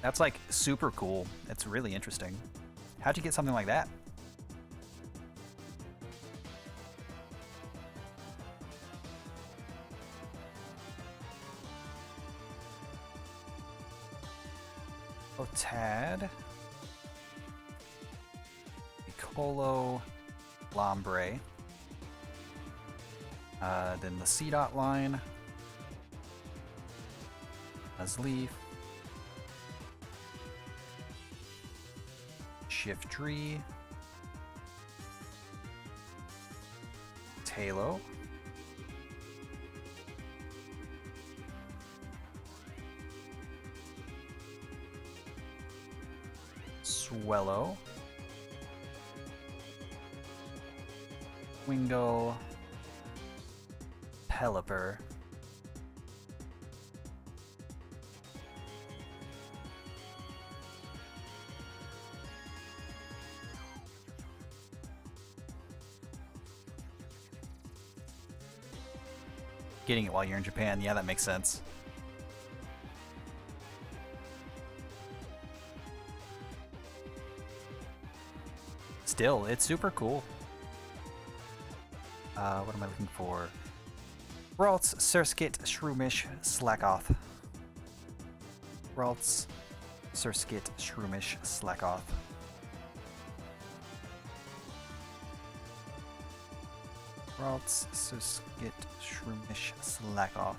That's like super cool. It's really interesting. How'd you get something like that? Tad, Piccolo, Lombre, then the C dot line, Nuzleaf, Shiftry, Halo, Swellow, Wingull, Pelipper, getting it while you're in Japan, yeah, that makes sense. Still, it's super cool. What am I looking for? Ralts, Surskit, Shroomish, Slackoth. Ralts, Surskit, Shroomish, Slackoth. Ralts, Surskit, Shroomish, Slackoth.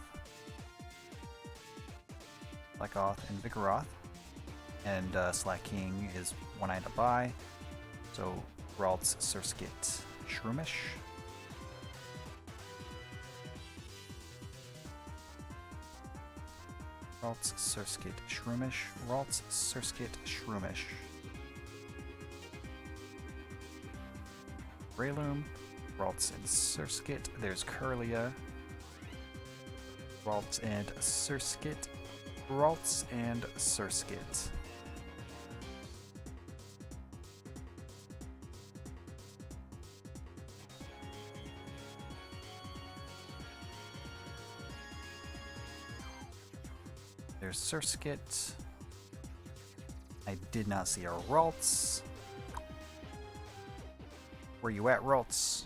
Slackoth and Vigoroth. And Slacking is one I had to buy. So Ralts, Surskit, Shroomish. Ralts, Surskit, Shroomish. Ralts, Surskit, Shroomish. Breloom. Ralts and Surskit. There's Curlia. Ralts and Surskit. Ralts and Surskit. There's Surskit. I did not see our Ralts. Where you at, Ralts?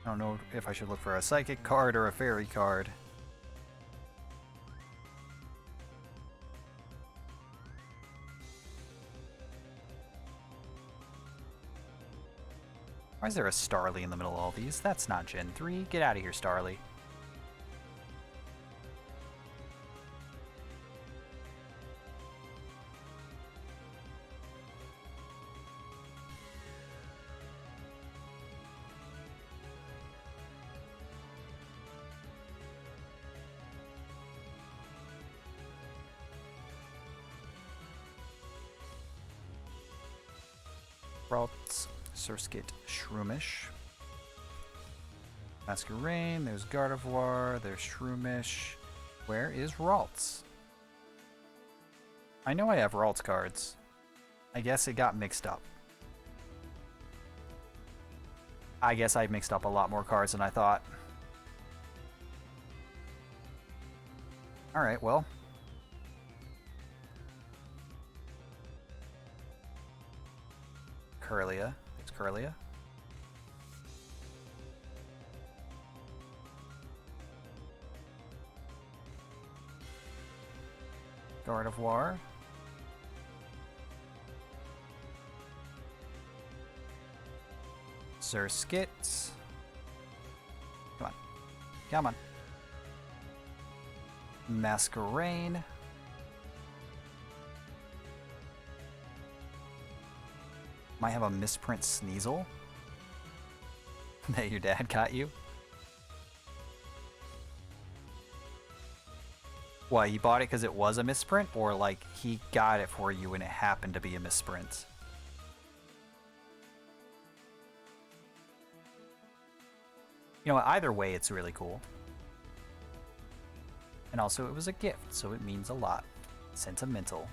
I don't know if I should look for a Psychic card or a Fairy card. Why is there a Starly in the middle of all these? That's not Gen 3. Get out of here, Starly. Ralts, Surskit, Shroomish. Masquerain, there's Gardevoir, there's Shroomish. Where is Ralts? I know I have Ralts cards. I guess it got mixed up. I guess I mixed up a lot more cards than I thought. Alright, well. Curlia. It's Curlia. Gardevoir. Surskit. Come on. Come on. Masquerain. Might have a misprint Sneasel that your dad got you. What, he bought it because it was a misprint, or like he got it for you and it happened to be a misprint? You know what, either way it's really cool. And also it was a gift, so it means a lot. Sentimental.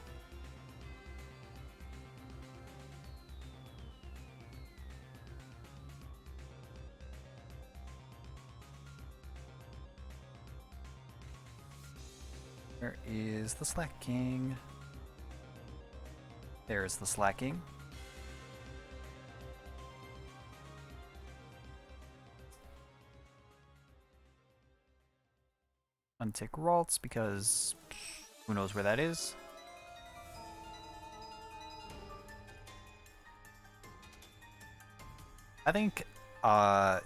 Where is the Slacking? There's the Slacking. Untick Ralts because who knows where that is. I think I'm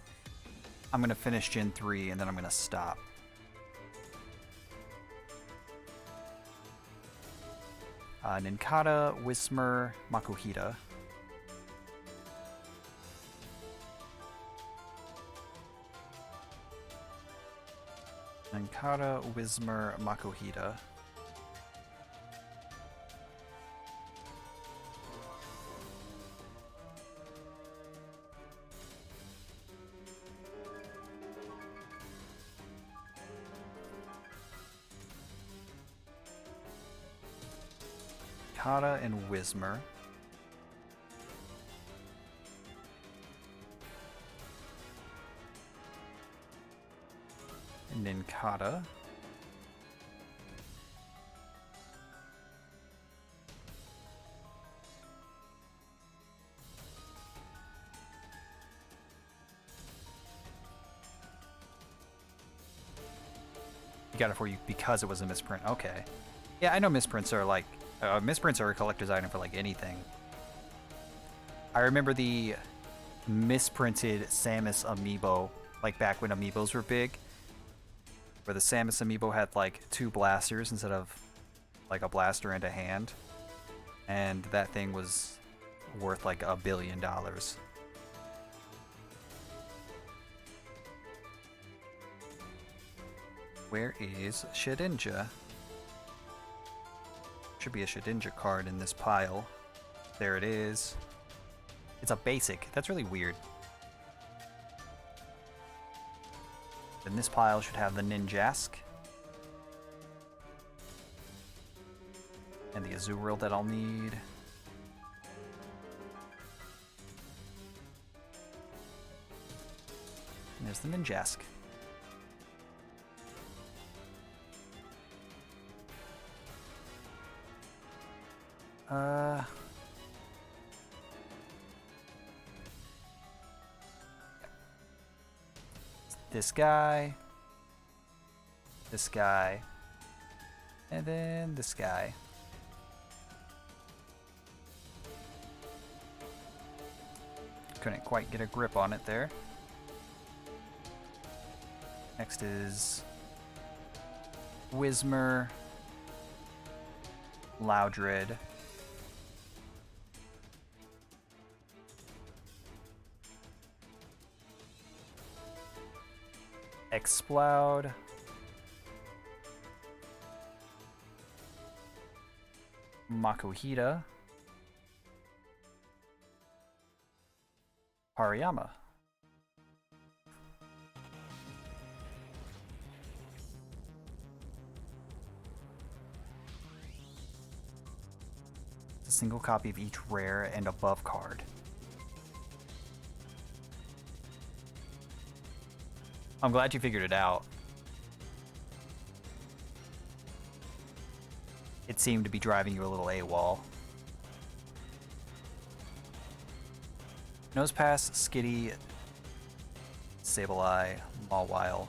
going to finish Gen 3 and then I'm going to stop. Ninkata, Whismer, Makuhita. Ninkata, Whismer, Makuhita. Ninkata and Whismer. Ninkata. You got it for you because it was a misprint. Okay. Yeah, I know misprints are like misprints are a collector's item for like anything. I remember the misprinted Samus amiibo, like back when amiibos were big, where the Samus amiibo had like 2 blasters instead of like a blaster and a hand, and that thing was worth like $1 billion. Where is Shedinja? Should be a Shedinja card in this pile. There it is. It's a basic. That's really weird. Then this pile should have the Ninjask. And the Azurill that I'll need. And there's the Ninjask. This guy, and then this guy. Couldn't quite get a grip on it there. Next is Whismer, Loudred, Exploud, Makuhita, Hariyama. It's a single copy of each rare and above card. I'm glad you figured it out. It seemed to be driving you a little AWOL. Nosepass, Skitty, Sableye, Mawile.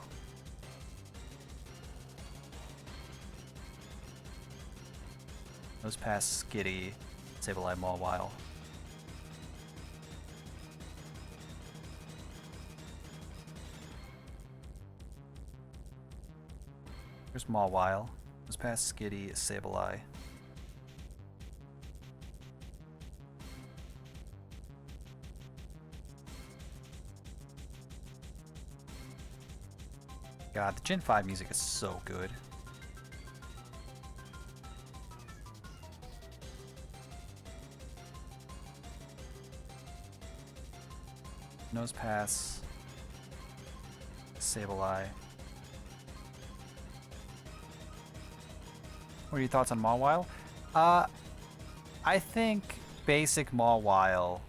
Nosepass, Skitty, Sableye, Mawile. Here's Mawile. Nosepass, Skitty, Sableye. God, the Gen 5 music is so good. Nosepass, Sableye. What are your thoughts on Mawile? I think basic Mawile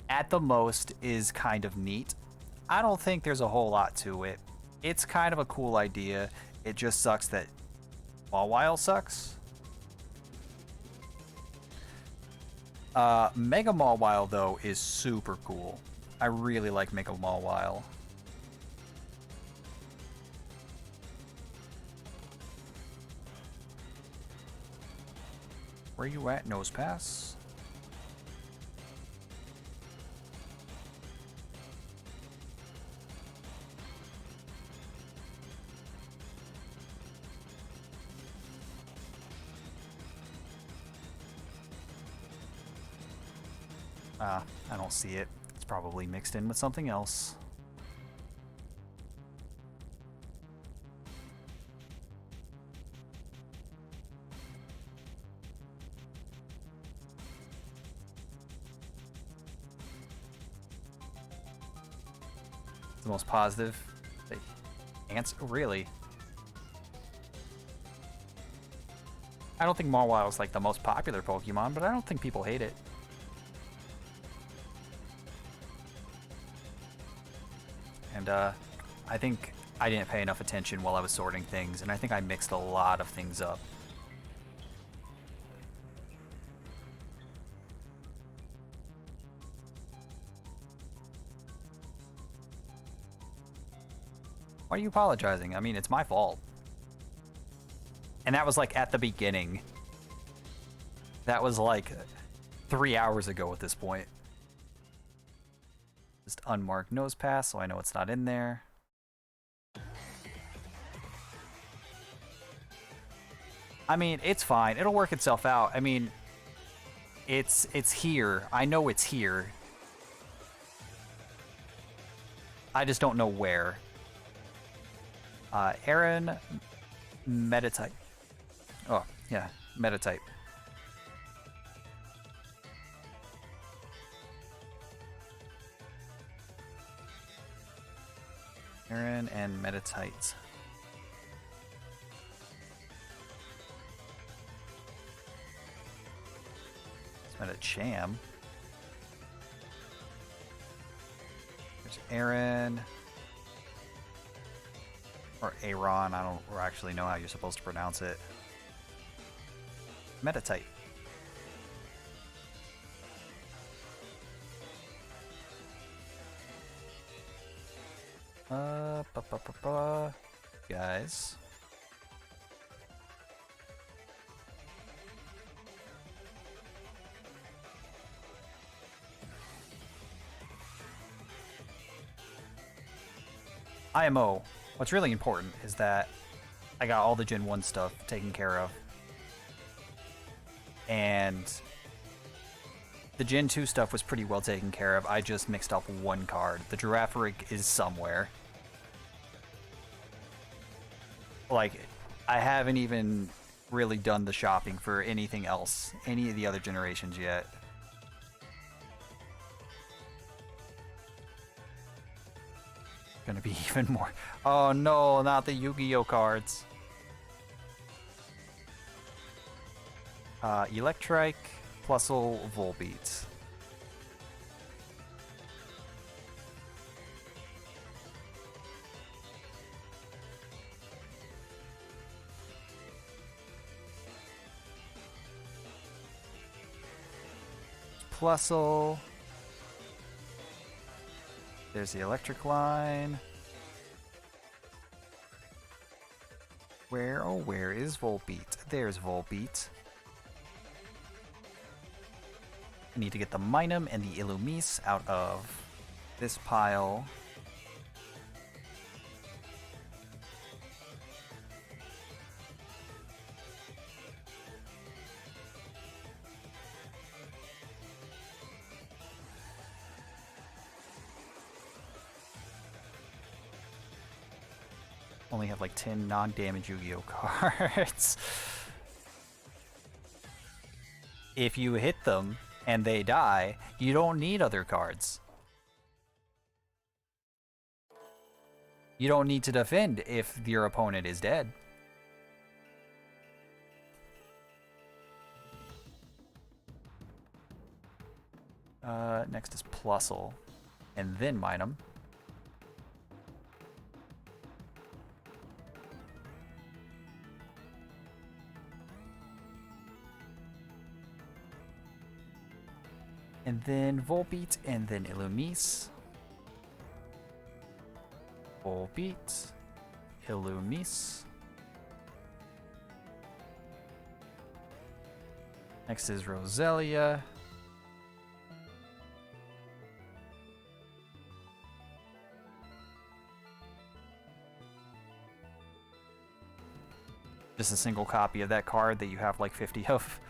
at the most is kind of neat. I don't think there's a whole lot to it. It's kind of a cool idea. It just sucks that Mawile sucks. Mega Mawile, though, is super cool. I really like Mega Mawile. Where you at, Nose Pass? I don't see it. It's probably mixed in with something else. The most positive answer, really. I don't think Mawile is like the most popular Pokemon, but I don't think people hate it. And I think I didn't pay enough attention while I was sorting things, and I think I mixed a lot of things up. Why are you apologizing? I mean, it's my fault. And that was like at the beginning. That was like 3 hours ago at this point. Just unmarked Nose Pass, so I know it's not in there. I mean, it's fine. It'll work itself out. I mean, it's here. I know it's here. I just don't know where. Aaron Metatype. Oh, yeah, Metatype. Aaron and Metatite. It's Metacham. There's Aaron. Or Aaron, I don't actually know how you're supposed to pronounce it. Metatite. Guys. IMO. What's really important is that I got all the Gen 1 stuff taken care of. And the Gen 2 stuff was pretty well taken care of. I just mixed up one card. The Girafarig is somewhere. Like, I haven't even really done the shopping for anything else, any of the other generations yet. Gonna be even more. Oh no, not the Yu-Gi-Oh cards. Electrike, Plusle, Volbeat. Plusle. There's the electric line. Where is Volbeat? There's Volbeat. I need to get the Minun and the Illumise out of this pile. Only have like 10 non-damage Yu-Gi-Oh cards. If you hit them and they die, you don't need other cards. You don't need to defend if your opponent is dead. Next is Plusle, and then Minun. And then Volbeat, and then Illumise. Volbeat, Illumise. Next is Roselia. Just a single copy of that card that you have like 50 of.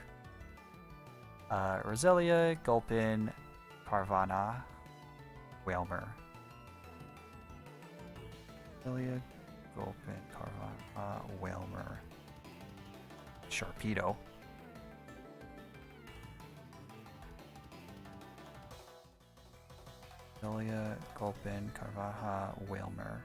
Roselia, Gulpin, Carvana, Whalmer. Roselia, Gulpin, Carvana, Whalmer. Sharpedo. Roselia, Gulpin, Carvana, Whalmer.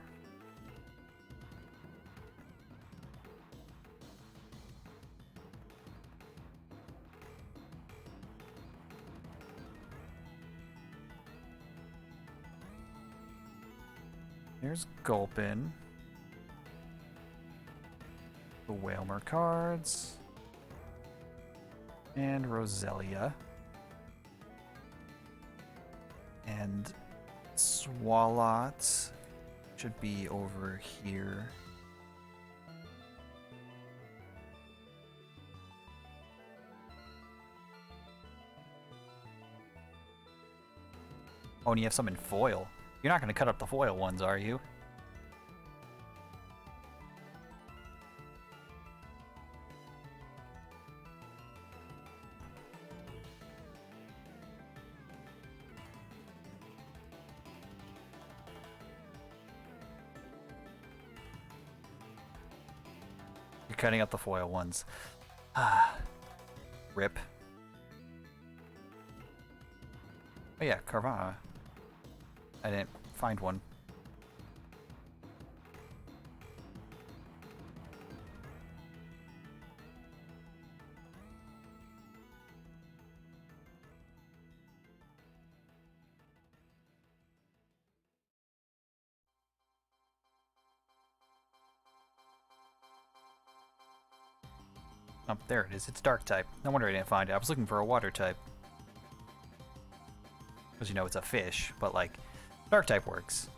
Here's Gulpin. The Whalmer cards. And Roselia. And Swalot should be over here. Oh, and you have some in foil. You're not going to cut up the foil ones, are you? You're cutting up the foil ones. Ah. Rip. Oh yeah, Carvana. I didn't find one. Oh, there it is. It's dark type. No wonder I didn't find it. I was looking for a water type. Because, you know, it's a fish, but, like, dark type works.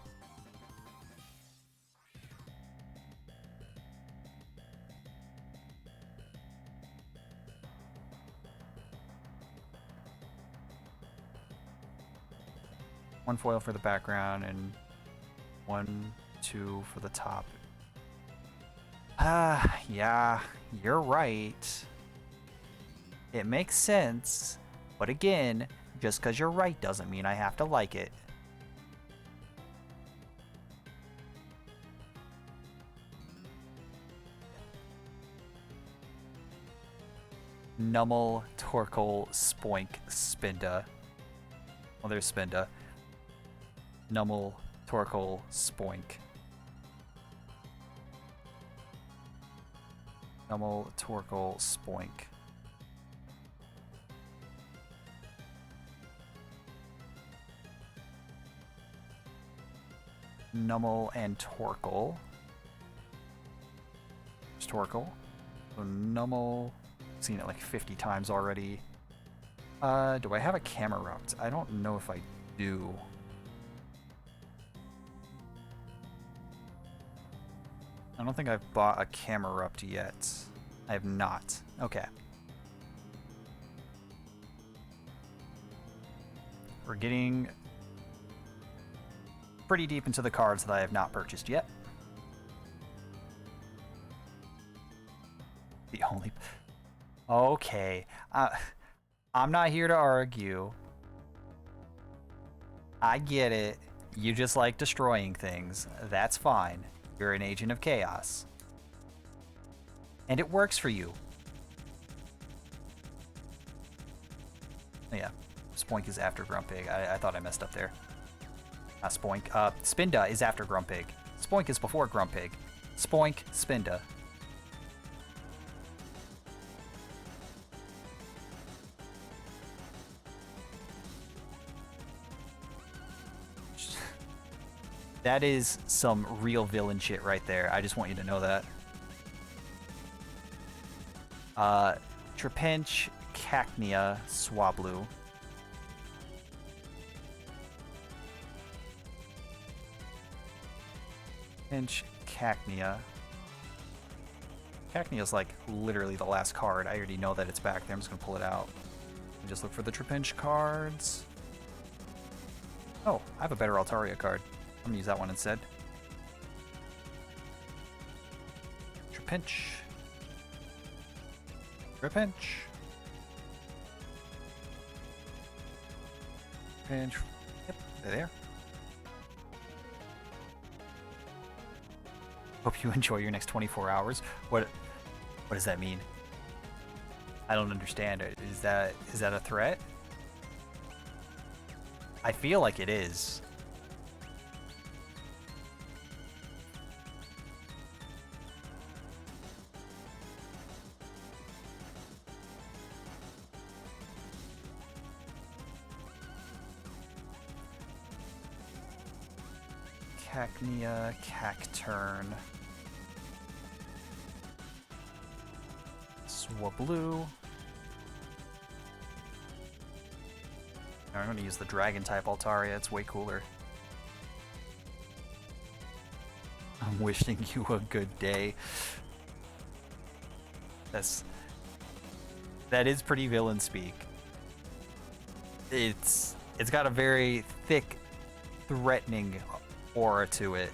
One foil for the background and 1, 2 for the top. Yeah, you're right. It makes sense, but again, just because you're right doesn't mean I have to like it. Nummel, Torkoal, Spoink, Spinda. Well, there's Spinda. Nummel, Torkoal, Spoink. Nummel, Torkoal, Spoink. Nummel and Torkoal. It's Torkoal. So Nummel. Seen it like 50 times already. Do I have a Camerupt? I don't know if I do. I don't think I've bought a Camerupt yet. I have not. Okay. We're getting pretty deep into the cards that I have not purchased yet. The only... Okay. I'm not here to argue. I get it. You just like destroying things. That's fine. You're an agent of chaos. And it works for you. Oh, yeah. Spoink is after Grumpig. I thought I messed up there. Not Spoink. Spinda is after Grumpig. Spoink is before Grumpig. Spoink, Spinda. That is some real villain shit right there. I just want you to know that. Trapinch, Cacnea, Swablu. Pinch, Cacnea. Cacnea's like literally the last card. I already know that it's back there. I'm just gonna pull it out. And just look for the Trapinch cards. Oh, I have a better Altaria card. I'm gonna use that one instead. Trapinch. Trapinch. Trapinch. Yep, they're there. Hope you enjoy your next 24 hours. What does that mean? I don't understand. Is that a threat? I feel like it is. Cacnea, Cacturn. Swablu. I'm going to use the Dragon type Altaria, it's way cooler. I'm wishing you a good day. That is pretty villain speak. It's got a very thick, threatening aura to it.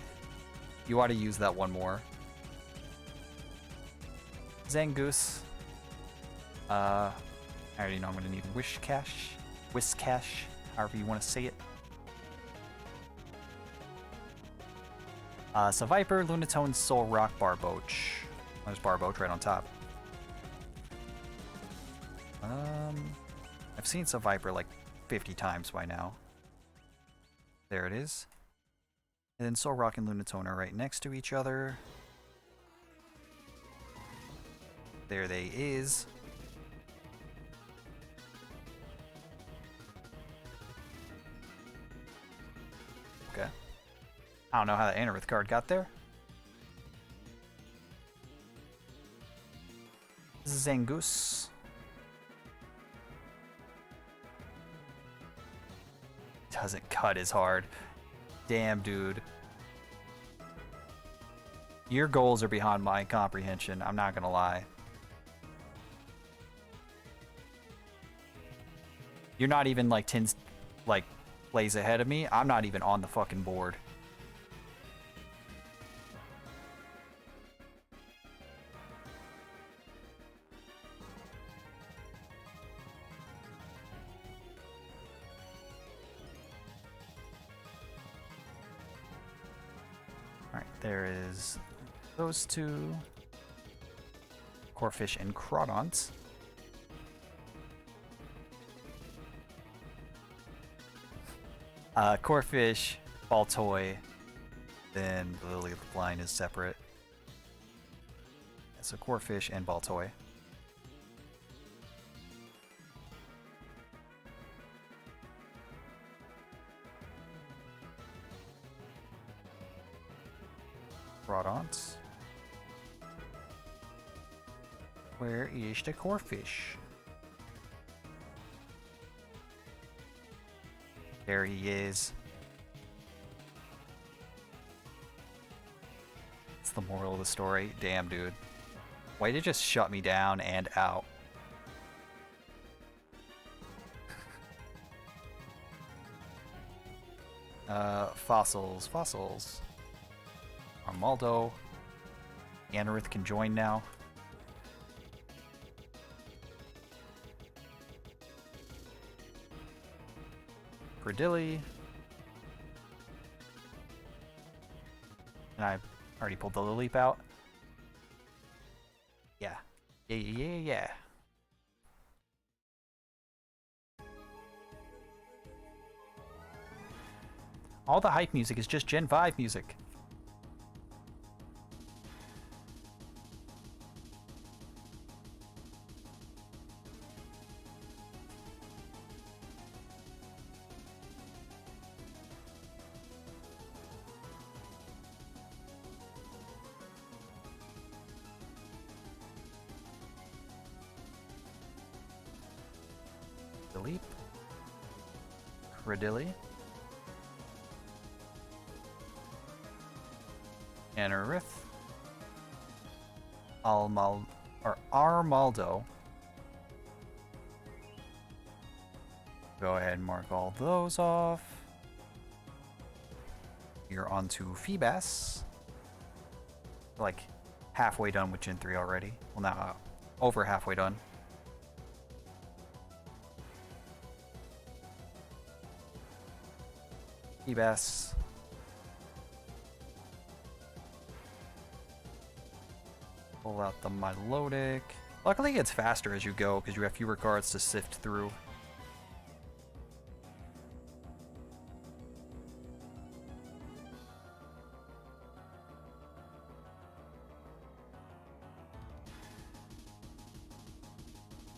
You ought to use that one more. Zangoose. I already know I'm gonna need Whiscash, however you want to say it. Seviper, Lunatone, Soul Rock, Barboach. There's Barboach right on top. I've seen Seviper like 50 times by now. There it is. And then Soul Rock and Lunatone are right next to each other. There they is. Okay. I don't know how the Anorith card got there. Zangoose. Doesn't cut as hard. Damn, dude. Your goals are beyond my comprehension, I'm not gonna lie. You're not even like plays ahead of me. I'm not even on the fucking board. Alright, there is those two. Corphish and Crawdons. Corphish, Baltoy, then Lily of the Blind is separate. So Corphish and Baltoy. Crawdons. Where is the Corphish? There he is. That's the moral of the story. Damn, dude. Why did it just shut me down and out? Fossils. Armaldo. Anorith can join now. Credilli. And I already pulled the Lilip out. Yeah. Yeah. All the hype music is just Gen 5 music. Lilip. Credilli. Anorith. Armaldo. Go ahead and mark all those off. You're on to Feebas. Like halfway done with Gen 3 already. Well, now over halfway done. Feebas. Pull out the Milotic. Luckily, it gets faster as you go because you have fewer cards to sift through.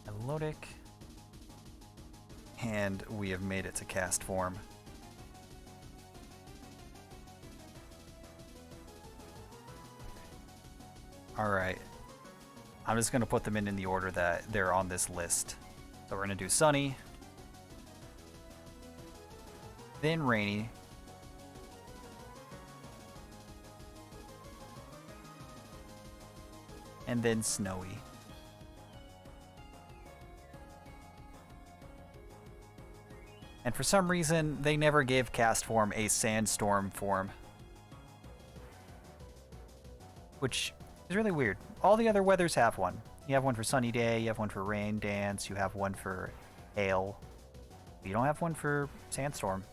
Milotic. And we have made it to cast form. Alright. I'm just going to put them in the order that they're on this list. So we're going to do Sunny. Then Rainy. And then Snowy. And for some reason, they never gave cast form a sandstorm form. Which is really weird. All the other weathers have one. You have one for sunny day, you have one for rain dance, you have one for hail. You don't have one for sandstorm.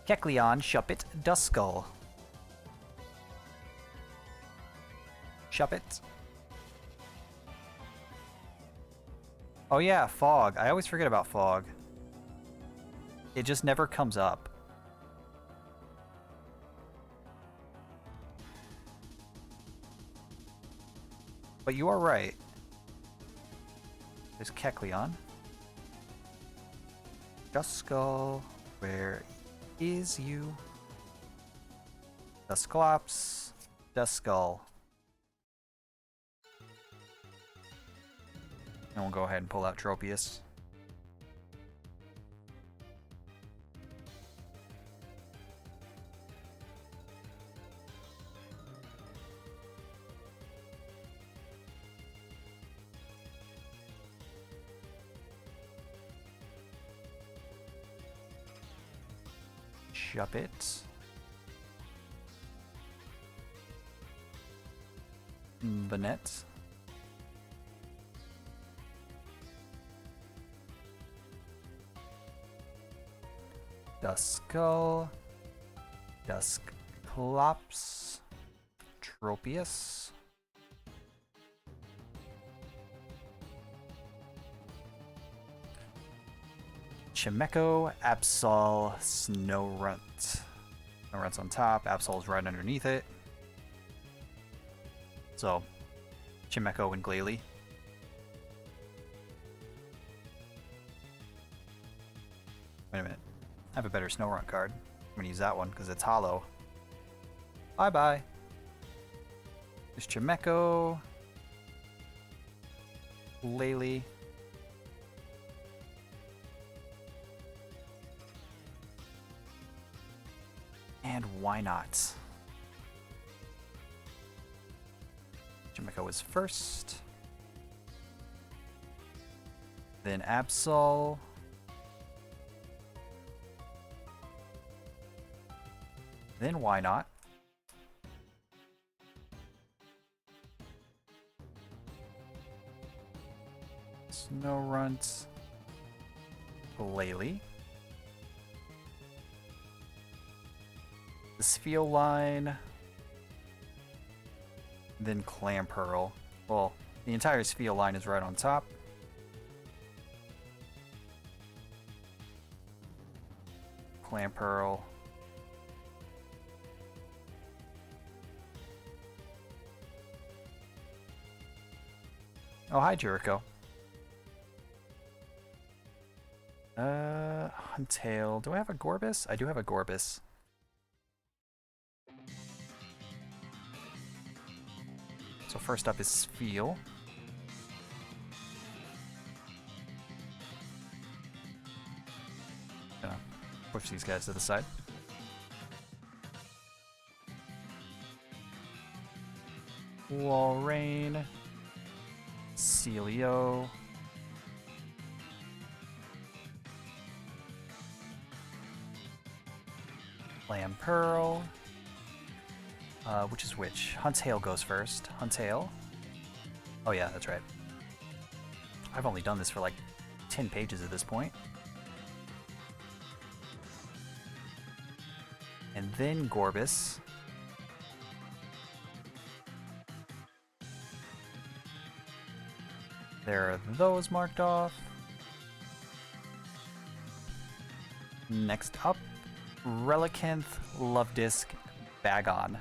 Kecleon, Shuppet, Duskull. Shuppet. Oh yeah, Fog. I always forget about Fog. It just never comes up. But you are right. There's Kecleon. Duskull. Where is you? Dusclops. Duskull. And we'll go ahead and pull out Tropius. Shuppet. Banette. Duskull. Dusclops. Tropius. Chimecho, Absol, Snowrunt. Snowrunt's on top, Absol's right underneath it. So, Chimecho and Glalie. Wait a minute. I have a better Snowrunt card. I'm gonna use that one because it's hollow. Bye-bye. There's Chimecho. Glalie. And why not? Chimecho is first. Then Absol. Then why not? Snowrunt. Glalie. The Spheal line, then Clamperl. Well, the entire Spheal line is right on top. Clamperl. Oh, hi, Jericho. Huntail. Do I have a Gorbis? I do have a Gorbis. So first up is Spheal. Gonna push these guys to the side. Walrein, Celio, Lampearl, which is which? Hunt's Hail goes first. Hunt's Hail. Oh yeah, that's right. I've only done this for like 10 pages at this point. And then Gorbis. There are those marked off. Next up, Relicanth, Lovedisk, Bagon.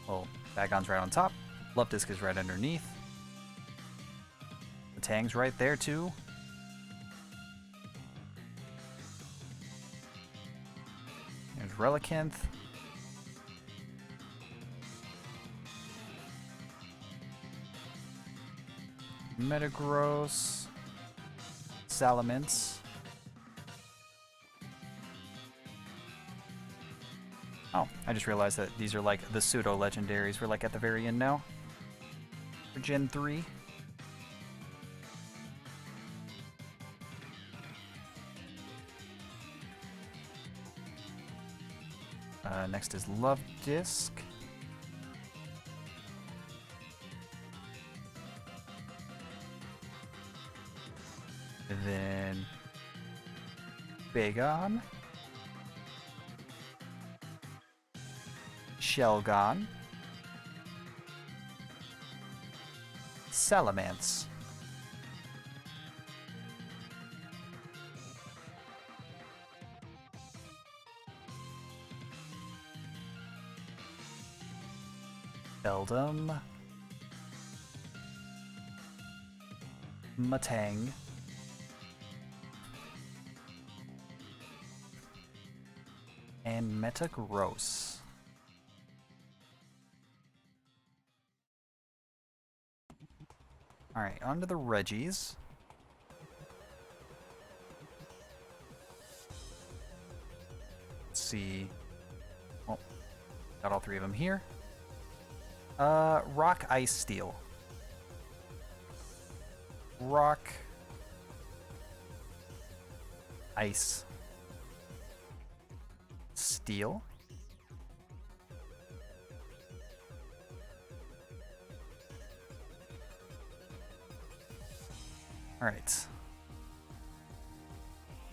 Well, Bagon's right on top. Lovedisk is right underneath. The Tang's right there too. There's Relicanth. Metagross. Salamence. Oh, I just realized that these are like the pseudo-legendaries. We're like at the very end now. For Gen 3. Next is Love Disc. And then Bagon. Shelgon. Salamence. Beldum. Matang. And Metagross. Alright, on to the Reggies. Let's see. Oh, got all three of them here. Rock, Ice, Steel. Rock. Ice. Steel. Alright.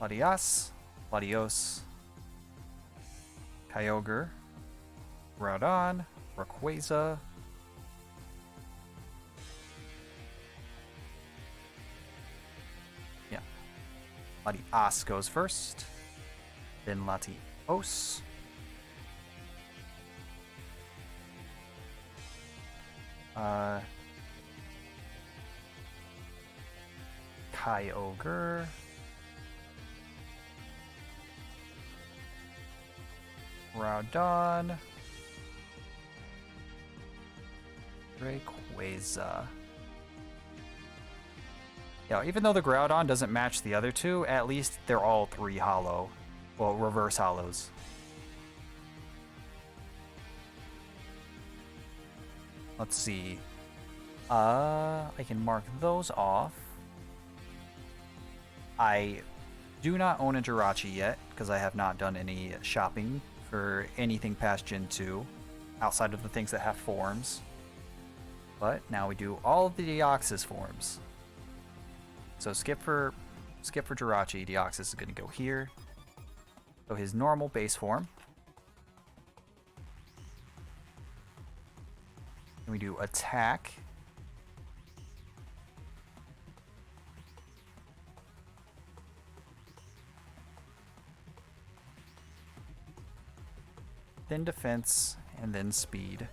Latias, Latios, Kyogre, Groudon, Rayquaza, yeah. Latias goes first, then Latios. Kyogre. Groudon. Rayquaza. Yeah, even though the Groudon doesn't match the other two, at least they're all three hollow. Well, reverse hollows. Let's see. I can mark those off. I do not own a Jirachi yet, because I have not done any shopping for anything past Gen 2, outside of the things that have forms. But now we do all of the Deoxys forms. So skip for Jirachi, Deoxys is going to go here. So his normal base form. And we do attack. Then defense, and then speed.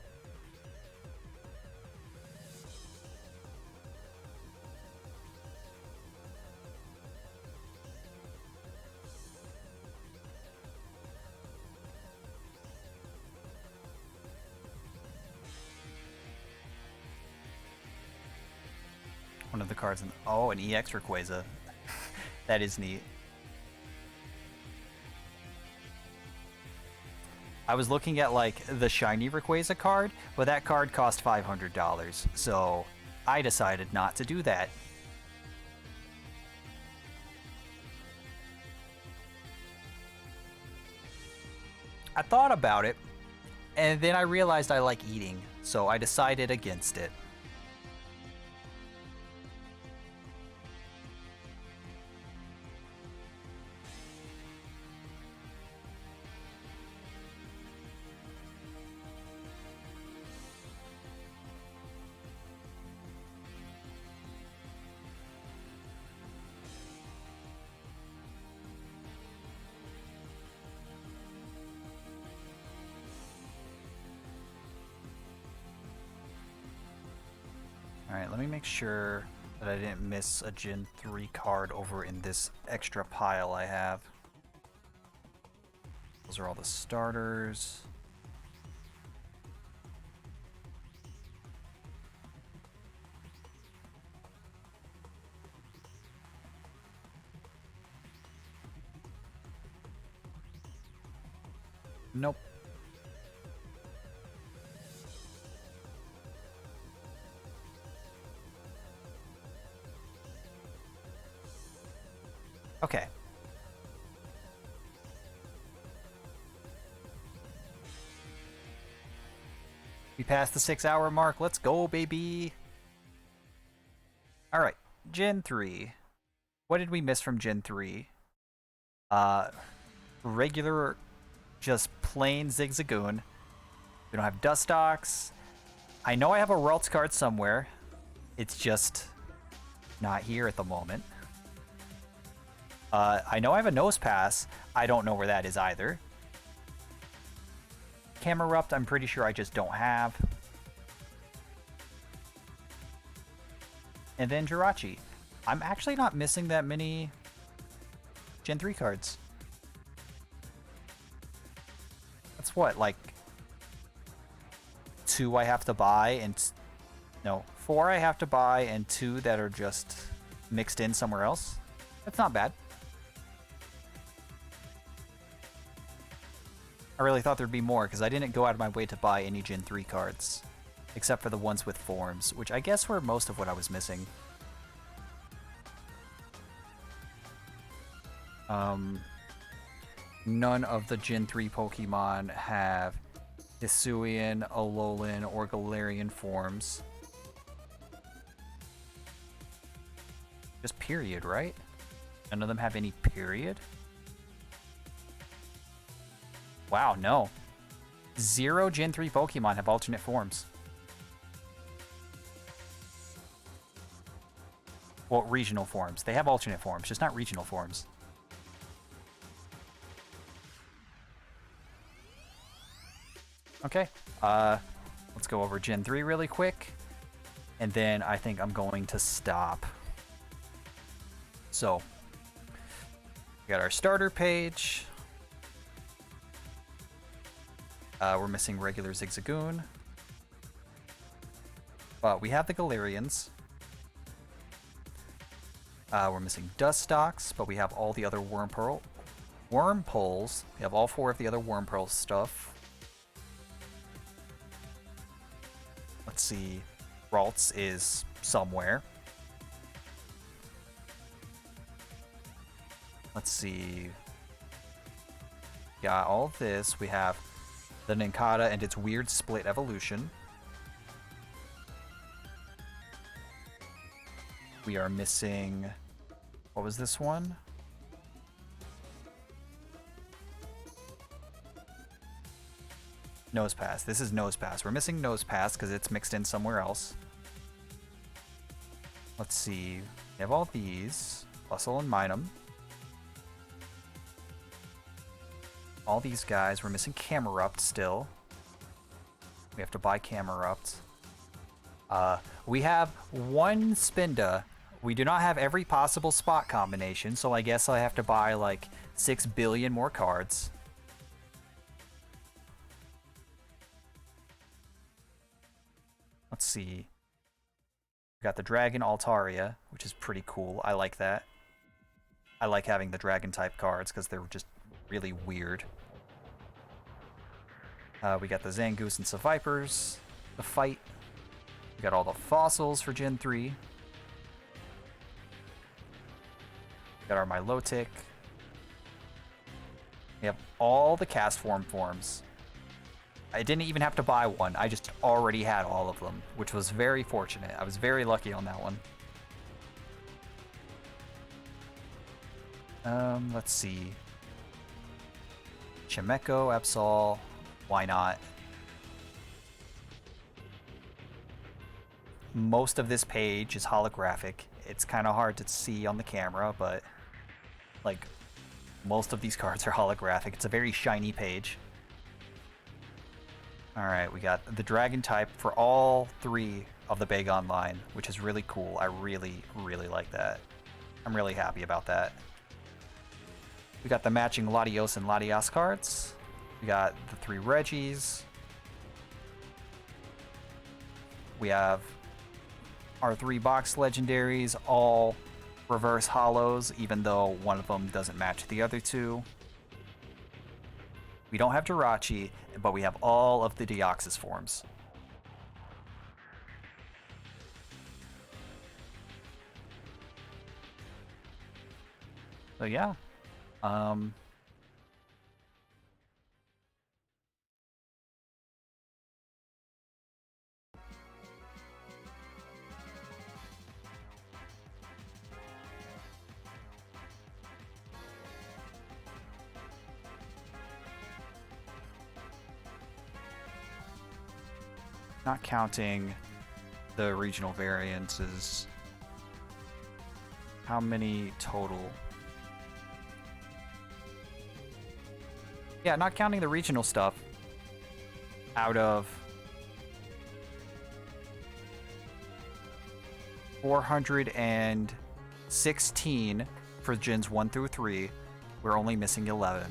One of the cards in oh, an EX Rayquaza. That is neat. I was looking at like the shiny Rayquaza card, but that card cost $500, so I decided not to do that. I thought about it, and then I realized I like eating, so I decided against it. Alright, let me make sure that I didn't miss a Gen 3 card over in this extra pile I have. Those are all the starters. Nope. Okay. We passed the 6-hour mark. Let's go, baby. Alright, Gen 3. What did we miss from Gen 3? Regular, just plain Zigzagoon. We don't have Dustox. I know I have a Ralts card somewhere. It's just not here at the moment. I know I have a Nosepass. I don't know where that is either. Camerupt, I'm pretty sure I just don't have. And then Jirachi. I'm actually not missing that many Gen 3 cards. That's what, like 2 I have to buy and no, 4 I have to buy and 2 that are just mixed in somewhere else. That's not bad. I really thought there'd be more because I didn't go out of my way to buy any Gen 3 cards. Except for the ones with forms, which I guess were most of what I was missing. None of the Gen 3 Pokemon have Hisuian, Alolan, or Galarian forms. Just period, right? None of them have any period? Wow, no. 0 Gen 3 Pokemon have alternate forms. Well, regional forms. They have alternate forms, just not regional forms. Okay, let's go over Gen 3 really quick, and then I think I'm going to stop. So, we got our starter page. We're missing regular Zigzagoon. But we have the Galarians. We're missing Dustox, but we have all the other Wurmpulls. We have all 4 of the other Wurmpearl stuff. Let's see. Ralts is somewhere. Let's see. Got all this. We have the Nincada and its weird split evolution. We are missing... What was this one? Nosepass. This is Nosepass. We're missing Nosepass because it's mixed in somewhere else. Let's see. We have all these. Bustle and Minum. All these guys. We're missing Camerupt still. We have to buy Camerupt. We have 1 Spinda. We do not have every possible spot combination, so I guess I have to buy like 6 billion more cards. Let's see. We got the Dragon Altaria, which is pretty cool. I like that. I like having the Dragon type cards because they're just really weird. We got the Zangoose and Sevipers, the fight. We got all the fossils for Gen 3. We got our Milotic. We have all the cast forms. I didn't even have to buy one. I just already had all of them, which was very fortunate. I was very lucky on that one. Let's see. Chimeco, Absol, why not? Most of this page is holographic. It's kind of hard to see on the camera, but like most of these cards are holographic. It's a very shiny page. Alright, we got the Dragon type for all 3 of the Bagon line, which is really cool. I really, really like that. I'm really happy about that. We got the matching Latios and Latias cards. We got the 3 Regis. We have our 3 box legendaries, all reverse holos, even though one of them doesn't match the other 2. We don't have Jirachi, but we have all of the Deoxys forms. So yeah. Not counting the regional variances. How many total? Yeah, not counting the regional stuff. Out of 416 for gens 1 through 3, we're only missing 11.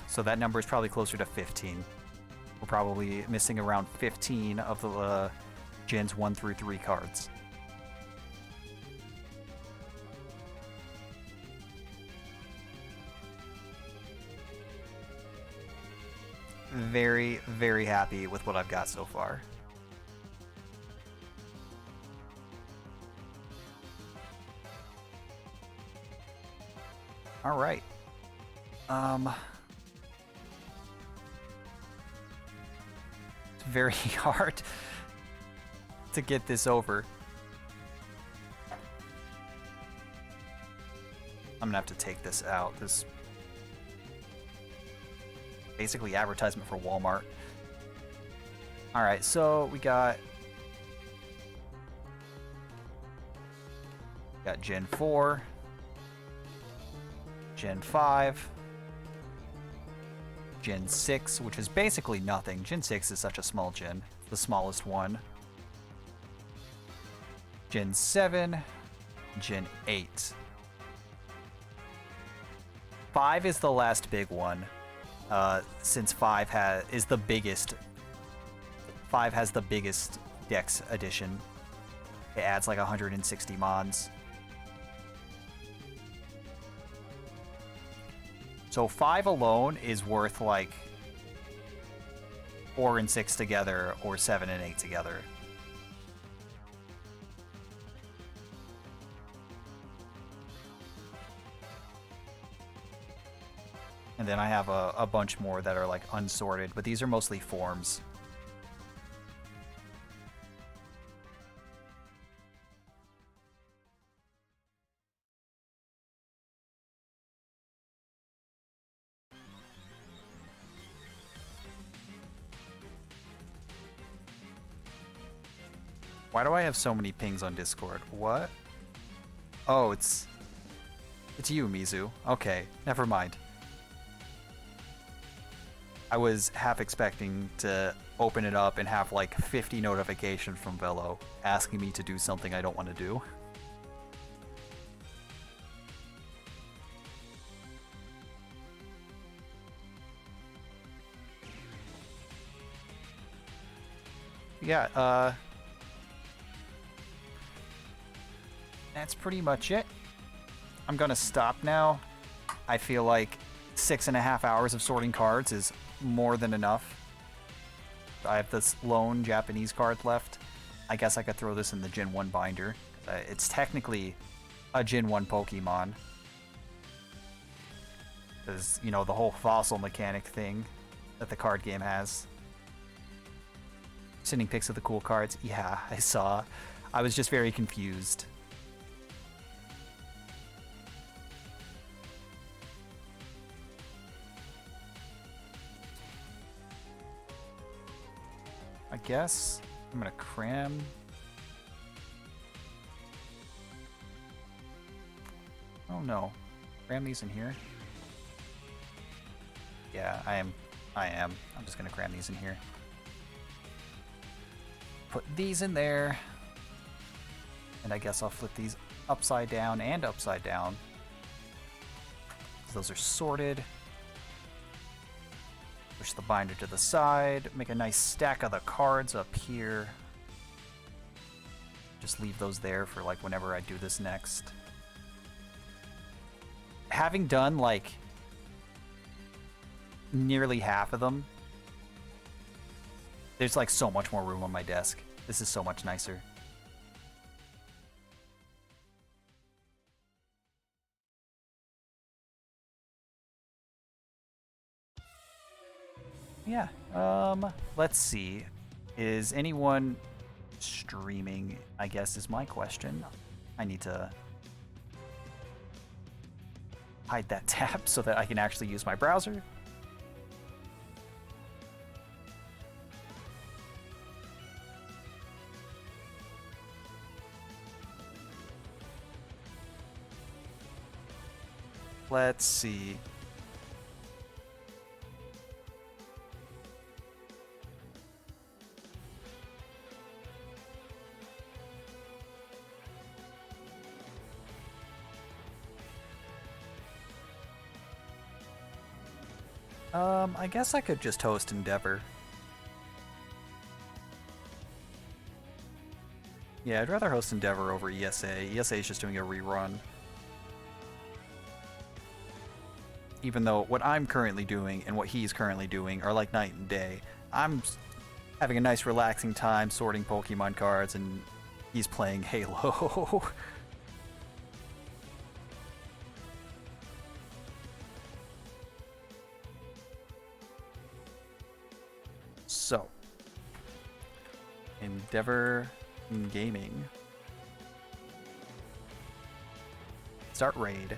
So that number is probably closer to 15. We're probably missing around 15 of the gens 1 through 3 cards. Very, very happy with what I've got so far. All right. It's very hard to get this over. I'm gonna have to take this out. This basically advertisement for Walmart. All right, so we got Gen 4, Gen 5, Gen 6, which is basically nothing. Gen 6 is such a small gen, the smallest one. Gen 7, Gen 8. 5 is the last big one, since 5 is the biggest. 5 has the biggest Dex addition. It adds like 160 mods. So 5 alone is worth like 4 and 6 together, or 7 and 8 together. And then I have a bunch more that are like unsorted, but these are mostly forms. Why do I have so many pings on Discord? What? Oh, it's you, Mizu. Okay, never mind. I was half expecting to open it up and have like 50 notifications from Velo asking me to do something I don't want to do. yeah, that's pretty much it. I'm gonna stop now. I feel like 6.5 hours of sorting cards is more than enough. I have this lone Japanese card left. I guess I could throw this in the Gen 1 binder. It's technically a Gen 1 Pokemon. Because, you know, the whole fossil mechanic thing that the card game has. Sending pics of the cool cards. Yeah, I saw. I was just very confused. I guess I'm gonna cram. Oh no. Cram these in here. Yeah, I am. I'm just gonna cram these in here. Put these in there. And I guess I'll flip these upside down and upside down. Those are sorted. Push the binder to the side. Make a nice stack of the cards up here. Just leave those there for like whenever I do this next. Having done like nearly half of them, there's like so much more room on my desk. This is so much nicer. Yeah, let's see. Is anyone streaming, I guess is my question. I need to hide that tab so that I can actually use my browser. Let's see. I guess I could just host Endeavor. Yeah, I'd rather host Endeavor over ESA. ESA is just doing a rerun. Even though what I'm currently doing and what he's currently doing are like night and day. I'm having a nice relaxing time sorting Pokemon cards and he's playing Halo. So, Endeavor Gaming. Start raid.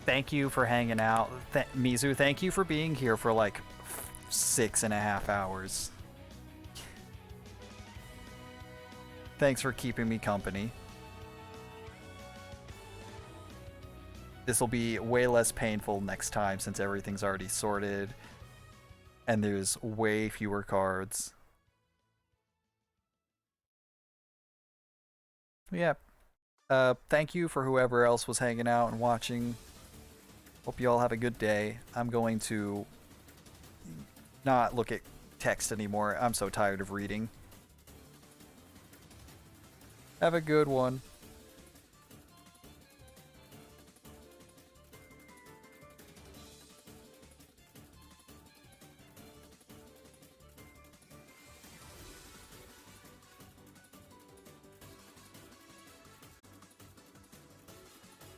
Thank you for hanging out. Mizu, thank you for being here for like 6.5 hours. Thanks for keeping me company. This will be way less painful next time since everything's already sorted. And there's way fewer cards. Yeah. Thank you for whoever else was hanging out and watching. Hope you all have a good day. I'm going to not look at text anymore. I'm so tired of reading. Have a good one.